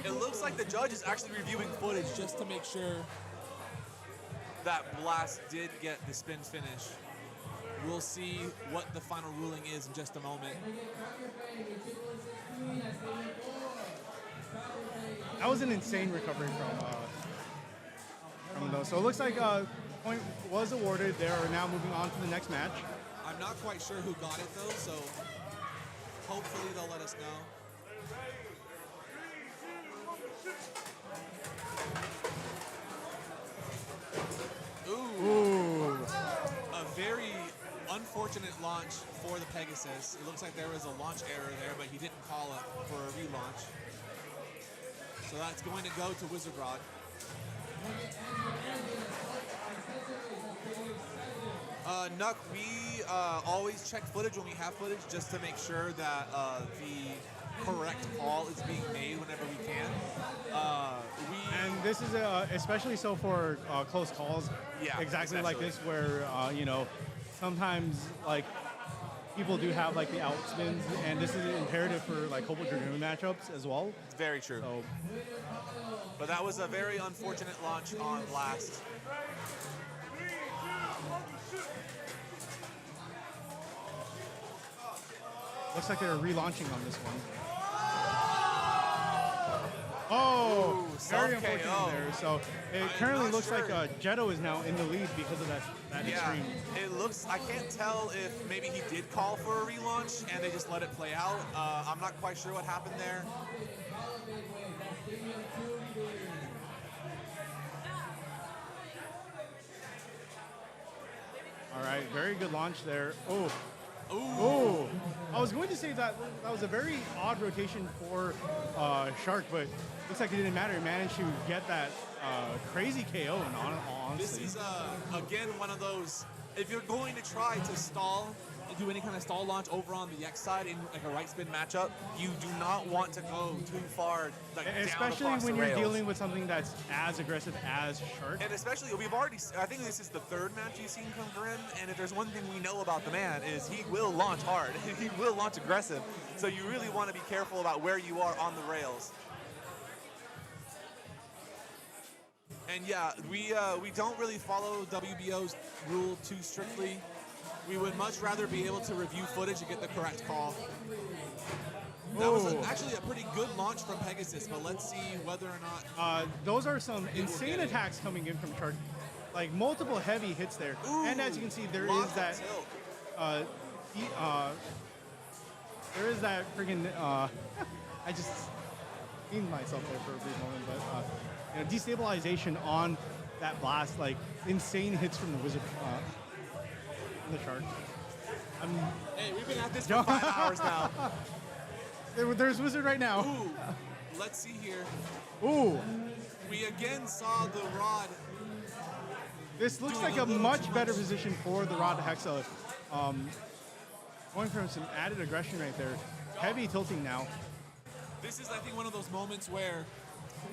It looks like the judge is actually reviewing footage just to make sure that Blast did get the spin finish. We'll see what the final ruling is in just a moment. That was an insane recovery from those. So it looks like point was awarded. They are now moving on to the next match. I'm not quite sure who got it though, so hopefully they'll let us know. Ooh. A very unfortunate launch for the Pegasus. It looks like there was a launch error there, but he didn't call it for a relaunch. So that's going to go to Wizard Rod. Nuck, we always check footage when we have footage just to make sure that the correct call is being made whenever we can. And this is especially so for close calls. Yeah, exactly like this, where you know, sometimes like people do have like the outspins, and this is imperative for like Hopeful Dragoon matchups as well. It's very true. So, but that was a very unfortunate launch on Blast. looks like they're relaunching on this one. Oh, very unfortunate there. So it currently looks like Jetto is now in the lead because of that extreme. It looks, I can't tell if maybe he did call for a relaunch and they just let it play out. I'm not quite sure what happened there. All right, very good launch there. Oh. Ooh. I was going to say that was a very odd rotation for Shark, but looks like it didn't matter. He managed to get that crazy KO. And honestly, This is, again, one of those, if you're going to try to stall, do any kind of stall launch over on the X side in like a right spin matchup, you do not want to go too far, like especially down across when the you're rails. dealing with something that's as aggressive as Shark. And especially, I think this is the third match you've seen from Grim, and if there's one thing we know about the man is he will launch hard. He will launch aggressive. So you really want to be careful about where you are on the rails. And yeah, we don't really follow WBO's rule too strictly. We would much rather be able to review footage and get the correct call. That was actually a pretty good launch from Pegasus, but let's see whether or not... those are some insane attacks coming in from Shark. Like multiple heavy hits there. And as you can see, there is that... there is that friggin'... I just steamed myself there for a brief moment, but destabilization on that blast. Like insane hits from the Wizard... the Shark. Hey, we've been at this for 5 hours now. There's Wizard right now. Ooh, let's see here. Ooh. We again saw the Rod. This looks like a much better position for the Rod Hexa. Going from some added aggression right there. Heavy tilting now. This is, I think, one of those moments where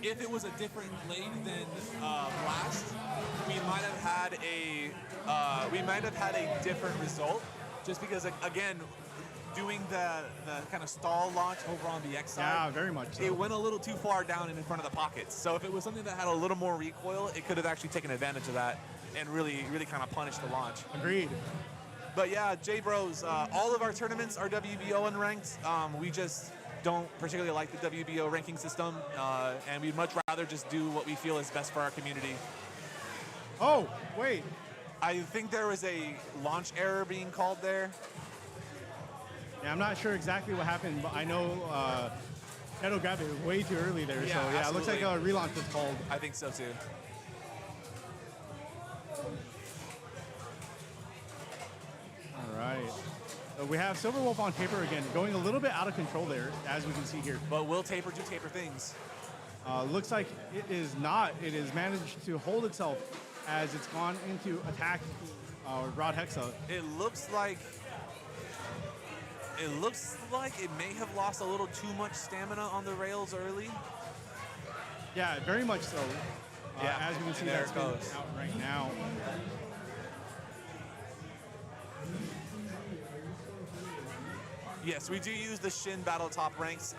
if it was a different lane than Blast, we might have had a different result. Just because, again, doing the kind of stall launch over on the X side, yeah, very much so. It went a little too far down and in front of the pockets. So if it was something that had a little more recoil, it could have actually taken advantage of that and really kind of punished the launch. Agreed. But yeah, J-Bros, all of our tournaments are WBO unranked. We just don't particularly like the WBO ranking system, and we'd much rather just do what we feel is best for our community. Oh, wait. I think there was a launch error being called there. Yeah, I'm not sure exactly what happened, but I know Neto grabbed it way too early there. Yeah, so yeah, it looks like a relaunch was called. I think so too. All right. So we have Silver Wolf on Taper again, going a little bit out of control there, as we can see here. But will Taper do Taper things? Looks like it is not. It has managed to hold itself as it's gone into attack Rod Hexa. It looks like it may have lost a little too much stamina on the rails early. Yeah, very much so. Yeah, as we can see, there that's it goes. out right now. Yes, we do use the Shin Battle Top ranks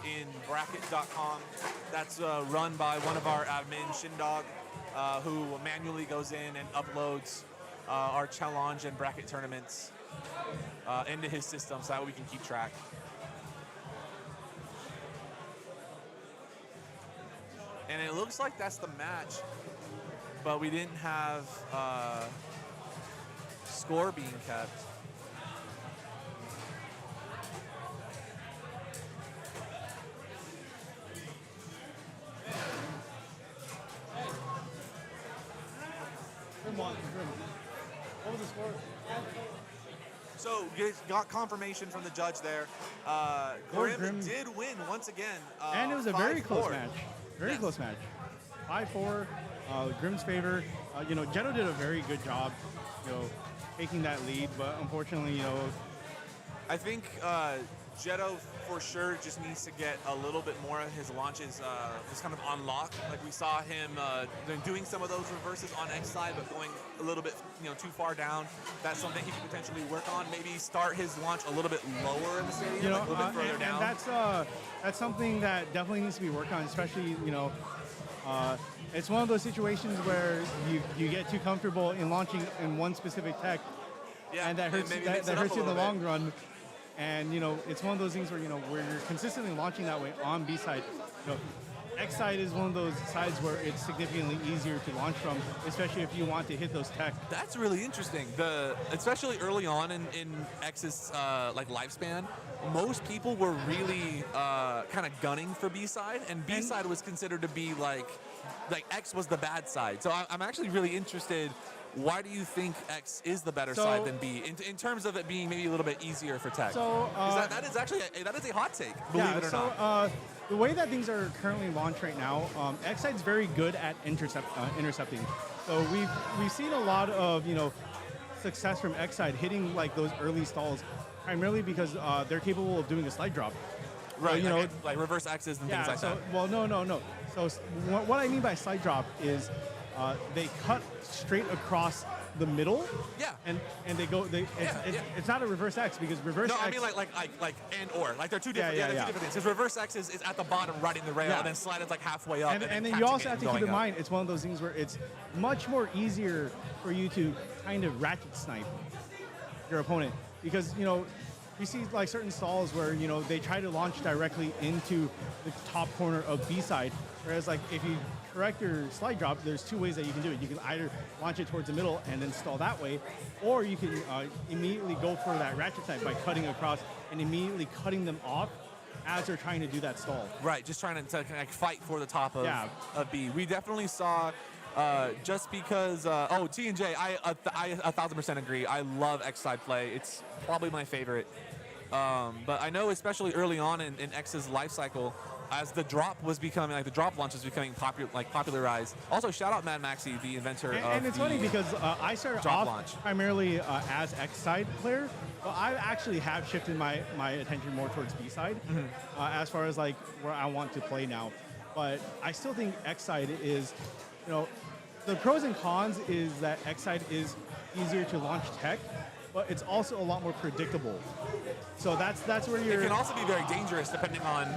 in bracket.com. That's run by one of our admin, Shindog, who manually goes in and uploads our challenge and bracket tournaments into his system so that we can keep track. And it looks like that's the match, but we didn't have score being kept. What was the score? So you got confirmation from the judge there. Grim did win once again. And it was a very 5-4. close match. Very close match. 5-4, Grim's favor. Jetto did a very good job, taking that lead, but unfortunately, I think Jetto for sure just needs to get a little bit more of his launches just kind of on lock. Like we saw him doing some of those reverses on X side, but going a little bit too far down. That's something he could potentially work on. Maybe start his launch a little bit lower in the stadium, like a little bit further down. And that's something that definitely needs to be worked on, especially it's one of those situations where you get too comfortable in launching in one specific tech, and that hurts you in the long run. And it's one of those things where where you're consistently launching that way on B side. X side is one of those sides where it's significantly easier to launch from, especially if you want to hit those tech. That's really interesting. Especially early on in X's lifespan, most people were really kind of gunning for B side, and B side was considered to be like X was the bad side. So I'm actually really interested. Why do you think X is the better side than B in terms of it being maybe a little bit easier for tech? So that is actually a hot take, believe it or not. The way that things are currently launched right now, X side's very good at intercepting. So we've seen a lot of success from X side hitting like those early stalls, primarily because they're capable of doing a slide drop. Right, like reverse X's and things like that. Well, no. So what I mean by slide drop is they cut straight across the middle. Yeah. And they go. It's not a reverse X because reverse X. No, I mean like and or like they're two different. They're two different things. Because reverse X is at the bottom, riding the rail, and then slide is like halfway up. And then you also have to keep in mind it's one of those things where it's much more easier for you to kind of ratchet snipe your opponent because you see like certain stalls where they try to launch directly into the top corner of B side, whereas like if you correct your slide drop, there's two ways that you can do it. You can either launch it towards the middle and then stall that way, or you can immediately go for that ratchet snipe by cutting across and immediately cutting them off as they're trying to do that stall. Right, just trying to fight for the top of B. We definitely saw. Just because, T&J, I 1,000% agree. I love X side play. It's probably my favorite. But I know, especially early on in X's life cycle, as the drop was becoming, the drop launch was becoming popularized. Also, shout out Mad Maxi, the inventor of And it's funny because I started off launch. primarily as X side player, but I actually have shifted my attention more towards B side as far as like where I want to play now. But I still think X side is, the pros and cons is that X side is easier to launch tech, but it's also a lot more predictable. So that's where you're. It can also be very dangerous depending on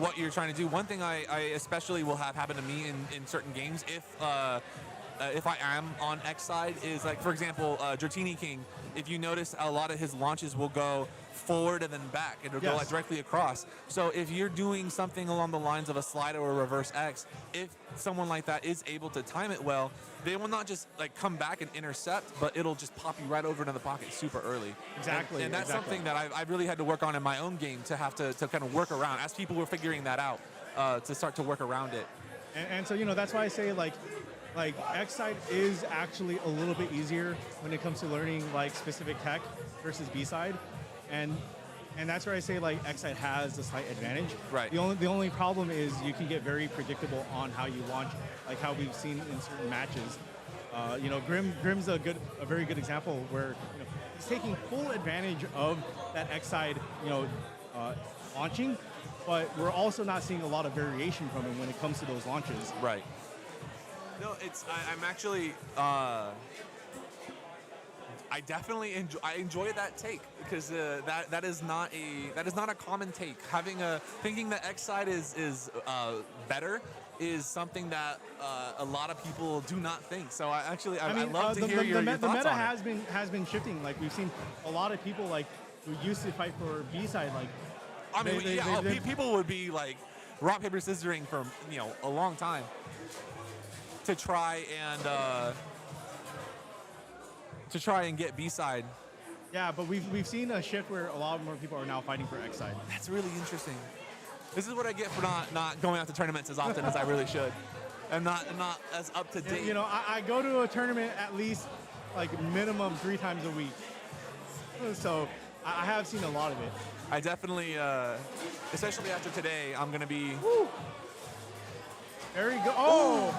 what you're trying to do. One thing I especially will have happen to me in certain games if I am on X side is like, for example, Dratini King. If you notice, a lot of his launches will go forward and then back. It'll go like directly across. So if you're doing something along the lines of a slide or a reverse X, if someone like that is able to time it well, they will not just like come back and intercept, but it'll just pop you right over into the pocket super early. Exactly. And that's something that I've really had to work on in my own game to have to kind of work around as people were figuring that out to start to work around it. And so that's why I say like X side is actually a little bit easier when it comes to learning like specific tech versus B side, and that's where I say like X side has a slight advantage. Right. The only problem is you can get very predictable on how you launch, like how we've seen in certain matches. Grim's a very good example where he's taking full advantage of that X side launching, but we're also not seeing a lot of variation from him when it comes to those launches. Right. No, I'm actually. I definitely enjoy that take because that is not a common take. Thinking that X side is better is something that a lot of people do not think. So I love to hear your thoughts the meta on it. has been shifting. Like we've seen a lot of people like who used to fight for B side. Like people would be like rock paper scissoring for a long time to try and get B side. Yeah, but we've seen a shift where a lot more people are now fighting for X side. That's really interesting. This is what I get for not going out to tournaments as often as I really should, and not as up to date. I go to a tournament at least like minimum 3 times a week, so I have seen a lot of it. I definitely, especially after today, I'm gonna be. Woo. Very good. Oh.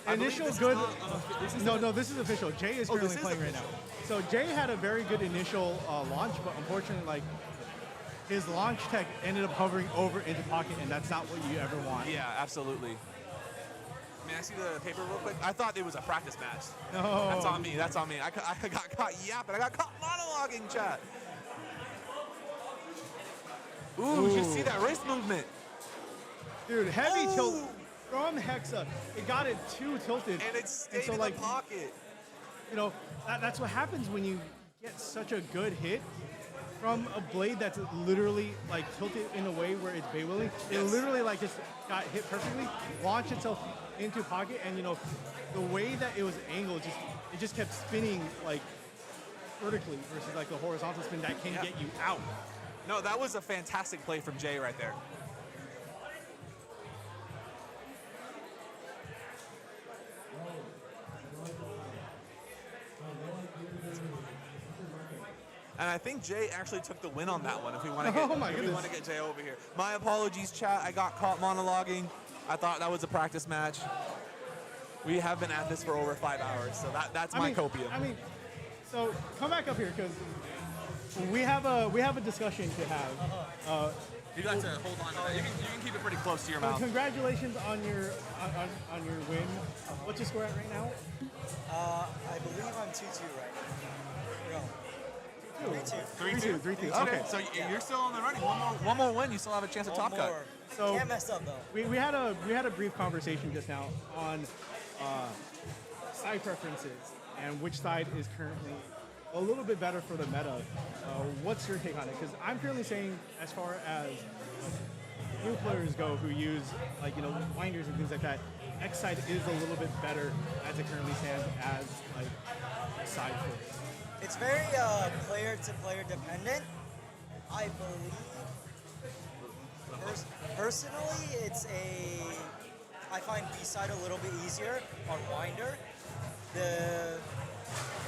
Initial good. No, this is official. Jay is currently playing right now. So Jay had a very good initial launch, but unfortunately, like his launch tech ended up hovering over into pocket, and that's not what you ever want. Yeah, absolutely. May I see the paper real quick? I thought it was a practice match. No. That's on me. That's on me. I got caught yapping. I got caught monologuing, chat. Ooh, you see that wrist movement? Dude, heavy tilt from Hexa. It got it too tilted. And it stayed in the pocket. You know, that's what happens when you get such a good hit from a blade that's literally like tilted in a way where it's Beywilling. It literally like just got hit perfectly, launched itself into pocket, and you know, the way that it was angled, it just kept spinning like vertically versus like the horizontal spin that can get you out. No, that was a fantastic play from Jay right there. And I think Jay actually took the win on that one. If we want to get, if we want to get Jay over here. My apologies, chat. I got caught monologuing. I thought that was a practice match. We have been at this for over 5 hours, so that's my copium. I mean, so come back up here because we have a discussion to have. You'd like to hold on to that. You can keep it pretty close to your mouth. Congratulations on your win. What's your score at right now? I believe I'm 2-2 right now. No. 3-2. 3-2. Okay, so you're still in the running. One more win, you still have a chance at top cut. So can't mess up though. We had a brief conversation just now on side preferences and which side is currently a little bit better for the meta. What's your take on it? Because I'm currently saying, as far as new players go who use like winders and things like that, X side is a little bit better as it currently stands as like side for it. It's very player to player dependent. I believe. Personally, I find B side a little bit easier on winder. The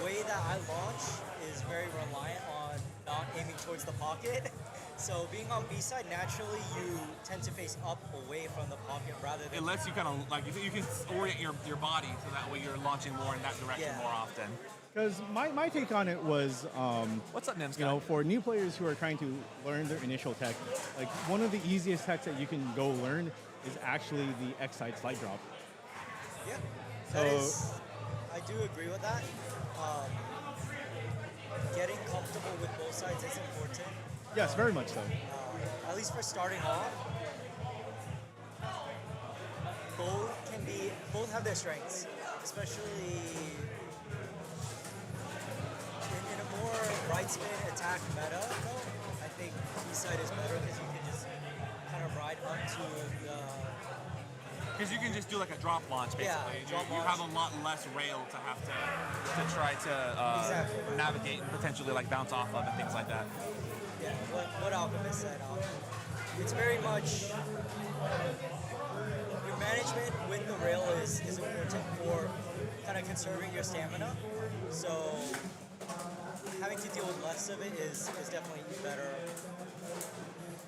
way that I launch is very reliant on not aiming towards the pocket. So being on B side, naturally you tend to face up away from the pocket rather than. It lets you kind of like you can orient your body so that way you're launching more in that direction more often. Because my take on it was, what's up, Nims? For new players who are trying to learn their initial tech, like one of the easiest techs that you can go learn is actually the X side slide drop. Yeah, So I do agree with that. Getting comfortable with both sides is important. yes, very much so. At least for starting off, both have their strengths, especially in a more right spin attack meta. Though I think B side is better because you can just kind of ride up to the. Because you can just do like a drop launch, basically. Yeah, you have a lot less rail to have to try to navigate and potentially like bounce off of and things like that. Yeah, what Alchemist said. It's very much your management with the rail is important for kind of conserving your stamina. So having to deal with less of it is definitely better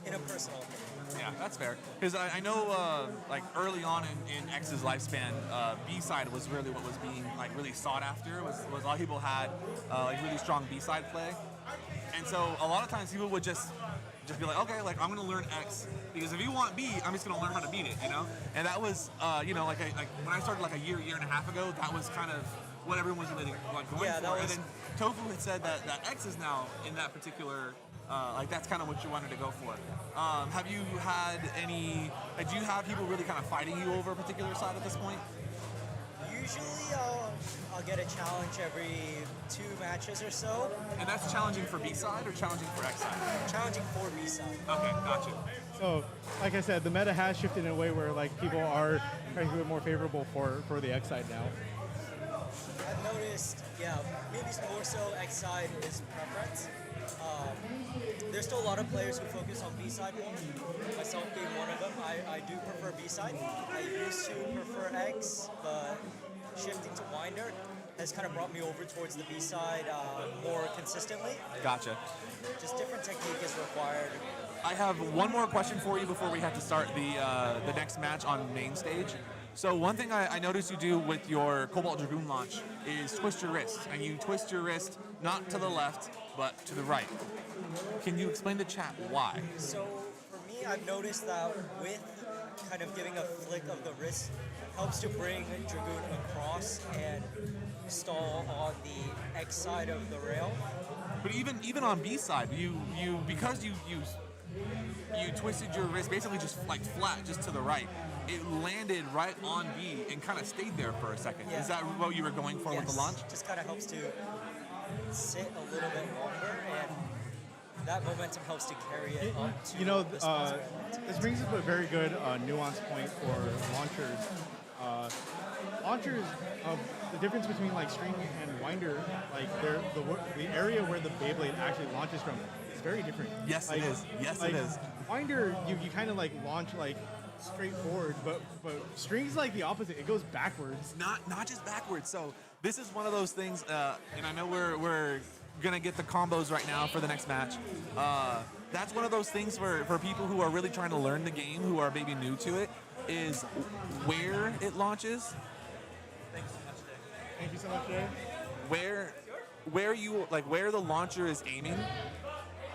in a personal opinion. Yeah, that's fair. Because I know, like early on in X's lifespan, B side was really what was being like really sought after. Was a lot of people had like really strong B side play, and so a lot of times people would just be like, okay, like I'm gonna learn X because if you want B, I'm just gonna learn how to beat it, And that was, like when I started like a year and a half ago, that was kind of what everyone was really like going for. And then Tofu had said that X is now in that particular. Like that's kind of what you wanted to go for. Have you had any? Do you have people really kind of fighting you over a particular side at this point? Usually, I'll get a challenge every 2 matches or so. And that's challenging for B side or challenging for X side? Challenging for B side. Okay, gotcha. So, like I said, the meta has shifted in a way where like people are trying to be more favorable for the X side now. I've noticed, maybe more so X side is preference. There's still a lot of players who focus on B side more. Myself being one of them, I do prefer B side. I used to prefer X, but shifting to winder has kind of brought me over towards the B side more consistently. Gotcha. Just different technique is required. I have one more question for you before we have to start the next match on main stage. So one thing I noticed you do with your Cobalt Dragoon launch is twist your wrist, and you twist your wrist not to the left, but to the right. Can you explain to chat why? So for me, I've noticed that with kind of giving a flick of the wrist helps to bring Dragoon across and stall on the X side of the rail. But even on B side, you because you twisted your wrist basically just like flat, just to the right. It landed right on B and kind of stayed there for a second. Yeah. Is that what you were going for with the launch? Just kind of helps to sit a little bit longer, and that momentum helps to carry it up to the spots where I want to. This brings us to a very good nuance point for launchers. Launchers, the difference between like string and winder, like the area where the Beyblade actually launches from is very different. Yes, like, it is. Yes, like, it is. Winder, you kind of like launch like straight forward, but string's like the opposite. It goes backwards. Not just backwards. So this is one of those things, and I know we're gonna get the combos right now for the next match. That's one of those things for people who are really trying to learn the game, who are maybe new to it, is where it launches. Thank you so much, Jay. Where the launcher is aiming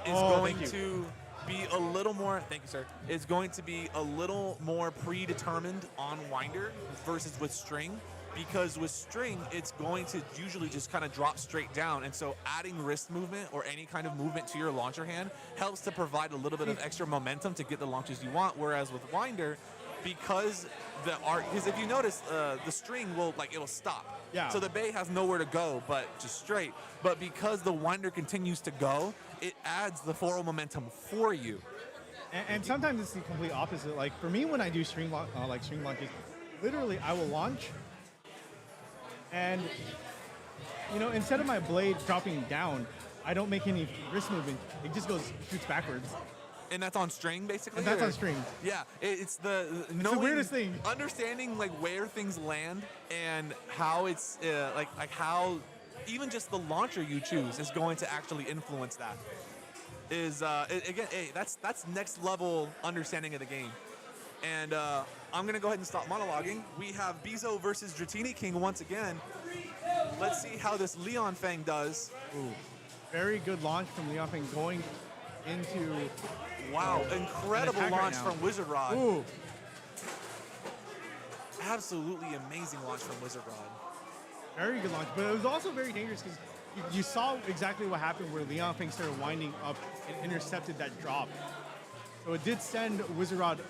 is going to be a little more. Thank you, sir. Is going to be a little more predetermined on winder versus with string, because with string it's going to usually just kind of drop straight down, and so adding wrist movement or any kind of movement to your launcher hand helps to provide a little bit of extra momentum to get the launches you want. Whereas with winder, because if you notice, the string it'll stop. Yeah. So the bay has nowhere to go but just straight. But because the winder continues to go, it adds the forward momentum for you. And sometimes it's the complete opposite. Like for me, when I do string launches, literally I will launch, and instead of my blade dropping down, I don't make any wrist movement. It just shoots backwards. And that's on string, basically? And that's on string. Yeah, it's the weirdest thing. Understanding where things land and how it's how even just the launcher you choose is going to actually influence that. That's next level understanding of the game. And I'm gonna go ahead and stop monologuing. We have Bizo versus Dratini King once again. Let's see how this Leon Fang does. Ooh, very good launch from Leon Fang going into. Wow, incredible launch from Wizard Rod. Ooh. Absolutely amazing launch from Wizard Rod. Very good launch, but it was also very dangerous because you saw exactly what happened where Leon Fang started winding up and intercepted that drop. So it did send Wizard Rod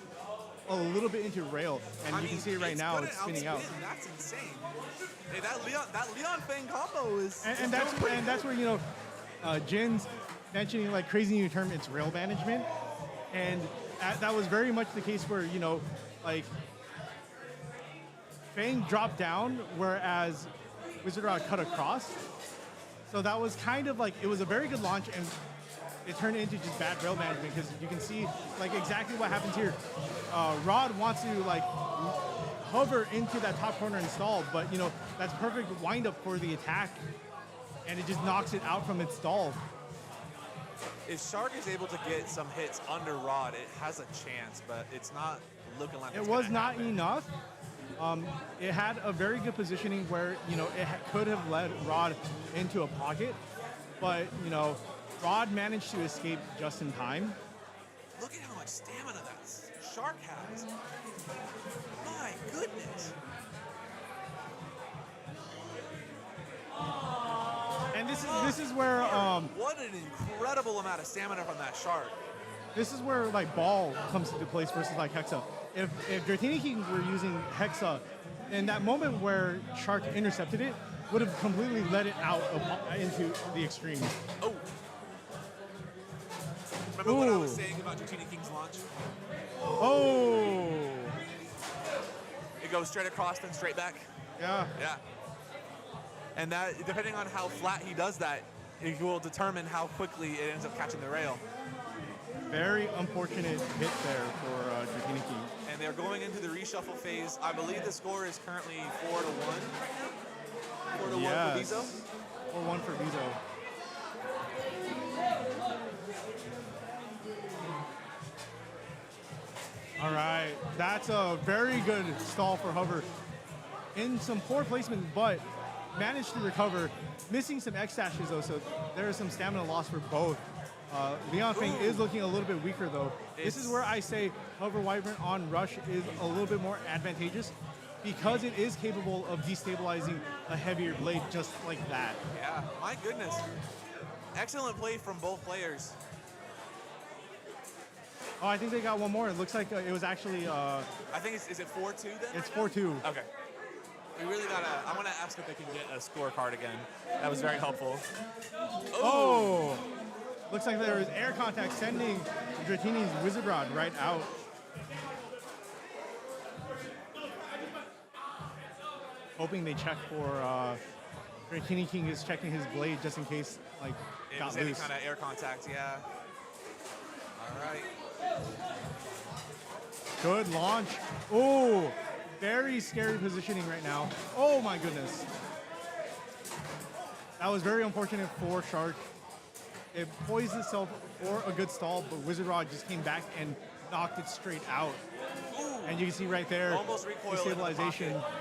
a little bit into rail, and you can see it right now, it's spinning out. That's insane. Hey, that Leon Fang combo is. And that's where Jin's mentioning like crazy new term, it's rail management, and that was very much the case where Fang dropped down, whereas Wizard Rod cut across. So that was kind of it was a very good launch, and it turned into just bad rail management because you can see exactly what happens here. Rod wants to hover into that top corner and stall, but that's perfect wind up for the attack, and it just knocks it out from its stall. If Shark is able to get some hits under Rod, it has a chance, but it's not looking like it was not enough. It had a very good positioning where it could have led Rod into a pocket, but Rod managed to escape just in time. Look at how much stamina that Shark has. My goodness. And this is where what an incredible amount of stamina from that Shark. This is where ball comes into place versus Hexa. If Dratini King were using Hexa, in that moment where Shark intercepted it, would have completely let it out into the extreme. Oh. Remember what I was saying about Dratini King's launch? Oh. It goes straight across then straight back. Yeah. Yeah. And that, depending on how flat he does that, it will determine how quickly it ends up catching the rail. Very unfortunate hit there for Dratini King. And they're going into the reshuffle phase. I believe the score is currently 4-1. 4-1 for Bizo. 4-1 for Bizo. All right, that's a very good stall for Hover. In some poor placement, but managed to recover. Missing some X dashes though, so there is some stamina loss for both. Leon Feng is looking a little bit weaker though. This is where I say Hover Wyvern on Rush is a little bit more advantageous because it is capable of destabilizing a heavier blade just like that. Yeah, my goodness. Excellent play from both players. Oh, I think they got one more. It looks like it was actually... I think is it 4-2 then? It's 4-2. Okay. We really gotta, I wanna ask if they can get a scorecard again. That was very helpful. Oh! Looks like there is air contact sending Dratini's Wizard Rod right out. Hoping they check for Dratini King is checking his blade just in case like It got was any loose. kind of air contact, yeah. All right. Good launch. Oh, very scary positioning right now. Oh my goodness. That was very unfortunate for Shark. It poised itself for a good stall, but Wizard Rod just came back and knocked it straight out. And you can see right there, Almost the recoiled in the stabilization. pocket.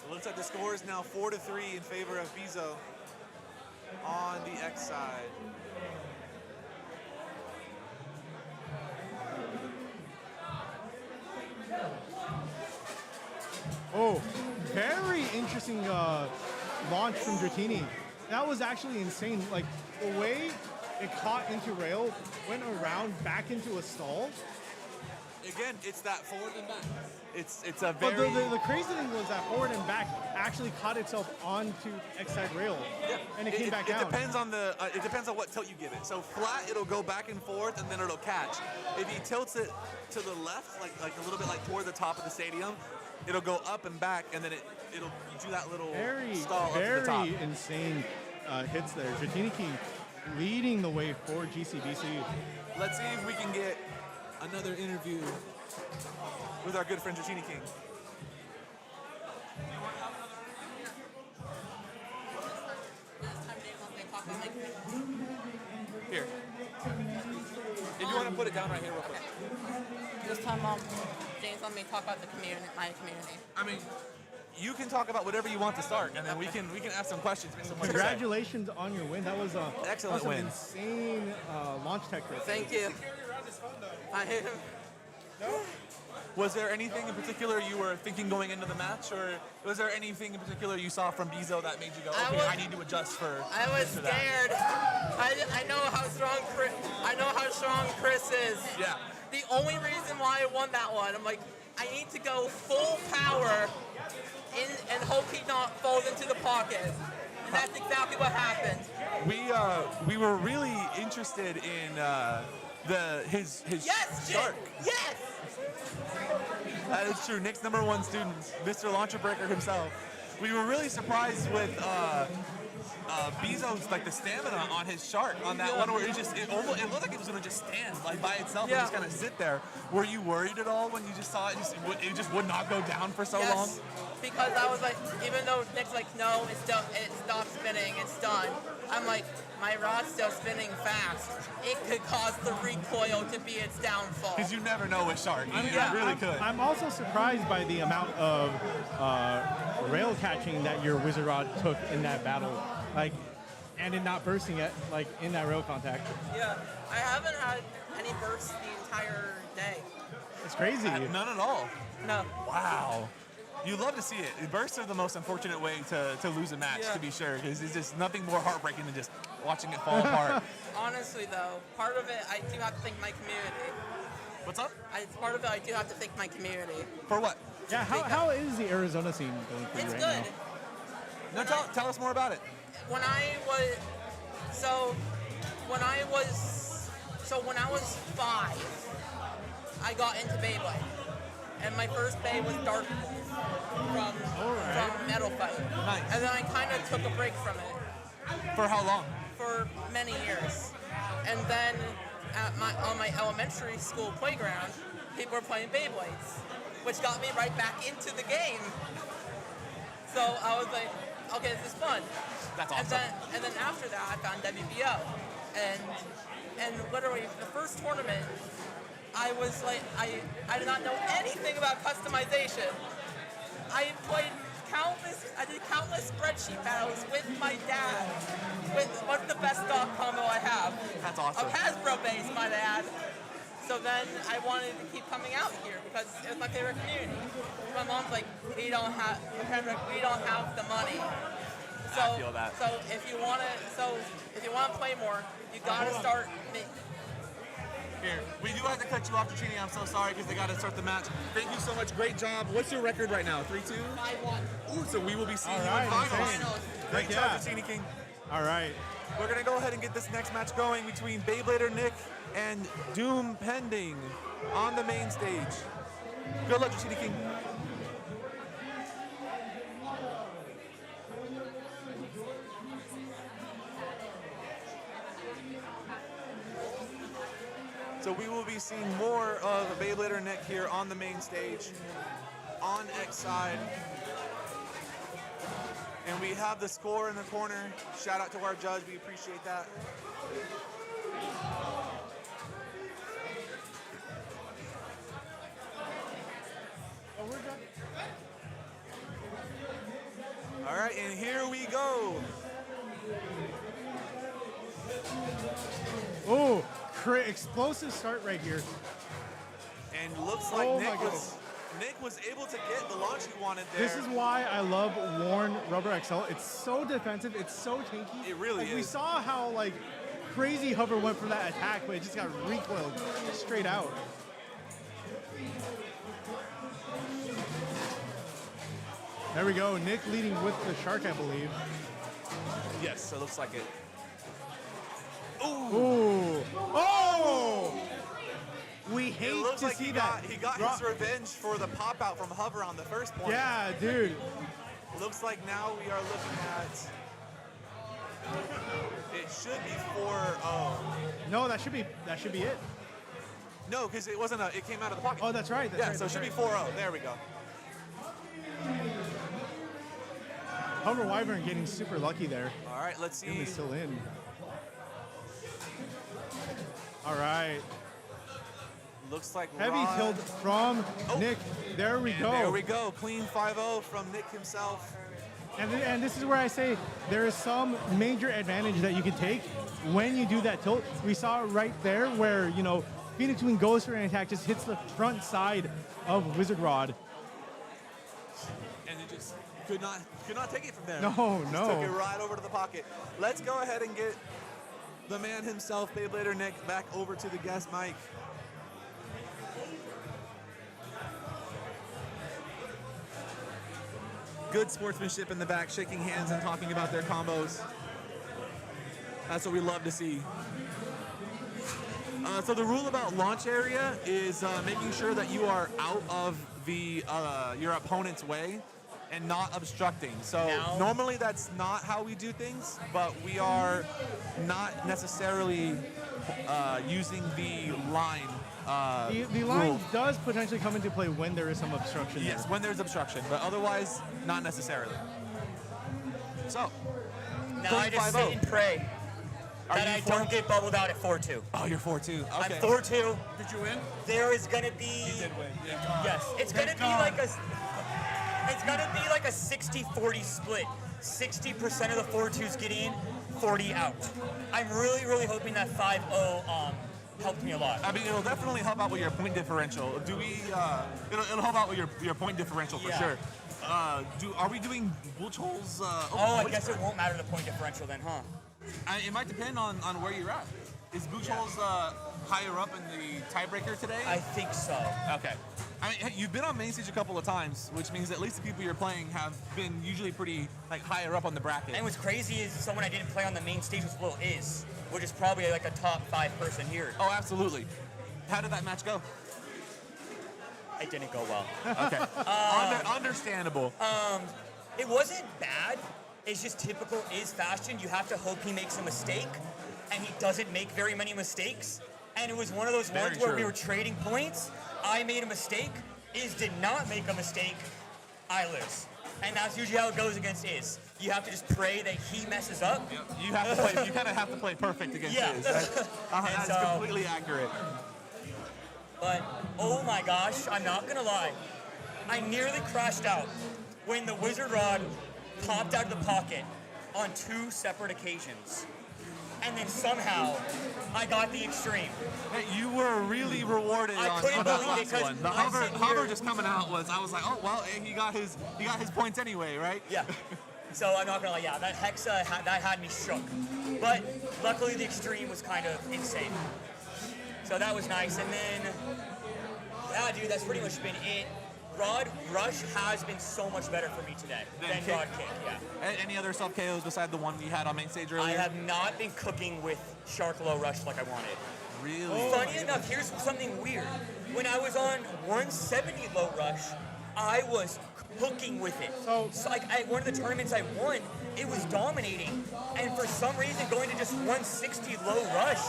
It looks like the score is now 4-3 in favor of Bizo on the X side. Oh, very interesting launch from Dratini. That was actually insane. Like the way it caught into rail, went around back into a stall. Again, it's that forward and back. It's a But very... the crazy thing was that forward and back actually caught itself onto X side rail, and it came back down. It depends on the. It depends on what tilt you give it. So flat, it'll go back and forth, and then it'll catch. If he tilts it to the left, like a little bit like toward the top of the stadium, it'll go up and back, and then it'll do that little stall up to the top. Very insane hits there. Dratini King leading the way for GCBC. Let's see if we can get another interview with our good friend Dratini King. Here. If you want to put it down right here real quick. This time, James let me talk about the community, my community. I mean, you can talk about whatever you want to start, and then we can ask some questions. Based on what you say. Congratulations on your win. That was a Excellent awesome, win. insane launch tech. Right Thank there. you. I Was there anything in particular you were thinking going into the match, or was there anything in particular you saw from Bizo that made you go, okay, I need to adjust for I was this or that? scared. I know how strong Chris is. Yeah. The only reason why I won that one, I'm like, I need to go full power in and hope he not falls into the pocket. And that's exactly what happened. We were really interested in his Yes, shark. Yes. That is true. Nick's #1 student, Mr. Launcher Breaker himself. We were really surprised with Bizo's the stamina on his shark on that one where it looked like it was gonna just stand by itself and just kind of sit there. Were you worried at all when you just saw it? It just would not go down for so long. Because I was like, even though Nick's like, no, it stopped spinning, it's done. I'm like, my rod's still spinning fast. It could cause the recoil to be its downfall. Because you never know with shark. You really could. I'm also surprised by the amount of rail catching that your Wizard Rod took in that battle, and it not bursting it in that rail contact. Yeah, I haven't had any bursts the entire day. It's crazy. None at all. No. Wow. You love to see it. Bursts are the most unfortunate way to lose a match, to be sure, because it's just nothing more heartbreaking than just watching it fall apart. Honestly, though, part of it, I do have to thank my community. What's up? Part of it, I do have to thank my community. For what? Yeah, how is the Arizona scene going for you right good. now? No, tell us more about it. When I was 5, I got into Beyblade. And my first Bey was Dark from Metal Fight. Nice. And then I kind of took a break from it. For how long? For many years. And then on my elementary school playground, people were playing Beyblades, which got me right back into the game. So I was like, okay, this is fun. That's awesome. And then after that, I found WBO. And literally, the first tournament I was like, I did not know anything about customization. I did countless spreadsheet battles with my dad. With what's the best stock combo I have? That's awesome. A Hasbro base, might I add. So then I wanted to keep coming out here because it was my favorite community. My mom's like, we don't have the money. So, I feel that. So if you want to play more, you gotta start. Here, we do have to cut you off, Dratini. I'm so sorry because they got to start the match. Thank you so much. Great job. What's your record right now? 3-2? 5-1. Ooh, so we will be seeing you right, in finals. Great job, yeah. Dratini King. All right. We're going to go ahead and get this next match going between Beyblader Nick and Doom Pending on the main stage. Good luck, Dratini King. So we will be seeing more of Beyblader Nick here on the main stage, on X side. And we have the score in the corner. Shout out to our judge, we appreciate that. All right, and here we go. Oh, explosive start right here. And looks like Oh Nick was able to get the launch he wanted there. This is why I love Worn Rubber XL. It's so defensive. It's so tanky. It really like, is. We saw how like crazy Hover went for that attack, but it just got recoiled straight out. There we go. Nick leading with the shark, I believe. Yes, it looks like it. Ooh. Oh! We hate it looks to like see he that. got his revenge for the pop out from Hover on the first point. Yeah, dude. Looks like now we are looking at. It should be 4-0. No, that should be it. No, because it wasn't it came out of the pocket. Oh, that's right. That's yeah, right, so it should right. be 4-0. There we go. Hover Wyvern getting super lucky there. All right, let's see. Doom is still in. All right. Looks like Heavy Rod. tilt from Nick. There we go. There we go. Clean 5-0 from Nick himself. And this is where I say there is some major advantage that you can take when you do that tilt. We saw it right there where, you know, Phoenix Wing goes for an attack, just hits the front side of Wizard Rod. And it just could not take it from there. No. Just took it right over to the pocket. Let's go ahead and get the man himself, Beyblader Nick, back over to the guest mic. Good sportsmanship in the back, shaking hands and talking about their combos. That's what we love to see. So the rule about launch area is making sure that you are out of your opponent's way and not obstructing. So normally that's not how we do things, but we are not necessarily using the line. The line does potentially come into play when there is some obstruction. Yes, there. when there's obstruction, but otherwise, not necessarily. So, now I just sit and pray that I don't get bubbled out at 4-2. Oh, you're 4-2. Okay. I'm 4-2. Did you win? There is gonna be. You did win. Yeah. Yes, it's gonna be like a. It's gonna be like a 60-40 split. 60% of the 4-2s get in, 40 out. I'm really hoping that 5-0 helped me a lot. I mean, it'll definitely help out with your point differential. Do we? It'll help out with your point differential for sure. Are we doing bulge holes? I guess it won't matter the point differential then, huh? It might depend on where you're at. Is bulge holes higher up in the tiebreaker today? I think so. Okay. I mean, you've been on main stage a couple of times, which means at least the people you're playing have been usually pretty higher up on the bracket. And what's crazy is someone I didn't play on the main stage was Will Is, which is probably like a top 5 person here. Oh, absolutely. How did that match go? It didn't go well. Okay. Understandable. It wasn't bad. It's just typical Is fashion. You have to hope he makes a mistake, and he doesn't make very many mistakes. And it was one of those ones where we were trading points. I made a mistake. Is did not make a mistake. I lose. And that's usually how it goes against Is. You have to just pray that he messes up. Yep. You have to play. You kind of have to play perfect against Is. That's completely accurate. but oh my gosh, I'm not gonna lie. I nearly crashed out when the Wizard Rod popped out of the pocket on 2 separate occasions. And then somehow, I got the extreme. Hey, you were really rewarded I on couldn't that believe it last 'cause one. The I sit hover here- just coming out I was like, oh well, he got his points anyway, right? Yeah. So I'm not gonna lie, yeah, that Hexa, that had me shook. But luckily the extreme was kind of insane. So that was nice. And then, yeah, dude, that's pretty much been it. Rod Rush has been so much better for me today than Kick. Rod Kick, yeah. Any other self KOs beside the one we had on main stage earlier? I have not been cooking with Shark Low Rush like I wanted. Really? Funny enough, here's something weird. When I was on 170 Low Rush, I was cooking with it. So like one of the tournaments I won, it was dominating. And for some reason, going to just 160 Low Rush,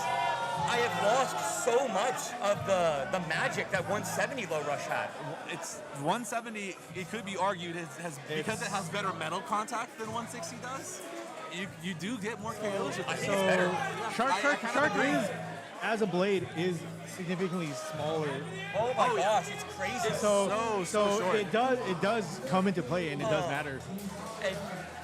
I have lost so much of the magic that 170 Low Rush had. It's 170. It could be argued because it has better metal contact than 160 does. You do get more KOs with it. So Shark is, as a blade, is significantly smaller. Oh my gosh, it's crazy. So short. it does come into play, and it does matter. And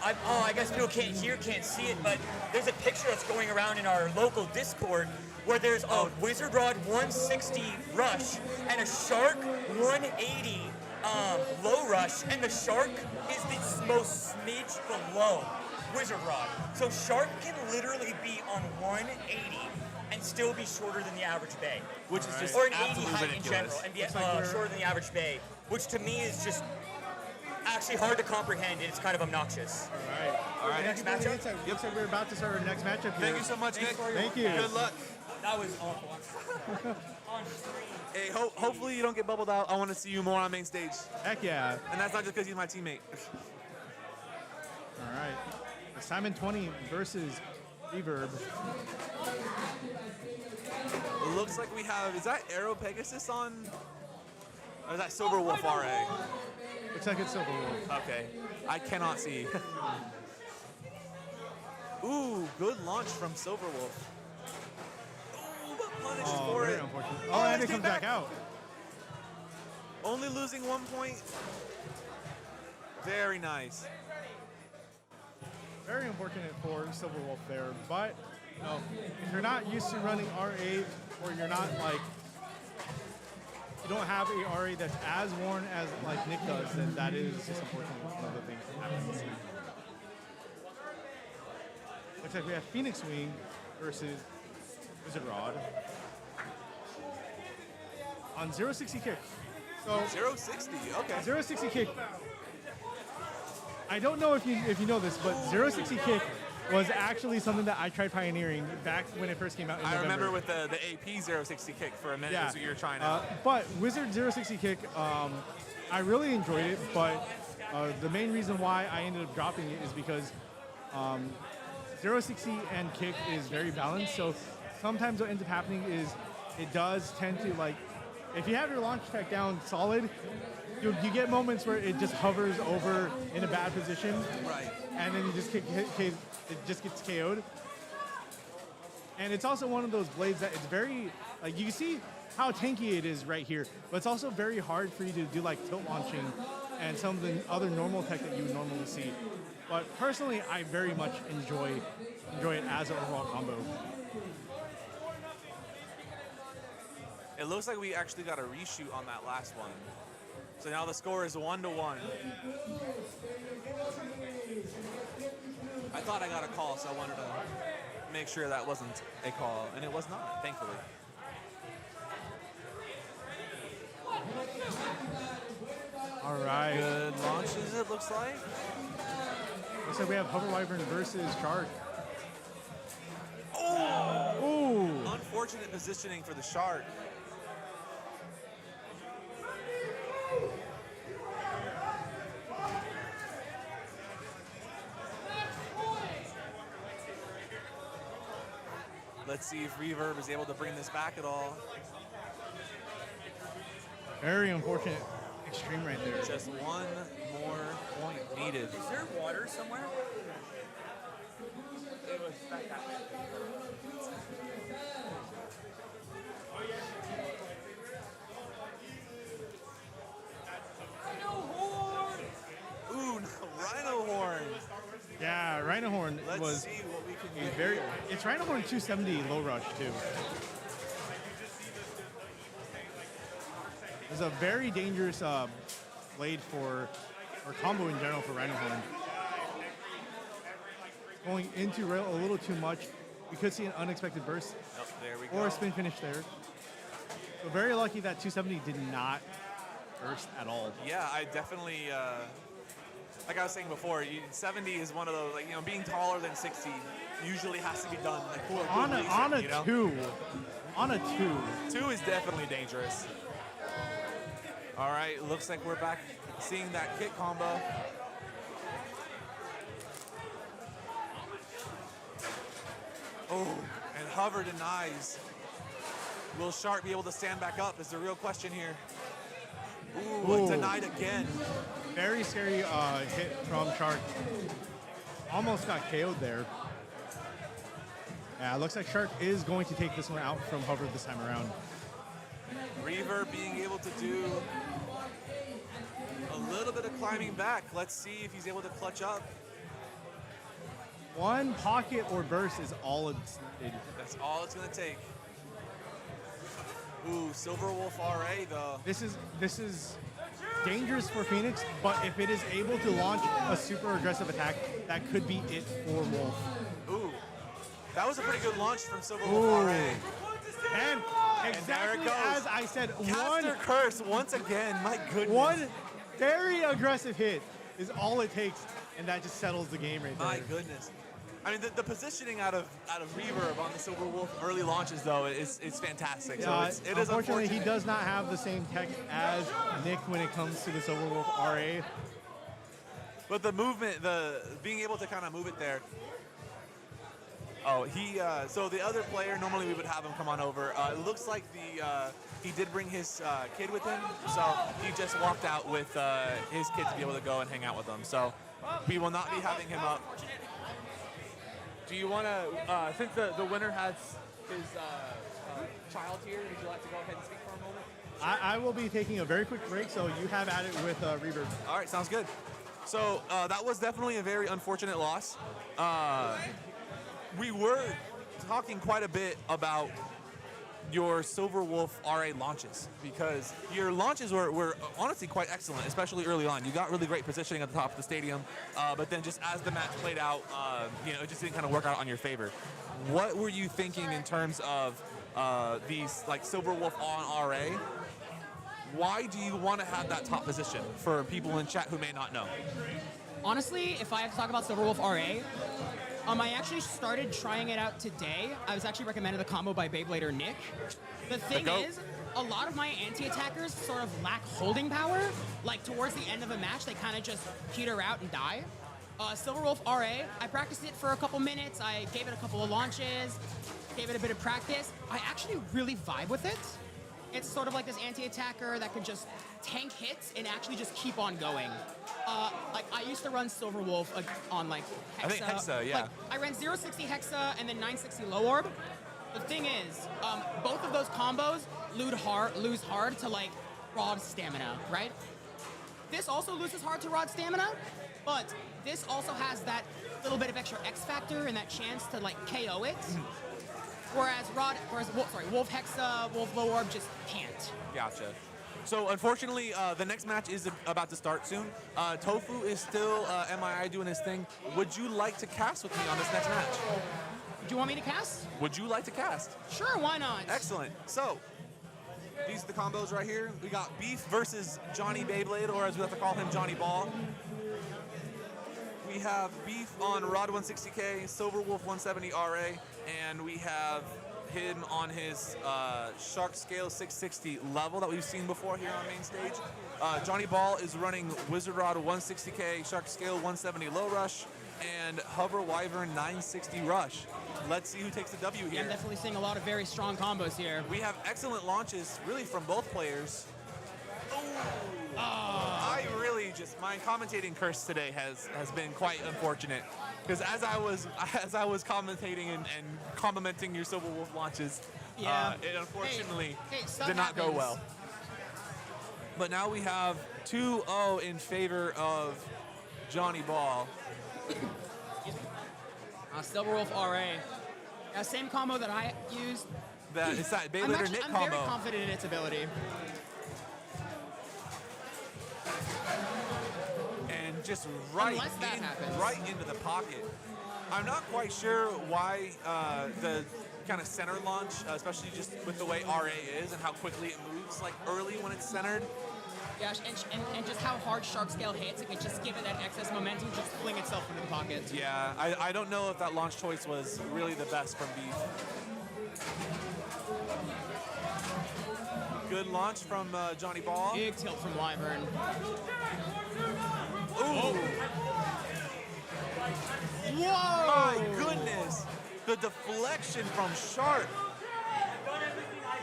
I guess people can't see it, but there's a picture that's going around in our local Discord where there's a Wizard Rod 160 rush and a Shark 180 low rush, and the Shark is the most smidge below Wizard Rod. So Shark can literally be on 180 and still be shorter than the average bay. Which is just or an 80 absolutely height in ridiculous. general, and be shorter than the average bay, which to me is just actually hard to comprehend, and it's kind of obnoxious. All right. Next matchup? Looks like we're about to start our next matchup here. Thank you so much, Nick. Thank you. Good luck. That was awful. On Hey, hopefully you don't get bubbled out. I want to see you more on main stage. Heck yeah. And that's not just because he's my teammate. All right. Simon 20 versus Reverb. It looks like we have, is that Aero Pegasus on? Or is that Silver Wolf RA? Looks like it's Silver Wolf. Okay. I cannot see. Ooh, good launch from Silver Wolf. Ooh, but punished for very it. unfortunate. Oh, and it came comes back out. Only losing 1 point. Very nice. Very unfortunate for Silver Wolf there, but you know, if you're not used to running RA, or you're not like, you don't have a RA that's as worn as like Nick does, then that is just unfortunate. One of the things that happens. Looks like we have Phoenix Wing versus Wizard Rod on 060 kick. So 060, okay. 060 kick. I don't know if you know this, but 060 kick was actually something that I tried pioneering back when it first came out in November. remember with the AP 060 kick for a minute. Yeah. That's what you were trying out. But Wizard 060 kick, I really enjoyed it, but the main reason why I ended up dropping it is because 060 and kick is very balanced. So sometimes what ends up happening is it does tend to, like, if you have your launch attack down solid, you get moments where it just hovers over in a bad position. Right. And then you just it just gets KO'd. And it's also one of those blades that it's very, like, you can see how tanky it is right here, but it's also very hard for you to do like tilt launching and some of the other normal tech that you would normally see. But personally, I very much enjoy it as an overall combo. It looks like we actually got a reshoot on that last one. So now the score is 1-1. I thought I got a call, so I wanted to make sure that wasn't a call, and it was not, thankfully. All right. Good launches, it looks like. Looks like we have Hover Wyvern versus Shark. Oh! Ooh. Unfortunate positioning for the Shark. Let's see if Reverb is able to bring this back at all. Very unfortunate extreme right there. Just one more point needed. Is there water somewhere? It was back that way. Rhinohorn Let's was see what we can a get very. here. It's Rhinohorn 270 low rush too. It's a very dangerous blade or combo in general for Rhinohorn. Going into rail a little too much. We could see an unexpected burst There we or go. a spin finish there. So very lucky that 270 did not burst at all. Yeah, I definitely, like I was saying before, 70 is one of those, like, being taller than 60 usually has to be done like for a good On a, reason, on a you know? two. On a two. Two is definitely dangerous. All right, looks like we're back seeing that kick combo. Oh, and Hover denies. Will Shark be able to stand back up is the real question here. Ooh, Ooh. denied again. Very scary hit from Shark. Almost got KO'd there. Yeah, it looks like Shark is going to take this one out from Hover this time around. Reaver being able to do a little bit of climbing back. Let's see if he's able to clutch up. One pocket or burst is all it's needed. That's all it's going to take. Ooh, Silver Wolf RA though. This is dangerous for Phoenix, but if it is able to launch a super aggressive attack, that could be it for Wolf. Ooh, that was a pretty good launch from Silver Ooh. Wolf RA. And exactly there it goes. as I said, Caster curse once again. My goodness. one very aggressive hit is all it takes, and that just settles the game right there. My goodness. I mean, the positioning out of Reverb on the Silver Wolf early launches though is fantastic. So it is unfortunately, he unfortunate. does not have the same tech as Nick when it comes to the Silver Wolf RA. But the movement, the being able to kind of move it there. Oh, so the other player, normally we would have him come on over. It looks like he did bring his kid with him, so he just walked out with his kid to be able to go and hang out with them. So we will not be having him up. Do you want to, since the winner has his child here, would you like to go ahead and speak for a moment? I will be taking a very quick break, so you have at it with Reverb. All right, sounds good. So that was definitely a very unfortunate loss. We were talking quite a bit about your Silver Wolf RA launches because your launches were honestly quite excellent, especially early on. You got really great positioning at the top of the stadium, but then just as the match played out, it just didn't kind of work out on your favor. What were you thinking in terms of these like Silver Wolf on RA? Why do you want to have that top position for people in chat who may not know? Honestly, if I have to talk about Silver Wolf RA, I actually started trying it out today. I was actually recommended the combo by Beyblader Nick. The thing is, a lot of my anti-attackers sort of lack holding power. Like towards the end of a match, they kind of just peter out and die. Silver Wolf RA, I practiced it for a couple minutes. I gave it a couple of launches, gave it a bit of practice. I actually really vibe with it. It's sort of like this anti-attacker that can just tank hits and actually just keep on going. Like I used to run Silver Wolf on like Hexa. I think Hexa, yeah. Like, I ran 060 Hexa and then 960 Low Orb. The thing is, both of those combos lose hard to like Rod Stamina, right? This also loses hard to Rod Stamina, but this also has that little bit of extra X factor and that chance to like KO it. Whereas Wolf Hexa, Wolf Low Orb just can't. Gotcha. So unfortunately, the next match is about to start soon. Tofu is still MII doing his thing. Would you like to cast with me on this next match? Do you want me to cast? Would you like to cast? Sure, why not? Excellent. So, these are the combos right here. We got Beef versus Johnny Beyblade, or as we like to call him, Johnny Ball. We have Beef on Rod 160K, Silver Wolf 170 RA, and we have him on his Shark Scale 660 level that we've seen before here on main stage. Johnny Ball is running Wizard Rod 160K, Shark Scale 170 Low Rush, and Hover Wyvern 960 Rush. Let's see who takes the W here. Yeah, I'm definitely seeing a lot of very strong combos here. We have excellent launches, really, from both players. I really my commentating curse today has been quite unfortunate. Because as I was commentating and complimenting your Silver Wolf launches, it unfortunately did not go well. But now we have 2-0 in favor of Johnny Ball. Stubberwolf RA. Same combo that I used. It's that Beyblade or Nick I'm combo. very confident in its ability. And just right into the pocket. I'm not quite sure why the kind of center launch, especially just with the way RA is and how quickly it moves, like early when it's centered. Yeah, and just how hard Shark Scale hits, it can just give it that excess momentum, just fling itself into the pocket. Yeah, I don't know if that launch choice was really the best from Beef. Good launch from Johnny Ball. Big tilt from Wyvern. Ooh. Whoa! My goodness. The deflection from Shark.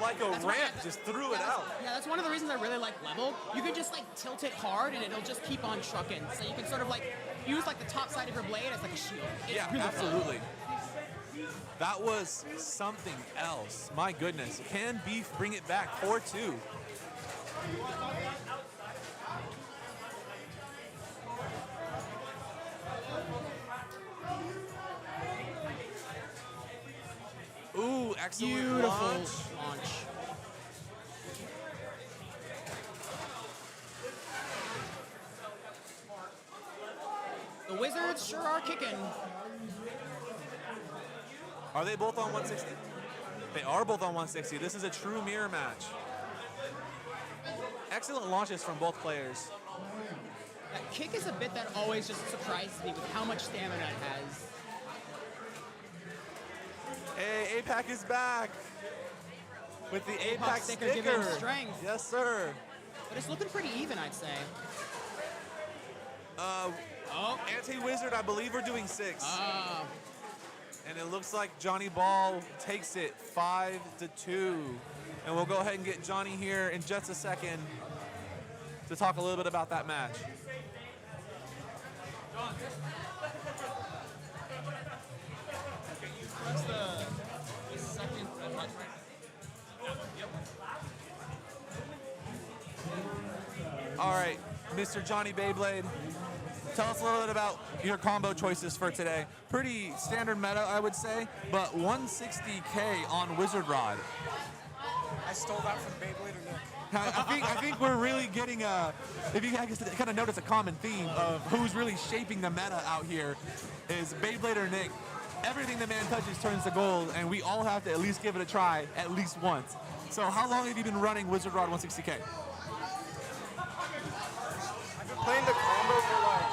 Like a ramp, just threw it out. Yeah, that's one of the reasons I really like Level. You can just like tilt it hard and it'll just keep on trucking. So you can sort of like use like the top side of your blade as like a shield. It's really absolutely. Fun. That was something else. My goodness. Can Beef bring it back? 4-2. Ooh, excellent Beautiful launch. The Wizards sure are kicking. Are they both on 160? They are both on 160. This is a true mirror match. Excellent launches from both players. That kick is a bit that always just surprises me with how much stamina it has. Hey, APAC is back with the APAC sticker. Giving him strength. Yes, sir. But it's looking pretty even, I'd say. Anti-Wizard, I believe we're doing 6. And it looks like Johnny Ball takes it 5-2. And we'll go ahead and get Johnny here in just a second to talk a little bit about that match. Press the second red button. All right, Mr. Johnny Beyblade, tell us a little bit about your combo choices for today. Pretty standard meta, I would say, but 160K on Wizard Rod. I stole that from Beyblade or Nick. I think we're really getting if you guys kind of notice a common theme of who's really shaping the meta out here is Beyblade or Nick. Everything the man touches turns to gold, and we all have to at least give it a try at least once. So how long have you been running Wizard Rod 160K? I've been playing the combo for like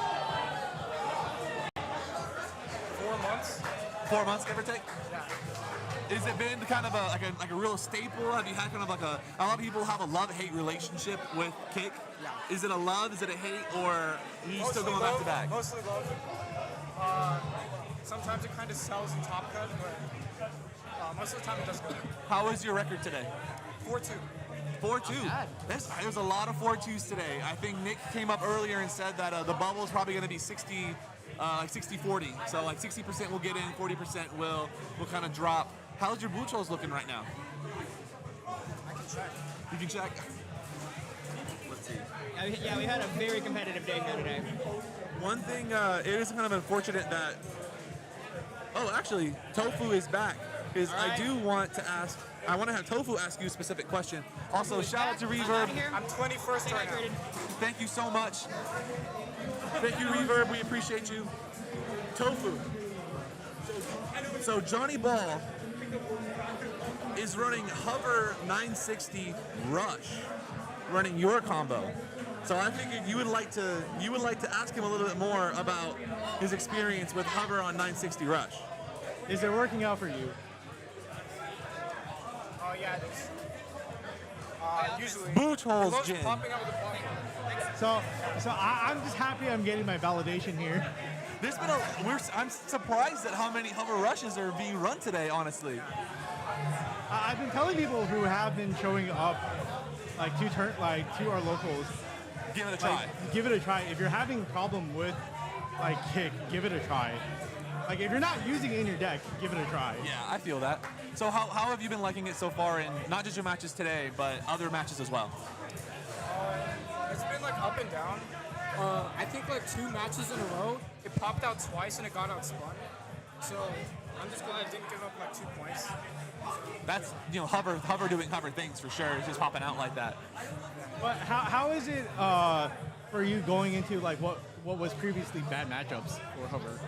4 months. 4 months, give or take? Yeah. Has it been kind of a real staple? Have you had kind of like a lot of people have a love-hate relationship with kick? Yeah. Is it a love? Is it a hate? Or are you still going back to back? Mostly love. Sometimes it kind of sells in Top Cut, but most of the time it does good. How is your record today? 4-2. 4-2. There's a lot of 4-2s today. I think Nick came up earlier and said that the bubble is probably going to be 60, like 60-40. So like 60% will get in, 40% will kind of drop. How's your boot holes looking right now? I can check. You can check. Let's see. Yeah, we had a very competitive day here today. One thing, it is kind of unfortunate that. Oh, actually, Tofu is back. Because I do want to ask. I want to have Tofu ask you a specific question. Also, shout out to Reverb. I'm 21st right now. Thank you so much. Thank you, Reverb. We appreciate you. Tofu. So Johnny Ball is running Hover 960 Rush, running your combo. So I figured you would like to ask him a little bit more about his experience with Hover on 960 Rush. Is it working out for you? Oh yeah, it is. Usually. Boot holes, Most Jin. popping out with the block. So I'm just happy I'm getting my validation here. I'm surprised at how many Hover Rushes are being run today, honestly. I've been telling people who have been showing up to our locals. Give it a try. Give it a try. If you're having a problem with kick, give it a try. Like if you're not using it in your deck, give it a try. Yeah, I feel that. So how have you been liking it so far in not just your matches today, but other matches as well? It's been like up and down. I think like 2 matches in a row, it popped out twice and it got outspun. So I'm just glad I didn't give up like 2 points. That's, you know, Hover doing Hover things for sure. It's just popping out like that. But how is it for you going into like what was previously bad matchups for Hover?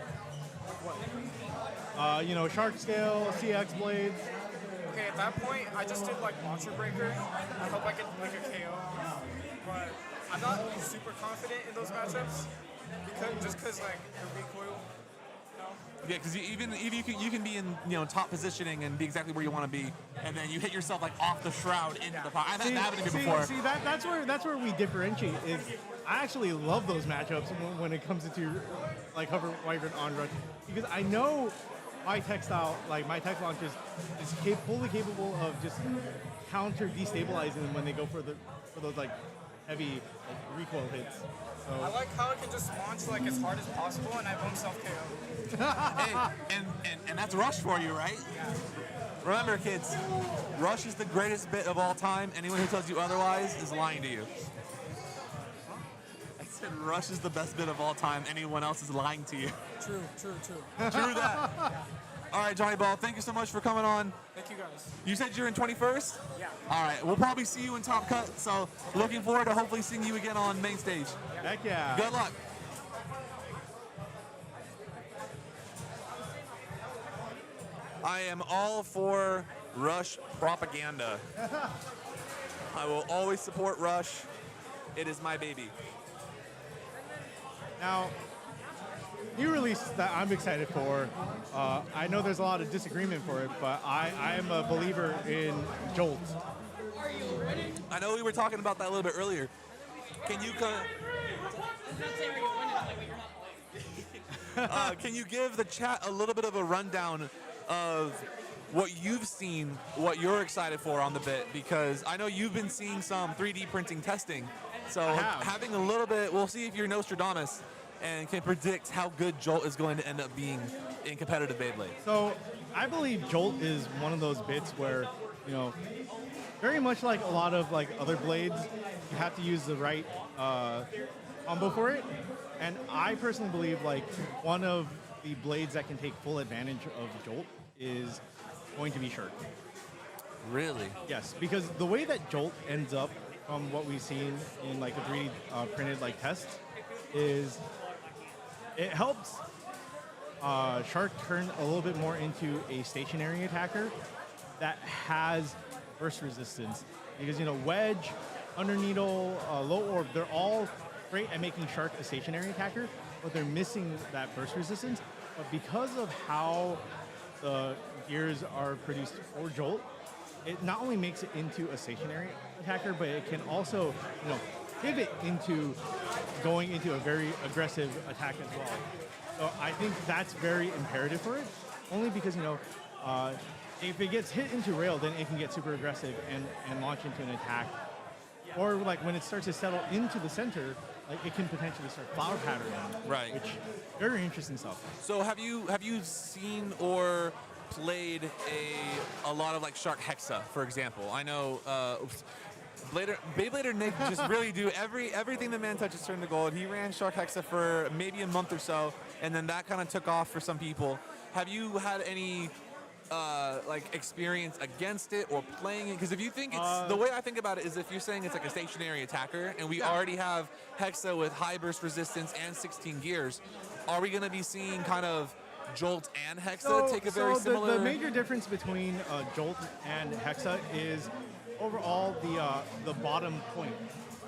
You know, Shark Scale, CX Blades. Okay, at that point, I just did like Monster Breaker. I hope I get like a KO. But I'm not super confident in those matchups because like the recoil. Yeah, because even you can be in, you know, top positioning and be exactly where you want to be, and then you hit yourself like off the shroud into the pocket. I've had that happen to me before. See, that's where we differentiate. Is I actually love those matchups when it comes into like Hover Wyvern on rush, because I know my tech style, like my tech launch is fully capable of just counter destabilizing them when they go for those like heavy like, recoil hits. So. I like how it can just launch like as hard as possible and I won't self KO. Hey, and that's Rush for you, right? Yeah. Remember, kids, Rush is the greatest bit of all time. Anyone who tells you otherwise is lying to you. I said Rush is the best bit of all time. Anyone else is lying to you. True. True that. All right, Johnny Ball, thank you so much for coming on. Thank you guys. You said you're in 21st? Yeah. All right, we'll probably see you in Top Cut, so looking forward to hopefully seeing you again on main stage. Heck yeah. Good luck. I am all for Rush propaganda. I will always support Rush. It is my baby. Now, new release that I'm excited for. I know there's a lot of disagreement for it, but I am a believer in Jolt. I know we were talking about that a little bit earlier. Can you can you give the chat a little bit of a rundown of what you've seen, what you're excited for on the bit? Because I know you've been seeing some 3D printing testing. So having a little bit, we'll see if you're Nostradamus and can predict how good Jolt is going to end up being in competitive Beyblade. So I believe Jolt is one of those bits where, you know, very much like a lot of like other blades, you have to use the right combo for it. And I personally believe like one of the blades that can take full advantage of Jolt is going to be Shark. Really? Yes, because the way that Jolt ends up from what we've seen in like a 3D printed like test is it helps Shark turn a little bit more into a stationary attacker that has burst resistance. Because, you know, Wedge, Underneedle, Low Orb, they're all great at making Shark a stationary attacker, but they're missing that burst resistance. But because of how the gears are produced for Jolt, it not only makes it into a stationary attacker, but it can also, you know, pivot into going into a very aggressive attack as well. So I think that's very imperative for it, only because, you know, if it gets hit into rail, then it can get super aggressive and launch into an attack. Or like when it starts to settle into the center, like it can potentially start flower patterning. Right. Which very interesting stuff. So have you seen or played a lot of like Shark Hexa, for example? I know Beyblader Nick just really do everything the man touches turn to gold. He ran Shark Hexa for maybe a month or so, and then that kind of took off for some people. Have you had any like experience against it or playing it? Because if you think it's the way I think about it is if you're saying it's like a stationary attacker, and we already have Hexa with high burst resistance and 16 gears, are we going to be seeing kind of Jolt and Hexa take a very similar? The major difference between Jolt and Hexa is overall the bottom point,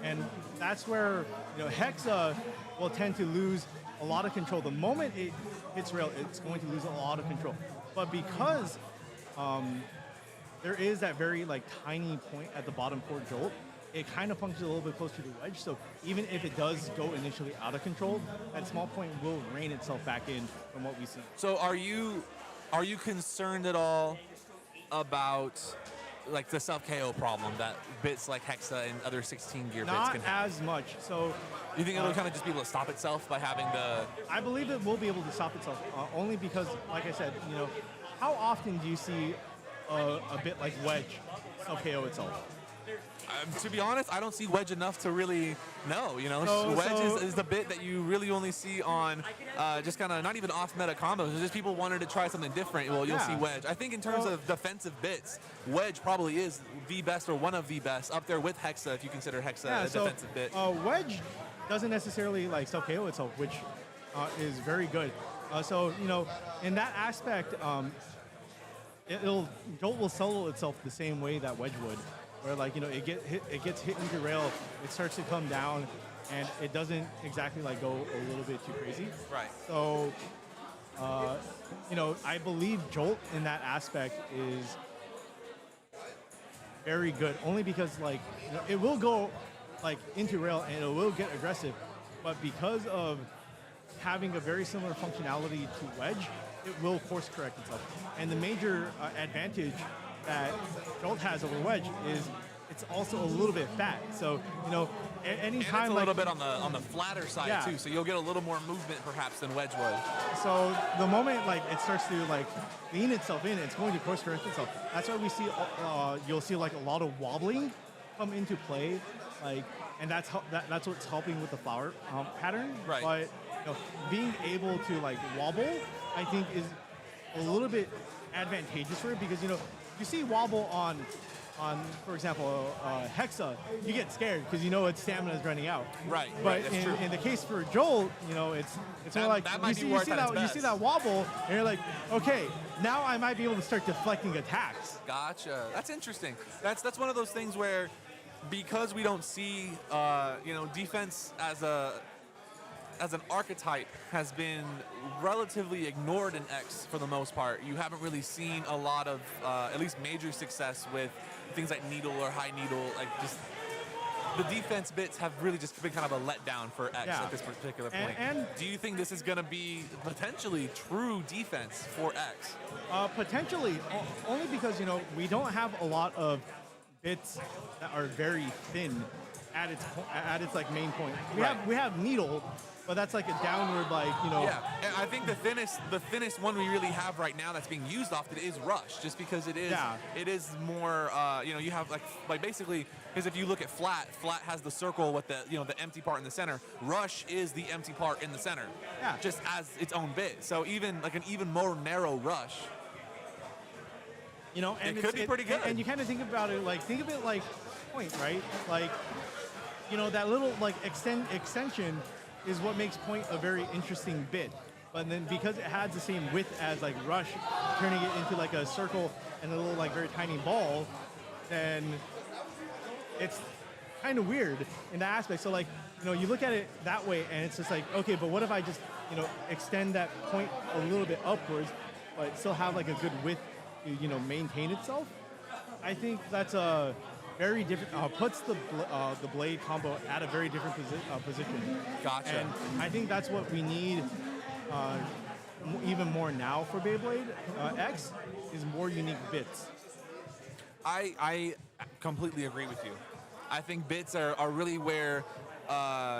and that's where, you know, Hexa will tend to lose a lot of control. The moment it hits rail, it's going to lose a lot of control. But because there is that very like tiny point at the bottom for Jolt, it kind of functions a little bit closer to the Wedge. So even if it does go initially out of control, that small point will rein itself back in from what we see. So are you concerned at all about like the self KO problem that bits like Hexa and other 16 gear bits Not can have? as much. So you think it'll kind of just be able to stop itself by having the? I believe it will be able to stop itself only because, like I said, you know, how often do you see a bit like Wedge self KO itself? To be honest, I don't see wedge enough to really know. You know, So- wedge so- is the bit that you really only see on just kind of not even off-meta combos. It's just people wanted to try something different. Well, you'll Yeah. see wedge. I think in terms of defensive bits, wedge probably is the best or one of the best, up there with Hexa if you consider Hexa a defensive bit. Wedge doesn't necessarily like self-KO itself, which is very good. So you know, in that aspect, Jolt will solo itself the same way that Wedge would, where like you know it gets hit into rail, it starts to come down, and it doesn't exactly like go a little bit too crazy. Right. So, you know, I believe Jolt in that aspect is very good, only because like you know, it will go like into rail and it will get aggressive, but because of having a very similar functionality to Wedge, it will course correct itself. And the major advantage that Jolt has over Wedge is it's also a little bit fat. So you know, anytime and it's a like, little bit on the flatter side Yeah. too, so you'll get a little more movement perhaps than wedge would. So the moment like it starts to like lean itself in, it's going to course correct itself. That's why we see you'll see like a lot of wobbling come into play, like, and that's what's helping with the flower pattern. Right. But you know, being able to like wobble, I think is a little bit advantageous for it because you know you see wobble on for example Hexa, you get scared because you know its stamina is running out. Right. But right, that's true. in the case for Jolt, you know it's more like that might you be see, where it's at its you see best. that wobble and you're like, okay, now I might be able to start deflecting attacks. Gotcha. That's interesting. That's one of those things where because we don't see you know defense as an archetype has been relatively ignored in X for the most part. You haven't really seen a lot of at least major success with things like needle or high needle. Like just the defense bits have really just been kind of a letdown for X Yeah. at this particular And- point. and- do you think this is going to be potentially true defense for X? Potentially, only because you know we don't have a lot of bits that are very thin at its like main point. We have needle, but that's like a downward like you know. Yeah, and I think the thinnest one we really have right now that's being used often is Rush, just because it is more you know you have like basically because if you look at flat has the circle with the you know the empty part in the center. Rush is the empty part in the center, just as its own bit. So even like an even more narrow Rush. You know, and it could be pretty good. And you kind of think about it like point, right? Like, you know, that little like extension is what makes point a very interesting bit. But then because it has the same width as like Rush, turning it into like a circle and a little like very tiny ball, then it's kind of weird in that aspect. So like, you know, you look at it that way and it's just like, okay, but what if I just, you know, extend that point a little bit upwards, but still have like a good width to, you know, maintain itself? I think that's a very different, puts the blade combo at a very different position. Gotcha. And I think that's what we need even more now for Beyblade X is more unique bits. I completely agree with you. I think bits are really where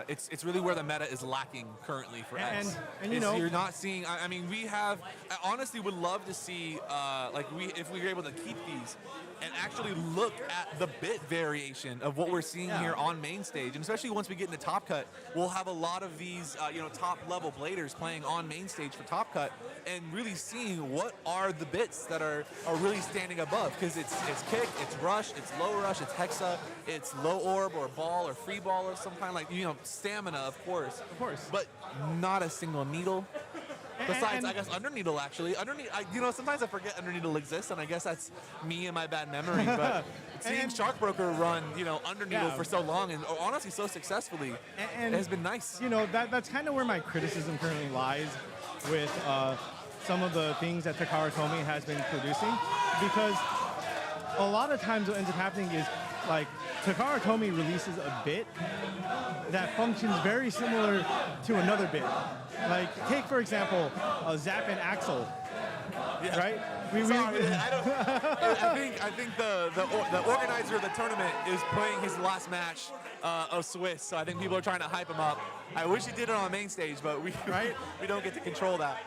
it's really where the meta is lacking currently for X. And you know, you're not seeing. I mean, I honestly would love to see if we were able to keep these and actually look at the bit variation of what we're seeing here on main stage, and especially once we get into Top Cut, we'll have a lot of these top level bladers playing on main stage for Top Cut, and really seeing what are the bits that are really standing above, because it's kick, it's rush, it's low rush, it's hexa, it's low orb or ball or free ball or some kind of stamina, of course, but not a single needle. Besides, I guess under needle actually. Sometimes I forget under needle exists, and I guess that's me and my bad memory. But seeing Sharkbroker run, under needle for so long and honestly so successfully, it has been nice. That's kind of where my criticism currently lies with some of the things that Takara Tomy has been producing, because a lot of times what ends up happening is like Takara Tomy releases a bit that functions very similar to another bit. Like, take for example, Zap and Axel, right? I think the organizer of the tournament is playing his last match of Swiss, so I think people are trying to hype him up. I wish he did it on main stage, but we don't get to control that.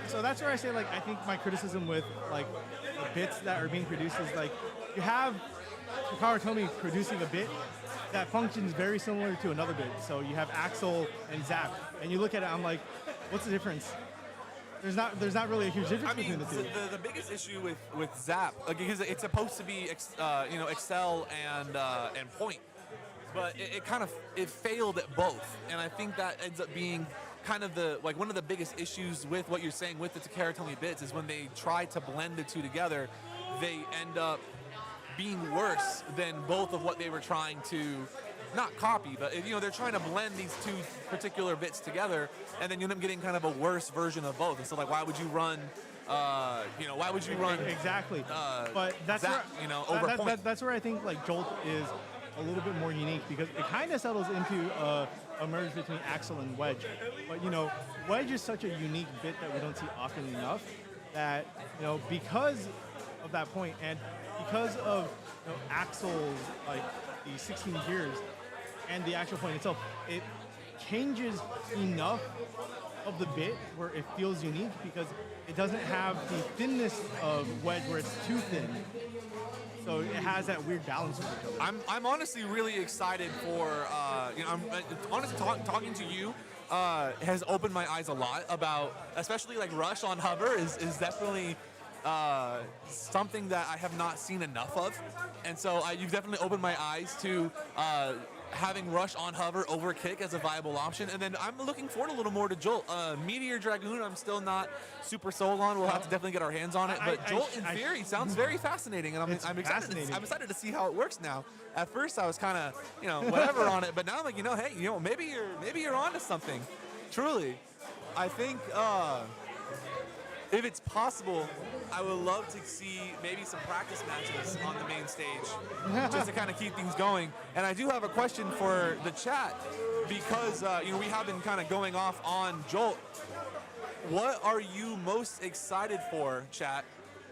So that's where I say, like, I think my criticism with like the bits that are being produced is like you have Tomy producing a bit that functions very similar to another bit. So you have Axel and Zap, and you look at it, I'm like, what's the difference? There's not really a huge difference between the two. The biggest issue with Zap, because it's supposed to be Excel and Point, but it failed at both, and I think that ends up being kind of one of the biggest issues with what you're saying with the Takara Tomy bits is when they try to blend the two together, they end up being worse than both of what they were trying to not copy, but they're trying to blend these two particular bits together, and then you end up getting kind of a worse version of both. And so, like, why would you run? Exactly? But that's Zap, where, over Point. that's where I think like Jolt is a little bit more unique because it kind of settles into a merge between Axel and Wedge. But Wedge is such a unique bit that we don't see often enough. That because of that point and because of Axel's like the 16 gears and the actual point itself, it changes enough of the bit where it feels unique because it doesn't have the thinness of Wedge where it's too thin. So it has that weird balance with each other. I'm honestly really excited for honestly talking to you has opened my eyes a lot about, especially like Rush on hover is definitely something that I have not seen enough of, and so you've definitely opened my eyes to having Rush on hover over kick as a viable option, and then I'm looking forward a little more to Jolt. Meteor Dragoon I'm still not super sold on. We'll have to definitely get our hands on it, but Jolt in theory sounds very fascinating, and I'm excited. I'm excited to see how it works now. At first I was kind of whatever on it, but now I'm like hey maybe you're onto something. Truly, I think. If it's possible, I would love to see maybe some practice matches on the main stage just to kind of keep things going. And I do have a question for the chat because we have been kind of going off on Jolt. What are you most excited for, chat,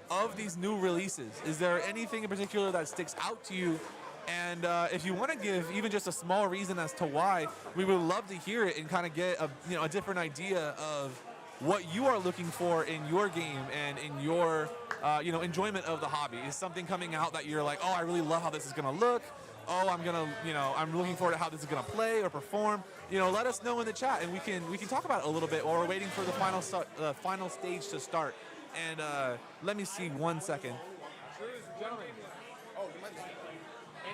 of these new releases? Is there anything in particular that sticks out to you? And if you want to give even just a small reason as to why, we would love to hear it and kind of get a different idea of what you are looking for in your game and in your enjoyment of the hobby. Is something coming out that you're like, oh, I really love how this is gonna look. Oh, I'm looking forward to how this is gonna play or perform. Let us know in the chat, and we can talk about it a little bit while we're waiting for the final stage to start. And let me see 1 second. Gentlemen,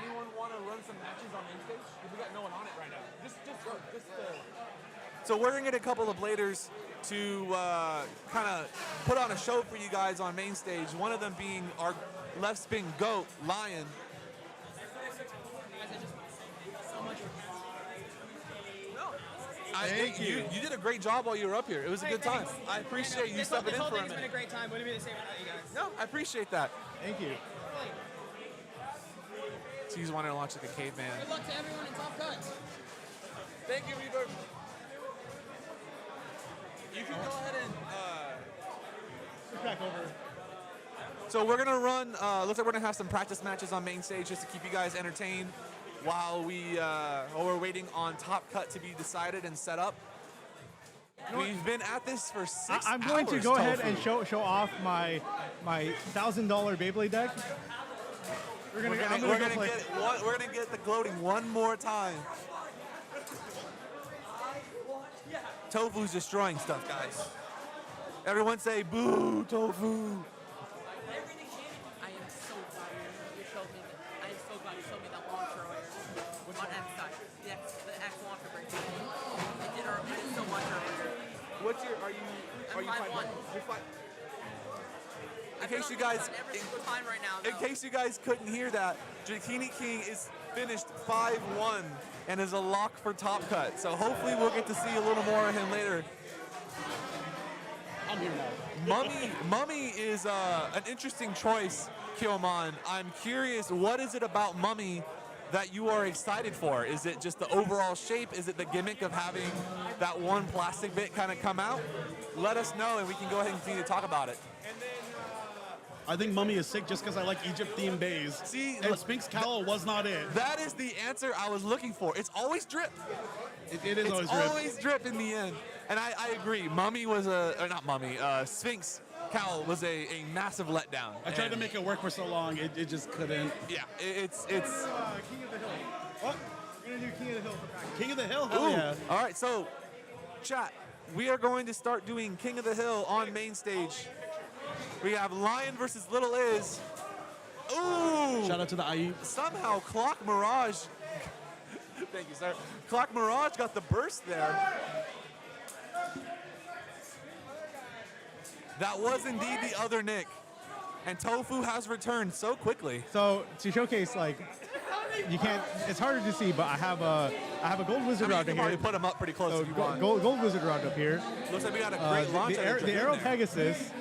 anyone want to run some matches on main stage? Because we got no one on it right now. So we're gonna get a couple of bladers to kind of put on a show for you guys on main stage. One of them being our left spin goat, Lion. Thank you. You did a great job while you were up here. It was a good time. I appreciate you stepping in for a minute. It's been a great time. What do you mean to say about you guys? No, I appreciate that. Thank you. So he's wanting to launch like a caveman. Good luck to everyone in Top Cut. Thank you, Reaver. You can go ahead and back over. So we're gonna run. Looks like we're gonna have some practice matches on main stage just to keep you guys entertained while we're waiting on Top Cut to be decided and set up. We've been at this for 6 hours. I'm going to go ahead and show off my $1,000 Beyblade deck. We're gonna get the gloating one more time. Tofu's destroying stuff, guys. Everyone say boo, Tofu. I am so glad you showed me that. I am so glad you showed me that launcher earlier. On X side. The X launcher break. I did so much earlier. What's your, are you 5-1? You're 5. In case you guys couldn't hear that, Drakini King is finished 5-1 and is a lock for Top Cut. So hopefully we'll get to see a little more of him later. I'm here now. Mummy is an interesting choice, Kyoman. I'm curious, what is it about Mummy that you are excited for? Is it just the overall shape? Is it the gimmick of having that one plastic bit kind of come out? Let us know and we can go ahead and continue to talk about it. I think Mummy is sick just because I like Egypt-themed bays. See, and Sphinx Cowl was not it. That is the answer I was looking for. It's always drip. It is always drip. Always drip in the end. And I agree. Mummy was not Mummy. Sphinx Cal was a massive letdown. I tried to make it work for so long, it just couldn't. Yeah, it's. King of the Hill. What? We're gonna do King of the Hill for practice. King of the Hill? Ooh. Hell yeah. All right, so chat, we are going to start doing King of the Hill on main stage. We have Lion versus Little Iz. Ooh! Shout out to the IE. Somehow Clock Mirage. Thank you, sir. Clock Mirage got the burst there. That was indeed the other Nick. And Tofu has returned so quickly. So to showcase, like, you can't. It's harder to see, but I have a gold wizard rod you in can here. probably put him up pretty close So if you want. gold wizard rod up here. Looks like we got a great launch. The Arrow Pegasus,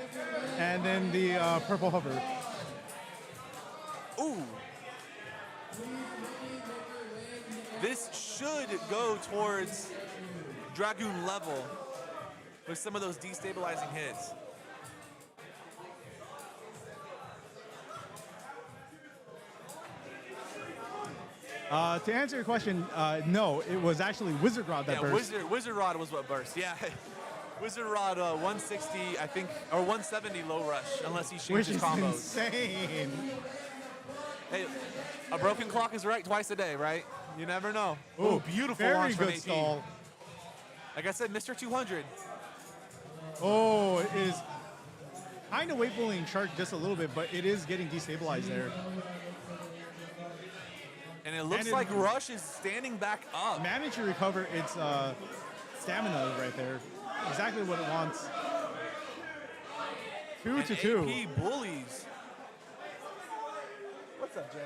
and then the purple hover. Ooh. This should go towards Dragoon level with some of those destabilizing hits. To answer your question, no, it was actually Wizard Rod that burst. Wizard Rod was what burst. Yeah. Wizard Rod 160, I think, or 170 low rush, unless he Which changes is combos. insane. Hey, a broken clock is right twice a day, right? You never know. Ooh, beautiful very launch from good AT. stall. Like I said, Mr. 200. Oh, it is kind of weight bullying Shark just a little bit, but it is getting destabilized there. And it looks like Rush is standing back up. Managed to recover its stamina right there. Exactly what it wants. 2-2. AP bullies. What's up, Jay?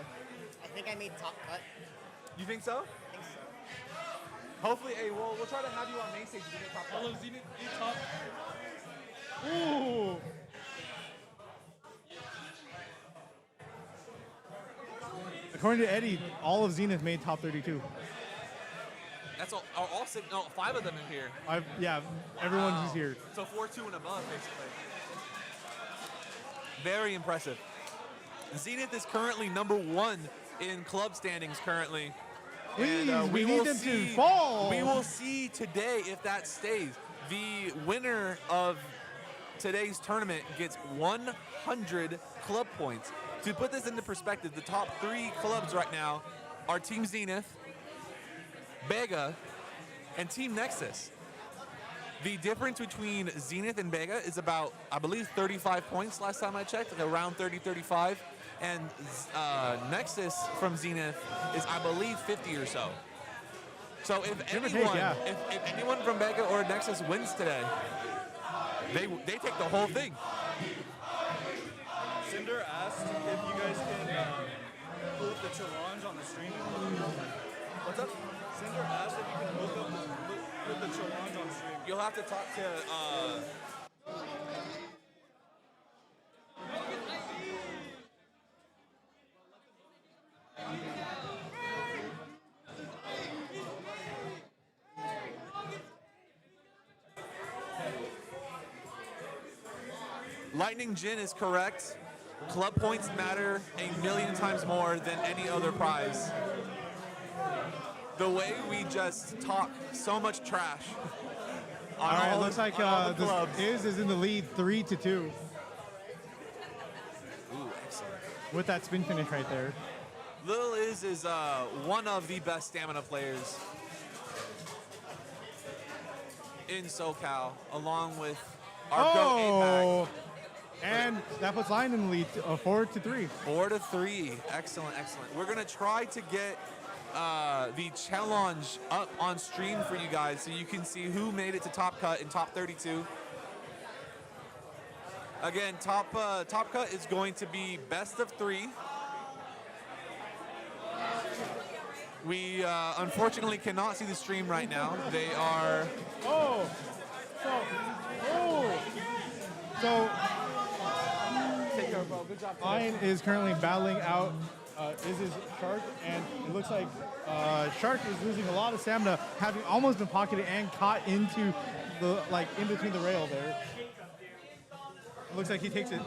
I think I made top cut. You think so? I think so. Hopefully, hey, we'll try to have you on main stage if you get top. Hello, Zenith, top. Ooh. According to Eddie, all of Zenith made top 32. That's all six, no, 5 of them in here. Yeah, everyone who's here. So 4-2 and above, basically. Very impressive. Zenith is currently #1 in club standings currently. Please, And, we will need them see, to fall. We will see today if that stays. The winner of today's tournament gets 100 club points. To put this into perspective, the top 3 clubs right now are Team Zenith, Bega, and Team Nexus. The difference between Zenith and Bega is about, I believe, 35 points last time I checked, like around 30, 35. And Nexus from Zenith is, I believe, 50 or so. So if anyone from Bega or Nexus wins today, they take the whole thing. Cinder asked if you guys can pull up the challenge on the stream. What's up? Cinder asked if you can look the challenge on stream. You'll have to talk to. Lightning Jin is correct. Club points matter a million times more than any other prize. The way we just talk so much trash. All right, it looks like this is in the lead 3-2. Ooh, excellent. With that spin finish right there. Lil is one of the best stamina players in SoCal, along with our GOAT APAC. And that puts Lion in the lead, 4-3. 4-3. Excellent, excellent. We're gonna try to get the challenge up on stream for you guys so you can see who made it to top cut in top 32. Again, top cut is going to be best of 3. We unfortunately cannot see the stream right now. They are. So take care, bro. Good job. Lion is currently battling out Iz's Shark, and it looks like Shark is losing a lot of stamina, having almost been pocketed and caught into the in between the rail there. It looks like he takes it.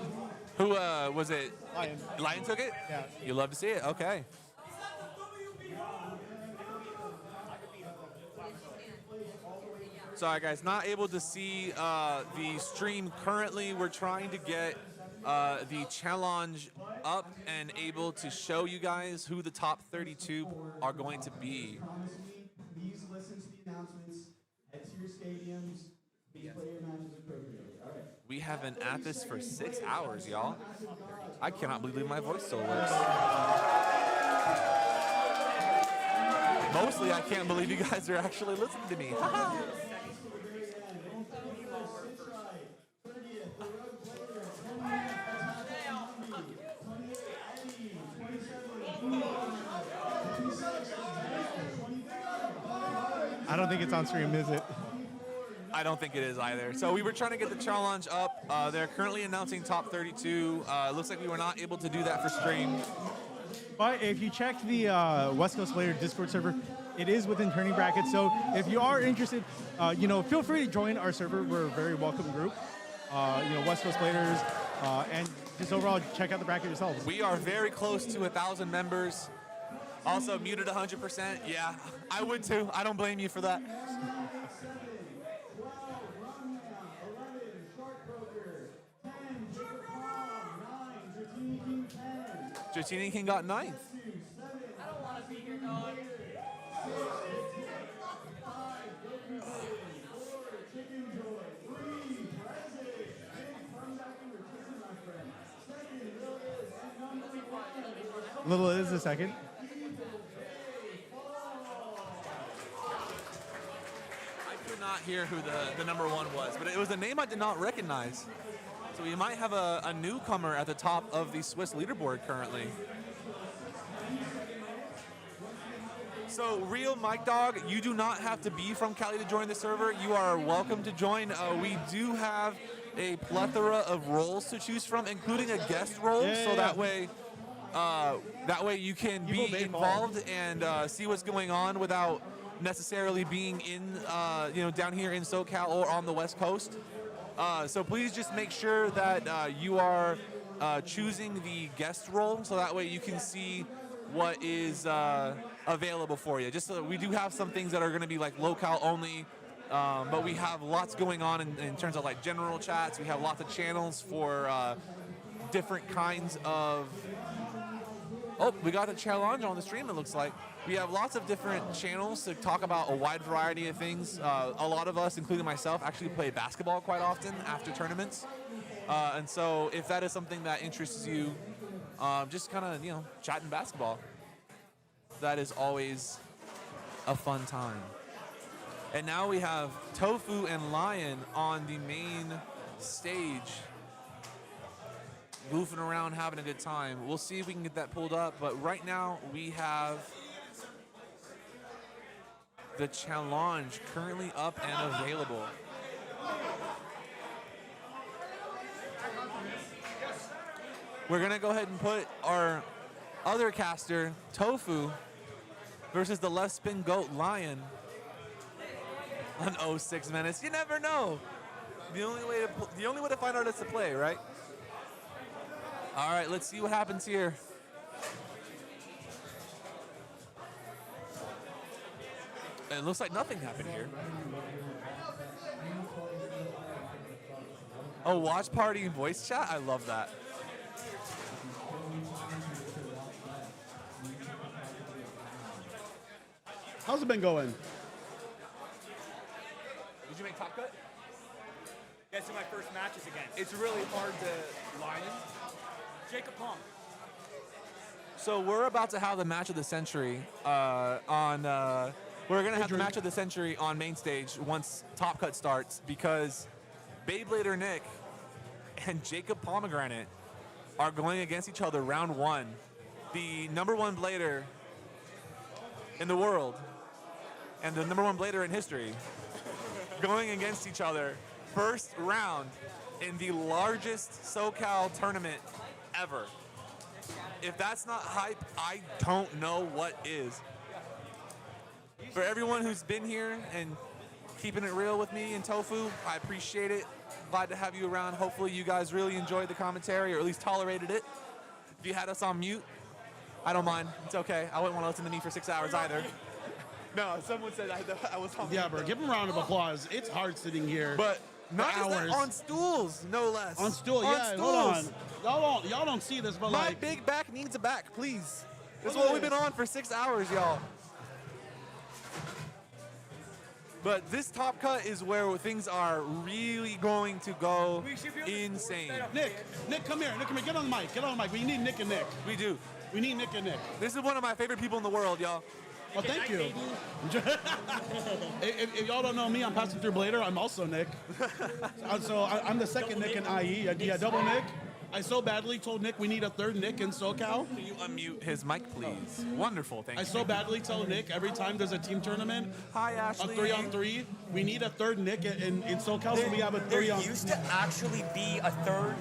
Who was it? Lion. Lion took it? Yeah. You love to see it. Okay. Sorry, guys, not able to see the stream currently. We're trying to get the challenge up and able to show you guys who the top 32 are going to be. Please listen to the announcements. Head to your stadiums. Please play your matches appropriately. All right. We have been at this for 6 hours, y'all. I cannot believe my voice still works. Mostly, I can't believe you guys are actually listening to me. I don't think it's on stream, is it? I don't think it is either. So we were trying to get the challenge up. They're currently announcing top 32. Looks like we were not able to do that for stream. But if you check the West Coast Player Discord server, it is within turning brackets. So if you are interested, feel free to join our server. We're a very welcome group. West Coast Players, and just overall check out the bracket yourselves. We are very close to 1,000 members. Also muted 100%. Yeah, I would too. I don't blame you for that. Dratini King got 9th. I don't want to be here, dog. Little is the second. I could not hear who the number 1 was, but it was a name I did not recognize. So we might have a newcomer at the top of the Swiss leaderboard currently. So, Real Mike Dog, you do not have to be from Cali to join the server. You are welcome to join. We do have a plethora of roles to choose from, including a guest role. So that way you can be involved and see what's going on without necessarily being in, down here in SoCal or on the West Coast. So please just make sure that you are choosing the guest role, so that way you can see what is available for you. Just so we do have some things that are going to be like locale only, but we have lots going on in terms of like general chats. We have lots of channels for different kinds of. Oh, we got a challenge on the stream, it looks like. We have lots of different channels to talk about a wide variety of things. A lot of us, including myself, actually play basketball quite often after tournaments. And so if that is something that interests you, just kind of, chatting basketball. That is always a fun time. And now we have Tofu and Lion on the main stage, goofing around, having a good time. We'll see if we can get that pulled up, but right now we have the challenge currently up and available. We're gonna go ahead and put our other caster, Tofu, versus the left spin goat, Lion, on 06 minutes. You never know. The only way to find out is to play, right? All right, let's see what happens here. And it looks like nothing happened here. Oh, watch party and voice chat? I love that. How's it been going? Did you make top cut? Guess who my first match is against? It's really hard to line. Jacob Pom. So we're about to have the match of the century we're going to have the match of the century on main stage once Top Cut starts, because Beyblader Nick and Jacob Pomegranate are going against each other round 1. The number 1 blader in the world and the number 1 blader in history going against each other first round in the largest SoCal tournament ever. If that's not hype, I don't know what is. For everyone who's been here and keeping it real with me and Tofu, I appreciate it. Glad to have you around. Hopefully you guys really enjoyed the commentary, or at least tolerated it. If you had us on mute, I don't mind. It's okay. I wouldn't want to listen to me for 6 hours either. No, someone said I was on. Yeah, bro. Give him a round of applause. It's hard sitting here. But not for just that, hours. on stools, no less. On stool, On yeah. stools. Hold on. Y'all don't see this, but My like, big back needs a back, please. This is Look at what we've been this. on for 6 hours, y'all. But this top cut is where things are really going to go insane. Nick, come here. Nick, come here. Get on the mic. Get on the mic. We need Nick and Nick. We do. We need Nick and Nick. This is one of my favorite people in the world, y'all. Oh, thank you. if y'all don't know me, I'm Passing Through Blader. I'm also Nick. So I'm the second Nick in IE. Yeah, double Nick. I so badly told Nick we need a third Nick in SoCal. Can you unmute his mic, please? Wonderful, thank I you. so badly tell Nick every time there's a team tournament. Hi, Ashley. A 3-on-3. We need a third Nick in SoCal, so we have a 3-on-3. There used to actually be a third.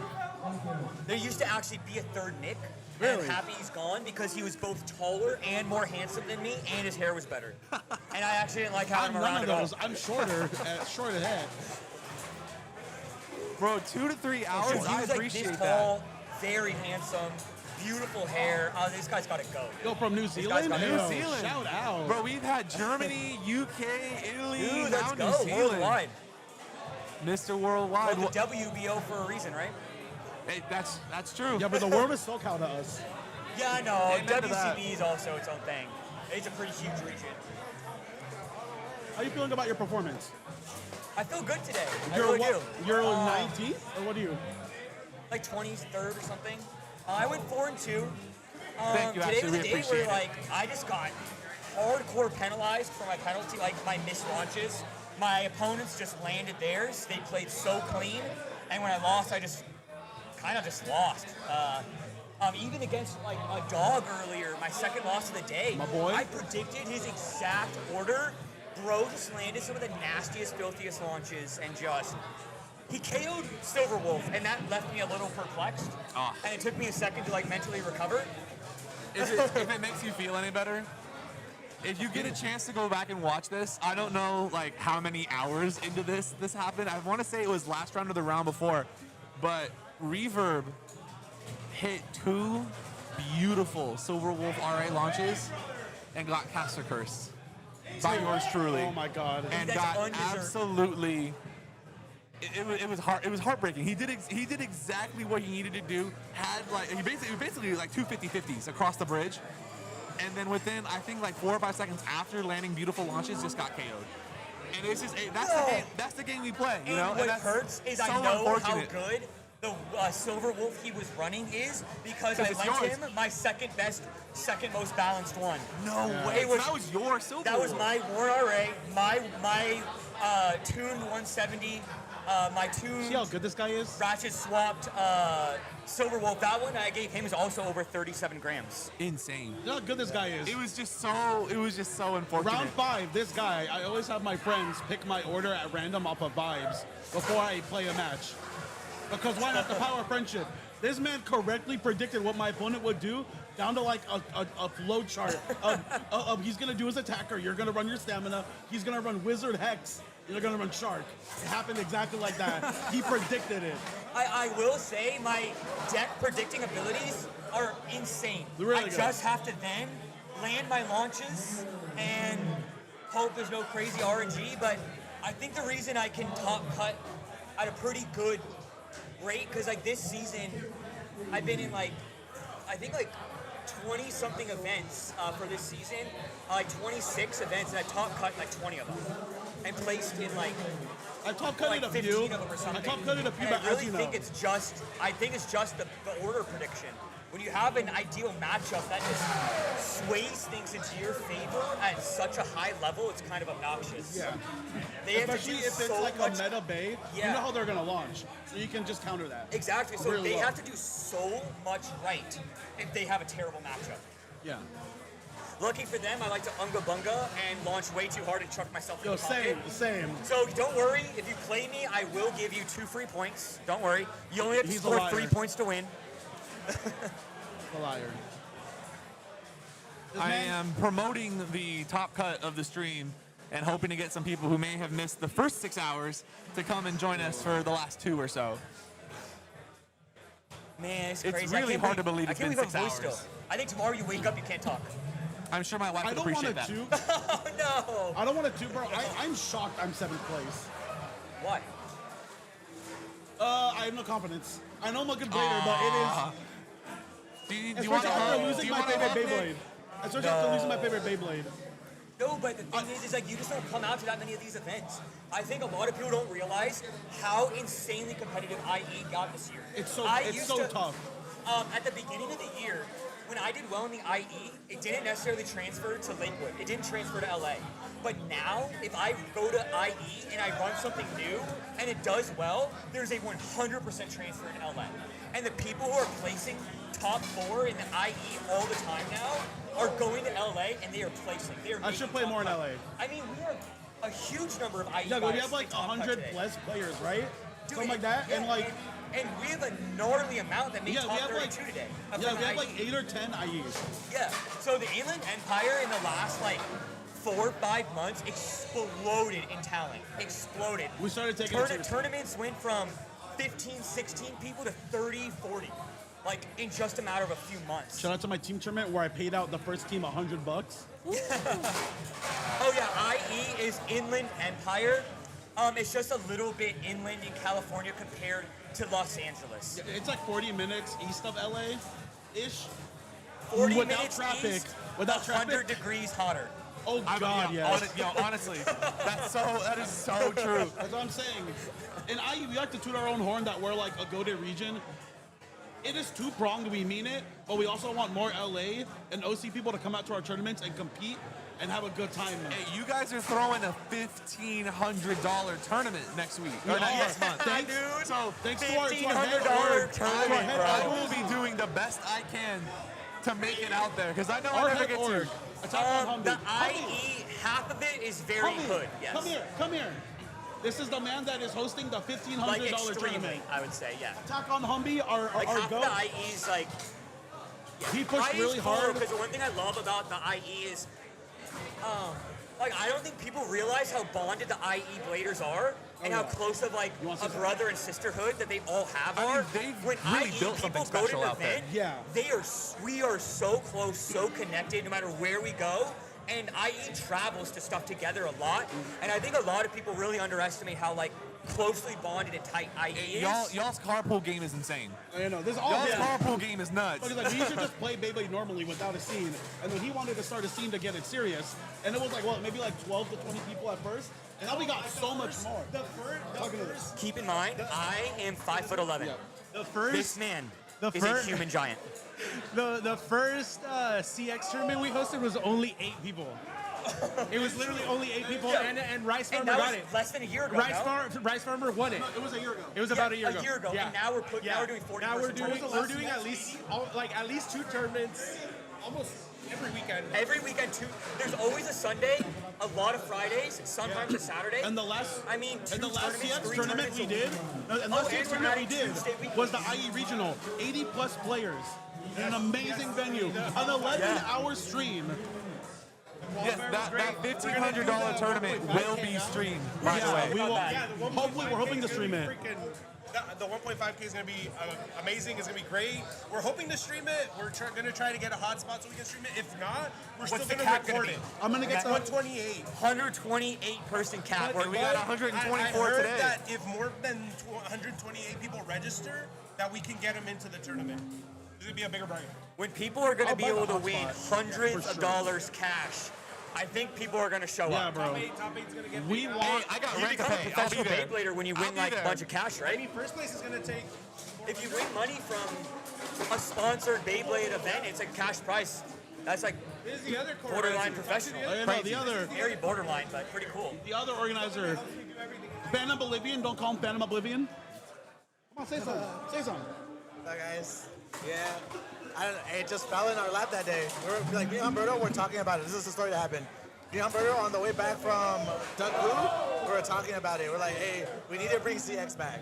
There used to actually be a third Nick. Really? I'm happy he's gone because he was both taller and more handsome than me, and his hair was better. And I actually didn't like having him around None at of all. those. I'm shorter, short of that. Bro, 2 to 3 hours. He I was like appreciate this that. tall, very handsome, beautiful hair. Oh, this guy's got to go. Yo, from New This guy's Zealand? gotta New go. Zealand. Shout out. Bro, we've had Germany, UK, Italy, Dude, now let's New go. Zealand. Worldwide. Mr. Worldwide. Well, the WBO for a reason, right? Hey, that's true. Yeah, but the world is SoCal to us. Yeah, I know. Amen to that. WCB is also its own thing. It's a pretty huge region. How you feeling about your performance? I feel good today. I You're really what? do. You're 19th? Or what are you? Like 23rd or something. I went 4-2. Thank you, today Ashley. was We a day appreciate where it. like I just got hardcore penalized for my penalty, like my missed launches. My opponents just landed theirs. They played so clean, and when I lost, I just kind of just lost. Even against like a dog earlier, my second loss of the day, My boy. I predicted his exact order. Bro just landed some of the nastiest, filthiest launches, and just he KO'd Silver Wolf, and that left me a little perplexed. Ah. And it took me a second to like mentally recover. If it makes you feel any better, if you get a chance to go back and watch this, I don't know like how many hours into this happened. I want to say it was last round of the round before, but Reverb hit 2 beautiful Silver Wolf RA launches and got caster cursed by yours truly. Oh my God. And That's got undeserved. absolutely. It was heartbreaking. He did exactly what he needed to do. Had like he basically like 2 50-50s across the bridge, and then within I think like 4 or 5 seconds after landing beautiful launches, just got KO'd. And it's just that's the game we play, you know. And what that's hurts is so I know how unfortunate. good the Silver Wolf he was running is because I 'Cause it's lent yours. him my second most balanced one. No way. It was, that was your Silver That was Wolf. my Warren RA, my tuned 170, my tuned. See how good this guy is? Ratchet swapped Silver Wolf. That one I gave him is also over 37 grams. Insane. You know how good this guy is? It was just so unfortunate. Round 5, this guy, I always have my friends pick my order at random off of vibes before I play a match. Because why not the power of friendship? This man correctly predicted what my opponent would do down to like a flow chart of he's gonna do his attacker, you're gonna run your stamina, he's gonna run Wizard Hex, you're gonna run Shark. It happened exactly like that. He predicted it. I will say my deck predicting abilities are insane. They're really I good. just have to then land my launches and hope there's no crazy RNG, but I think the reason I can top cut at a pretty good rate, because like this season, I've been in like, I think like 20 something events for this season, like 26 events, and I top cut like 20 of them, and placed in like I top cutted like a 15 few. of them or something. I top cutted a few, and but I really as you know. think it's just, the order prediction. When you have an ideal matchup that just sways things into your favor at such a high level, it's kind of obnoxious. Yeah. They have to Especially do if it's so like much. a meta bay, Yeah. you know how they're gonna launch. So you can just counter that. Exactly. So Really they well. have to do so much right if they have a terrible matchup. Yeah. Lucky for them, I like to unga bunga and launch way too hard and chuck myself in Yo, the pocket. same. So don't worry, if you play me, I will give you 2 free points. Don't worry. You only have to He's a score liar. 3 points to win. A liar. I am promoting the top cut of the stream and hoping to get some people who may have missed the first 6 hours to come and join us for the last 2 or so. Man, it's It's crazy. really hard to believe I it's can't been believe I have 6 voice hours. still. I think tomorrow you wake up, you can't talk. I'm sure my wife I would don't want appreciate a that. two. Oh no! I don't want a two, bro. I'm shocked I'm 7th place. Why? I have no confidence. I know I'm a good blader, but it is. Do you want to after losing my favorite Beyblade. Especially after losing my favorite Beyblade. No, but the thing is like you just don't come out to that many of these events. I think a lot of people don't realize how insanely competitive IE got this year. It's so tough. At the beginning of the year, when I did well in the IE, it didn't necessarily transfer to Lakewood. It didn't transfer to LA. But now, if I go to IE and I run something new and it does well, there's a 100% transfer in LA. And the people who are placing top 4 in the IE all the time now are going to LA and they are placing. I should play more in LA. I mean, we have a huge number of IE Yeah, guys we have like in top cut 100 today. plus players, right? Dude, Something like that, yeah, and like. And we have a gnarly amount that made top 32 today. Yeah, we have like 8 or 10 IEs. Yeah. So the Inland Empire in the last like 4 or 5 months exploded in talent. Exploded. We started taking it seriously. Tournaments went from 15, 16 people to 30, 40. Like in just a matter of a few months. Shout out to my team tournament where I paid out the first team $100. Oh yeah, IE is Inland Empire. It's just a little bit inland in California compared to Los Angeles. Yeah, it's like 40 minutes east of LA-ish. 40 without minutes traffic. east, Without 100 traffic. degrees hotter. Oh God, yes. Honestly, that is so true. That's what I'm saying. In IE, we like to toot our own horn that we're like a goated region. It is two-pronged, we mean it, but we also want more LA and OC people to come out to our tournaments and compete and have a good time. Hey, you guys are throwing a $1,500 tournament next week, or next month. Thanks, so thanks to our $1,500 tournament, bro. I will be doing the best I can to make it out there, because I know I never get to. The IE, half of it is very good, yes. Come here. This is the man that is hosting the $1,500 Like extremely, tournament. I would say, yeah. Attack on Humby, our half goat. the IE's like... Yeah. He pushed IE's really cool, hard. Because the one thing I love about the IE is... like, I don't think people realize how bonded the IE Bladers are and how close of, like, a brother and sisterhood that they all have are. When really IE built something people go to special an out there. event, we are so close, so connected no matter where we go. And IE travels to stuff together a lot. And I think a lot of people really underestimate how, like, closely bonded and tight IE is. Y'all's carpool game is insane. I know. This Y'all's carpool game is nuts. But he's like, we should just play Beyblade normally without a scene. And then he wanted to start a scene to get it serious. And it was like, maybe like 12 to 20 people at first. And now we got so much more. Keep in mind, I am 5'11". The first, this man is first- a human giant. The first CX tournament we hosted was only 8 people. It was literally only 8 people, and Rice Farmer that got was it. less than a year ago. Rice Farmer won it. No, it was a year ago. It was about a year ago. A year ago, Yeah. and now we're doing 40. Now we're doing at least at least 2 tournaments, almost every weekend. Every weekend, there's always a Sunday, a lot of Fridays, sometimes a Saturday. And the last, I mean, and the last CX three tournament we did, and the last CX tournament we did was the IE Regional, 80 plus players, in an amazing venue, an 11-hour stream. Yes, that $1,500 tournament will be streamed, by the way. We will, hopefully, we're hoping to stream it. The 1.5K is going to be amazing. It's going to be great. We're hoping to stream it. We're going to try to get a hotspot so we can stream it. If not, we're What's still the going to cap record gonna it. be? I'm going to get 128. 128 person cap. But We got I 124 heard today. that if more than 128 people register, that we can get them into the tournament. This is going to be a bigger bracket. When people are going to be able to win hundreds For of sure. dollars cash, I think people are going to show up. Top eight's going to get We big. want. I got you rent to become a pay. professional I'll be there. Beyblader when you I'll win be like a there. bunch of cash, right? I mean, first place is going to take... If you win money from a sponsored Beyblade event, it's a cash price. That's like This is the other borderline professional. The other, Very borderline, but pretty cool. the other organizer, Phantom Oblivion. Don't call him Phantom Oblivion. Come on, say something. Say something. Hi guys. Yeah. It just fell in our lap that day. Me and Humberto were talking about it. This is the story that happened. Me and Humberto on the way back from Doug Blue, we were talking about it. We're like, hey, we need to bring CX back.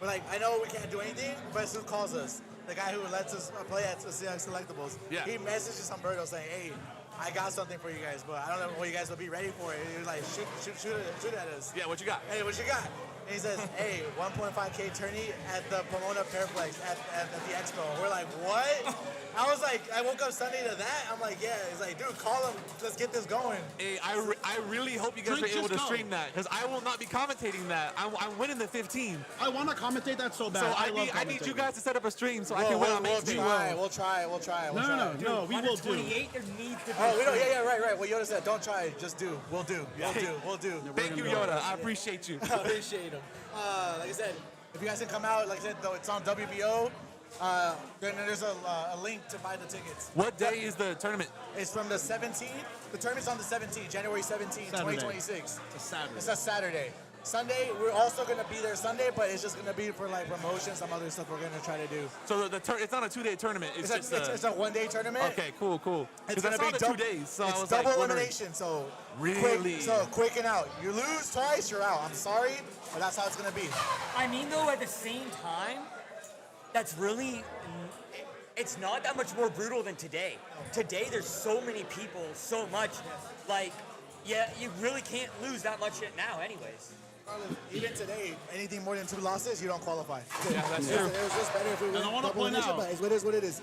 We're like, I know we can't do anything, but Sue calls us. The guy who lets us play at CX Selectables. Yeah. He messages Humberto saying, hey, I got something for you guys, but I don't know what you guys will be ready for it. He was like, shoot at us. Yeah, what you got? Hey, what you got? And he says, hey, 1.5K tourney at the Pomona Paraplex at the expo. We're like, what? I was like, I woke up Sunday to that. I'm like, yeah. He's like, dude, call him. Let's get this going. Hey, I really hope you guys are able to stream that because I will not be commentating that. I'm winning the 15. I want to commentate that so bad. So I need you guys to set up a stream so I can win on main stage. We'll try. No, we will do. 28, there needs to be. Oh, we don't. Yeah, right. What Yoda said, don't try, just do. We'll do. We'll do. Thank you, Yoda. I appreciate you. I appreciate him. Like I said, if you guys can come out, like I said, though, it's on WBO. Then there's a link to buy the tickets. What day is the tournament? It's from the 17th. The tournament's on the 17th, January 17th, 2026. It's a Saturday. It's a Saturday. Sunday, we're also going to be there Sunday, but it's just going to be for like promotion, some other stuff we're going to try to do. So it's not a 2-day tournament. It's a 1-day tournament. Okay, cool. It's Because I going to saw be the 2 days, so I it's was double like wondering. elimination, so Really? quick and out. You lose twice, you're out. I'm sorry, but that's how it's going to be. I mean, though, at the same time, that's really, it's not that much more brutal than today. Today, there's so many people, so much. Like, yeah, you really can't lose that much shit now anyways. Even today, anything more than 2 losses, you don't qualify. Yeah, that's true. It was just better if we went I wanna double point elimination, out- but it is what it is.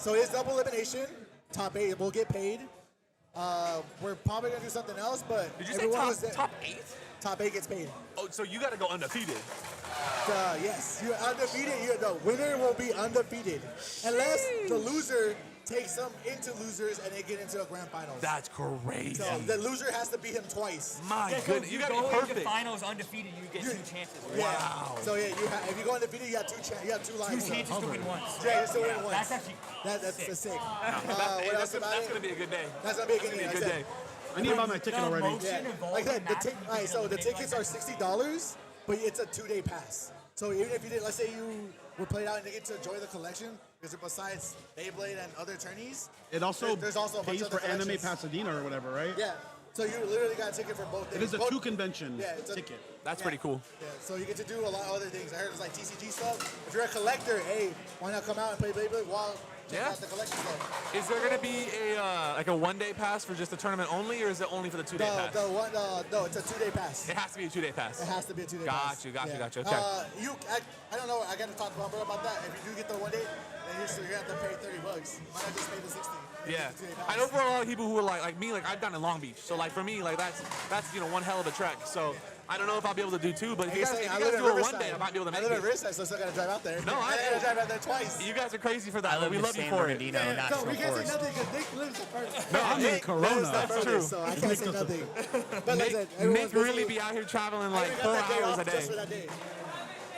So it's double elimination. Top 8 will get paid. We're probably going to do something else, but Did you say everyone was there. top 8? Top 8 gets paid. Oh, so you got to go undefeated. Yes, you're undefeated. The winner will be undefeated. Unless the loser takes them into losers and they get into a grand finals. That's crazy. So the loser has to beat him twice. My Yeah, so goodness, if you you got to go be into perfect. finals undefeated, you get 2 chances. Right? Yeah. Wow. So yeah, if you go undefeated, you got 2 chances. You got 2 lines. 2 chances to win once. Yeah, just to win once. That's actually That's sick. Hey, What else about that's it? going to be a good day. That's gonna be a good That's game. gonna be a good day. I need to buy my ticket already. Yeah. Like that, all right, so the tickets are $60, but it's a 2-day pass. So even if you did, let's say you were played out and you get to enjoy the collection, because besides Beyblade and other tourneys, It also there's also a bunch pays of for other Anime collections. Pasadena or whatever, right? Yeah. So you literally got a ticket for both days. It is a Both- 2-convention Yeah, it's a- ticket. That's Yeah. pretty cool. Yeah, so you get to do a lot of other things. I heard it's like TCG stuff. If you're a collector, hey, why not come out and play Beyblade while check Yeah. out the collection stuff? Is there going to be a like a 1-day pass for just the tournament only, or is it only for the 2-day pass? No, it's a 2-day pass. It has to be a 2-day pass. It has to be a 2-day pass. Got you. Yeah. Okay. I don't know. I got to talk to Bumper about that. If you do get the 1 day, then you're going to have to pay $30. Why not just pay the 60? Yeah, It's a 2-day pass. I know for a lot of people who are like me, like I've done in Long Beach, so like for me, like that's one hell of a trek. So I don't know if I'll be able to do 2, but if you You're guys, saying, if I you live guys in do it 1 Riverside. day, I might be able to I make live in it. Riverside, so I still got to drive out there. No, I got to drive out there twice. You guys are crazy for that. I live we in love San you for it. Bernardino, So National we can't say Forest. nothing because Nick lives in Ferguson. No, I'm in Nick Corona. lives in That's Ferguson, true. So I can't say nothing. But like I said, Nick everyone's really busy. be out here traveling I like even 4 got that day hours off a just for day. that day.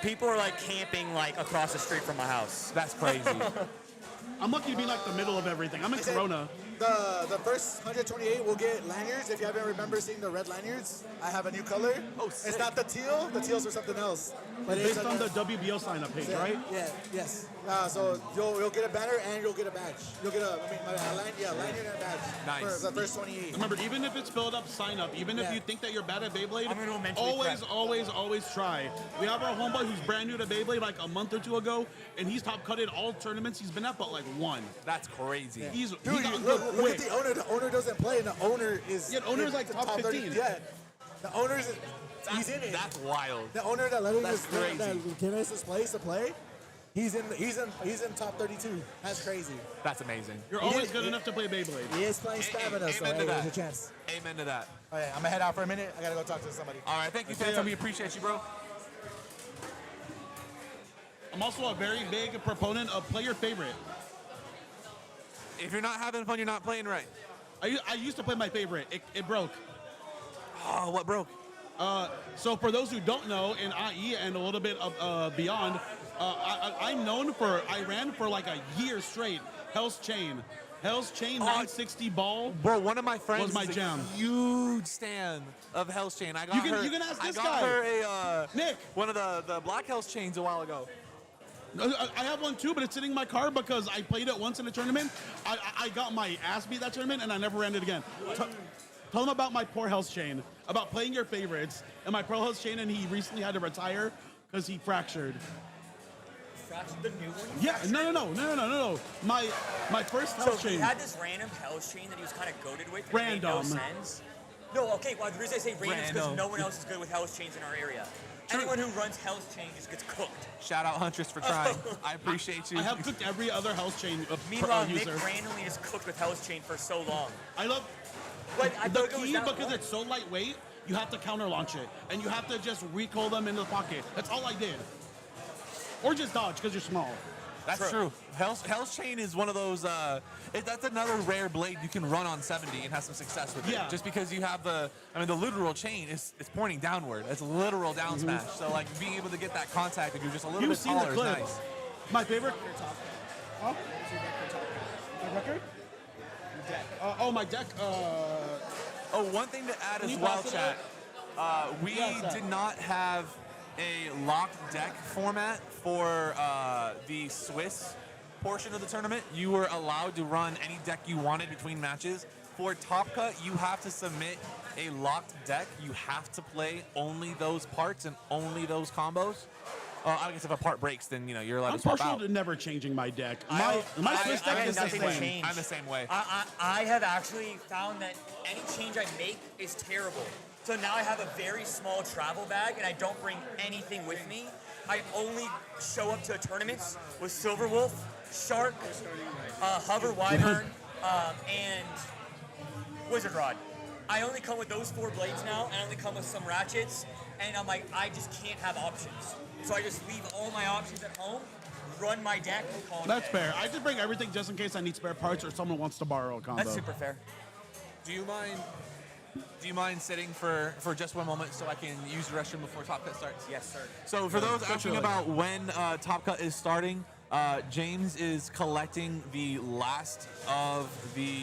People are like camping like across the street from my house. That's crazy. I'm lucky to be like the middle of everything. I'm in I said, Corona. The first 128 will get lanyards. If you haven't remember seeing the red lanyards, I have a new color. Oh, sick. It's not the teal. The teal's for something else. But it's Based on the WBO sign-up page, right? Yeah. Yes. So you'll get a banner and you'll get a badge. You'll get a lanyard and a badge. Nice. For the first 28. Remember, even if it's filled up, sign up. Even if Yeah. you think that you're bad at Beyblade, I'm gonna mentally always try. We have our homeboy who's brand new to Beyblade like a month or 2 ago, and he's top cutted all tournaments he's been at, but like 1. That's crazy. He Dude, got look good at quick. the owner. The owner doesn't play, and the owner is. Yeah, the owner's in like the top 15. Yeah. The owner's. He's in it. That's wild. The owner that let That's crazy. that came us this place to play, he's in top 32. That's crazy. That's amazing. You're He always is- good he- enough to play Beyblade. He is playing stamina, so Amen hey, to there's a that. chance. Amen to that. All right, I'm gonna head out for a minute. I gotta go talk to somebody. All right, thank you, Okay, Phantom. yeah. We appreciate you, bro. I'm also a very big proponent of play your favorite. If you're not having fun, you're not playing right. I used to play my favorite. It broke. Oh, what broke? So for those who don't know, in IE and a little bit of beyond, I'm known for, I ran for like a year straight, Hell's Chain. Hell's Chain 960 ball. Bro, one of my friends was my is jam. a huge stan of Hell's Chain. I got You can- her, you can ask I this got guy. her a Nick. one of the black Hell's Chains a while ago. I have one too, but it's sitting in my car because I played it once in a tournament. I got my ass beat that tournament and I never ran it again. Tell them about my poor Hell's Chain, about playing your favorites, and my pro Hell's Chain, and he recently had to retire because he fractured. Fractured the new one? Yeah, no. My first So Hell's he Chain. had this random Hell's Chain that he was kind of goated with. That Random. Made no sense. No, okay, well, the reason I say random is because Random. no one else is good with Hell's Chains in our area. Anyone who runs Hell's Chain just gets cooked. Shout out Huntress for trying. I appreciate you. I have cooked every other Hell's Chain Meanwhile, user. Nick randomly just cooked with Hell's Chain for so long. I love But I the thought it was key that because long. it's so lightweight. You have to counter launch it, and you have to just recoil them into the pocket. That's all I did, or just dodge because you're small. That's true. Hell's Chain is one of those. That's another rare blade you can run on 70 and have some success with it. Yeah. Just because you have the literal chain is pointing downward. It's a literal down smash. So like being able to get that contact if you're just a little You've bit seen taller the is clip. nice. My favorite. Huh? My record? My deck. Oh, one thing to add Can as you well, pass it chat. We did not have a locked deck format for the Swiss portion of the tournament. You were allowed to run any deck you wanted between matches. For Top Cut, you have to submit a locked deck. You have to play only those parts and only those combos. I guess if a part breaks, then you're allowed I'm to swap partial out. to never changing my deck. I My Swiss deck had is the nothing to same. change. I'm the same way. I have actually found that any change I make is terrible. So now I have a very small travel bag, and I don't bring anything with me. I only show up to tournaments with Silver Wolf, Shark, Hover Wyvern, and Wizard Rod. I only come with those 4 blades now, and I only come with some ratchets, and I'm like, I just can't have options. So I just leave all my options at home, run my deck, and call it a That's day. fair. I just bring everything just in case I need spare parts or someone wants to borrow a combo. That's super fair. Do you mind sitting for just one moment so I can use the restroom before Top Cut starts? Yes, sir. So for those asking Literally. about when Top Cut is starting, James is collecting the last of the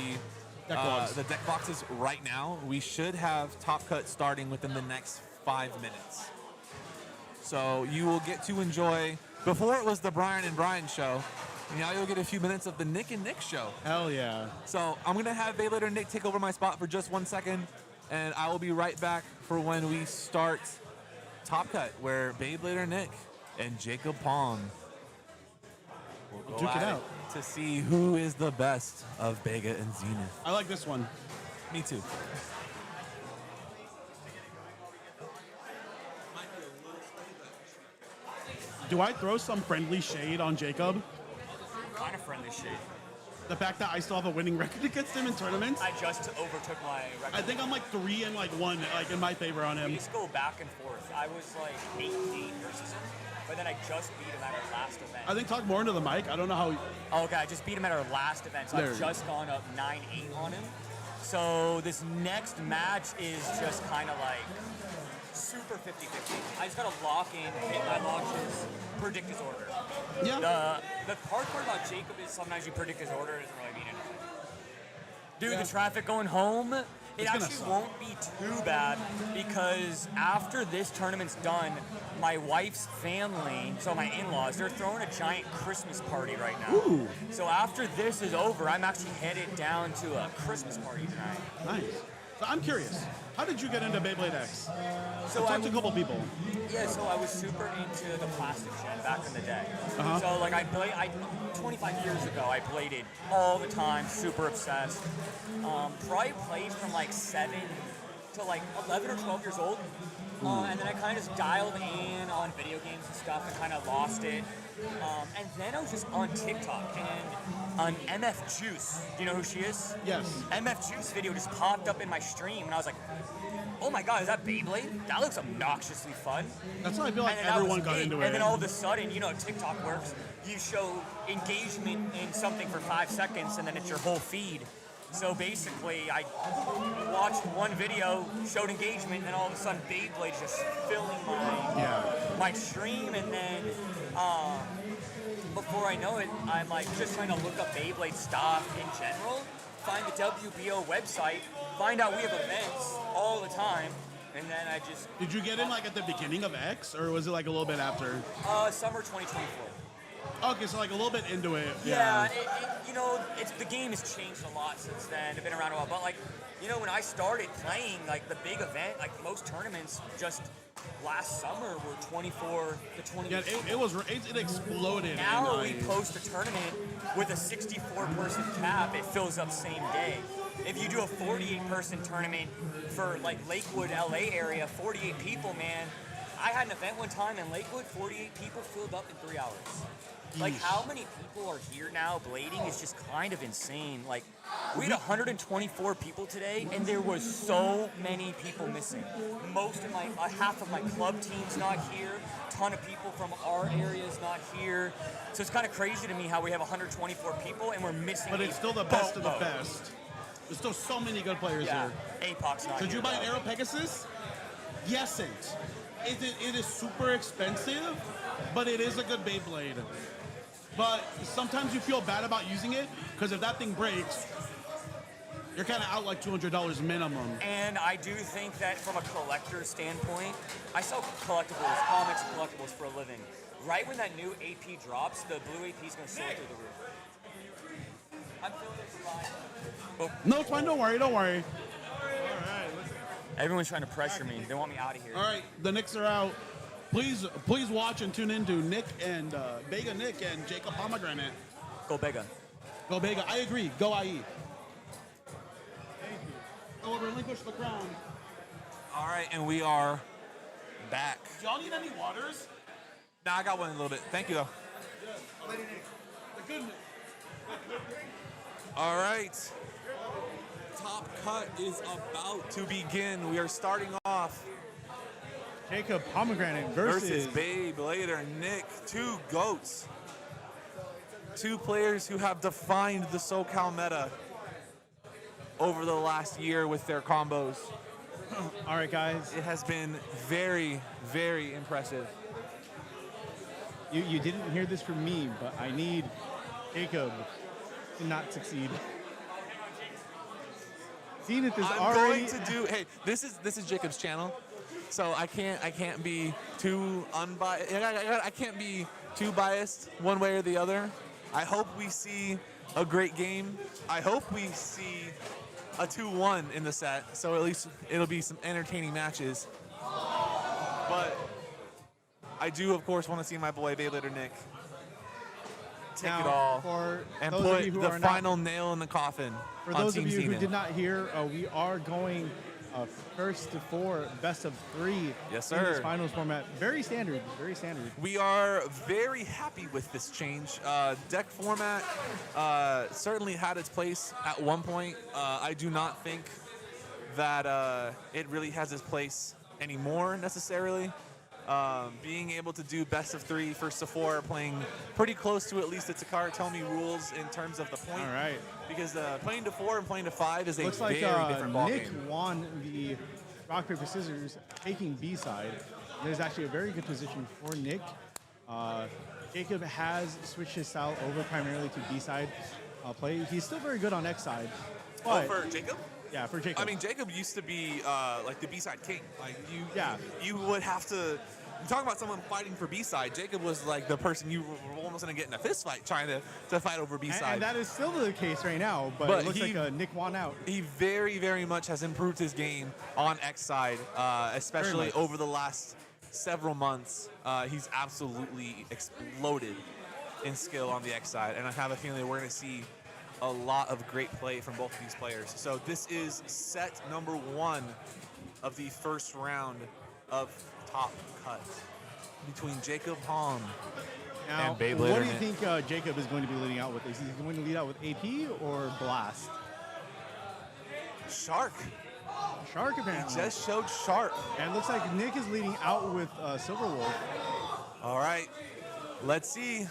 deck boxes right now. We should have Top Cut starting within the next 5 minutes. So you will get to enjoy, before it was the Brian and Brian show, now you'll get a few minutes of the Nick and Nick show. Hell yeah. So I'm going to have Beyblader Nick take over my spot for just 1 second, and I will be right back for when we start Top Cut, where Beyblader Nick and Jacob Pong will go Duke it at out. to see who is the best of Vega and Zenith. I like this one. Me too. Do I throw some friendly shade on Jacob? Kind of friendly shade. The fact that I still have a winning record against him in tournaments? I just overtook my record. I think I'm like 3 and 1, in my favor on him. We just go back and forth. I was like 8-8 versus him, but then I just beat him at our last event. I think talk more into the mic. I don't know how. Oh, okay, I just beat him at our last event, so There I've you go. just gone up 9-8 on him. So this next match is just kind of like super 50-50. I just gotta lock in, hit my launches, predict his order. Yeah. The hard part about Jacob is sometimes you predict his order, it doesn't really mean anything. Dude, the traffic going home, it It's gonna actually suck. won't be too bad because after this tournament's done, my wife's family, so my in-laws, they're throwing a giant Christmas party right now. Ooh. So after this is over, I'm actually headed down to a Christmas party tonight. Nice. So I'm curious. How did you get into Beyblade X? So I talked to a couple people. Yeah, so I was super into the plastic gen back in the day. Uh-huh. So like 25 years ago, I bladed all the time, super obsessed. Probably played from like 7 to like 11 or 12 years old. And then I kind of just dialed in on video games and stuff and kind of lost it. And then I was just on TikTok and on MF Juice. Do you know who she is? Yes. MF Juice video just popped up in my stream and I was like, oh my god, is that Beyblade? That looks obnoxiously fun. That's how I feel like And then that everyone was got into it. And then all of a sudden, you know how TikTok works. You show engagement in something for 5 seconds and then it's your whole feed. So basically, I watched one video, showed engagement, and then all of a sudden Beyblade's just filling my stream, and then before I know it, I'm like just trying to look up Beyblade stuff in general, find the WBO website, find out we have events all the time, and then I just... Did you get in like at the beginning of X, or was it like a little bit after? Summer 2024. Okay, so like a little bit into it. Yeah, you know, the game has changed a lot since then. I've been around a while, but like, you know, when I started playing, like the big event, like most tournaments, just last summer were 24 to 20. Yeah, it exploded. Now we post a tournament with a 64-person cap. It fills up same day. if you do a 48-person tournament for like Lakewood, LA area, 48 people, man. I had an event one time in Lakewood, 48 people filled up in 3 hours. Like, how many people are here now blading is just kind of insane. Like, we had 124 people today, and there was so many people missing. Most of my, half of my club team's not here. Ton of people from our area is not here. So it's kind of crazy to me how we have 124 people, and we're missing. But it's still the best of the best. There's still so many good players here. APOC's not Should here, you buy an though. Aero Pegasus? Yes, it is super expensive, but it is a good Beyblade. But sometimes you feel bad about using it, because if that thing breaks, you're kind of out like $200 minimum. And I do think that from a collector standpoint, I sell collectibles, comics and collectibles for a living. Right when that new AP drops, the blue AP is going to soar through the roof. I'm feeling it for mine. No, it's fine. Don't worry. Don't worry. Everyone's trying to pressure me. They want me out of here. All right, the Knicks are out. Please watch and tune into Nick and Bega Nick and Jacob Pomegranate. Go Bega. Go Bega. I agree. Go IE. Thank you. Oh, relinquish the crown. All right, and we are back. Do y'all need any waters? Nah, I got one in a little bit. Thank you, though. All right. Top cut is about to begin. We are starting off Jacob Pomegranate versus Beyblader Nick. Two GOATs. Two players who have defined the SoCal meta over the last year with their combos. All right, guys. It has been very, very impressive. You didn't hear this from me, but I need Jacob to not succeed. Zenith is I'm already. going to do. Hey, this is Jacob's channel, so I can't be too unbiased. I can't be too biased one way or the other. I hope we see a great game. I hope we see a 2-1 in the set, so at least it'll be some entertaining matches. But I do, of course, want to see my boy Beyblader Nick take Now, it all for and those of put you who the are not- final nail in the coffin. For on those Team of you who Zenith. did not hear, we are going first to 4, best of 3. Yes, In this sir. finals format. Very standard. Very standard. We are very happy with this change. Deck format certainly had its place at one point. I do not think that it really has its place anymore necessarily. Being able to do best of 3, first to 4, playing pretty close to at least the Takara Tomy rules in terms of the point. All right. Because playing to 4 and playing to 5 is a Looks very like different Nick ballgame. won the rock, paper, scissors, taking B-side. There's actually a very good position for Nick. Jacob has switched his style over primarily to B-side play. He's still very good on X-side. Oh, for Jacob? Yeah, for Jacob. I mean, Jacob used to be like the B-side king. Like Yeah. you would have to. You talk about someone fighting for B-side. Jacob was like the person you were almost gonna get in a fist fight trying to fight over B-side. And that is still the case right now, but it looks like Nick won out. He very, very much has improved his game on X-side, especially much. over the last several months. He's absolutely exploded in skill on the X-side, and I have a feeling that we're gonna see a lot of great play from both of these players. So this is set number 1 of the first round of Top Cut between Jacob Hom Now, and Beyblader what do you Nick. think Jacob is going to be leading out with? Is he going to lead out with AP or Blast? Shark. Shark, apparently. He just showed Shark. And it looks like Nick is leading out with Silver Wolf. All right, let's see.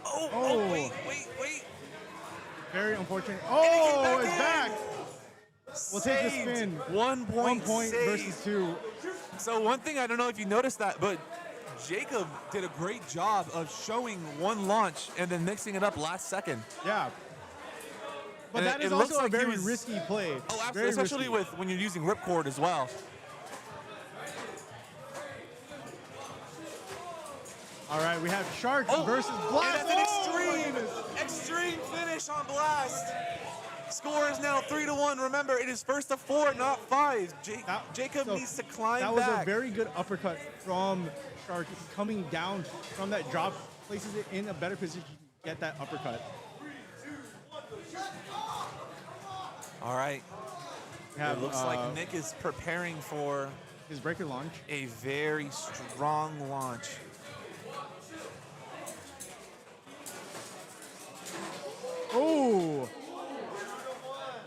Oh, wait. Very unfortunate. Oh, it's in. back. We'll take the Saved. spin. 1 point, versus saved. 2. So one thing, I don't know if you noticed that, but Jacob did a great job of showing one launch and then mixing it up last second. Yeah. But And that it is looks also a like he very was- risky play. Oh, absolutely, Very especially risky. when you're using ripcord as well. All right, we have Shark versus And Blast. that's an extreme finish on Blast. Score is now 3-1. Remember, it is first to 4, not 5. Jacob needs to climb That was back. a very good uppercut from Shark. Coming down from that drop places it in a better position to get that uppercut. All right. have, it looks like Nick is preparing for his breaker launch. A very strong launch. Oh!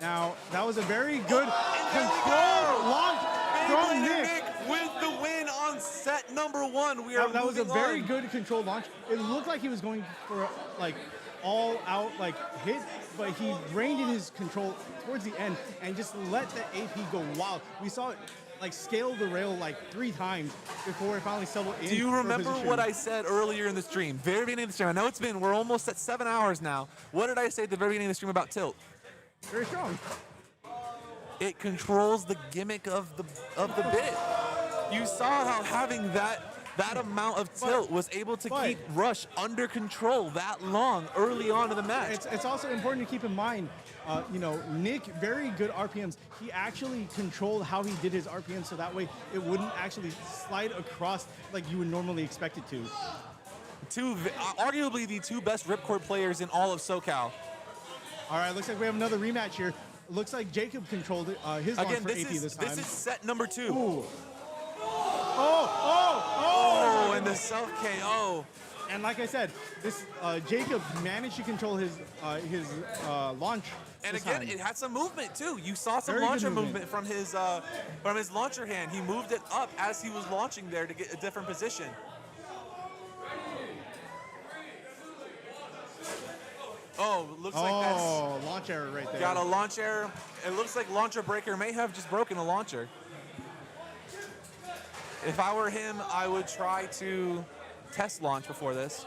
Now, that was a very good controlled launch from Nick. With the win on set number 1. That was a very good controlled launch. It looked like he was going for like all out like hit, but he reined in his control towards the end and just let the AP go wild. We saw it like scale the rail like 3 times before it finally settled in. Do you for remember position. what I said earlier in the stream? Very beginning of the stream. I know we're almost at 7 hours now. What did I say at the very beginning of the stream about tilt? Very strong. It controls the gimmick of the bit. You saw how having that amount of tilt was able to keep Rush under control that long early on in the match. It's also important to keep in mind, Nick, very good RPMs. He actually controlled how he did his RPMs so that way it wouldn't actually slide across like you would normally expect it to. Arguably the 2 best ripcord players in all of SoCal. All right, looks like we have another rematch here. Looks like Jacob controlled his launch for AP this time. This is set number 2. Ooh. And the self KO. And like I said, this Jacob managed to control his launch. And again, it had some movement too. You saw some Very launcher good movement from his launcher hand. He moved it up as he was launching there to get a different position. Oh, looks like that's... Oh, launch error right there. Got a launch error. It looks like Launcher Breaker may have just broken a launcher. If I were him, I would try to test launch before this.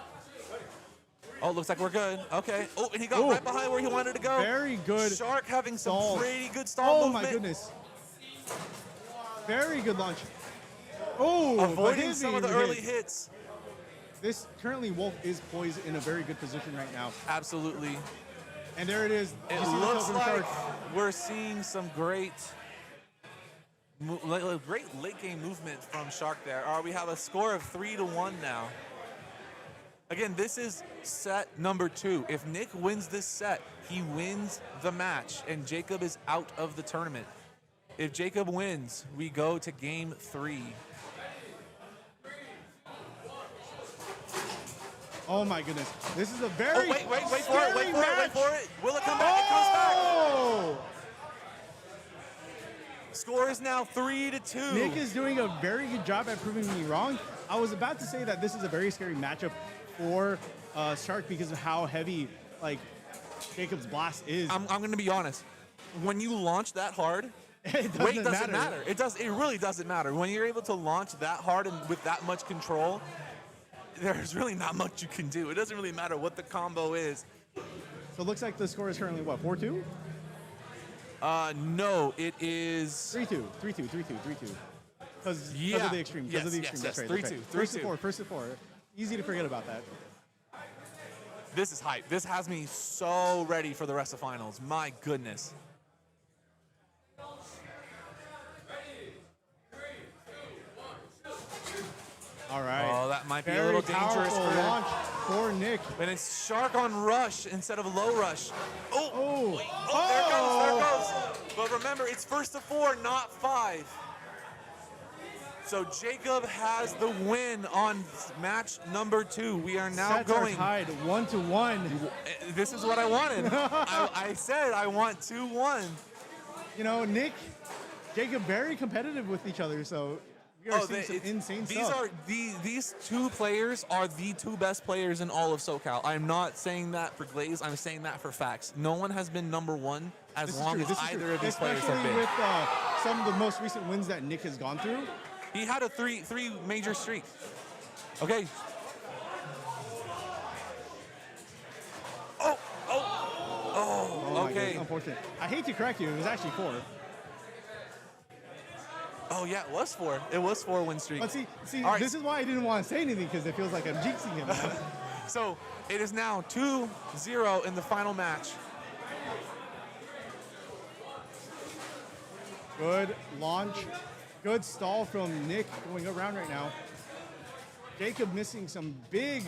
Oh, looks like we're good. Okay. Oh, and he got right behind where he wanted to go. Very good. Shark having some stall. pretty good stall movement. Oh, my goodness. Very good launch. Oh, avoiding some of the early hits. This currently Wolf is poised in a very good position right now. Absolutely. And there it is. It looks like we're seeing some great late game movement from Shark there. All right, we have a score of 3-1 now. Again, this is set number 2. If Nick wins this set, he wins the match, and Jacob is out of the tournament. If Jacob wins, we go to game 3. Oh my goodness. This is a very wait for it, wait match. for it. Will it come back? It comes back. Oh! Score is now 3-2. Nick is doing a very good job at proving me wrong. I was about to say that this is a very scary matchup for Shark because of how heavy Jacob's blast is. I'm going to be honest. When you launch that hard, weight doesn't matter. It really doesn't matter. When you're able to launch that hard and with that much control, there's really not much you can do. It doesn't really matter what the combo is. So it looks like the score is currently what, 4-2? No, it is 3-2. Because of the extreme. Yes, That's right. 3-2. First to 4. Easy to forget about that. This is hype. This has me so ready for the rest of finals. My goodness. All right. Oh, that might be very a little dangerous powerful launch for Nick. And it's Shark on Rush instead of low Rush. Oh, there it goes. But remember, it's first to 4, not 5. So Jacob has the win on match number 2. We are now Sets going. Are tied 1-1. This is what I wanted. I said I want 2-1. Nick, Jacob, very competitive with each other. So we are seeing some insane stuff. These 2 players are the 2 best players in all of SoCal. I'm not saying that for Glaze. I'm saying that for facts. No one has been number 1 as long as either of these players have been. Especially with some of the most recent wins that Nick has gone through. He had a three major streak. Okay. Oh, okay. Goodness, unfortunate. I hate to correct you. It was actually 4. Oh, yeah, it was 4. It was 4 win streak. But see, right. This is why I didn't want to say anything, because it feels like I'm jinxing him. So it is now 2-0 in the final match. Good launch. Good stall from Nick going around right now. Jacob missing some big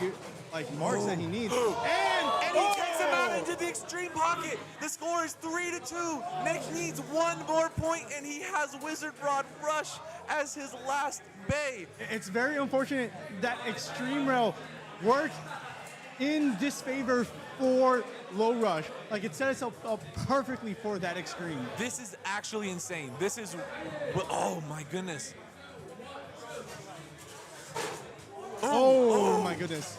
marks that he needs. And he takes him out into the extreme pocket. The score is 3-2. Nick needs one more point, and he has Wizard Rod Rush as his last bay. It's very unfortunate that extreme rail worked in disfavor for low rush. Like, it set itself up perfectly for that extreme. This is actually insane. This is, oh my goodness. Oh my goodness.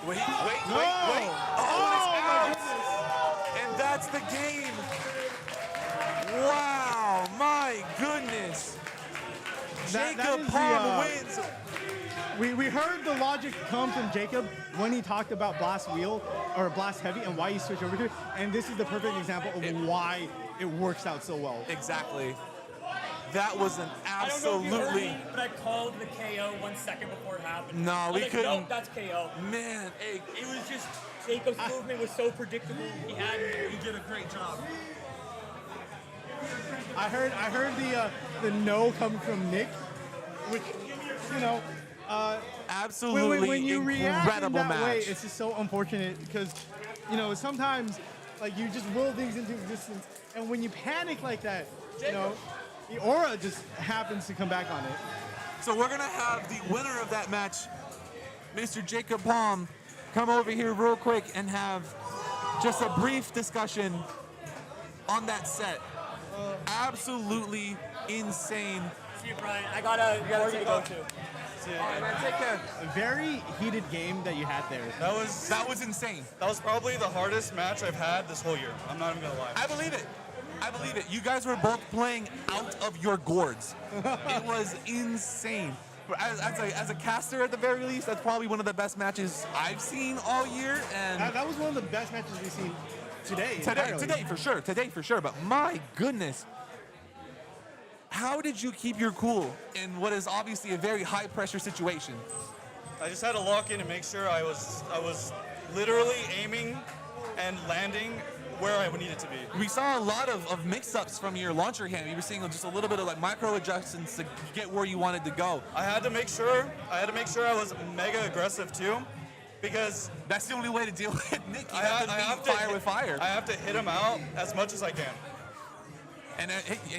Wait. No. Oh, it's out. And that's the game. Wow, my goodness. Jacob Palm wins. We heard the logic come from Jacob when he talked about Blast Wheel or Blast Heavy and why he switched over to it. And this is the perfect example of why it works out so well. Exactly. That was an absolutely. I don't know if you heard me, but I called the KO 1 second before it happened. No, we couldn't. Nope, that's KO. Man, hey, it was just Jacob's movement was so predictable. He did a great job. I heard the no come from Nick, which, you know, absolutely when you react in incredible that way, match. it's just so unfortunate because, you know, sometimes like you just will things into existence, and when you panic like that, you know, the aura just happens to come back on it. So we're gonna have the winner of that match, Mr. Jacob Palm, come over here real quick and have just a brief discussion on that set. Absolutely insane. See you, Brian. I gotta go too. All right, man, take care. A very heated game that you had there. That was insane. That was probably the hardest match I've had this whole year. I'm not even gonna lie. I believe it. I believe it. You guys were both playing out of your gourds. It was insane. As a caster, at the very least, that's probably one of the best matches I've seen all year. And that was one of the best matches we've seen today. Today for sure. But my goodness, how did you keep your cool in what is obviously a very high pressure situation? I just had to lock in and make sure I was literally aiming and landing where I would need it to be. We saw a lot of mix-ups from your launcher hand. You were seeing just a little bit of like micro adjustments to get where you wanted to go. I had to make sure I was mega aggressive too, because that's the only way to deal with Nick. I have to fire with fire. I have to hit him out as much as I can. And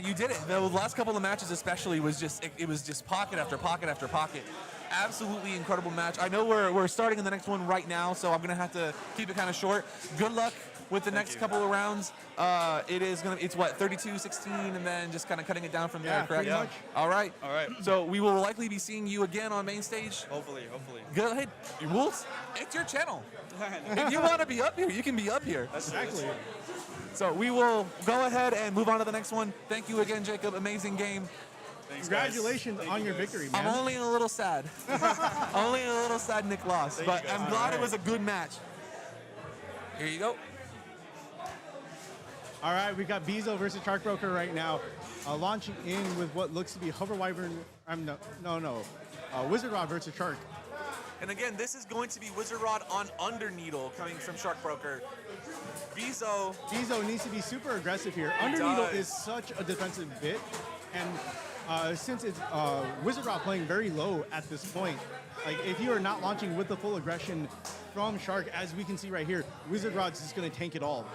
you did it. The last couple of matches especially was just it was just pocket after pocket after pocket. Absolutely incredible match. I know we're starting in the next one right now, so I'm gonna have to keep it kind of short. Good luck with the next couple of rounds. It's what, 32-16, and then just kind of cutting it down from there, correct? pretty much. All right. All right. So we will likely be seeing you again on main stage. Hopefully. Go ahead. It's your channel. If you want to be up here, you can be up here. Exactly. So we will go ahead and move on to the next one. Thank you again, Jacob. Amazing game. Thanks, Congratulations on your victory, man. I'm only a little sad. Only a little sad Nick lost, but I'm glad it was a good match. Here you go. All right, we got Bezo versus Sharkbroker right now, launching in with what looks to be Hover Wyvern. Wizard Rod versus Shark. And again, this is going to be Wizard Rod on Underneedle coming from Sharkbroker. Bezo needs to be super aggressive here. Underneedle is such a defensive bit, and since it's Wizard Rod playing very low at this point, like if you are not launching with the full aggression from Shark, as we can see right here, Wizard Rod's just going to tank it all.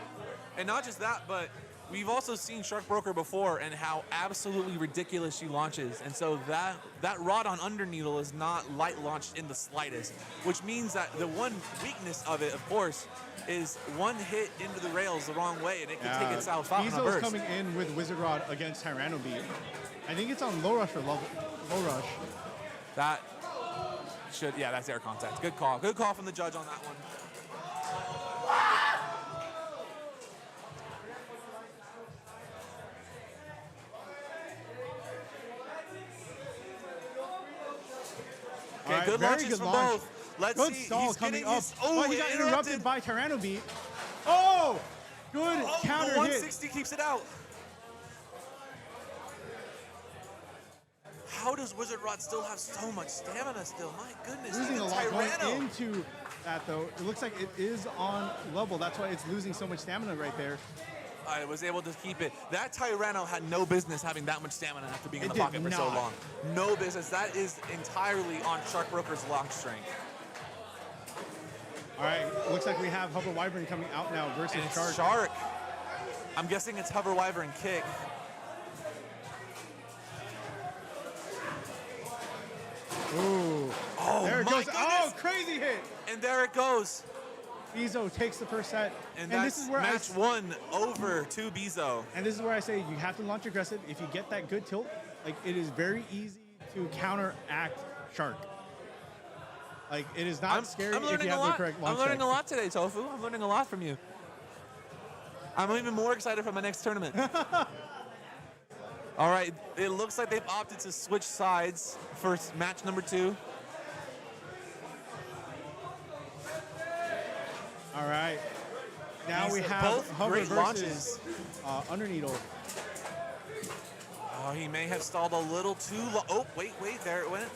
And not just that, but we've also seen Sharkbroker before and how absolutely ridiculous she launches. And so that rod on Underneedle is not light launched in the slightest, which means that the one weakness of it, of course, is one hit into the rails the wrong way and it can take itself out in a burst. Bezo's coming in with Wizard Rod against Tyranno Beat. I think it's on low rush or low rush. That should, yeah, that's air contact. Good call. Good call from the judge on that one. Okay, right, good very launches good from launch. both. Let's good see. stall He's coming getting up. his, He got interrupted by Tyranno Beat. Oh, good counter the hit. 160 keeps it out. How does Wizard Rod still have so much stamina still? My goodness. Losing even a lot going Tyranno. into that, though. It looks like it is on level. That's why it's losing so much stamina right there. I was able to keep it. That Tyranno had no business having that much stamina after being in It the pocket did for so not. long. No business. That is entirely on Sharkbroker's launch strength. All right, looks like we have Hover Wyvern coming out now versus And it's Shark. Shark. I'm guessing it's Hover Wyvern kick. Ooh. Oh, there it my goes. goodness. Oh, crazy hit. And there it goes. Bizo takes the first set. And this that's is where match one over to Bizo. And this is where I say you have to launch aggressive. If you get that good tilt, like it is very easy to counteract Shark. Like it is not scary if you have the correct launch. I'm learning a lot today, Tofu. I'm learning a lot from you. I'm even more excited for my next tournament. All right, it looks like they've opted to switch sides for match number 2. All right. Now we These have both Hover great versus Underneedle. Oh, he may have stalled a little too long. Oh, wait, there it went.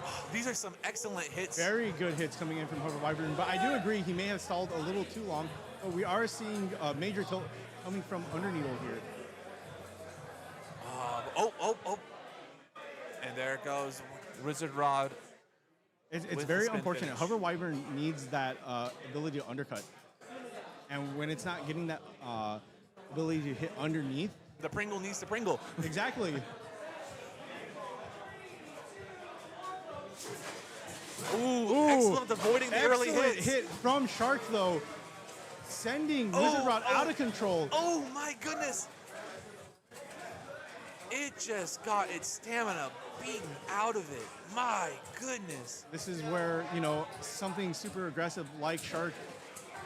Oh, these are some excellent hits. Very good hits coming in from Hover Wyvern, but I do agree he may have stalled a little too long. But we are seeing a major tilt coming from Underneedle here. Oh. And there it goes. Wizard Rod. It's with very the spin unfortunate. finish. Hover Wyvern needs that ability to undercut. And when it's not getting that ability to hit underneath. The Pringle needs to Pringle. Exactly. Ooh, excellent avoiding the early excellent hits. hit from Shark, though. Sending Wizard Rod out of control. Oh, my goodness. It just got its stamina beaten out of it. My goodness. This is where, something super aggressive like Shark,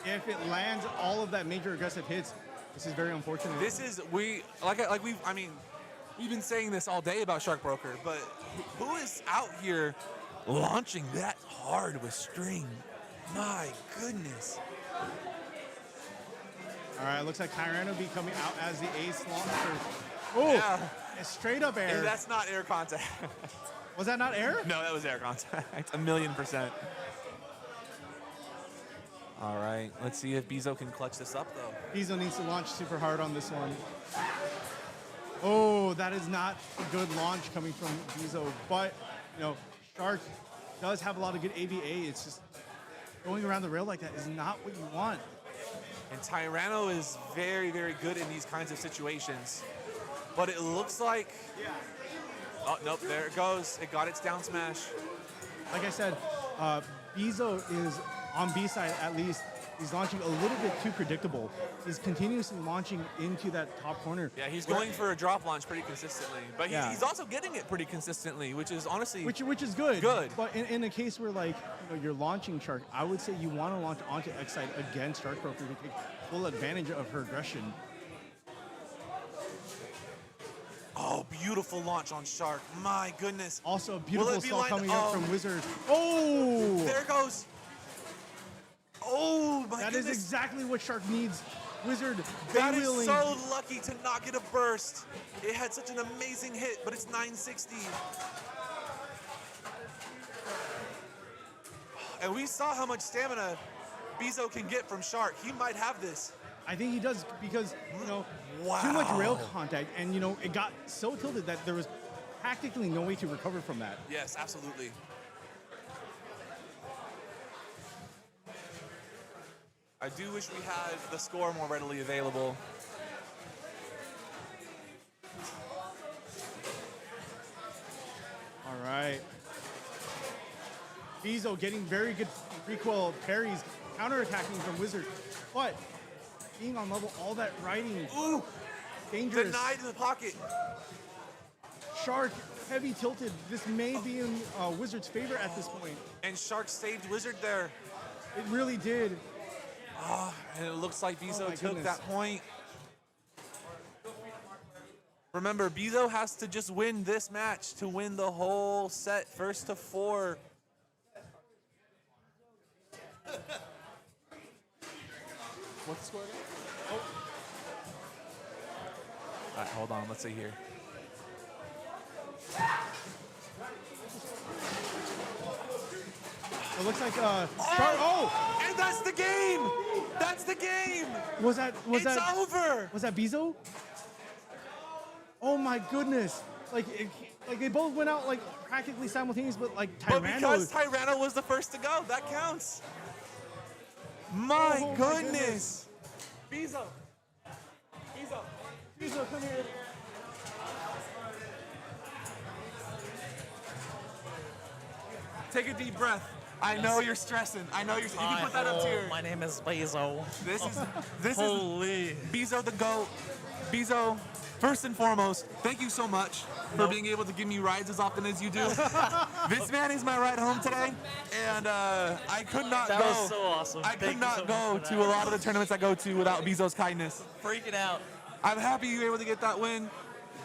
if it lands all of that major aggressive hits, this is very unfortunate. This is, we've been saying this all day about Shark Broker, but who is out here launching that hard with string? My goodness. All right, looks like Tyranno be coming out as the ace launcher. Oh, yeah. Straight up air. And that's not air contact. Was that not air? No, that was air contact. 1,000,000%. All right, let's see if Bizo can clutch this up, though. Bizo needs to launch super hard on this one. Oh, that is not a good launch coming from Bizo, but, Shark does have a lot of good ABA. It's just going around the rail like that is not what you want. And Tyranno is very, very good in these kinds of situations. But it looks like... Oh, nope, there it goes. It got its down smash. Like I said, Bizo is, on B side at least, he's launching a little bit too predictable. He's continuously launching into that top corner. Yeah, he's going for a drop launch pretty consistently. But Yeah. he's also getting it pretty consistently, which is honestly... Which is good. Good. But in a case where, you're launching Shark, I would say you want to launch onto X side against Shark Broker to take full advantage of her aggression. Oh, beautiful launch on Shark. My goodness. Also, beautiful stall coming up up from Wizard. Oh! There it goes. Oh, my That goodness. is exactly what Shark needs. Wizard, That is bay-wheeling. so lucky to not get a burst. It had such an amazing hit, but it's 960. And we saw how much stamina Bizo can get from Shark. He might have this. I think he does because, Wow. too much rail contact. And, it got so tilted that there was practically no way to recover from that. Yes, absolutely. I do wish we had the score more readily available. All right. Bizo getting very good recoil parries, counterattacking from Wizard. But being on level, all that riding, dangerous. Denied in the pocket. Shark, heavy tilted. This may be in Wizard's favor at this point. And Shark saved Wizard there. It really did. And it looks like Bizo my took goodness. that point. Remember, Bizo has to just win this match to win the whole set, first to 4. What's the score again? All right, hold on. Let's see here. It looks like Shark. Oh! And that's the game! That's the game! Was that It's over! Was that Bizo? Oh my goodness! Like they both went out practically simultaneous, but But Tyranno. because Tyranno was the first to go, that counts. My goodness. Bezo, come here. Take a deep breath. I know you're stressing. I know you're. You can put that up to your. My name is Bezo. This Holy. is Bezo the GOAT. Bezo, first and foremost, thank you so much for being able to give me rides as often as you do. This man is my ride home today, and I could not That go. was so awesome. I could Thank you not so much go for to that. a lot of the tournaments I go to without Bezo's kindness. Freaking out. I'm happy you were able to get that win.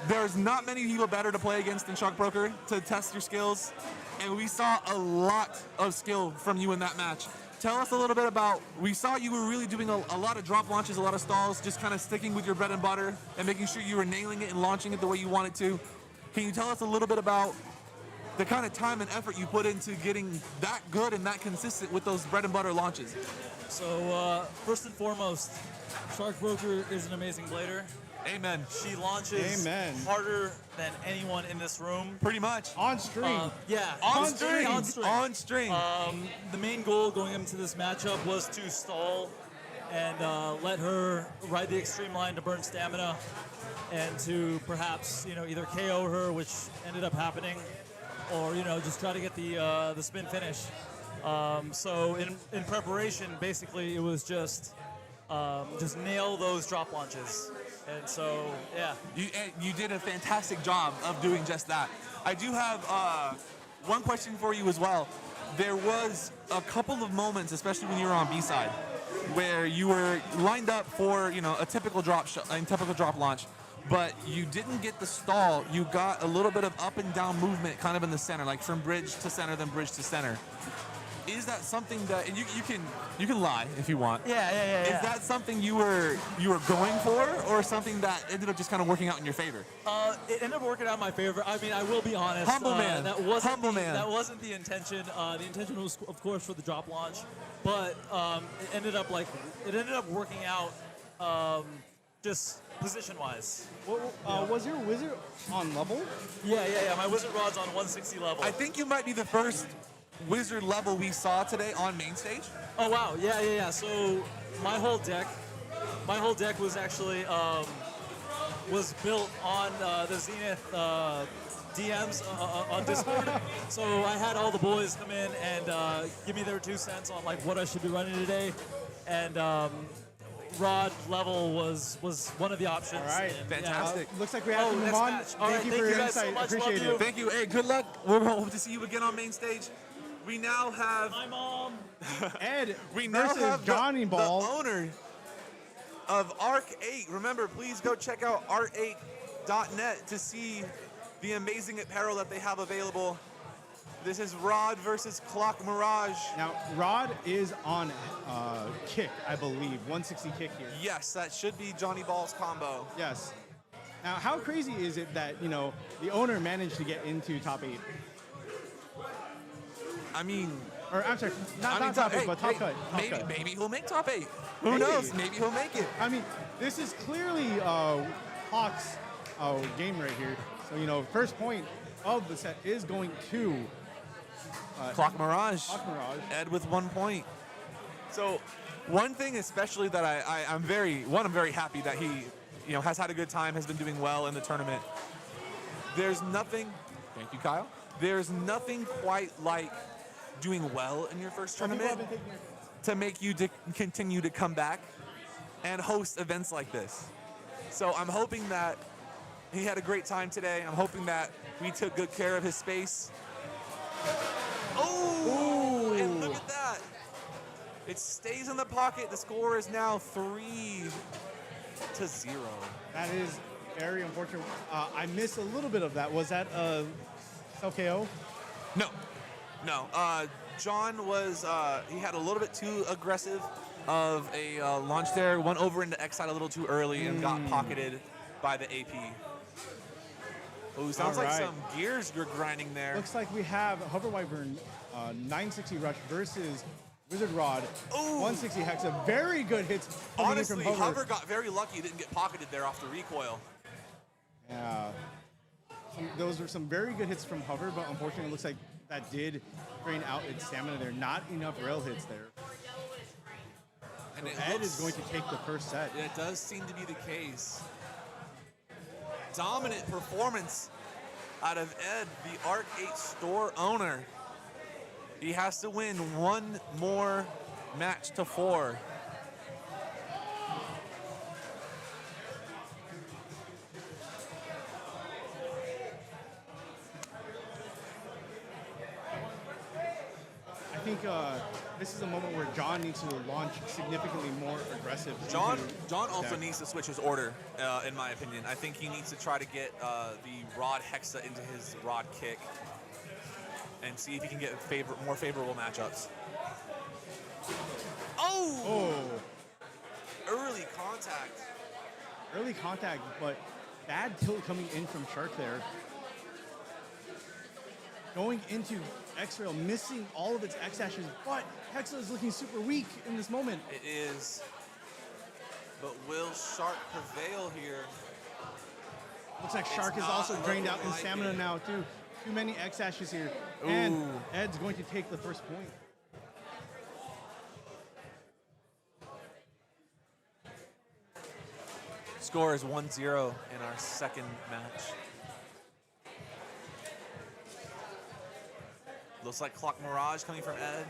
There's not many people better to play against than Shockbroker to test your skills, and we saw a lot of skill from you in that match. Tell us a little bit about, we saw you were really doing a lot of drop launches, a lot of stalls, just kind of sticking with your bread and butter and making sure you were nailing it and launching it the way you wanted to. Can you tell us a little bit about the kind of time and effort you put into getting that good and that consistent with those bread and butter launches? So first and foremost, Sharkbroker is an amazing blader. Amen. She launches harder than anyone in this room. Pretty much. On stream. Yeah. On stream. On stream. The main goal going into this matchup was to stall and let her ride the extreme line to burn stamina and to perhaps, either KO her, which ended up happening, or, just try to get the spin finish. So in preparation, basically, it was just nail those drop launches. And so, yeah. You did a fantastic job of doing just that. I do have one question for you as well. There was a couple of moments, especially when you were on B-side, where you were lined up for, a typical drop launch, but you didn't get the stall. You got a little bit of up and down movement kind of in the center, like from bridge to center, then bridge to center. Is that something that, and you can lie if you want. Yeah. Is that something you were going for, or something that ended up just kind of working out in your favor? It ended up working out in my favor. I mean, I will be honest. Humble man. That wasn't Humble the, man. That wasn't the intention. The intention was, of course, for the drop launch, but it ended up working out just position-wise. Was your wizard on level? Yeah. My wizard rod's on 160 level. I think you might be the first wizard level we saw today on main stage. Oh wow, yeah. So my whole deck was actually was built on the Zenith DMs on Discord. So I had all the boys come in and give me their 2 cents on like what I should be running today, and rod level was one of the options. All right, and, fantastic. Looks like we have to move next on. match. All right, Thank you for your guys so insight. much. Appreciate Love it. Thank you. Hey, good luck. We're hope to see you again on main stage. We now have Hi, Mom. Ed we now versus have Johnny Ball. the owner of Arc 8. Remember, please go check out art8.net to see the amazing apparel that they have available. This is Rod versus Clock Mirage. Now, Rod is on kick, I believe, 160 kick here. Yes, that should be Johnny Ball's combo. Yes. Now, how crazy is it that, the owner managed to get into top 8? I mean, or I'm sorry, not top 8, but top cut. Maybe he'll make top 8. Who knows? Maybe he'll make it. I mean, this is clearly Hawk's game right here. So, first point of the set is going to Clock Mirage. Clock Mirage. Ed with 1 point. So, one thing especially that I'm very happy that he, has had a good time, has been doing well in the tournament. There's nothing. Thank you, Kyle. There's nothing quite like doing well in your first tournament to make you continue to come back and host events like this. So I'm hoping that he had a great time today. I'm hoping that we took good care of his space. Oh, and look at that. It stays in the pocket. The score is now 3-0. That is very unfortunate. I missed a little bit of that. Was that self-KO? No. John was, he had a little bit too aggressive of a launch there. Went over into X side a little too early and got pocketed by the AP. Oh, sounds like some gears you're grinding there. Looks like we have Hover Wyvern 960 Rush versus Wizard Rod 160 Hexa. Very good hits. Honestly, from Hover got very lucky. Didn't get pocketed there off the recoil. Yeah. Those were some very good hits from Hover, but unfortunately it looks like that did drain out its stamina there. Not enough rail hits there. And Ed is going to take the first set. It does seem to be the case. Dominant performance out of Ed, the Arc 8 store owner. He has to win one more match to 4. I think this is a moment where John needs to launch significantly more aggressive. John into also attack. needs to switch his order, in my opinion. I think he needs to try to get the Rod Hexa into his Rod Kick and see if he can get more favorable matchups. Oh! Early contact. Early contact, but bad tilt coming in from Shark there. Going into X-Rail, missing all of its X-Dashes, but Hexa is looking super weak in this moment. It is. But will Shark prevail here? Looks like Shark is also drained out in stamina now, too. Too many X-Dashes here. And Ed's going to take the first point. Score is 1-0 in our second match. Looks like Clock Mirage coming from Ed.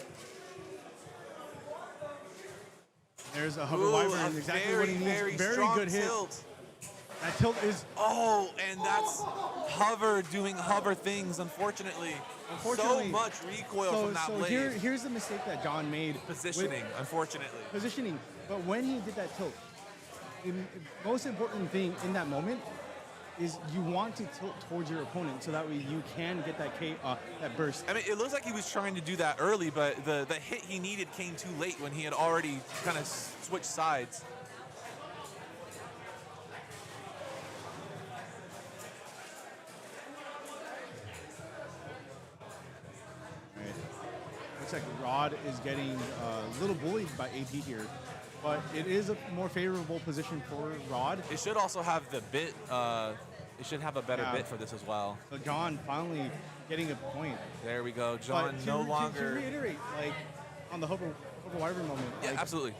There's a hover wyvern, exactly what he needs. Very good hit. Tilt. That tilt is... Oh, and that's hover doing hover things, unfortunately. So much recoil from that blade. Here's the mistake that John made. Positioning, unfortunately. Positioning. But when he did that tilt, the most important thing in that moment is you want to tilt towards your opponent so that way you can get that burst. I mean, it looks like he was trying to do that early, but the hit he needed came too late when he had already kind of switched sides. Right. Looks like Rod is getting a little bullied by AP here, but it is a more favorable position for Rod. It should also have the bit. It should have a better bit for this as well. So John finally getting a point. There we go. John no longer. To reiterate, like on the hover wyvern moment. Yeah, like, absolutely.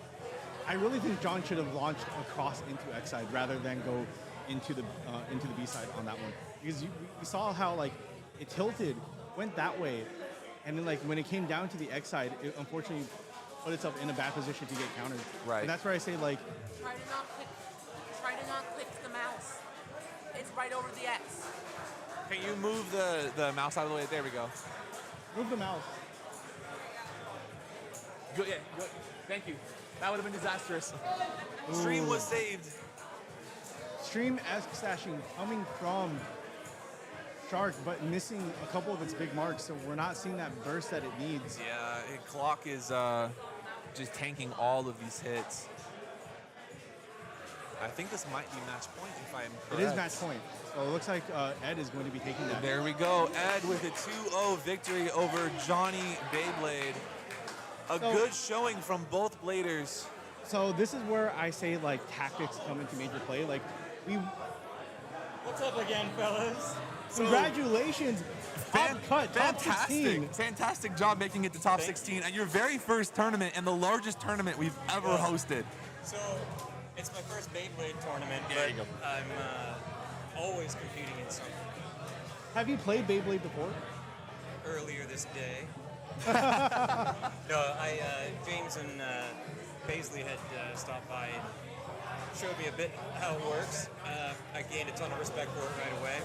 I really think John should have launched across into X side rather than go into the B side on that one, because we saw how like it tilted, went that way, and then like when it came down to the X side, it unfortunately put itself in a bad position to get countered. Right. And that's where I say like. Try to not click the mouse. It's right over the X. Can you move the mouse out of the way? There we go. Move the mouse. Good, yeah, good. Thank you. That would have been disastrous. Stream was saved. Stream X-Stashing coming from Shark, but missing a couple of its big marks, so we're not seeing that burst that it needs. Yeah, Clock is just tanking all of these hits. I think this might be match point if I'm correct. It is match point. So it looks like Ed is going to be taking that. There we go. Ed with a 2-0 victory over Johnny Beyblade. A good showing from both bladers. So this is where I say like tactics come into major play. Like What's up again, fellas? Congratulations. Top cut, top 16. Fantastic job making it to top 16 at your very first tournament and the largest tournament we've ever hosted. So, it's my first Beyblade tournament, There you go. I'm always competing in something. Have you played Beyblade before? Earlier this day. No, James and Paisley had stopped by and showed me a bit how it works. I gained a ton of respect for it right away.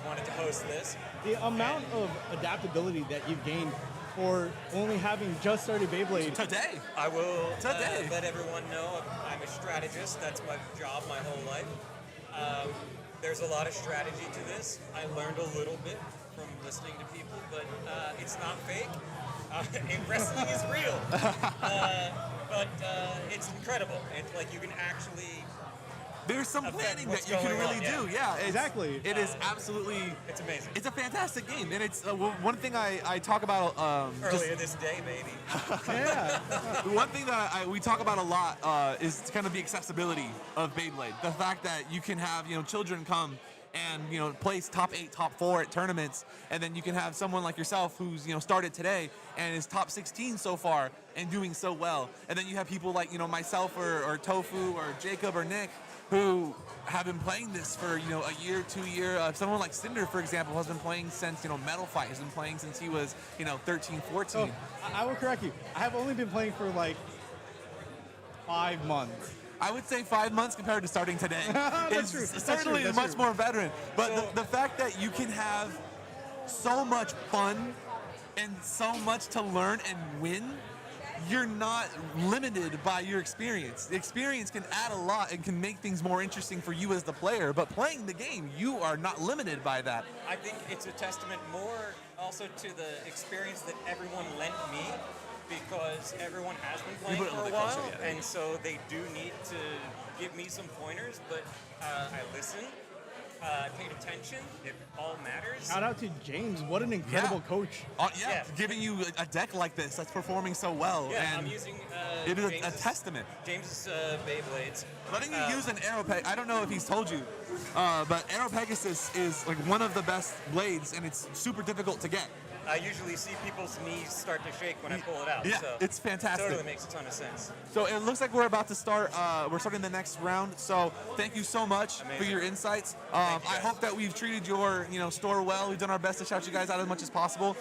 Wanted to host this. The amount of adaptability that you've gained for only having just started Beyblade. Today. I will let everyone know I'm a strategist. That's my job my whole life. There's a lot of strategy to this. I learned a little bit from listening to people, but it's not fake. Wrestling is real. But it's incredible. It's like you can actually... There's some planning that you can really do. Yeah, exactly. It is absolutely... It's amazing. It's a fantastic game. And it's one thing I talk about... Earlier this day, baby. Yeah. One thing that we talk about a lot is kind of the accessibility of Beyblade. The fact that you can have children come and, you know, place top 8, top 4 at tournaments. And then you can have someone like yourself who's, you know, started today and is top 16 so far and doing so well. And then you have people like, you know, myself or Tofu or Jacob or Nick who have been playing this for, you know, a year, 2 years. Someone like Cinder, for example, has been playing since, you know, Metal Fight. Has been playing since he was, you know, 13, 14. So, I will correct you. I have only been playing for like 5 months. I would say 5 months compared to starting today. That's true. Certainly That's much true. more veteran. But the fact that you can have so much fun and so much to learn and win, you're not limited by your experience. The experience can add a lot and can make things more interesting for you as the player, but playing the game, you are not limited by that. I think it's a testament more also to the experience that everyone lent me, because everyone has been playing put it a for a little bit while, closer, yeah. and so they do need to give me some pointers, but I listen, paid attention, it all matters. Shout out to James. What an incredible coach. Yeah, giving you a deck like this that's performing so well. Yeah, and I'm using it is a James's- testament. James's Beyblades. Letting you use an Arrow Pegasus, I don't know if he's told you, but Arrow Pegasus is like one of the best blades, and it's super difficult to get. I usually see people's knees start to shake when I pull it out. Yeah, so it's fantastic. Totally makes a ton of sense. So it looks like we're about to start. We're starting the next round. So thank you so much for Amazing. your insights. Thank you, I guys. hope that we've treated your store well. We've done our best to shout you guys out as much as possible.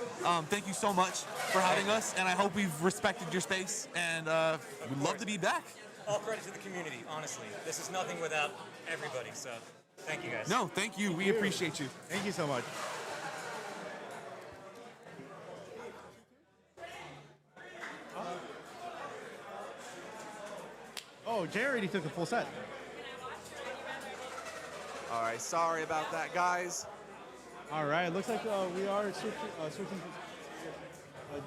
Thank you so much for having us, and I hope we've respected your space. And we'd love to be back. All credit to the community, honestly. This is nothing without everybody, so thank you guys. No, thank you. We appreciate you. Thank you so much. Oh, Jay already took the full set. All right, sorry about that, guys. All right, looks like we are switching.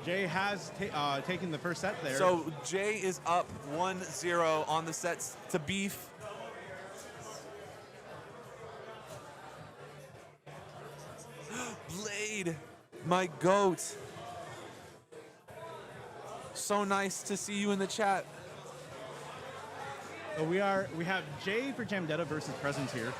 Jay has taken the first set there. So Jay is up 1-0 on the sets to Beef. Blade, my goat. So nice to see you in the chat. So we have Jay for Jamdetta versus Presence here.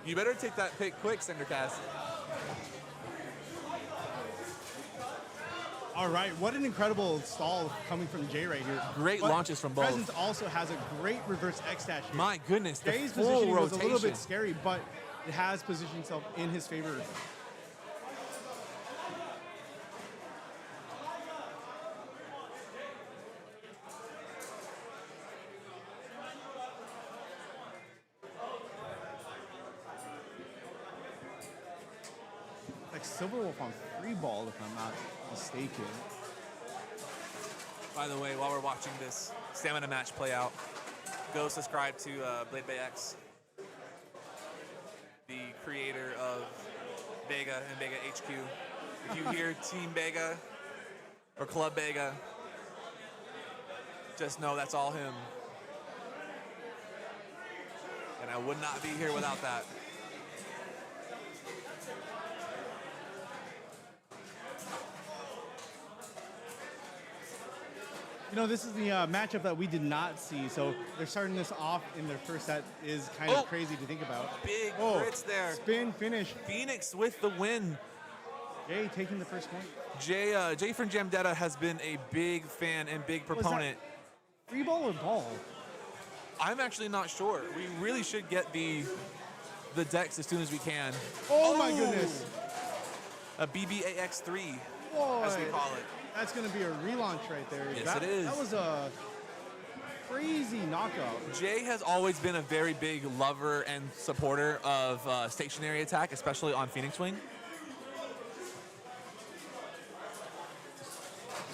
You better take that pick quick, Cindercast. All right, what an incredible stall coming from Jay right here. Great But launches from both. Presence also has a great reverse X dash here. My goodness, the Jay's full positioning was a rotation. little bit scary, but it has positioned itself in his favor. Like Silverwolf on free ball, if I'm not mistaken. By the way, while we're watching this stamina match play out, go subscribe to Blade Bay X, the creator of Vega and Vega HQ. If you hear Team Vega or Club Vega, just know that's all him. And I would not be here without that. You know, this is the matchup that we did not see, so they're starting this off in their first set is kind of crazy to think about. Big Oh, crits there. Spin finish. Phoenix with the win. Jay taking the first point. Jay from Jamdetta has been a big fan and big Was that proponent. Free ball or ball? I'm actually not sure. We really should get the decks as soon as we can. Oh my goodness. A BBAX3, Boy, as we call it. That's going to be a relaunch right there. Yes, it is. That was a crazy knockout. Jay has always been a very big lover and supporter of stationary attack, especially on Phoenix Wing.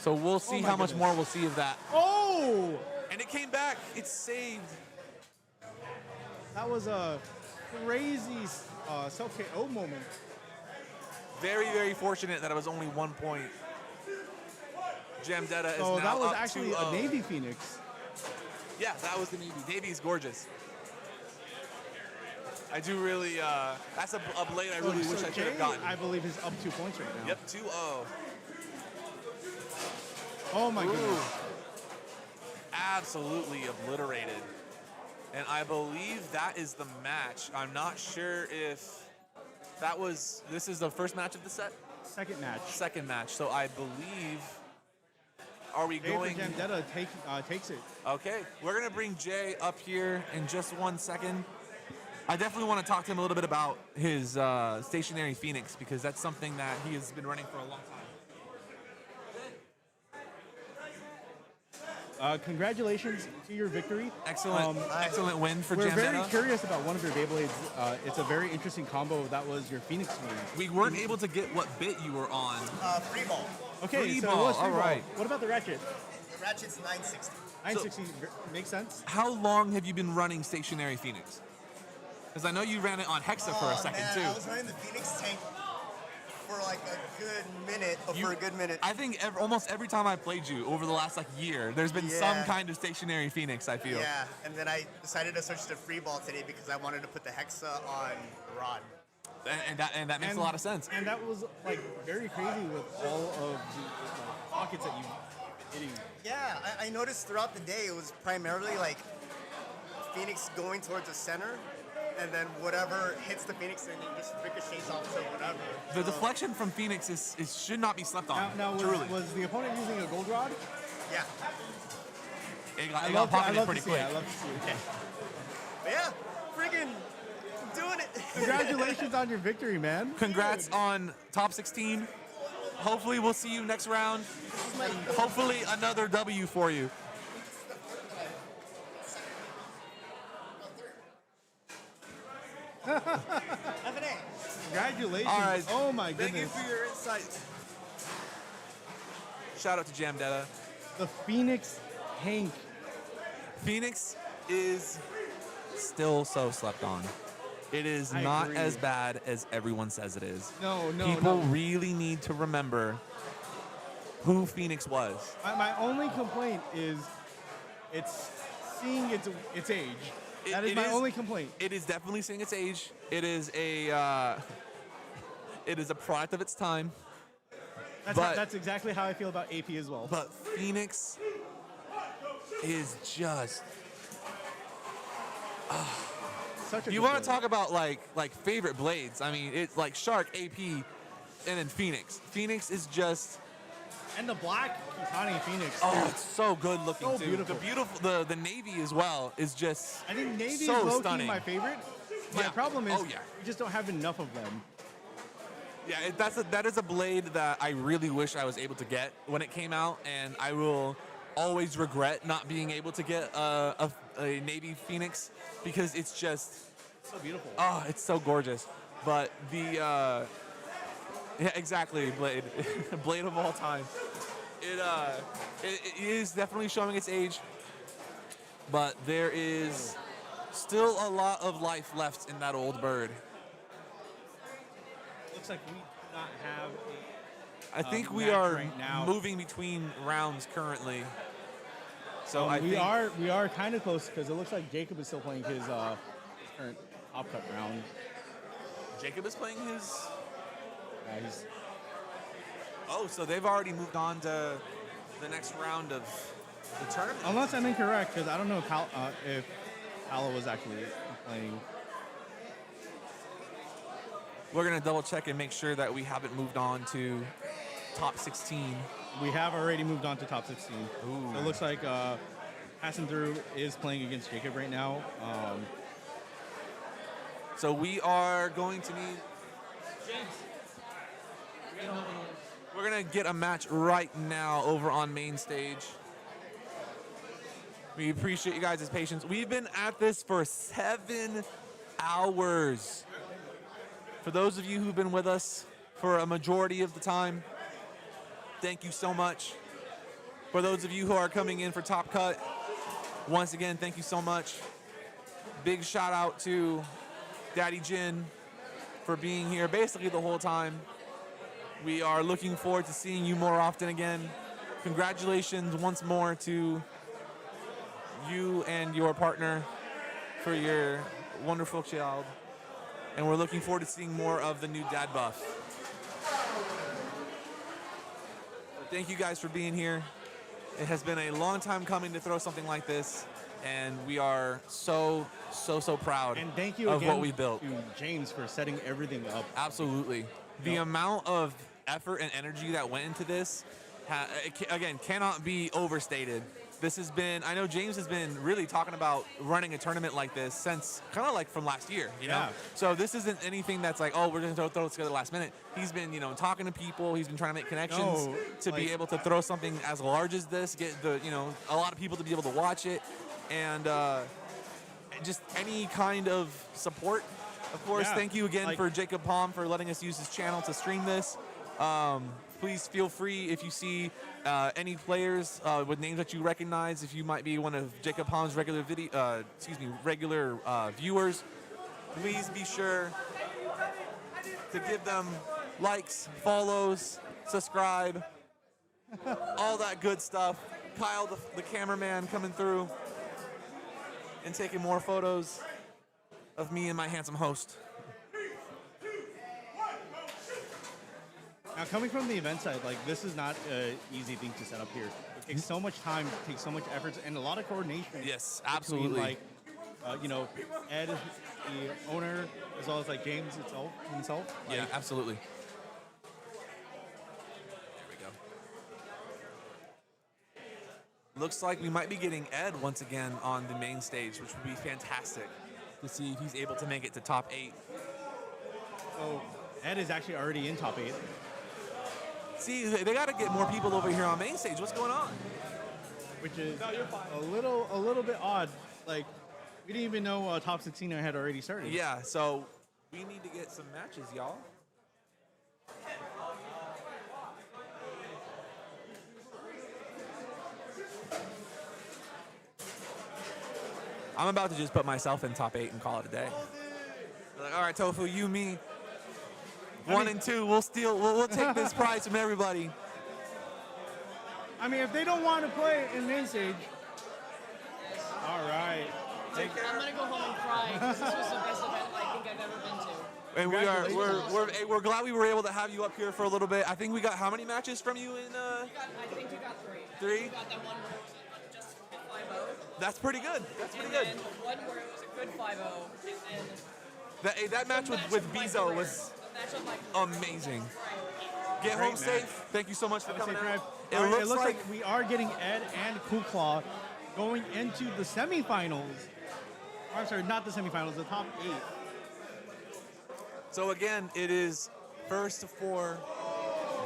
So we'll see my how much goodness. more we'll see of that. Oh! And it came back. It's saved. That was a crazy self-KO moment. Very, very fortunate that it was only 1 point. Jamdetta is So now that was up actually a 2-0. Navy Phoenix. Yeah, that was the Navy. Navy's gorgeous. I do really, that's a blade I really wish I could Jay, have gotten. I believe, is up 2 points right now. Yep, 2-0. Oh my Ooh. goodness. absolutely obliterated. And I believe that is the match. I'm not sure if this is the first match of the set? Second match. Second match. So I believe, are we going? Jandetta takes it. Okay, we're gonna bring Jay up here in just 1 second. I definitely want to talk to him a little bit about his stationary Phoenix, because that's something that he has been running for a long time. Congratulations to your victory. Excellent win for We're very Jandetta. curious about one of your Beyblades. It's a very interesting combo. That was your Phoenix move. We weren't able to get what bit you were on. Free ball. Okay, Free so ball, it was free all ball. right. What about the Ratchet? The Ratchet's 960. 960 makes sense. How long have you been running stationary Phoenix? Because I know you ran it on Hexa for a second man, too. I was running the Phoenix tank for like a good minute. I think almost every time I played you over the last year, there's been some kind of stationary Phoenix, I feel. Yeah, and then I decided to switch to free ball today because I wanted to put the Hexa on the rod. And that makes a lot of sense. And that was very crazy with all of the pockets that you've been hitting. Yeah, I noticed throughout the day it was primarily Phoenix going towards the center, and then whatever hits the Phoenix and it just ricochets off to whatever. The deflection from Phoenix should not be slept on. Now truly. was the opponent using a gold rod? Yeah. It got pocketed pretty quick. I love to see it. Okay. But yeah, friggin' doing it. Congratulations on your victory, man. Congrats on top 16. Hopefully we'll see you next round. Hopefully another W for you. Congratulations. All right. Oh my Thank goodness. you for your insights. Shout out to Jandetta. The Phoenix tank. Phoenix is still so slept on. It is I not agree. as bad as everyone says it is. No. People really need to remember who Phoenix was. My only complaint is it's seeing its age. That is my only complaint. It is definitely seeing its age. It is a product of its time. That's exactly how I feel about AP as well. But Phoenix is just. You want to talk about like favorite blades? I mean, it's like Shark, AP, and then Phoenix. Phoenix is just. And the black Kitani Phoenix. Oh, it's so good looking So too. The navy as well is just. I think navy so is low-key stunning. my favorite. My problem is we we just don't have enough of them. Yeah, that is a blade that I really wish I was able to get when it came out, and I will always regret not being able to get a navy Phoenix because it's just so beautiful. Oh, it's so gorgeous. But the yeah, exactly, blade, blade of all time. It is definitely showing its age, but there is still a lot of life left in that old bird. Looks like we do not have a I think we match are right now. moving between rounds currently. So we are kind of close because it looks like Jacob is still playing his current top cut round. Jacob is playing his. Yeah, he's. Oh, so they've already moved on to the next round of the tournament. Unless I'm incorrect, because I don't know if Paolo was actually playing. We're gonna double check and make sure that we haven't moved on to top 16. We have already moved on to top 16. Ooh. So it looks like Passing Through is playing against Jacob right now. So we are going to need. We're gonna get a match right now over on main stage. We appreciate you guys' patience. We've been at this for 7 hours. For those of you who've been with us for a majority of the time, thank you so much. For those of you who are coming in for Top Cut, once again, thank you so much. Big shout out to Daddy Jin for being here basically the whole time. We are looking forward to seeing you more often again. Congratulations once more to you and your partner for your wonderful child. And we're looking forward to seeing more of the new dad buff. Thank you guys for being here. It has been a long time coming to throw something like this, and we are so proud And thank you of again what we built. to James for setting everything up. Absolutely. The amount of effort and energy that went into this, again, cannot be overstated. This has been, I know James has been really talking about running a tournament like this since kind of like from last year, you know? Yeah. So this isn't anything that's like, oh, we're going to throw it together last minute. He's been, talking to people. He's been trying to make connections to be able to throw something as large as this, get a lot of people to be able to watch it, and just any kind of support. Of course, thank you again for Jacob Palm for letting us use his channel to stream this. Please feel free if you see any players with names that you recognize, if you might be one of Jacob Palm's regular viewers, please be sure to give them likes, follows, subscribe, all that good stuff. Kyle, the cameraman, coming through and taking more photos of me and my handsome host. Now, coming from the event side, like, this is not an easy thing to set up here. It takes so much time, it takes so much effort, and a lot of coordination. Yes, absolutely. Between, Ed, the owner, as well as, James himself. Yeah, absolutely. There we go. Looks like we might be getting Ed once again on the main stage, which would be fantastic to see if he's able to make it to top 8. So, Ed is actually already in top 8. See, they got to get more people over here on main stage. What's going on? Which is a little bit odd. We didn't even know top 16 had already started. Yeah, so we need to get some matches, y'all. I'm about to just put myself in top 8 and call it a day. All right, Tofu, you, me. 1 and 2, we'll take this prize from everybody. I mean, if they don't want to play in main stage, all right. I'm gonna go home and cry because this was the best event I think I've ever been to. And we're glad we were able to have you up here for a little bit. I think we got how many matches from you in? I think you got 3. 3? You got that one where it was just a good 5-0. That's pretty good. That's pretty good. And then one where it was a good 5-0, and then That match with Bezo was amazing. Get home safe. Thank you so much for coming out. It looks like we are getting Ed and Cool Claw going into the semifinals. I'm sorry, not the semifinals, the top 8. So again, it is first to 4,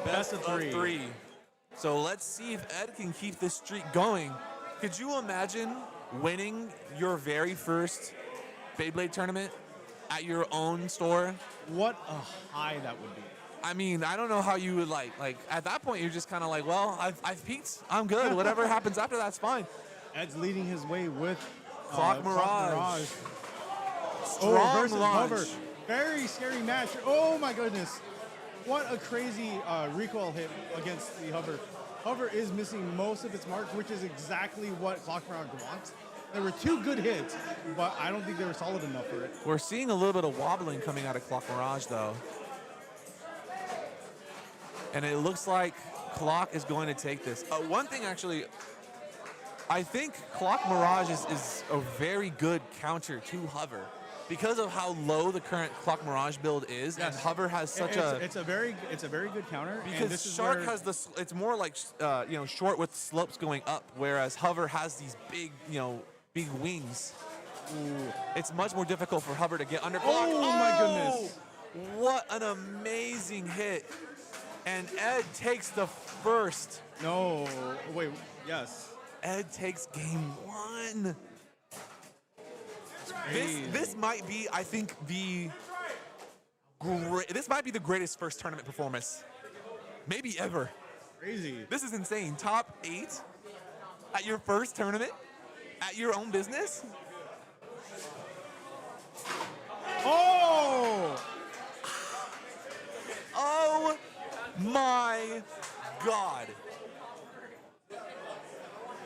best of 3. So let's see if Ed can keep this streak going. Could you imagine winning your very first Beyblade tournament at your own store? What a high that would be. I mean, I don't know how you would like at that point you're just kind of like, well, I've peaked. I'm good. Whatever happens after that's fine. Ed's leading his way with Clock Mirage. Strong versus launch. Hover. Very scary match. Oh my goodness. What a crazy recoil hit against the Hover. Hover is missing most of its mark, which is exactly what Clock Mirage wants. There were 2 good hits, but I don't think they were solid enough for it. We're seeing a little bit of wobbling coming out of Clock Mirage, though. And it looks like Clock is going to take this. One thing, actually, I think Clock Mirage is a very good counter to Hover. Because of how low the current Clock Mirage build is, and Hover has such it's a very good counter. Because and this is Shark where, has it's more like short with slopes going up, whereas Hover has these big big wings. Ooh. It's much more difficult for Hover to get under block. Oh my goodness! What an amazing hit! And Ed takes the first. No, wait, yes. Ed takes game 1. This might be, I think, this might be the greatest first tournament performance, maybe ever. Crazy. This is insane. Top 8 at your first tournament, at your own business. Oh! Oh my God.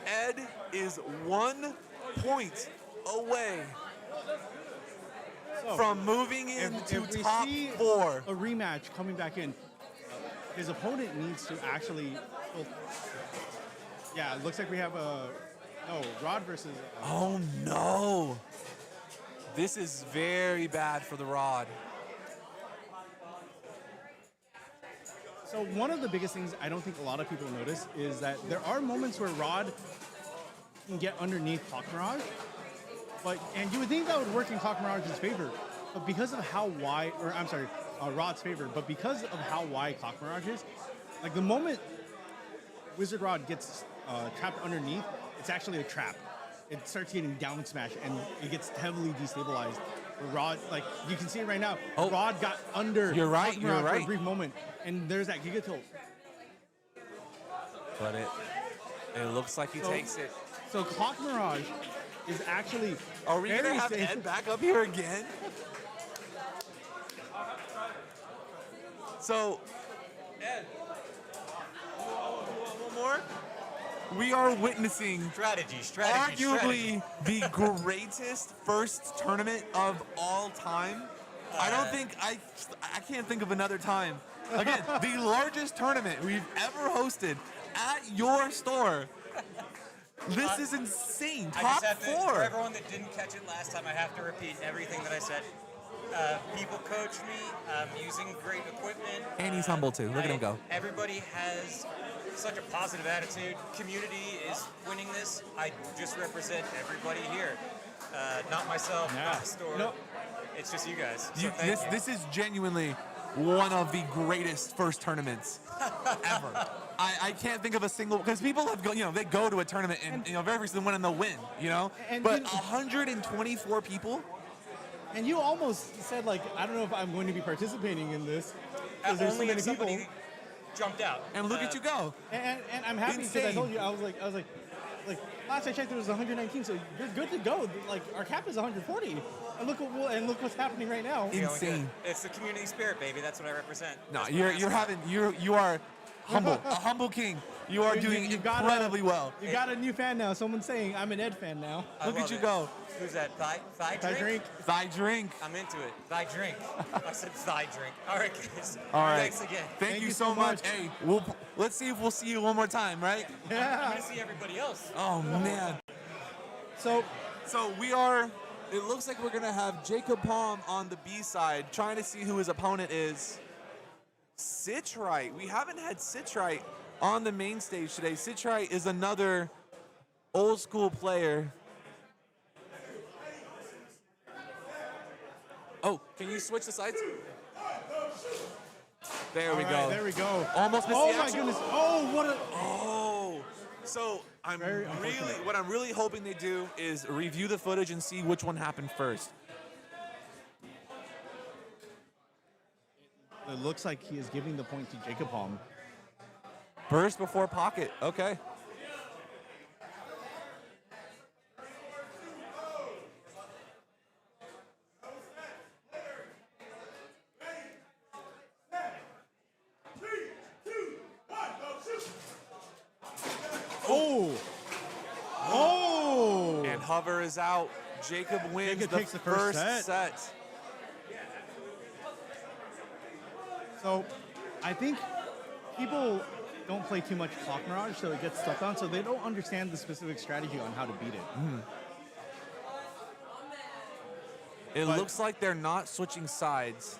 Ed is 1 point away from moving into top 4. A rematch coming back in. His opponent needs to actually Yeah, it looks like we have Rod versus. Oh no! This is very bad for the Rod. So one of the biggest things I don't think a lot of people notice is that there are moments where Rod can get underneath Clock Mirage, and you would think that would work in Clock Mirage's favor, but because of how wide, Rod's favor, but because of how wide Clock Mirage is, like the moment Wizard Rod gets trapped underneath, it's actually a trap. It starts getting down smash and it gets heavily destabilized. Rod, like you can see it right now, Rod got under. You're right. Clock Mirage for a brief moment, and there's that Giga tilt. But it looks like he takes it. So Clock Mirage is actually. Are we gonna have Ed back up here again? So, Ed, one more. We are witnessing strategy. Arguably the greatest first tournament of all time. I don't think I can't think of another time. Again, the largest tournament we've ever hosted at your store. This is insane. I Top just have to, 4. for everyone that didn't catch it last time, I have to repeat everything that I said. People coach me. I'm using great equipment. And he's humble too. Look at him go. Everybody has such a positive attitude. Community is winning this. I just represent everybody here. Not myself, not the store. It's just you guys. So This is genuinely one of the greatest first tournaments ever. I can't think of a single, because people have they go to a tournament and very recently win and they'll win, but 124 people. And you almost said like, I don't know if I'm going to be participating in this because there's so only many if people. somebody jumped out. And look at you go. And I'm happy because I told you I was like last I checked it was 119, so you're good to go. Like our cap is 140, and look what's happening right now. Insane. It's the community spirit, baby. That's what I represent. No, you are humble, a humble king. You are doing incredibly well. You got a new fan now. Someone's saying I'm an Ed fan now. Look at you go. Who's that? Thigh drink? Thigh drink. I'm into it. Thigh drink. I said thigh drink. All right, guys. All right. Thanks again. Thank you so much. Hey, let's see if we'll see you one more time, right? I'm gonna see everybody else. Oh man. So we are. It looks like we're gonna have Jacob Palm on the B side, trying to see who his opponent is. Citrite. We haven't had Citrite on the main stage today. Citrite is another old school player. Oh, can you switch the sides? There we go. There we go. Almost missed Oh the my action. goodness. Oh, what a. Oh. So what I'm really hoping they do is review the footage and see which one happened first. It looks like he is giving the point to Jacob Palm. Burst before pocket. Okay. Oh! And hover is out. Jacob wins takes the first set. So, I think people don't play too much Clock Mirage, so it gets stuck on, so they don't understand the specific strategy on how to beat it. It looks like they're not switching sides.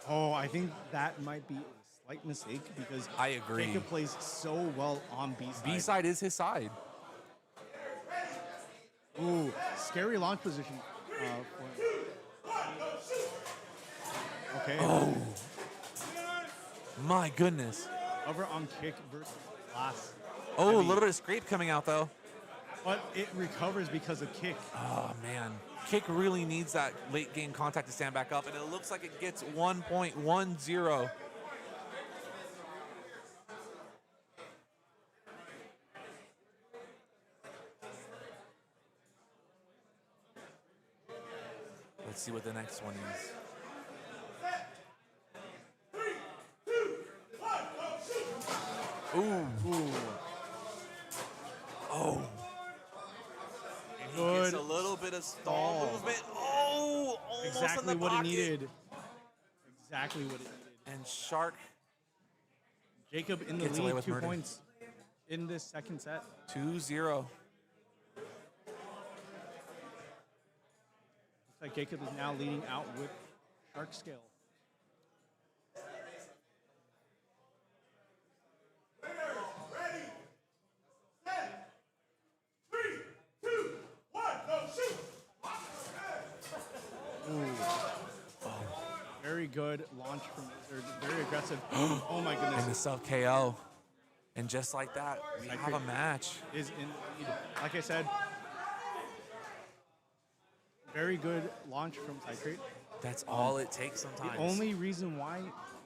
Oh, I think that might be a slight mistake because I agree. Jacob plays so well on B side. B side is his side. Ooh, scary launch position. Okay. Oh. My goodness. Over on kick versus glass. Oh, a little bit of scrape coming out though. But it recovers because of kick. Oh man. Kick really needs that late game contact to stand back up, and it looks like it gets 1.10. Let's see what the next one is. Ooh. Oh. And he gets a little bit of stall movement. Oh, almost Exactly in the what pocket. it needed. Exactly what it needed. And Shark Jacob in the gets away lead, with 2 murder. points. in this second set. 2-0. Looks like Jacob is now leading out with Shark Scale. Very good launch from Wizard. Very aggressive. Oh my goodness. And the sub KO. And just like that, we have a match. Is indeed, like I said, very good launch from Cycrate. That's all it takes sometimes. The only reason why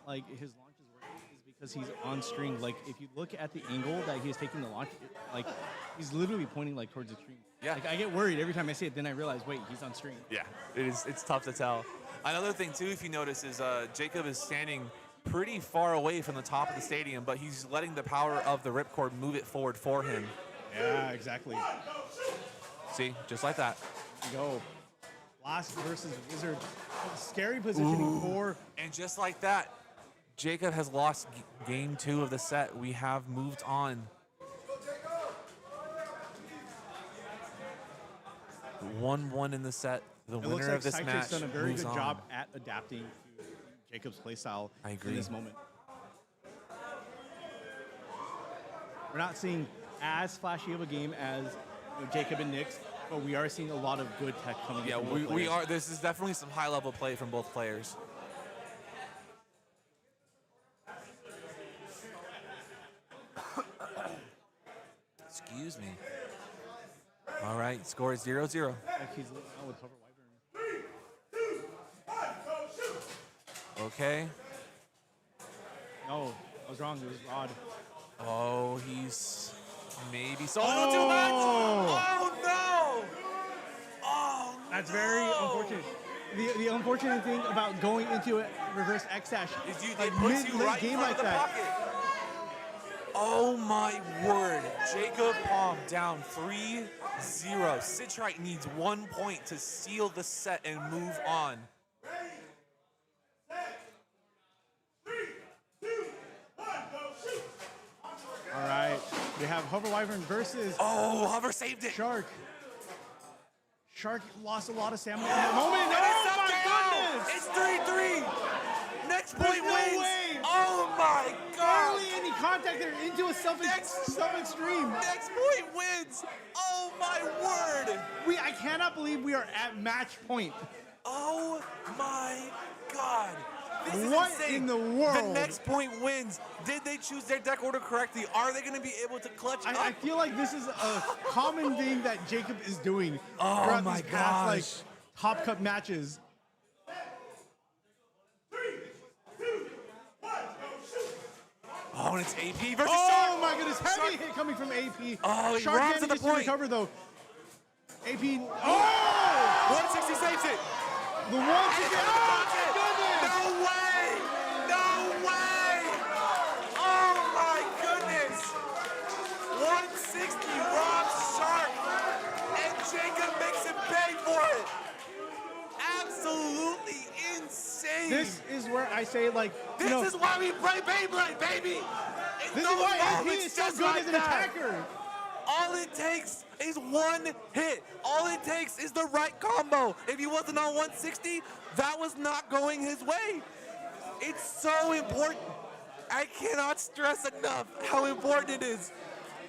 like his launch is working is because he's on string. Like if you look at the angle that he's taking the launch, like he's literally pointing like towards the string. Yeah. Like I get worried every time I see it. Then I realize, wait, he's on string. Yeah, it's tough to tell. Another thing too, if you notice, is Jacob is standing pretty far away from the top of the stadium, but he's letting the power of the ripcord move it forward for him. Yeah, exactly. See, just like that. There you go. Blast versus Wizard. Scary positioning for. And just like that, Jacob has lost game 2 of the set. We have moved on. 1-1 in the set. The winner of this match Cycrate's done a very moves good on. job at adapting to Jacob's playstyle in this moment. We're not seeing as flashy of a game as Jacob and Nyx, but we are seeing a lot of good tech coming in. Yeah, from both we players. are. This is definitely some high-level play from both players. Excuse me. All right, score is 0-0. Like he's leading out with Hover Wyvern. Okay. No, I was wrong. It was Rod. Oh, he's maybe so too much. Oh no! Oh, that's very unfortunate. The unfortunate thing about going into a reverse X dash is like it puts you mid-late right in game front like of the that. pocket. Oh my word! Jacob Palm down 3-0. Citrite needs 1 point to seal the set and move on. All right, we have Hover Wyvern versus. Oh, Hover saved it. Shark. Shark lost a lot of stamina in that moment. And Oh it's my goodness! It's 3-3. Next There's point no wins. way. Oh my God! Barely any contact there into a self-extreme. Next point wins. Oh my word! I cannot believe we are at match point. Oh my God! This is What insane. in the world? The next point wins. Did they choose their deck order correctly? Are they going to be able to clutch up? I feel like this is a common thing that Jacob is doing Oh throughout my these past like gosh. Top Cup matches. Oh, and it's AP versus Oh Shark. my goodness, heavy Shark. hit coming from AP. Oh, he Shark runs to the manages to point. recover though. AP. Oh! 160 saves it. The 160. Oh my goodness! No way! No way! Oh my goodness! 160 robs Shark, and Jacob makes him pay for it. Absolutely insane. This is where I say like This is why we play Beyblade, baby. This is why AP is so good as an attacker. All it takes is one hit. All it takes is the right combo. If he wasn't on 160, that was not going his way. It's so important. I cannot stress enough how important it is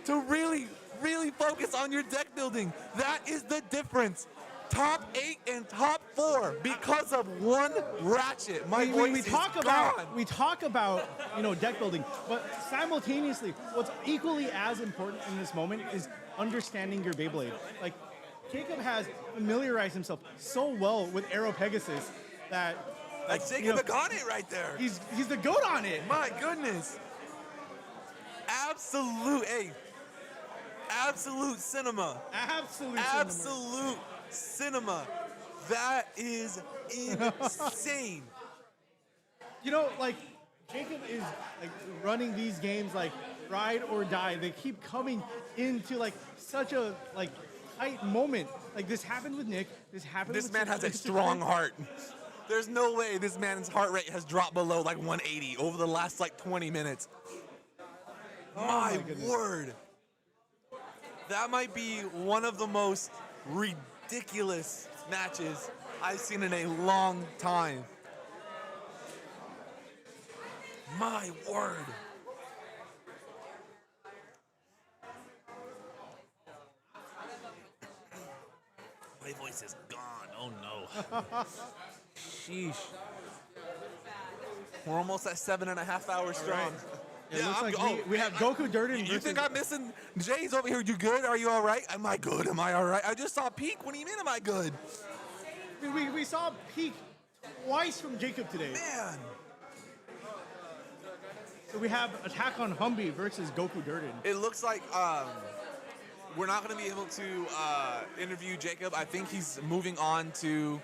to really, really focus on your deck building. That is the difference. Top 8 and top 4 because of one ratchet. My voice we is talk gone. about deck building, but simultaneously, what's equally as important in this moment is understanding your Beyblade. Like Jacob has familiarized himself so well with Aero Pegasus that Like Jacob got it right there. He's the goat on it. My goodness. Absolute cinema. Absolute cinema. That is insane. You know, like Jacob is like running these games like ride or die. They keep coming into like such a like tight moment. Like this happened with Nick. This happened. This with man has a strong heart. There's no way this man's heart rate has dropped below like 180 over the last like 20 minutes. My word. That might be one of the most ridiculous matches I've seen in a long time. My word. My voice is gone. Oh no. Sheesh. We're almost at 7.5 hours strong. It looks like we have Goku Durden. You think I'm missing? Jay's over here. You good? Are you all right? Am I good? Am I all right? I just saw Peak. What do you mean, am I good? We saw Peak twice from Jacob today. Man. So we have Attack on Humby versus Goku Durden. It looks like we're not going to be able to interview Jacob. I think he's moving on to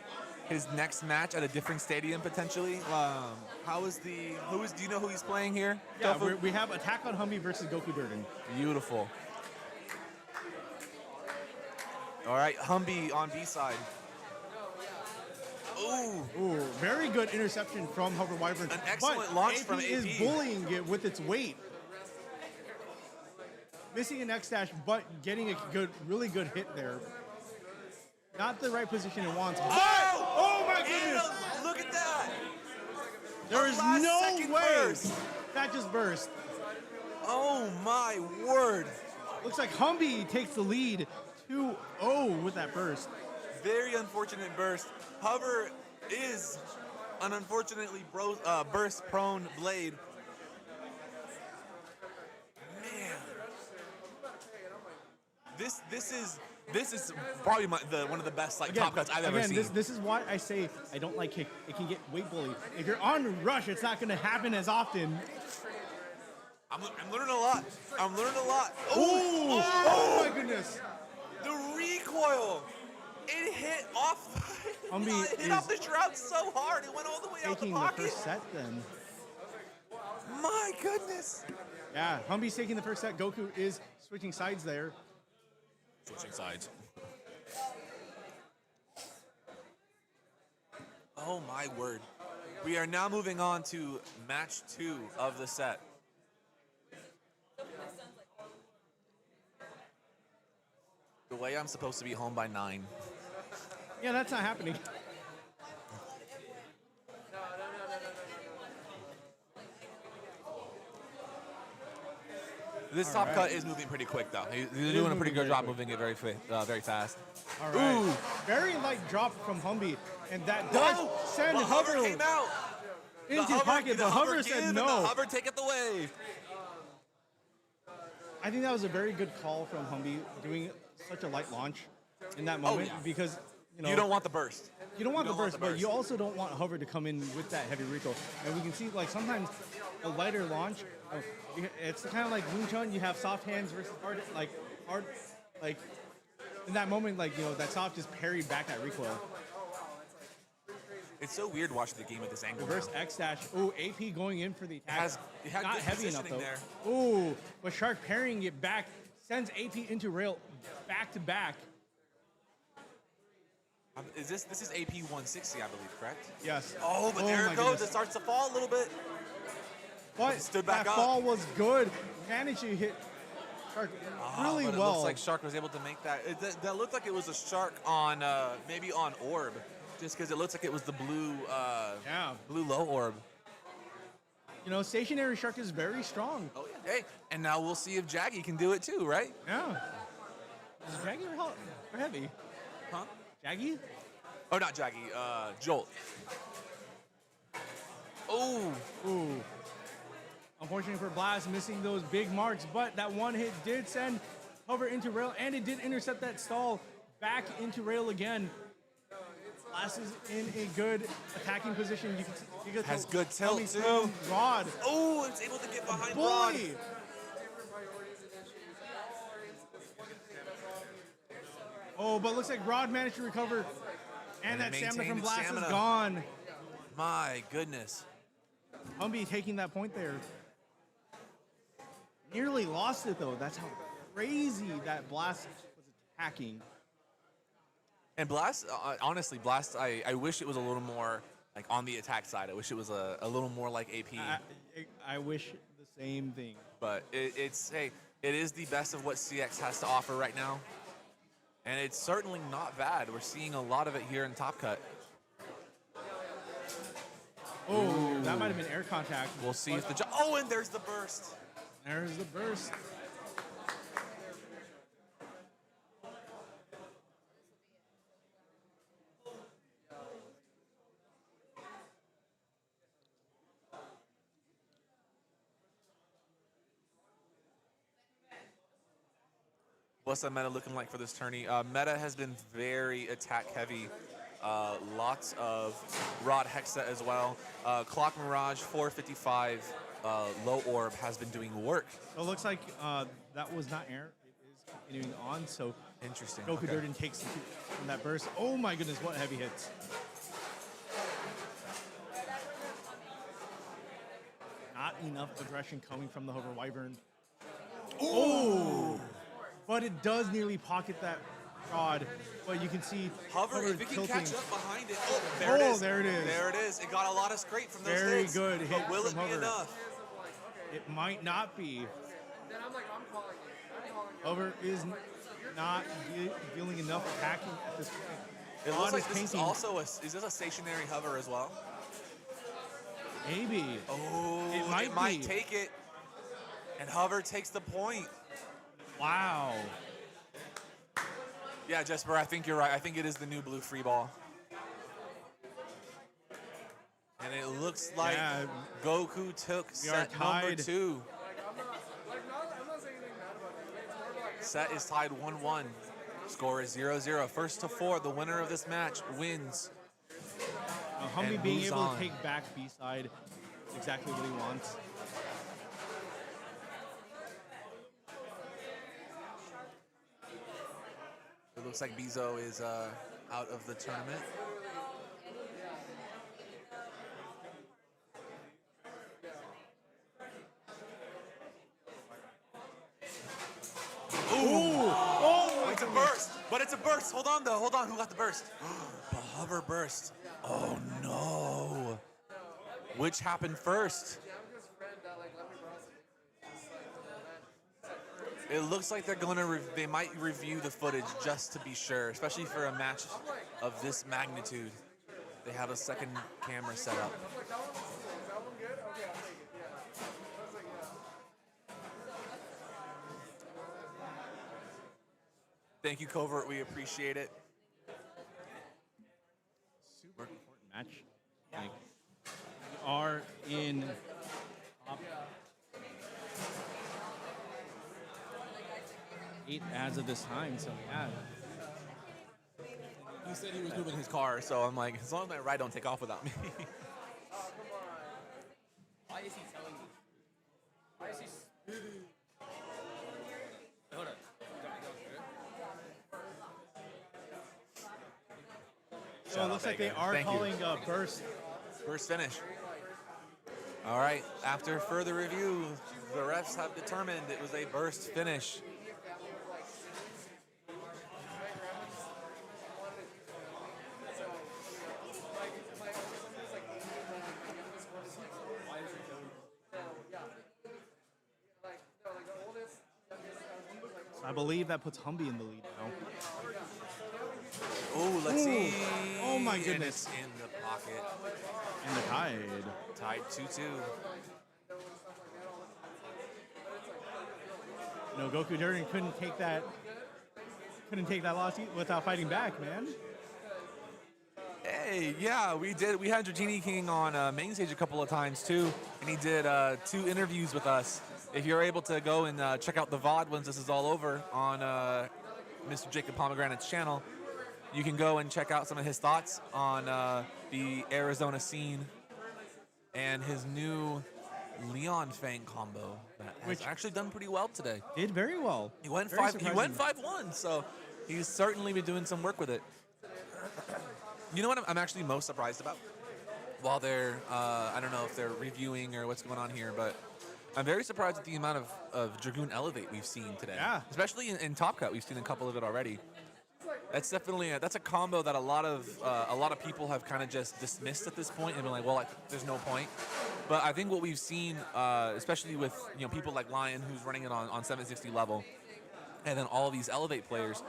his next match at a different stadium potentially. Do you know who he's playing here? Yeah, we have Attack on Humby versus Goku Durden. Beautiful. All right, Humby on B side. Ooh, very good interception from Hover Wyvern. An excellent but launch AP from AP. is bullying it with its weight. Missing an X dash, but getting a really good hit there. Not the right position it wants. But, oh my goodness! Look at that! There is no way that just burst. Oh my word! Looks like Humby takes the lead 2-0 with that burst. Very unfortunate burst. Hover is an unfortunately burst-prone blade. Man, this is probably one of the best top cuts I've ever seen. This is why I say I don't like kick. It can get weight bullied. If you're on rush, it's not going to happen as often. I'm learning a lot. Ooh. Oh my goodness! The recoil. It hit off. It hit off the shroud so hard. It went all the way out the pocket. Taking the first set then. My goodness. Yeah, Humby's taking the first set. Goku is switching sides there. Switching sides. Oh my word. We are now moving on to match 2 of the set. The way I'm supposed to be home by 9. Yeah, that's not happening. This top cut is moving pretty quick, though. He's doing a pretty good job moving it very fast. All right. Ooh. Very light drop from Humby, and that does send Hover came out into his pocket. The Hover said no. The Hover taketh the wave. I think that was a very good call from Humby, doing such a light launch in that moment because you don't want the burst. You don't want the burst, but you also don't want Hover to come in with that heavy recoil. And we can see sometimes a lighter launch. It's kind of like Wing Chun. You have soft hands versus hard. In that moment, that soft just parried back that recoil. It's so weird watching the game at this angle. Reverse X dash. Ooh, AP going in for the attack. It had not good heavy enough though. there. Ooh, but Shark parrying it back sends AP into rail back to back. This is AP 160, I believe, correct? Yes. Oh, but there it goes. Goodness. It starts to fall a little bit. But stood back that up. fall was good. Managed to hit Shark really but well. It looks like Shark was able to make that. That looked like it was a Shark on maybe on Orb, just because it looks like it was the blue blue low Orb. Stationary Shark is very strong. Oh yeah. Hey, and now we'll see if Jaggy can do it too, right? Yeah. Is Jaggy or heavy? Huh? Jaggy? Oh, not Jaggy. Jolt. Ooh. Unfortunately for Blast, missing those big marks, but that one hit did send Hover into rail, and it did intercept that stall back into rail again. Blast is in a good attacking position. You can has good tilt too. Rod. Oh, it's able to get behind Boy. Rod. Oh, but looks like Rod managed to recover, and that stamina from Blast is gone. My goodness. Humby taking that point there. Nearly lost it though. That's how crazy that Blast was attacking. And Blast, honestly, Blast, I wish it was a little more on the attack side. I wish it was a little more like AP. I wish the same thing. But it's hey, it is the best of what CX has to offer right now, and it's certainly not bad. We're seeing a lot of it here in Top Cut. Oh, that might have been air contact. We'll see if the oh, and there's the burst. There's the burst. What's the meta looking like for this tourney? Meta has been very attack heavy. Lots of Rod Hexa as well. Clock Mirage 455 low orb has been doing work. So it looks like that was not air. It is continuing on. So interesting. Goku Durden takes it from that burst. Oh my goodness, what heavy hits. Not enough aggression coming from the Hover Wyvern. Oh! But it does nearly pocket that rod. But you can see Hover, if it can tilting. catch up behind it. Oh, there it is. There it is. There it is. It got a lot of scrape from those Very hits. good hit But will it from be Hover. enough? It might not be. Then I'm like, I'm calling it. Hover is not dealing enough attacking at this point. It Rod looks like is this is painting. also is this a stationary hover as well? Maybe. Oh, It might be. take it. And Hover takes the point. Wow. Yeah, Jesper, I think you're right. I think it is the new blue free ball. And it looks like Goku took set number 2. Set is tied 1-1. Score is 0-0. First to 4, the winner of this match wins. Humby and being moves able on. to take back B-side is exactly what he wants. It looks like Bizo is out of the tournament. Ooh! Oh, it's a burst, but it's a burst. Hold on, though. Hold on. Who got the burst? The Hover burst. Oh no! Which happened first? It looks like they're going to. They might review the footage just to be sure, especially for a match of this magnitude. They have a second camera set up. Thank you, Covert. We appreciate it. Super important match. Like, we are in top 8 as of this time, so yeah. He said he was moving his car, so I'm like, as long as my ride don't take off without me. Why is he telling me? Why is he? Hold up. So it looks like they are calling a burst. Burst finish. All right, after further review, the refs have determined it was a burst finish. I believe that puts Humby in the lead now. Oh, let's see. Oh my And goodness. it's in the pocket. And the Tide. Tied 2-2. You know, Goku Durden couldn't take that loss without fighting back, man. Hey, yeah, we did. We had Dratini King on main stage a couple of times too, and he did 2 interviews with us. If you're able to go and check out the VOD once this is all over on Mr. Jacob Pomegranate's channel, you can go and check out some of his thoughts on the Arizona scene and his new Leon Fang combo that has actually done pretty well today. Did very well. He went Very 5. He went 5-1, so he's certainly been doing some work with it. You know what I'm actually most surprised about? While they're, I don't know if they're reviewing or what's going on here, but I'm very surprised at the amount of Dragoon Elevate we've seen today. Yeah. Especially in Top Cut, we've seen a couple of it already. That's definitely that's a combo that a lot of people have kind of just dismissed at this point and been like, well, there's no point. But I think what we've seen, especially with people like Lion, who's running it on 760 level, and then all of these Elevate players,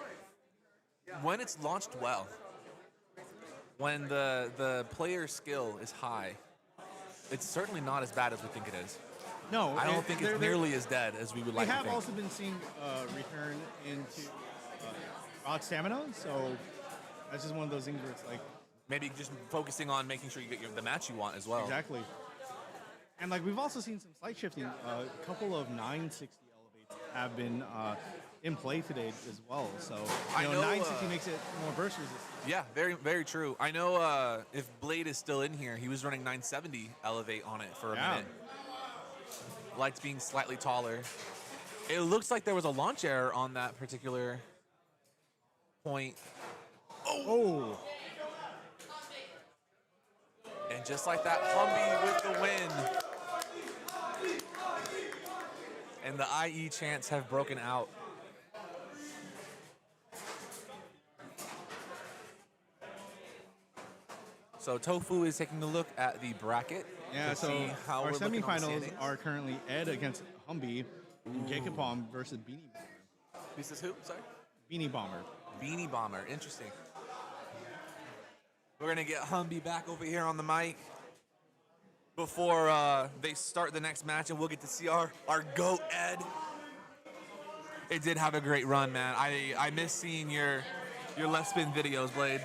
when it's launched well, when the player skill is high, it's certainly not as bad as we think it is. No, I don't think it's nearly as dead as we would like to think. We have also been seeing return into rod stamina, so that's just one of those things where it's like maybe just focusing on making sure you get the match you want as well. Exactly. And like we've also seen some slight shifting. A couple of 960 elevates have been in play today as well. So I know 960 makes it more burst resistant. Yeah, very very true. I know if Blade is still in here, he was running 970 elevate on it for a minute. Liked being slightly taller. It looks like there was a launch error on that particular point. Oh. And just like that, Humby with the win. And the IE chants have broken out. So Tofu is taking a look at the bracket. Yeah, to so see how our we're looking on the semifinals standings. are currently Ed against Humby, and Jacob Palm versus Beanie Bomber. This is who? Sorry? Beanie Bomber. Beanie Bomber. Interesting. We're going to get Humby back over here on the mic before they start the next match, and we'll get to see our GOAT, Ed. It did have a great run, man. I miss seeing your left spin videos, Blade.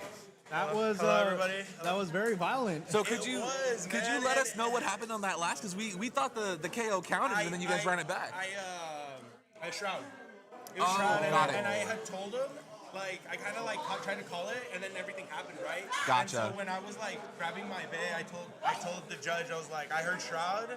That was everybody. That was very violent. So could you let us know what happened on that last? Because we thought the KO counted, and then you guys ran it back. I shroud. It was shroud, and I had told him, like, I kind of like tried to call it, and then everything happened, right? Gotcha. And so when I was like grabbing my bay, I told the judge, I was like, I heard shroud,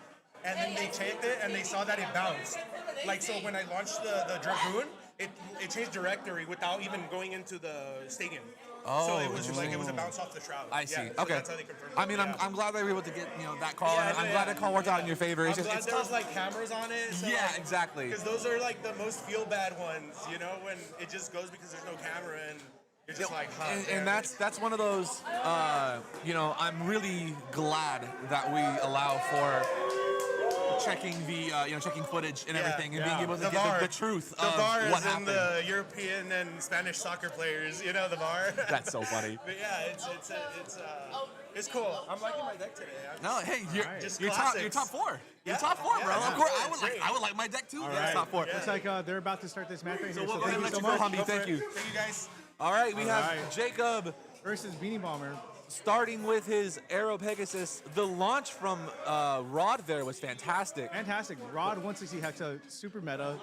and then they checked it, and they saw that it bounced. Like, so when I launched the Dragoon, it changed directory without even going into the stadium. Oh, so it was just like it was a bounce off the shroud. I see. Yeah, so Okay. that's how they confirmed it. I mean, I'm glad they were able to get that call. Yeah, I'm glad that call worked out in your favor. It's I'm just glad it's there was tough. like cameras on it. So Yeah, exactly. Because those are like the most feel bad ones, when it just goes because there's no camera and you're just like, huh. And that's one of those. I'm really glad that we allow for checking the checking footage and everything and being able to get the truth the of VAR what is happened. in the European and Spanish soccer players, the VAR. That's so funny. But yeah, it's cool. I'm liking my deck today. No, hey, you're top classics. 4. Yeah. You're top 4, bro. Yeah, of course, absolutely. I would like my deck too. All Yeah, right. top 4. Looks like they're about to start this match right here. we'll So go ahead thank and you let so you go, much. Humby. Thank you. Thank you guys. All right, we All have right. Jacob versus Beanie Bomber. starting with his Aero Pegasus. The launch from Rod there was fantastic. Fantastic. Rod 160 Hexa, super meta,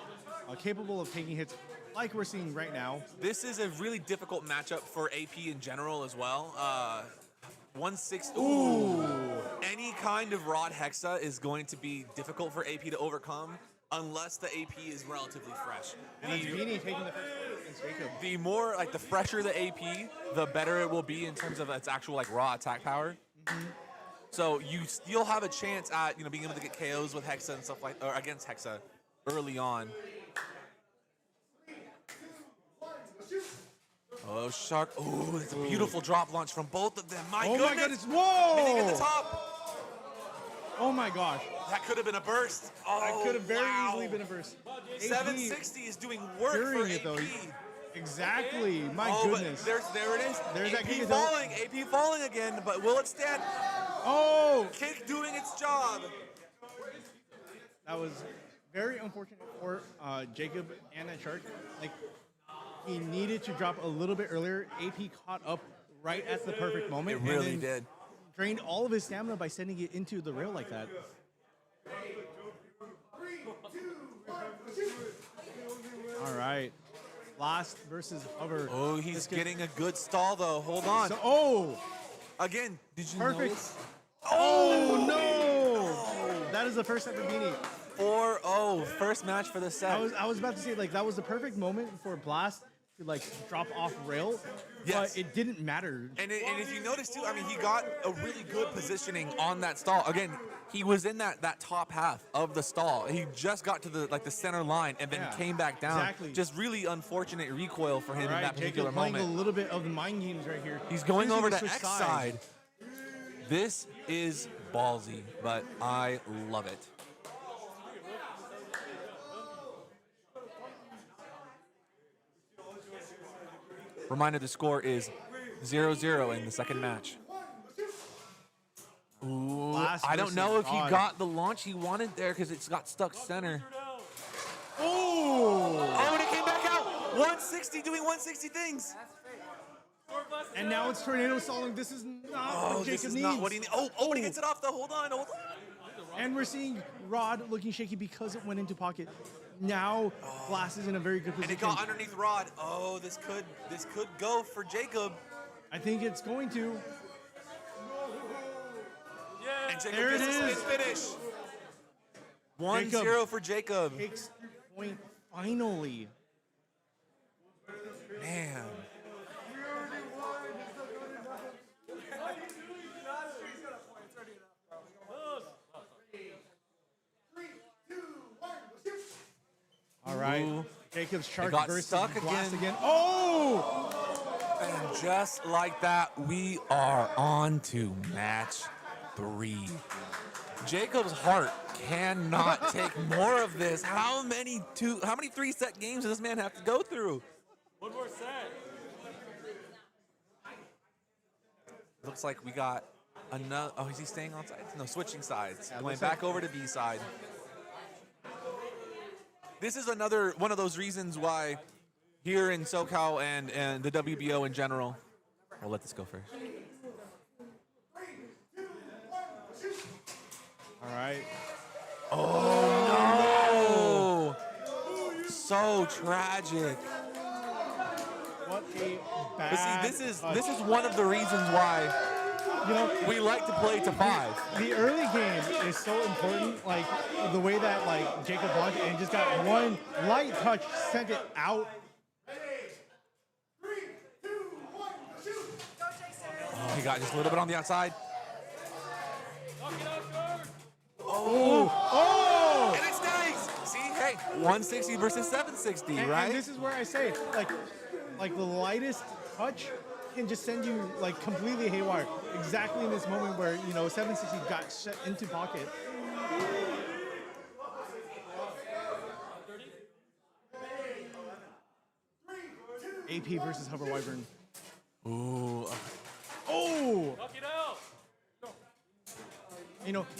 capable of taking hits like we're seeing right now. This is a really difficult matchup for AP in general as well. 160. Ooh. Any kind of Rod Hexa is going to be difficult for AP to overcome unless the AP is relatively fresh. And it's Beanie taking the first point against Jacob. The more, the fresher the AP, the better it will be in terms of its actual, raw attack power. Mm-hmm. So you still have a chance at, being able to get KOs with Hexa and stuff or against Hexa early on. Oh, Shark. Oh, it's a beautiful drop launch from both of them. My goodness. Whoa! Meeting at the top. Oh my gosh. That could have been a burst. Oh, That could have very easily been a burst. 760 is doing work for Curing it, AP. though. Exactly. My But goodness. there it is. There's that AP kick. falling. AP falling again, but will it stand? Oh! Kick doing its job. That was very unfortunate for Jacob and that Shark. He needed to drop a little bit earlier. AP caught up right at the perfect moment. It really and then did. Drained all of his stamina by sending it into the rail like that. All right. Blast versus Hover. Oh, he's getting a good stall, though. Hold on. So, Again, did you perfect. notice? Oh, no! That is the first set for Beanie. 4-0. First match for the set. I was about to say, that was the perfect moment for Blast to like drop off rail, Yes. but it didn't matter. And if you notice too, I mean, he got a really good positioning on that stall. Again, he was in that top half of the stall. He just got to the center line and then came back down. Exactly. Just really unfortunate recoil for him in that particular Jacob playing moment. a little bit of the mind games right here. He's going Choosing over to switch X sides. side. This is ballsy, but I love it. Reminder, the score is 0-0 in the second match. Ooh, Blast I don't know if versus he Rod. got the launch he wanted there because it's got stuck center. Oh! Oh, and it came back out. 160, doing 160 things. And now it's tornado stalling. This is not what Jacob this is needs. not what he needs. Oh, but he gets it off though. Hold on. And we're seeing Rod looking shaky because it went into pocket. Now Glass is in a very good position. And it got underneath Rod. Oh, this could go for Jacob. I think it's going to. And Jacob There it gets a is. spin finish. 1-0 for Jacob. Takes point finally. Man. All right. Ooh. Jacob's It charge got versus stuck Glass again. again. Oh! And just like that, we are on to match 3. Jacob's heart cannot take more of this. How many 3-set games does this man have to go through? One more set. Looks like we got another. Oh, is he staying on sides? No, switching sides. Yeah, Going looks back like- over to B side. This is another one of those reasons why here in SoCal and the WBO in general. We'll let this go first. All right. Oh, no! So tragic. What a But see, bad this is touch. one of the reasons why we like to play to 5. The early game is so important, like the way that like Jacob launched and just got one light touch, sent it out. Oh, he got just a little bit on the outside. Oh! And it stays. See, hey, 160 versus 760, right? And this is where I say, like the lightest touch can just send you like completely haywire. Exactly in this moment where 760 got shut into pocket. AP versus Hover Wyvern. Ooh. Oh! Knock it out.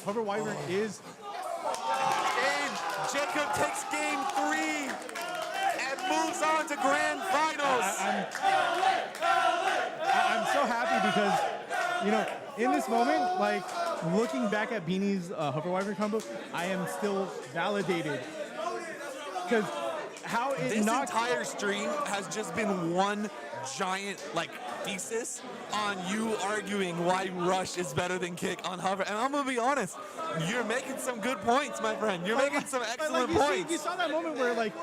Hover Wyvern is. And Jacob takes game 3 and moves on to grand finals. I'm so happy because, in this moment, like looking back at Beanie's Hover Wyvern combo, I am still validated. Because how it This knocked. entire stream has just been one giant thesis on you arguing why Rush is better than Kick on Hover. And I'm gonna be honest, you're making some good points, my friend. You're making some excellent points. You saw that moment where like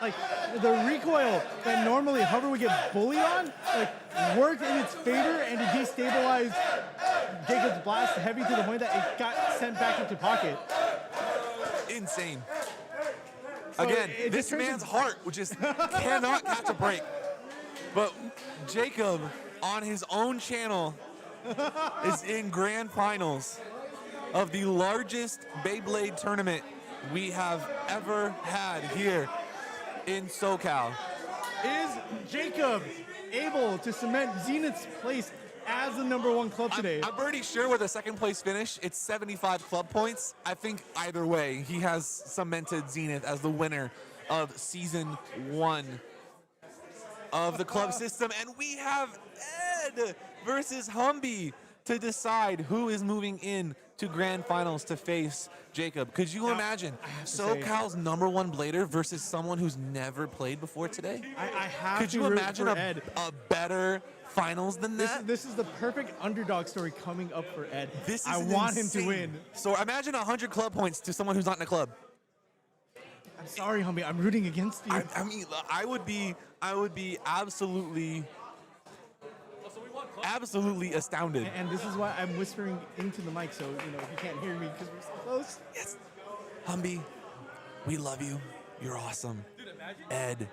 the recoil that normally Hover would get bullied on, worked in its favor and it destabilized Jacob's blast heavy to the point that it got sent back into pocket. Insane. So Again, it this just turns man's into- heart just cannot catch a break. But Jacob, on his own channel, is in grand finals of the largest Beyblade tournament we have ever had here in SoCal. Is Jacob able to cement Zenith's place as the #1 club today? I'm pretty sure with a second place finish, it's 75 club points. I think either way, he has cemented Zenith as the winner of season 1 of the club system. And we have Ed versus Humby to decide who is moving in to grand finals to face Jacob. Could you imagine SoCal's #1 blader versus someone who's never played before today? I have Could to you root imagine for a Ed. better finals than that? This is the perfect underdog story coming up for Ed. This is I want him to win. So imagine 100 club points to someone who's not in a club. I'm sorry, homie. I'm rooting against you. I mean, I would be I would be absolutely astounded. And this is why I'm whispering into the mic, so you know if you can't hear me because we're so close. Yes. Humby, we love you. You're awesome. Ed,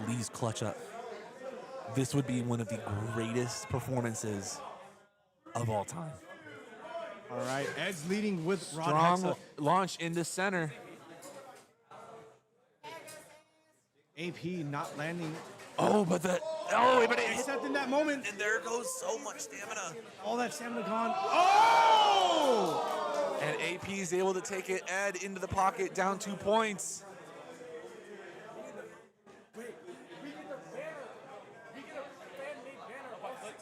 please clutch up. This would be one of the greatest performances of all time. All right, Ed's leading with Rod Strong Hexa. launch into center. AP not landing. But it except in that moment. And there goes so much stamina. All that stamina gone. Oh! And AP is able to take it. Ed into the pocket, down 2 points.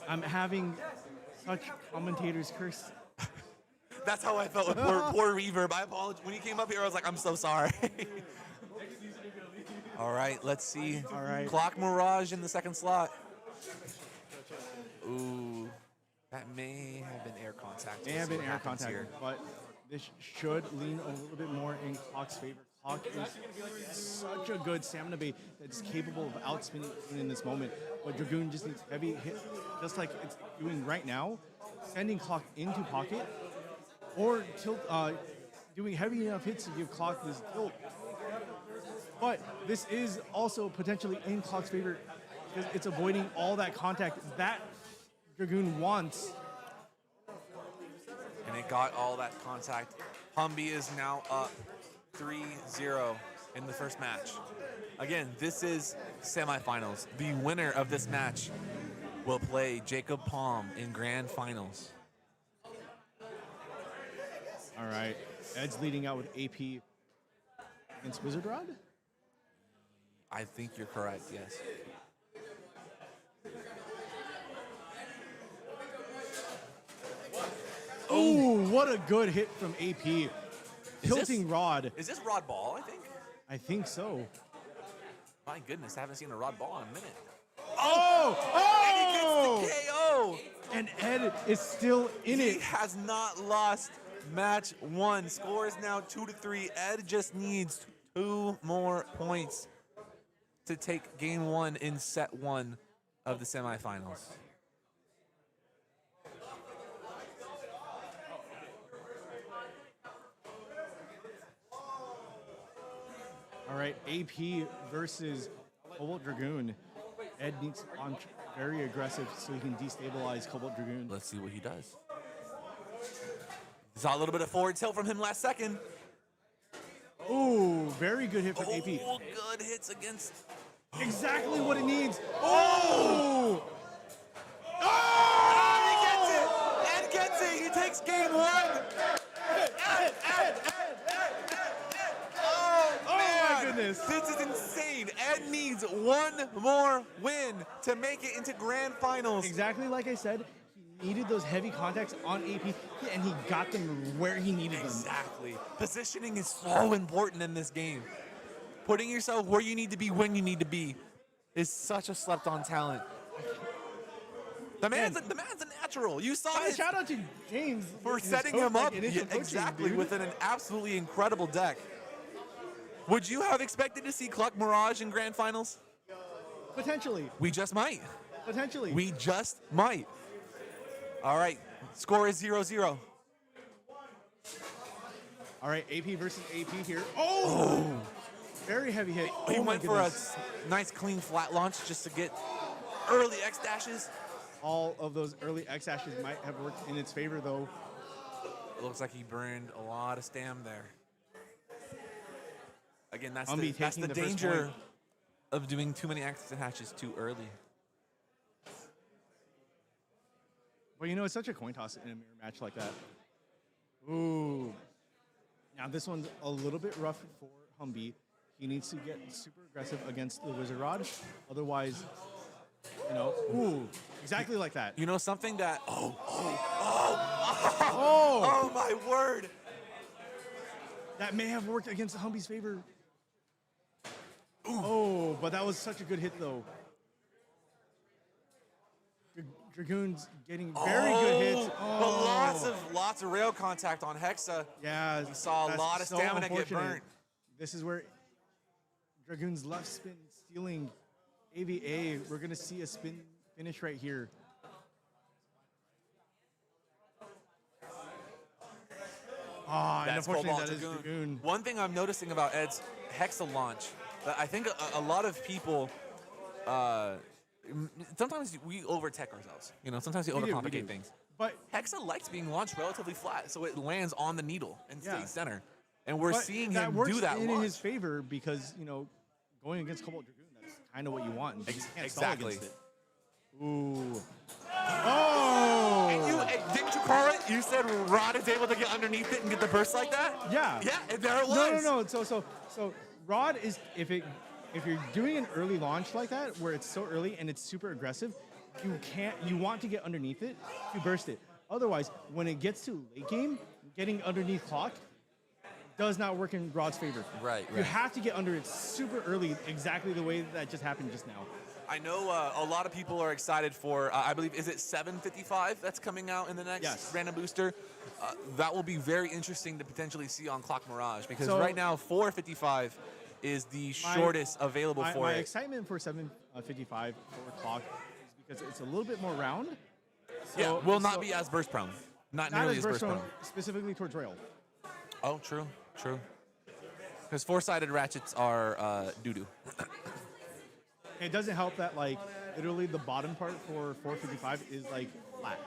I'm having such commentators curse. That's how I felt with poor Reverb. I apologize. When he came up here, I was like, I'm so sorry. All right, let's see. All right. Clock Mirage in the second slot. Ooh, that may have been air contact. May have been air contact, here. but this should lean a little bit more in Clock's favor. Clock is such a good stamina bait that's capable of outspinning in this moment. But Dragoon just needs heavy hit, just like it's doing right now, sending Clock into pocket, or tilt, doing heavy enough hits to give Clock this tilt. But this is also potentially in Clock's favor because it's avoiding all that contact that Dragoon wants. And it got all that contact. Humby is now up 3-0 in the first match. Again, this is semifinals. The winner of this match will play Jacob Palm in grand finals. All right, Ed's leading out with AP against Wizard Rod. I think you're correct, yes. Oh, what a good hit from AP. Tilting Rod. Is this Rod Ball, I think? I think so. My goodness, I haven't seen a Rod Ball in a minute. Oh! And he gets the KO! And Ed is still in it. He has not lost match one. Score is now 2-3. Ed just needs 2 more points to take game 1 in set 1 of the semifinals. All right, AP versus Cobalt Dragoon. Ed needs to launch very aggressive so he can destabilize Cobalt Dragoon. Let's see what he does. Saw a little bit of forward tilt from him last second. Ooh, very good hit from AP. Oh, good hits against. Exactly what it needs. Oh! Oh! Ed gets it. He takes game 1. This is insane. Ed needs 1 more win to make it into grand finals. Exactly like I said, he needed those heavy contacts on AP, and he got them where he needed them. Exactly. Positioning is so important in this game. Putting yourself where you need to be when you need to be is such a slept-on talent. The man's a natural. You saw it. Shout out to James for setting him up. Exactly, with an absolutely incredible deck. Would you have expected to see Cluck Mirage in grand finals? Potentially. We just might. Potentially. We just might. All right, score is 0-0. All right, AP versus AP here. Oh! Very heavy hit. He Oh, went for a nice clean flat launch just to get early X dashes. All of those early X dashes might have worked in its favor, though. It looks like he burned a lot of stam there. Again, that's Humby the taking the first danger point. of doing too many X dashes too early. Well, you know, it's such a coin toss in a mirror match like that. Ooh. Now, this one's a little bit rough for Humby. He needs to get super aggressive against the Wizard Rod. Otherwise, you know, ooh, exactly like that. You know, something that, oh my word. That may have worked against Humby's favor. Ooh. Oh, but that was such a good hit, though. Dragoon's getting very good hits. But lots of rail contact on Hexa. Yeah, we saw a lot of so stamina get unfortunate. burnt. This is where Dragoon's left spin stealing AVA. We're going to see a spin finish right here. And That's unfortunately, Cobalt that is Dragoon. One thing I'm noticing about Ed's Hexa launch, that I think a lot of people, sometimes we over-tech ourselves. You know, sometimes we We do, overcomplicate things. But Hexa likes being launched relatively flat, so it lands on the needle and Yeah. stays center. And we're But seeing that him works do that in launch. his favor because, you know, going against Cobalt Dragoon, that's kind of what you want. You can't stall Exactly. against it. Ooh. Oh! And didn't you call it? You said Rod is able to get underneath it and get the burst like that? Yeah. Yeah, and there it was. No. So Rod is if you're doing an early launch like that where it's so early and it's super aggressive, you want to get underneath it to burst it. Otherwise, when it gets to late game, getting underneath clock does not work in Rod's favor. Right. You have to get under it super early, exactly the way that just happened just now. I know a lot of people are excited for, I believe, is it 755 that's coming out in the next random booster? That will be very interesting to potentially see on Clock Mirage because right now 455 is the shortest available for my it. excitement for 755 for clock is because it's a little bit more round. So, will not be as burst prone. Not nearly as burst prone. Specifically towards rail. Oh, true. Because four-sided ratchets are doo-doo. It doesn't help that, like, literally the bottom part for 455 is, like, flat.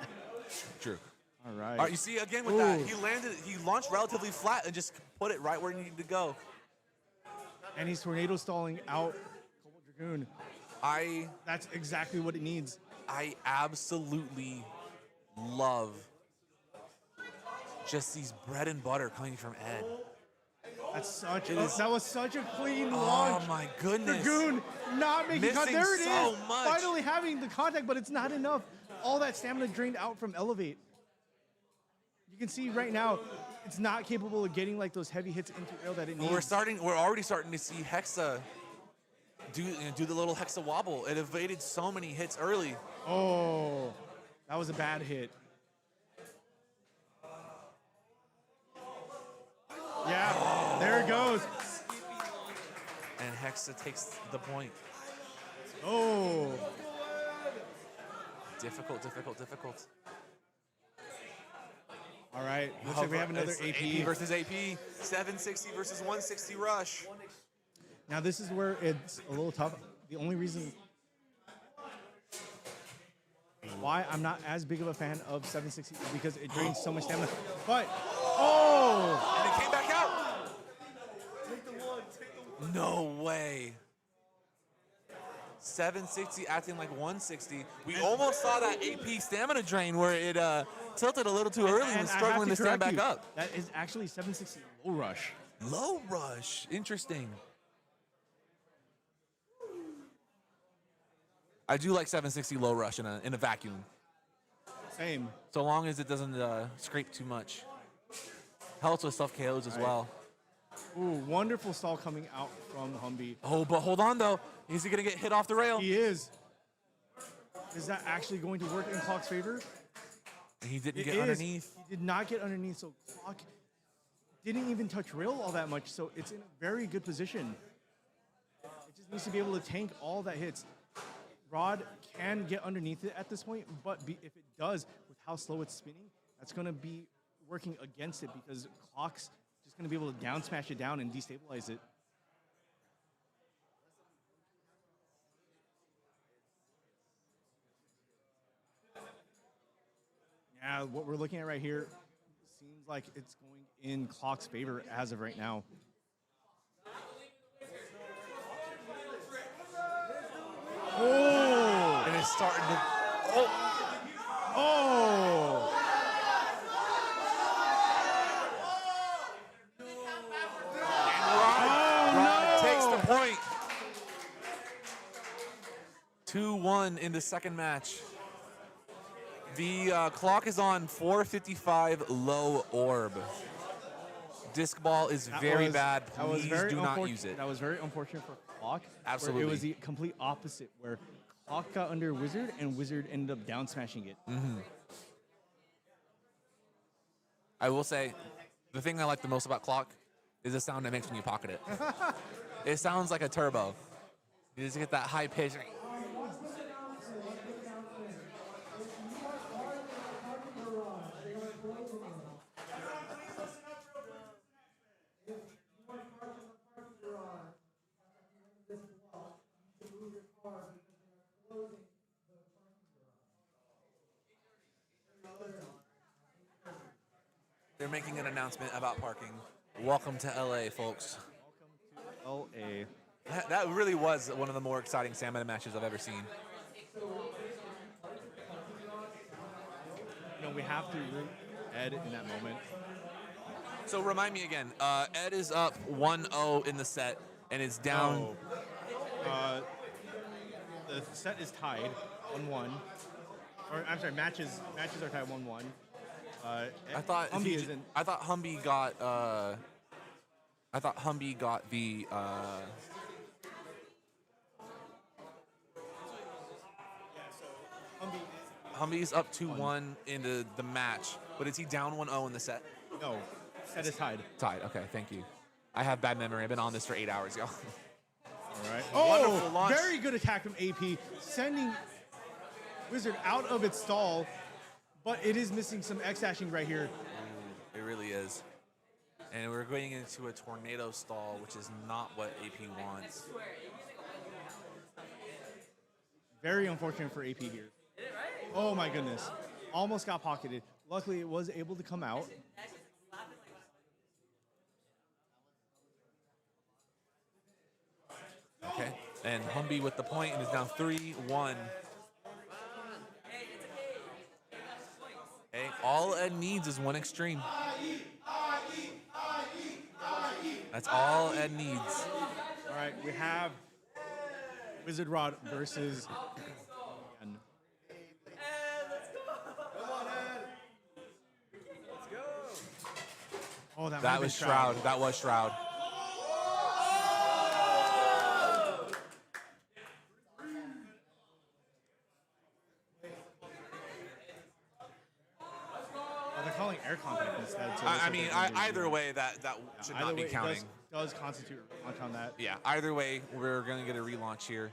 True. All right. All right, you see, again with that, he launched relatively flat and just put it right where he needed to go. And he's tornado stalling out Cobalt Dragoon. That's exactly what it needs. I absolutely love just these bread and butter coming from Ed. That was such a clean launch. Oh my goodness. Dragoon not making contact. There it is. so much. Finally having the contact, but it's not enough. All that stamina drained out from Elevate. You can see right now, it's not capable of getting like those heavy hits into rail that it needs. We're already starting to see Hexa do the little Hexa wobble. It evaded so many hits early. Oh, that was a bad hit. Yeah, there it goes. And Hexa takes the point. Oh. Difficult. All right, looks like we have another AP. AP versus AP. 760 versus 160 rush. Now this is where it's a little tough. The only reason why I'm not as big of a fan of 760 is because it drains so much stamina. But, And it came back out. No way. 760 acting like 160. We almost saw that AP stamina drain where it tilted a little too early and was struggling to stand back up. That is actually 760 low rush. Low rush. Interesting. I do like 760 low rush in a vacuum. Same. So long as it doesn't scrape too much. Helps with self KOs as well. Ooh, wonderful stall coming out from Humby. Oh, but hold on though. Is he gonna get hit off the rail? He is. Is that actually going to work in Clock's favor? He didn't get underneath. He did not get underneath, so Clock didn't even touch rail all that much, so it's in a very good position. It just needs to be able to tank all that hits. Rod can get underneath it at this point, but if it does, with how slow it's spinning, that's going to be working against it because Clock's just going to be able to down smash it down and destabilize it. Yeah, what we're looking at right here seems like it's going in Clock's favor as of right now. Oh! And it's starting to. Oh! Rod takes the point. 2-1 in the second match. The clock is on 455 low orb. Disc ball is very bad. Please do not use it. That was very unfortunate for Clock. Absolutely. It was the complete opposite, where Clock got under Wizard, and Wizard ended up down smashing it. Mm-hmm. I will say, the thing I like the most about Clock is the sound it makes when you pocket it. It sounds like a turbo. You just get that high pitch. They're making an announcement about parking. Welcome to LA, folks. Welcome to LA. That really was one of the more exciting stamina matches I've ever seen. You know, we have to root Ed in that moment. So remind me again, Ed is up 1-0 in the set and is down. The set is tied 1-1. Or I'm sorry, matches are tied 1-1. I thought Humby got the. Humby's up 2-1 in the match, but is he down 1-0 in the set? No, set is tied. Tied. Okay, thank you. I have bad memory. I've been on this for 8 hours, y'all. All right. Wonderful launch. Very good attack from AP, sending Wizard out of its stall, but it is missing some X-dashing right here. It really is. And we're going into a tornado stall, which is not what AP wants. Very unfortunate for AP here. Oh my goodness. Almost got pocketed. Luckily, it was able to come out. Okay. And Humby with the point and is now 3-1. Okay. All Ed needs is one extreme. That's all Ed needs. All right, we have Wizard Rod versus. Oh, that was Shroud. That was Shroud. They're calling air contact instead. So I mean, either way, that should not be counting. Does constitute a relaunch on that. Yeah, either way, we're going to get a relaunch here.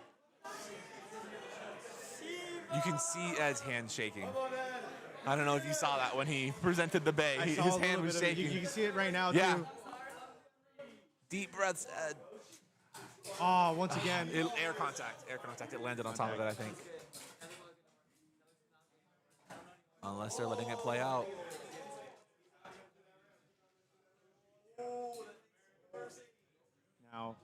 You can see Ed's hand shaking. I don't know if you saw that when he presented the bay. His hand was shaking. You can see it right now, yeah. too. Deep breaths, Ed. Oh, once again. Air contact. Air contact. It landed on top of it, I think. Unless they're letting it play out. Now,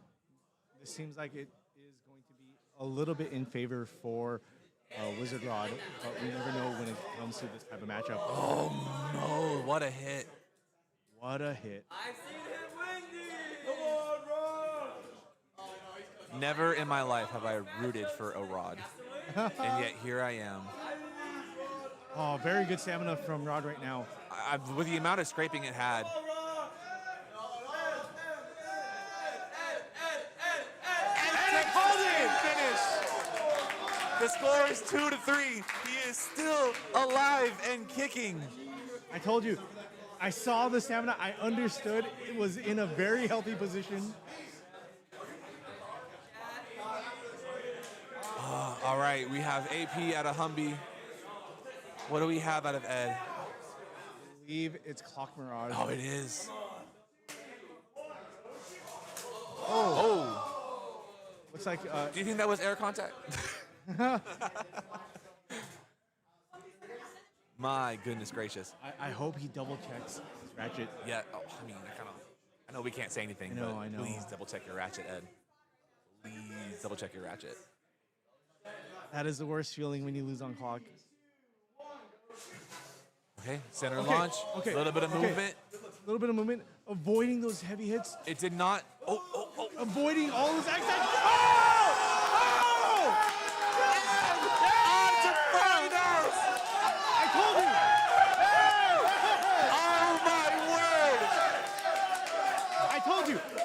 this seems like it is going to be a little bit in favor for Wizard Rod, but we never know when it comes to this type of matchup. Oh, no. What a hit. What a hit. I've seen him win these! Come on, bro! Never in my life have I rooted for a Rod. And yet here I am. Oh, very good stamina from Rod right now. With the amount of scraping it had. The score is 2-3. He is still alive and kicking. I told you, I saw the stamina. I understood it was in a very healthy position. All right, we have AP out of Humby. What do we have out of Ed? I believe it's Clock Mirage. Oh, it is. Oh. Looks like. Do you think that was air contact? My goodness gracious. I hope he double checks his ratchet. Yeah, I mean, I know we can't say anything, I know. but please double check your ratchet, Ed. Please double check your ratchet. That is the worst feeling when you lose on clock. Okay, center launch. Okay. A little bit of movement. A little bit of movement. Avoiding those heavy hits. It did not. Avoiding all those X.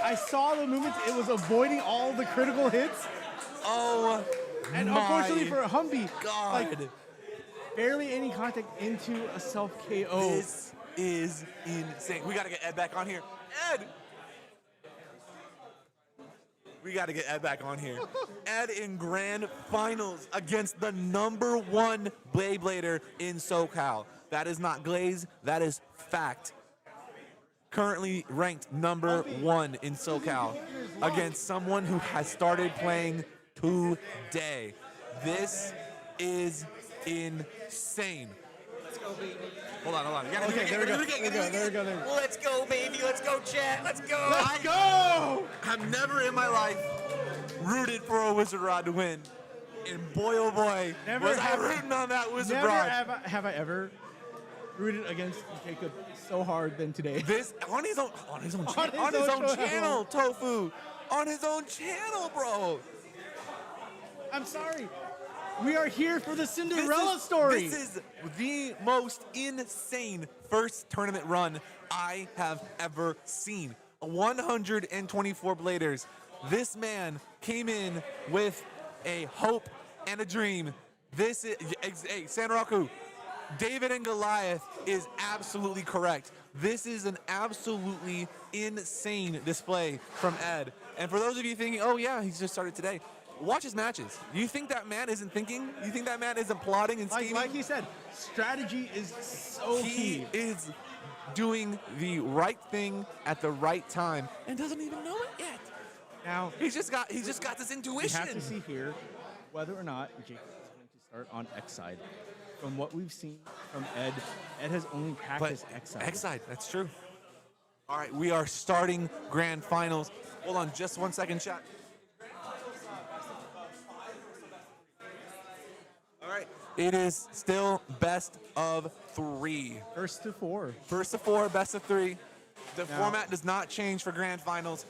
I saw the movements. It was avoiding all the critical hits. Oh, and unfortunately for Humby, God, like, barely any contact into a self KO. This is insane. We gotta get Ed back on here. Ed, We got to get Ed back on here. Ed in grand finals against the #1 Beyblader in SoCal. That is not glaze. That is fact. Currently ranked #1 in SoCal against someone who has started playing today. This is insane. Let's go, baby. Hold on. You gotta Okay, there we go. Let's go, baby. Let's go, chat. Let's go. Let's go! I've never in my life rooted for a Wizard Rod to win. And boy, oh boy, was I rooting on that Wizard Rod. Never have I ever rooted against Jacob so hard than today. This on his own channel, Tofu. On his own channel, bro. I'm sorry. We are here for the Cinderella story. This is the most insane first tournament run I have ever seen. 124 Bladers. This man came in with a hope and a dream. This is, hey, Sanraku, David and Goliath is absolutely correct. This is an absolutely insane display from Ed. And for those of you thinking, oh yeah, he's just started today, watch his matches. You think that man isn't thinking? You think that man isn't plotting and scheming? Like he said, strategy is so key. He is doing the right thing at the right time and doesn't even know it yet. Now he's just got this intuition. We have to see here whether or not Jacob is going to start on X side. From what we've seen from Ed, Ed has only practiced X side. X side, that's true. All right, we are starting grand finals. Hold on just 1 second, chat. All right, it is still best of 3. First to 4. First to 4, best of 3. The format does not change for grand finals.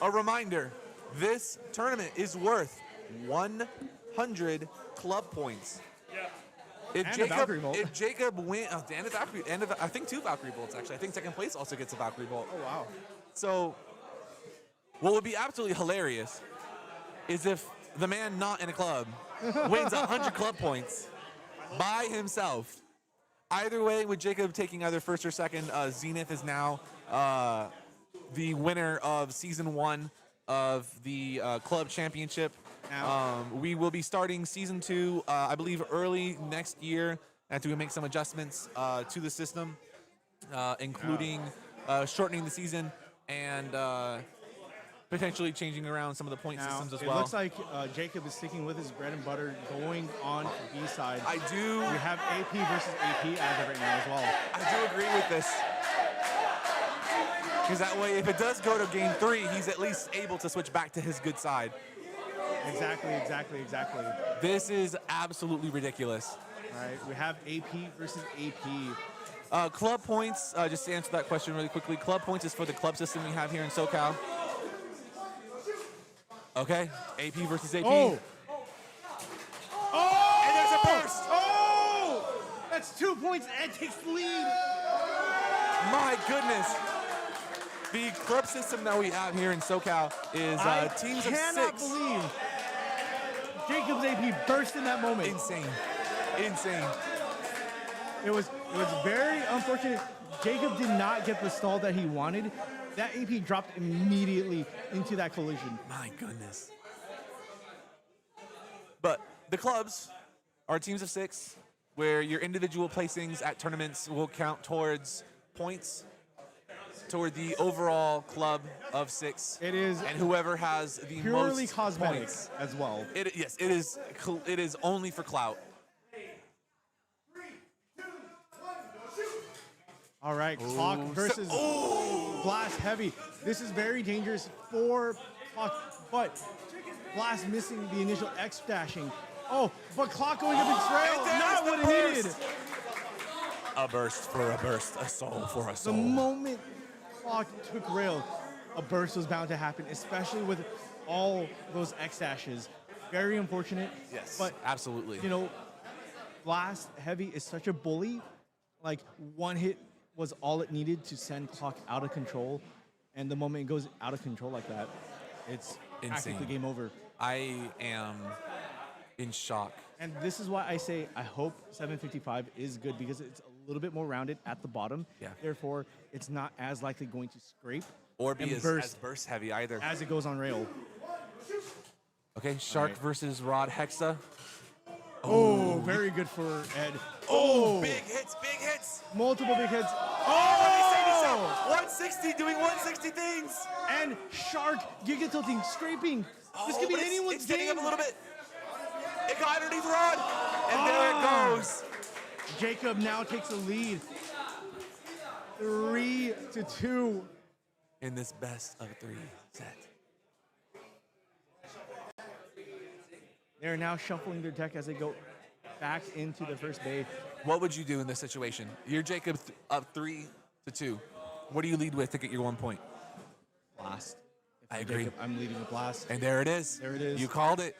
A reminder, this tournament is worth 100 club points. Yeah. If Jacob wins, I think 2 Valkyrie bolts actually. I think second place also gets a Valkyrie bolt. Oh wow! So, what would be absolutely hilarious is if the man not in a club wins 100 club points by himself. Either way, with Jacob taking either first or second, Zenith is now the winner of season 1 of the club championship. We will be starting season 2, I believe, early next year, after we make some adjustments to the system, including shortening the season and potentially changing around some of the point systems as well. It looks like Jacob is sticking with his bread and butter, going on B side. I do. We have AP versus AP as of right now as well. I do agree with this. Because that way, if it does go to game 3, he's at least able to switch back to his good side. Exactly. This is absolutely ridiculous. All right, we have AP versus AP. Club points, just to answer that question really quickly, club points is for the club system we have here in SoCal. Okay, AP versus AP. Oh! And there's a burst! Oh! That's 2 points. Ed takes the lead. My goodness. The club system that we have here in SoCal is teams of 6. I cannot believe Jacob's AP burst in that moment. Insane. It was very unfortunate. Jacob did not get the stall that he wanted. That AP dropped immediately into that collision. My goodness. But the clubs are teams of 6, where your individual placings at tournaments will count towards points, toward the overall club of 6. It is, and whoever has the purely most cosmetic points as well. Yes, it is only for clout. All right, Clock versus Blast Heavy. This is very dangerous for Clock, but Blast missing the initial X dashing. Oh, but Clock going up in trail, not what it needed. A burst for a burst, a soul for a soul. The moment Clock took rail, a burst was bound to happen, especially with all those X dashes. Very unfortunate. Yes, but absolutely. You know, Blast Heavy is such a bully. Like, one hit was all it needed to send Clock out of control, and the moment it goes out of control like that, it's practically game over. I am in shock. And this is why I say I hope 755 is good, because it's a little bit more rounded at the bottom. Yeah. Therefore, it's not as likely going to scrape or be and as burst heavy either as it goes on rail. Okay, Shark versus Rod Hexa. Oh, very good for Ed. Oh, big hits, big hits. Multiple big hits. Oh! 160, doing 160 things. And Shark, Giga tilting, scraping. This could be but anyone's it's getting game. up a little bit. It got underneath Rod, and there it goes. Jacob now takes the lead. 3-2. In this best of 3 set. They're now shuffling their deck as they go back into the first bay. What would you do in this situation? You're Jacob up 3-2. What do you lead with to get your 1 point? Blast. I agree. Jacob, I'm leading with Blast. And there it is. There it is. You called it.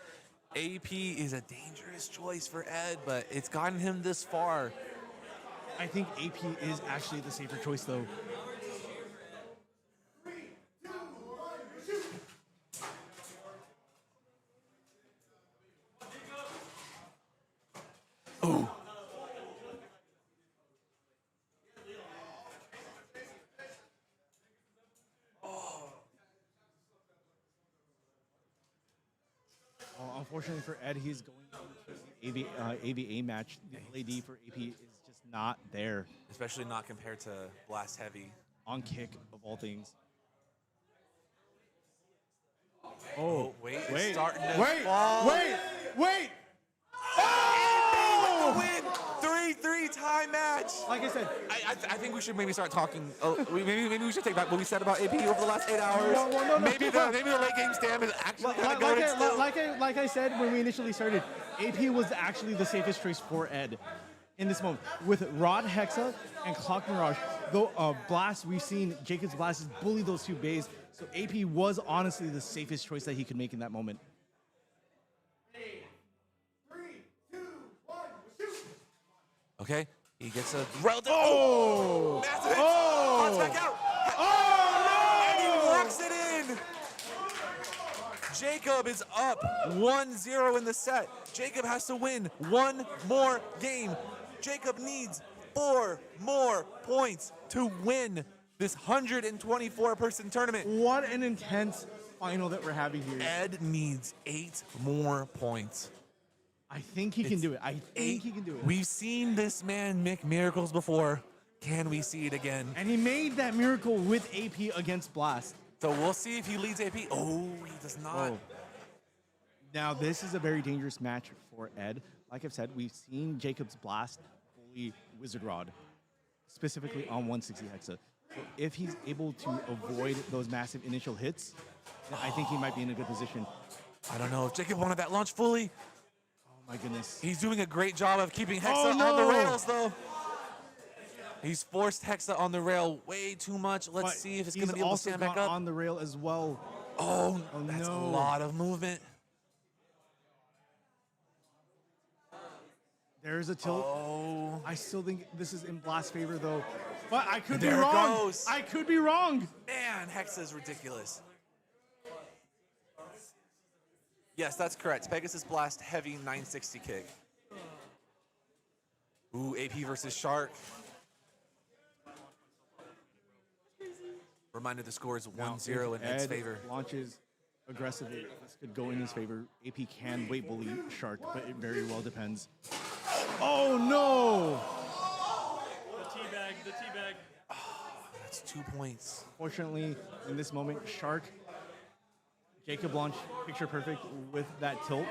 AP is a dangerous choice for Ed, but it's gotten him this far. I think AP is actually the safer choice, though. Ooh. Unfortunately for Ed, he's going into the AVA match. The LAD for AP is just not there. Especially not compared to Blast Heavy. On kick, of all things. Oh, wait. Wait, Starting to wait, fall. wait. Oh! With the win. 3-3 tie match. Like I said, I think we should maybe start talking. Maybe we should take back what we said about AP over the last 8 hours. No. Maybe the late game stand is actually kind of good still. Like I said when we initially started, AP was actually the safest choice for Ed in this moment. With Rod Hexa and Clock Mirage, though Blast, we've seen Jacob's Blast has bullied those 2 bays, so AP was honestly the safest choice that he could make in that moment. Okay, he gets a relative. Oh! Massive hit. Oh! Hearts back out. Oh, And he walks it in. Jacob is up 1-0 in the set. Jacob has to win 1 more game. Jacob needs 4 more points to win this 124-person tournament. What an intense final that we're having here. Ed needs 8 more points. I think he can do it. I think he can do it. We've seen this man make miracles before. Can we see it again? And he made that miracle with AP against Blast. So we'll see if he leads AP. Oh, he does not. Oh. Now, this is a very dangerous match for Ed. Like I've said, we've seen Jacob's Blast fully Wizard Rod, specifically on 160 Hexa. So if he's able to avoid those massive initial hits, then I think he might be in a good position. I don't know if Jacob wanted that launch fully. Oh my goodness. He's doing a great job of keeping Hexa Oh, no. on the rails, though. He's forced Hexa on the rail way too much. Let's But see if it's going to be he's able to also stand back gone up. on the rail as well. Oh, that's a no. lot of movement. There's a tilt. Oh. I still think this is in Blast's favor, though. But I could There be it wrong. goes. I could be wrong. Man, Hexa is ridiculous. Yes, that's correct. Pegasus Blast heavy 960 kick. Ooh, AP versus Shark. Reminder the score is 1-0 in Ed's Ed favor. Launches aggressively. This could go in his favor. AP can weight bully Shark, but it very well depends. Oh no! The teabag. That's 2 points. Fortunately, in this moment, Shark, Jacob launch picture perfect with that tilt.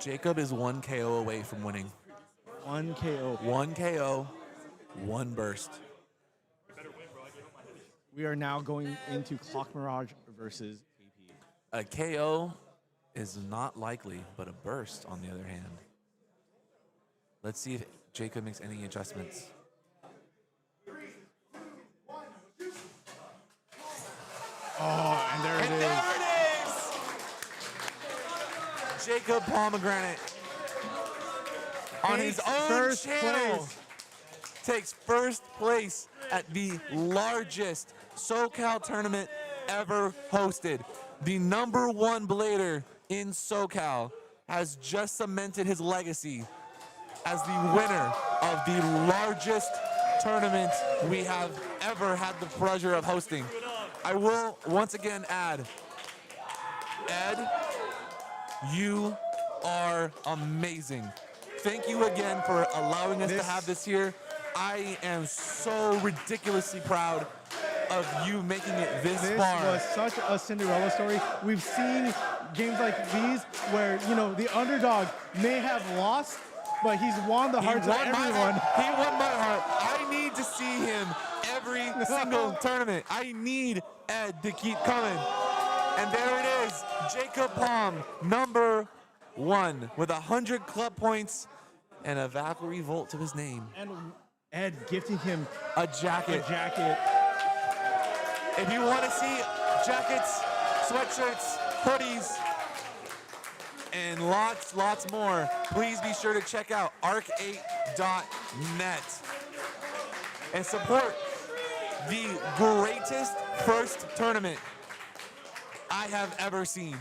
Jacob is 1 KO away from winning. 1 KO. 1 KO, 1 burst. We are now going into Clock Mirage versus AP. A KO is not likely, but a burst on the other hand. Let's see if Jacob makes any adjustments. Oh, and there it is. There it is. Jacob Pomegranate on his own first channel place. takes first place at the largest SoCal tournament ever hosted. The #1 blader in SoCal has just cemented his legacy as the winner of the largest tournament we have ever had the pleasure of hosting. I will once again add, Ed You are amazing. Thank you again for allowing us to have this here. I am so ridiculously proud of you making it this far. This was such a Cinderella story. We've seen games like these where, you know, the underdog may have lost, but he's won the hearts of everyone. He won my heart. I need to see him every single tournament. I need Ed to keep coming. And there it is, Jacob Palm, number 1, with 100 club points and a Valkyrie Volt to his name. And Ed gifting him a jacket. A jacket. If you want to see jackets, sweatshirts, hoodies, and lots more, please be sure to check out arc8.net and support the greatest first tournament I have ever seen.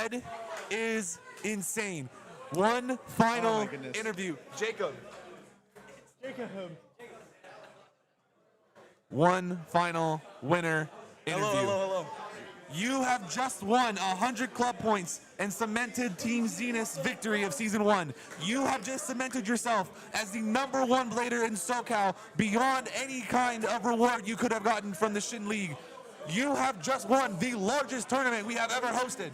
Ed is insane. One final interview. Jacob. One final winner interview. Hello. You have just won 100 club points and cemented Team Zenith's victory of Season 1. You have just cemented yourself as the number 1 blader in SoCal beyond any kind of reward you could have gotten from the Shin League. You have just won the largest tournament we have ever hosted.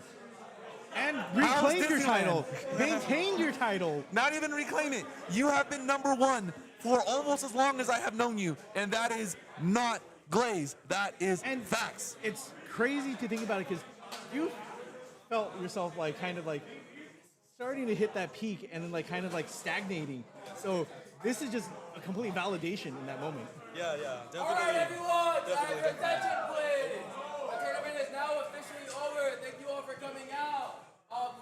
And reclaimed your title. Maintained your title. Not even reclaim it. You have been number 1 for almost as long as I have known you, and that is not glaze. That is facts. It's crazy to think about it because you felt yourself like kind of like starting to hit that peak and then like kind of like stagnating. So this is just a complete validation in that moment. Yeah, definitely. All right, everyone, time for attention, please. The tournament is now officially over. Thank you all for coming out.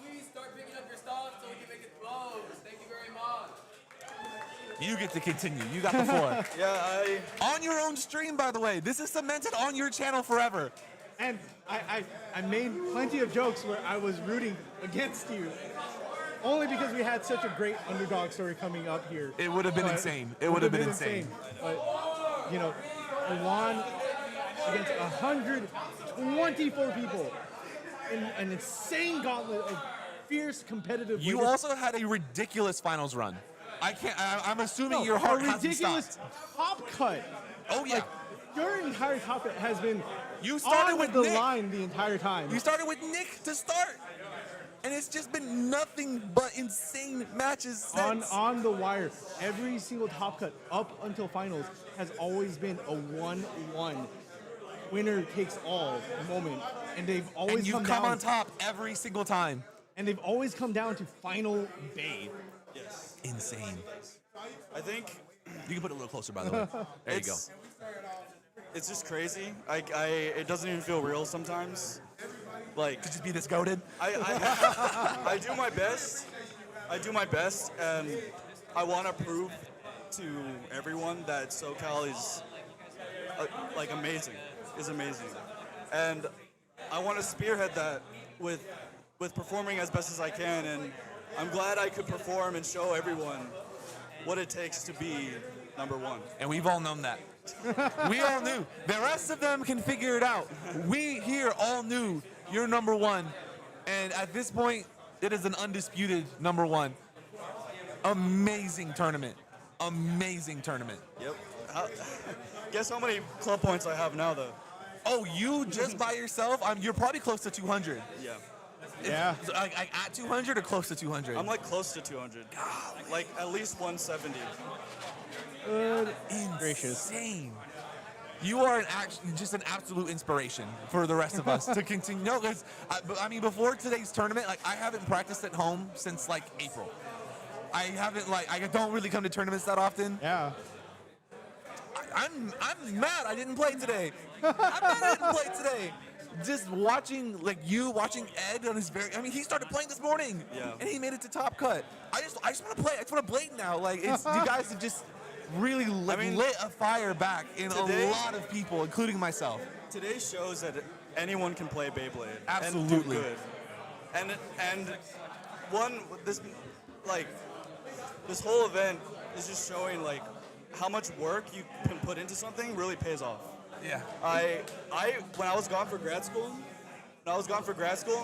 Please start picking up your stuff so we can make it close. Thank you very much. You get to continue. You got the floor. On your own stream, by the way. This is cemented on your channel forever. And I made plenty of jokes where I was rooting against you. Only because we had such a great underdog story coming up here. It would have been insane. It would have been insane. But, you know, I won against 124 people in an insane gauntlet of fierce competitive You winners. also had a ridiculous finals run. I'm assuming your heart a hasn't ridiculous stopped. top cut. Oh yeah. Like, your entire top cut has been You started on with the Nick. line the entire time. You started with Nick to start. And it's just been nothing but insane matches since. On the wire. Every single top cut up until finals has always been a 1-1. Winner takes all moment. And they've always and you've come come down on top every single time. And they've always come down to final bay. Yes. Insane. I think you can put it a little closer, by the way. There you go. It's just crazy. It doesn't even feel real sometimes. Like to just be this goated. I do my best. And I want to prove to everyone that SoCal is like amazing. Is amazing, and I want to spearhead that with performing as best as I can. And I'm glad I could perform and show everyone what it takes to be number 1. And we've all known that. We all knew. The rest of them can figure it out. We here all knew you're number 1. And at this point, it is an undisputed number 1. Amazing tournament. Amazing tournament. Yep. Guess how many club points I have now, though? Oh, you just by yourself? You're probably close to 200. Yeah. Yeah. Like at 200 or close to 200? I'm like close to 200. Like at least 170. Insane. You are just an absolute inspiration for the rest of us to continue. No, because I mean, before today's tournament, like I haven't practiced at home since like April. I don't really come to tournaments that often. Yeah. I'm mad I didn't play today. I'm mad I didn't play today. Just watching Ed on his he started playing this morning. Yeah. And he made it to top cut. I just want to play. I just want to blade now. Like you guys have just really lit a fire back in a lot of people, including myself. Today shows that anyone can play Beyblade. Absolutely. And do good. This whole event is just showing like how much work you can put into something really pays off. Yeah. When I was gone for grad school,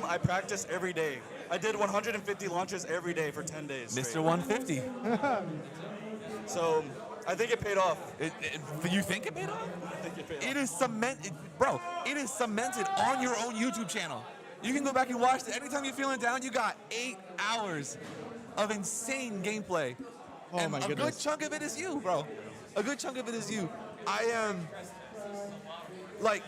I practiced every day. I did 150 launches every day for 10 days. Mr. straight. 150. So I think it paid off. You think it paid off? I think it paid off. It is cemented, bro. It is cemented on your own YouTube channel. You can go back and watch it anytime you're feeling down. You got 8 hours of insane gameplay, and a good chunk of it is you, bro. A good chunk of it is you. I am like,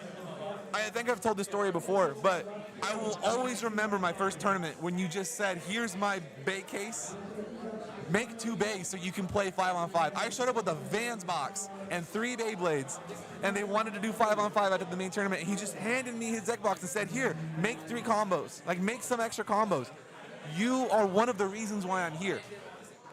I think I've told this story before, but I will always remember my first tournament when you just said, "Here's my bay case. Make 2 bays so you can play 5-on-5." I showed up with a Vans box and 3 Beyblades, and they wanted to do 5-on-5 after the main tournament. And he just handed me his deck box and said, "Here, make 3 combos. Like, make some extra combos. You are one of the reasons why I'm here,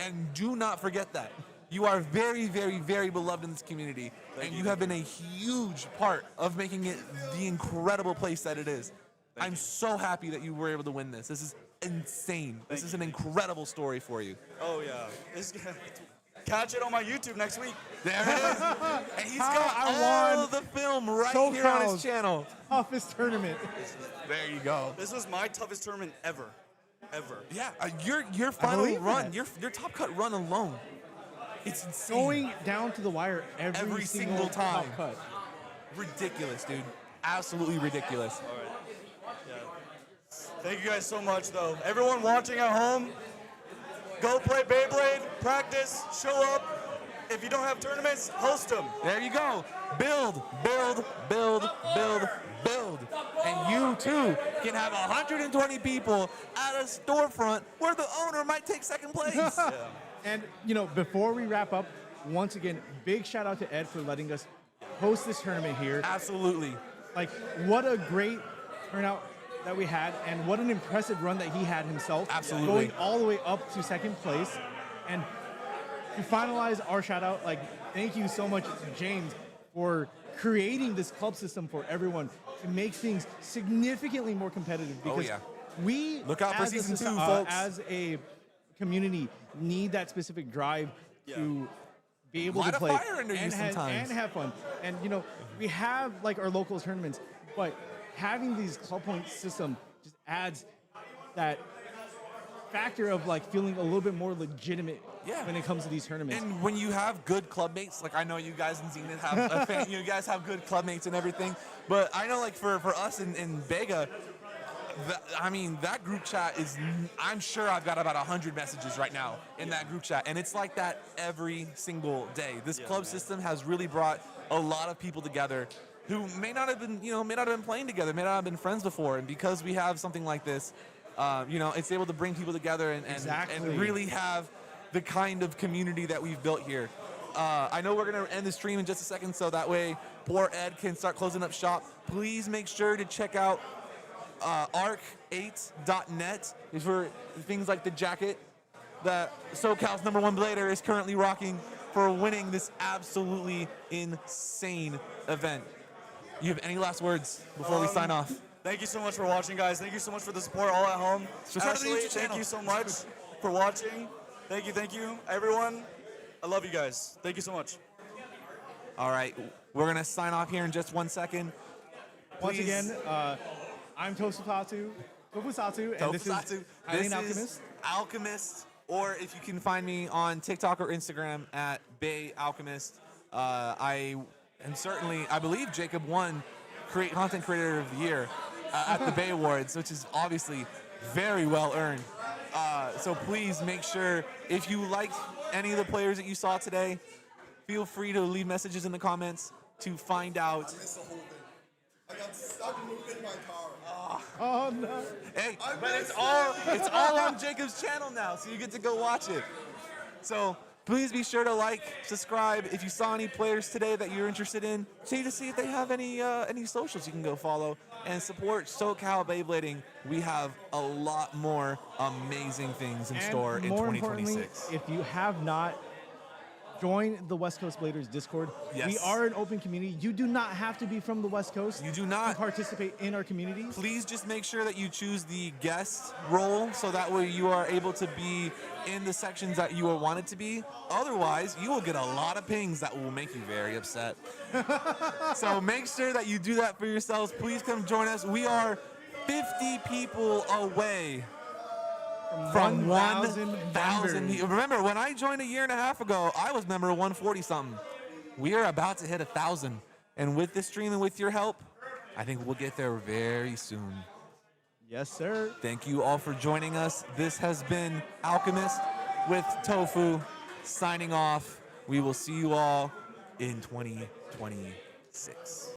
and do not forget that. You are very, very, very beloved in this community, and you have been a huge part of making it the incredible place that it is. I'm so happy that you were able to win this. This is insane. This is an incredible story for you." Oh yeah. Catch it on my YouTube next week. There it is. And he's got all the film right here on his channel. Toughest tournament. There you go. This was my toughest tournament ever. Yeah, your final run, your top cut run alone. It's insane. Going down to the wire every single time. top cut. Ridiculous, dude. Absolutely ridiculous. All right. Yeah. Thank you guys so much, though. Everyone watching at home, go play Beyblade, practice, show up. If you don't have tournaments, host them. There you go. Build, build, build, build, build. And you, too, can have 120 people at a storefront where the owner might take second place. Yeah. And, before we wrap up, once again, big shout out to Ed for letting us host this tournament here. Absolutely. Like, what a great turnout that we had, and what an impressive run that he had himself. Absolutely. Going all the way up to second place. And to finalize our shout out, thank you so much, James, for creating this club system for everyone to make things significantly more competitive. Because we, look out for as a season 2, soci- folks. as a community, need that specific drive to be able Light to a play fire under you and sometimes. have fun. And we have our local tournaments, but having these club point system just adds that factor of feeling a little bit more legitimate when it comes to these tournaments. And when you have good clubmates, I know you guys in Zenith have a fan, you guys have good clubmates and everything, but I know for us in Vega, that group chat is, I'm sure I've got about 100 messages right now in that group chat, and it's like that every single day. This club system has really brought a lot of people together who may not have been playing together, may not have been friends before, and because we have something like this, it's able to bring people together and really have the kind of community that we've built here. I know we're going to end the stream in just a second, so that way poor Ed can start closing up shop. Please make sure to check out arc8.net for things like the jacket that SoCal's #1 blader is currently rocking for winning this absolutely insane event. You have any last words before we sign off? Thank you so much for watching, guys. Thank you so much for the support all at home. Ashley, thank you so much for watching. Thank you, everyone. I love you guys. Thank you so much. All right, we're going to sign off here in just 1 second. Once again, I'm Tokusatsu, and this is Eileen Alchemist. Alchemist, or if you can find me on TikTok or Instagram at Bay Alchemist. I believe Jacob won Content Creator of the Year at the Bay Awards, which is obviously very well earned. So please make sure, if you liked any of the players that you saw today, feel free to leave messages in the comments to find out. I missed the whole thing. I got stuck moving my car. Oh no! Hey, but it's all on Jacob's channel now, so you get to go watch it. So please be sure to like, subscribe. If you saw any players today that you're interested in, see if they have any socials you can go follow and support SoCal Beyblading. We have a lot more amazing things in store in more 2026. importantly, if you have not joined the West Coast Bladers Discord, we are an open community. You do not have to be from the West Coast. You do not to participate in our community. Please just make sure that you choose the guest role, so that way you are able to be in the sections that you are wanted to be. Otherwise, you will get a lot of pings that will make you very upset. So make sure that you do that for yourselves. Please come join us. We are 50 people away from 1,000 1,000. Remember, when I joined a year and a half ago, I was member 140 something. We are about to hit 1,000, and with this stream and with your help, I think we'll get there very soon. Yes, sir. Thank you all for joining us. This has been Alchemist with Tofu signing off. We will see you all in 2026.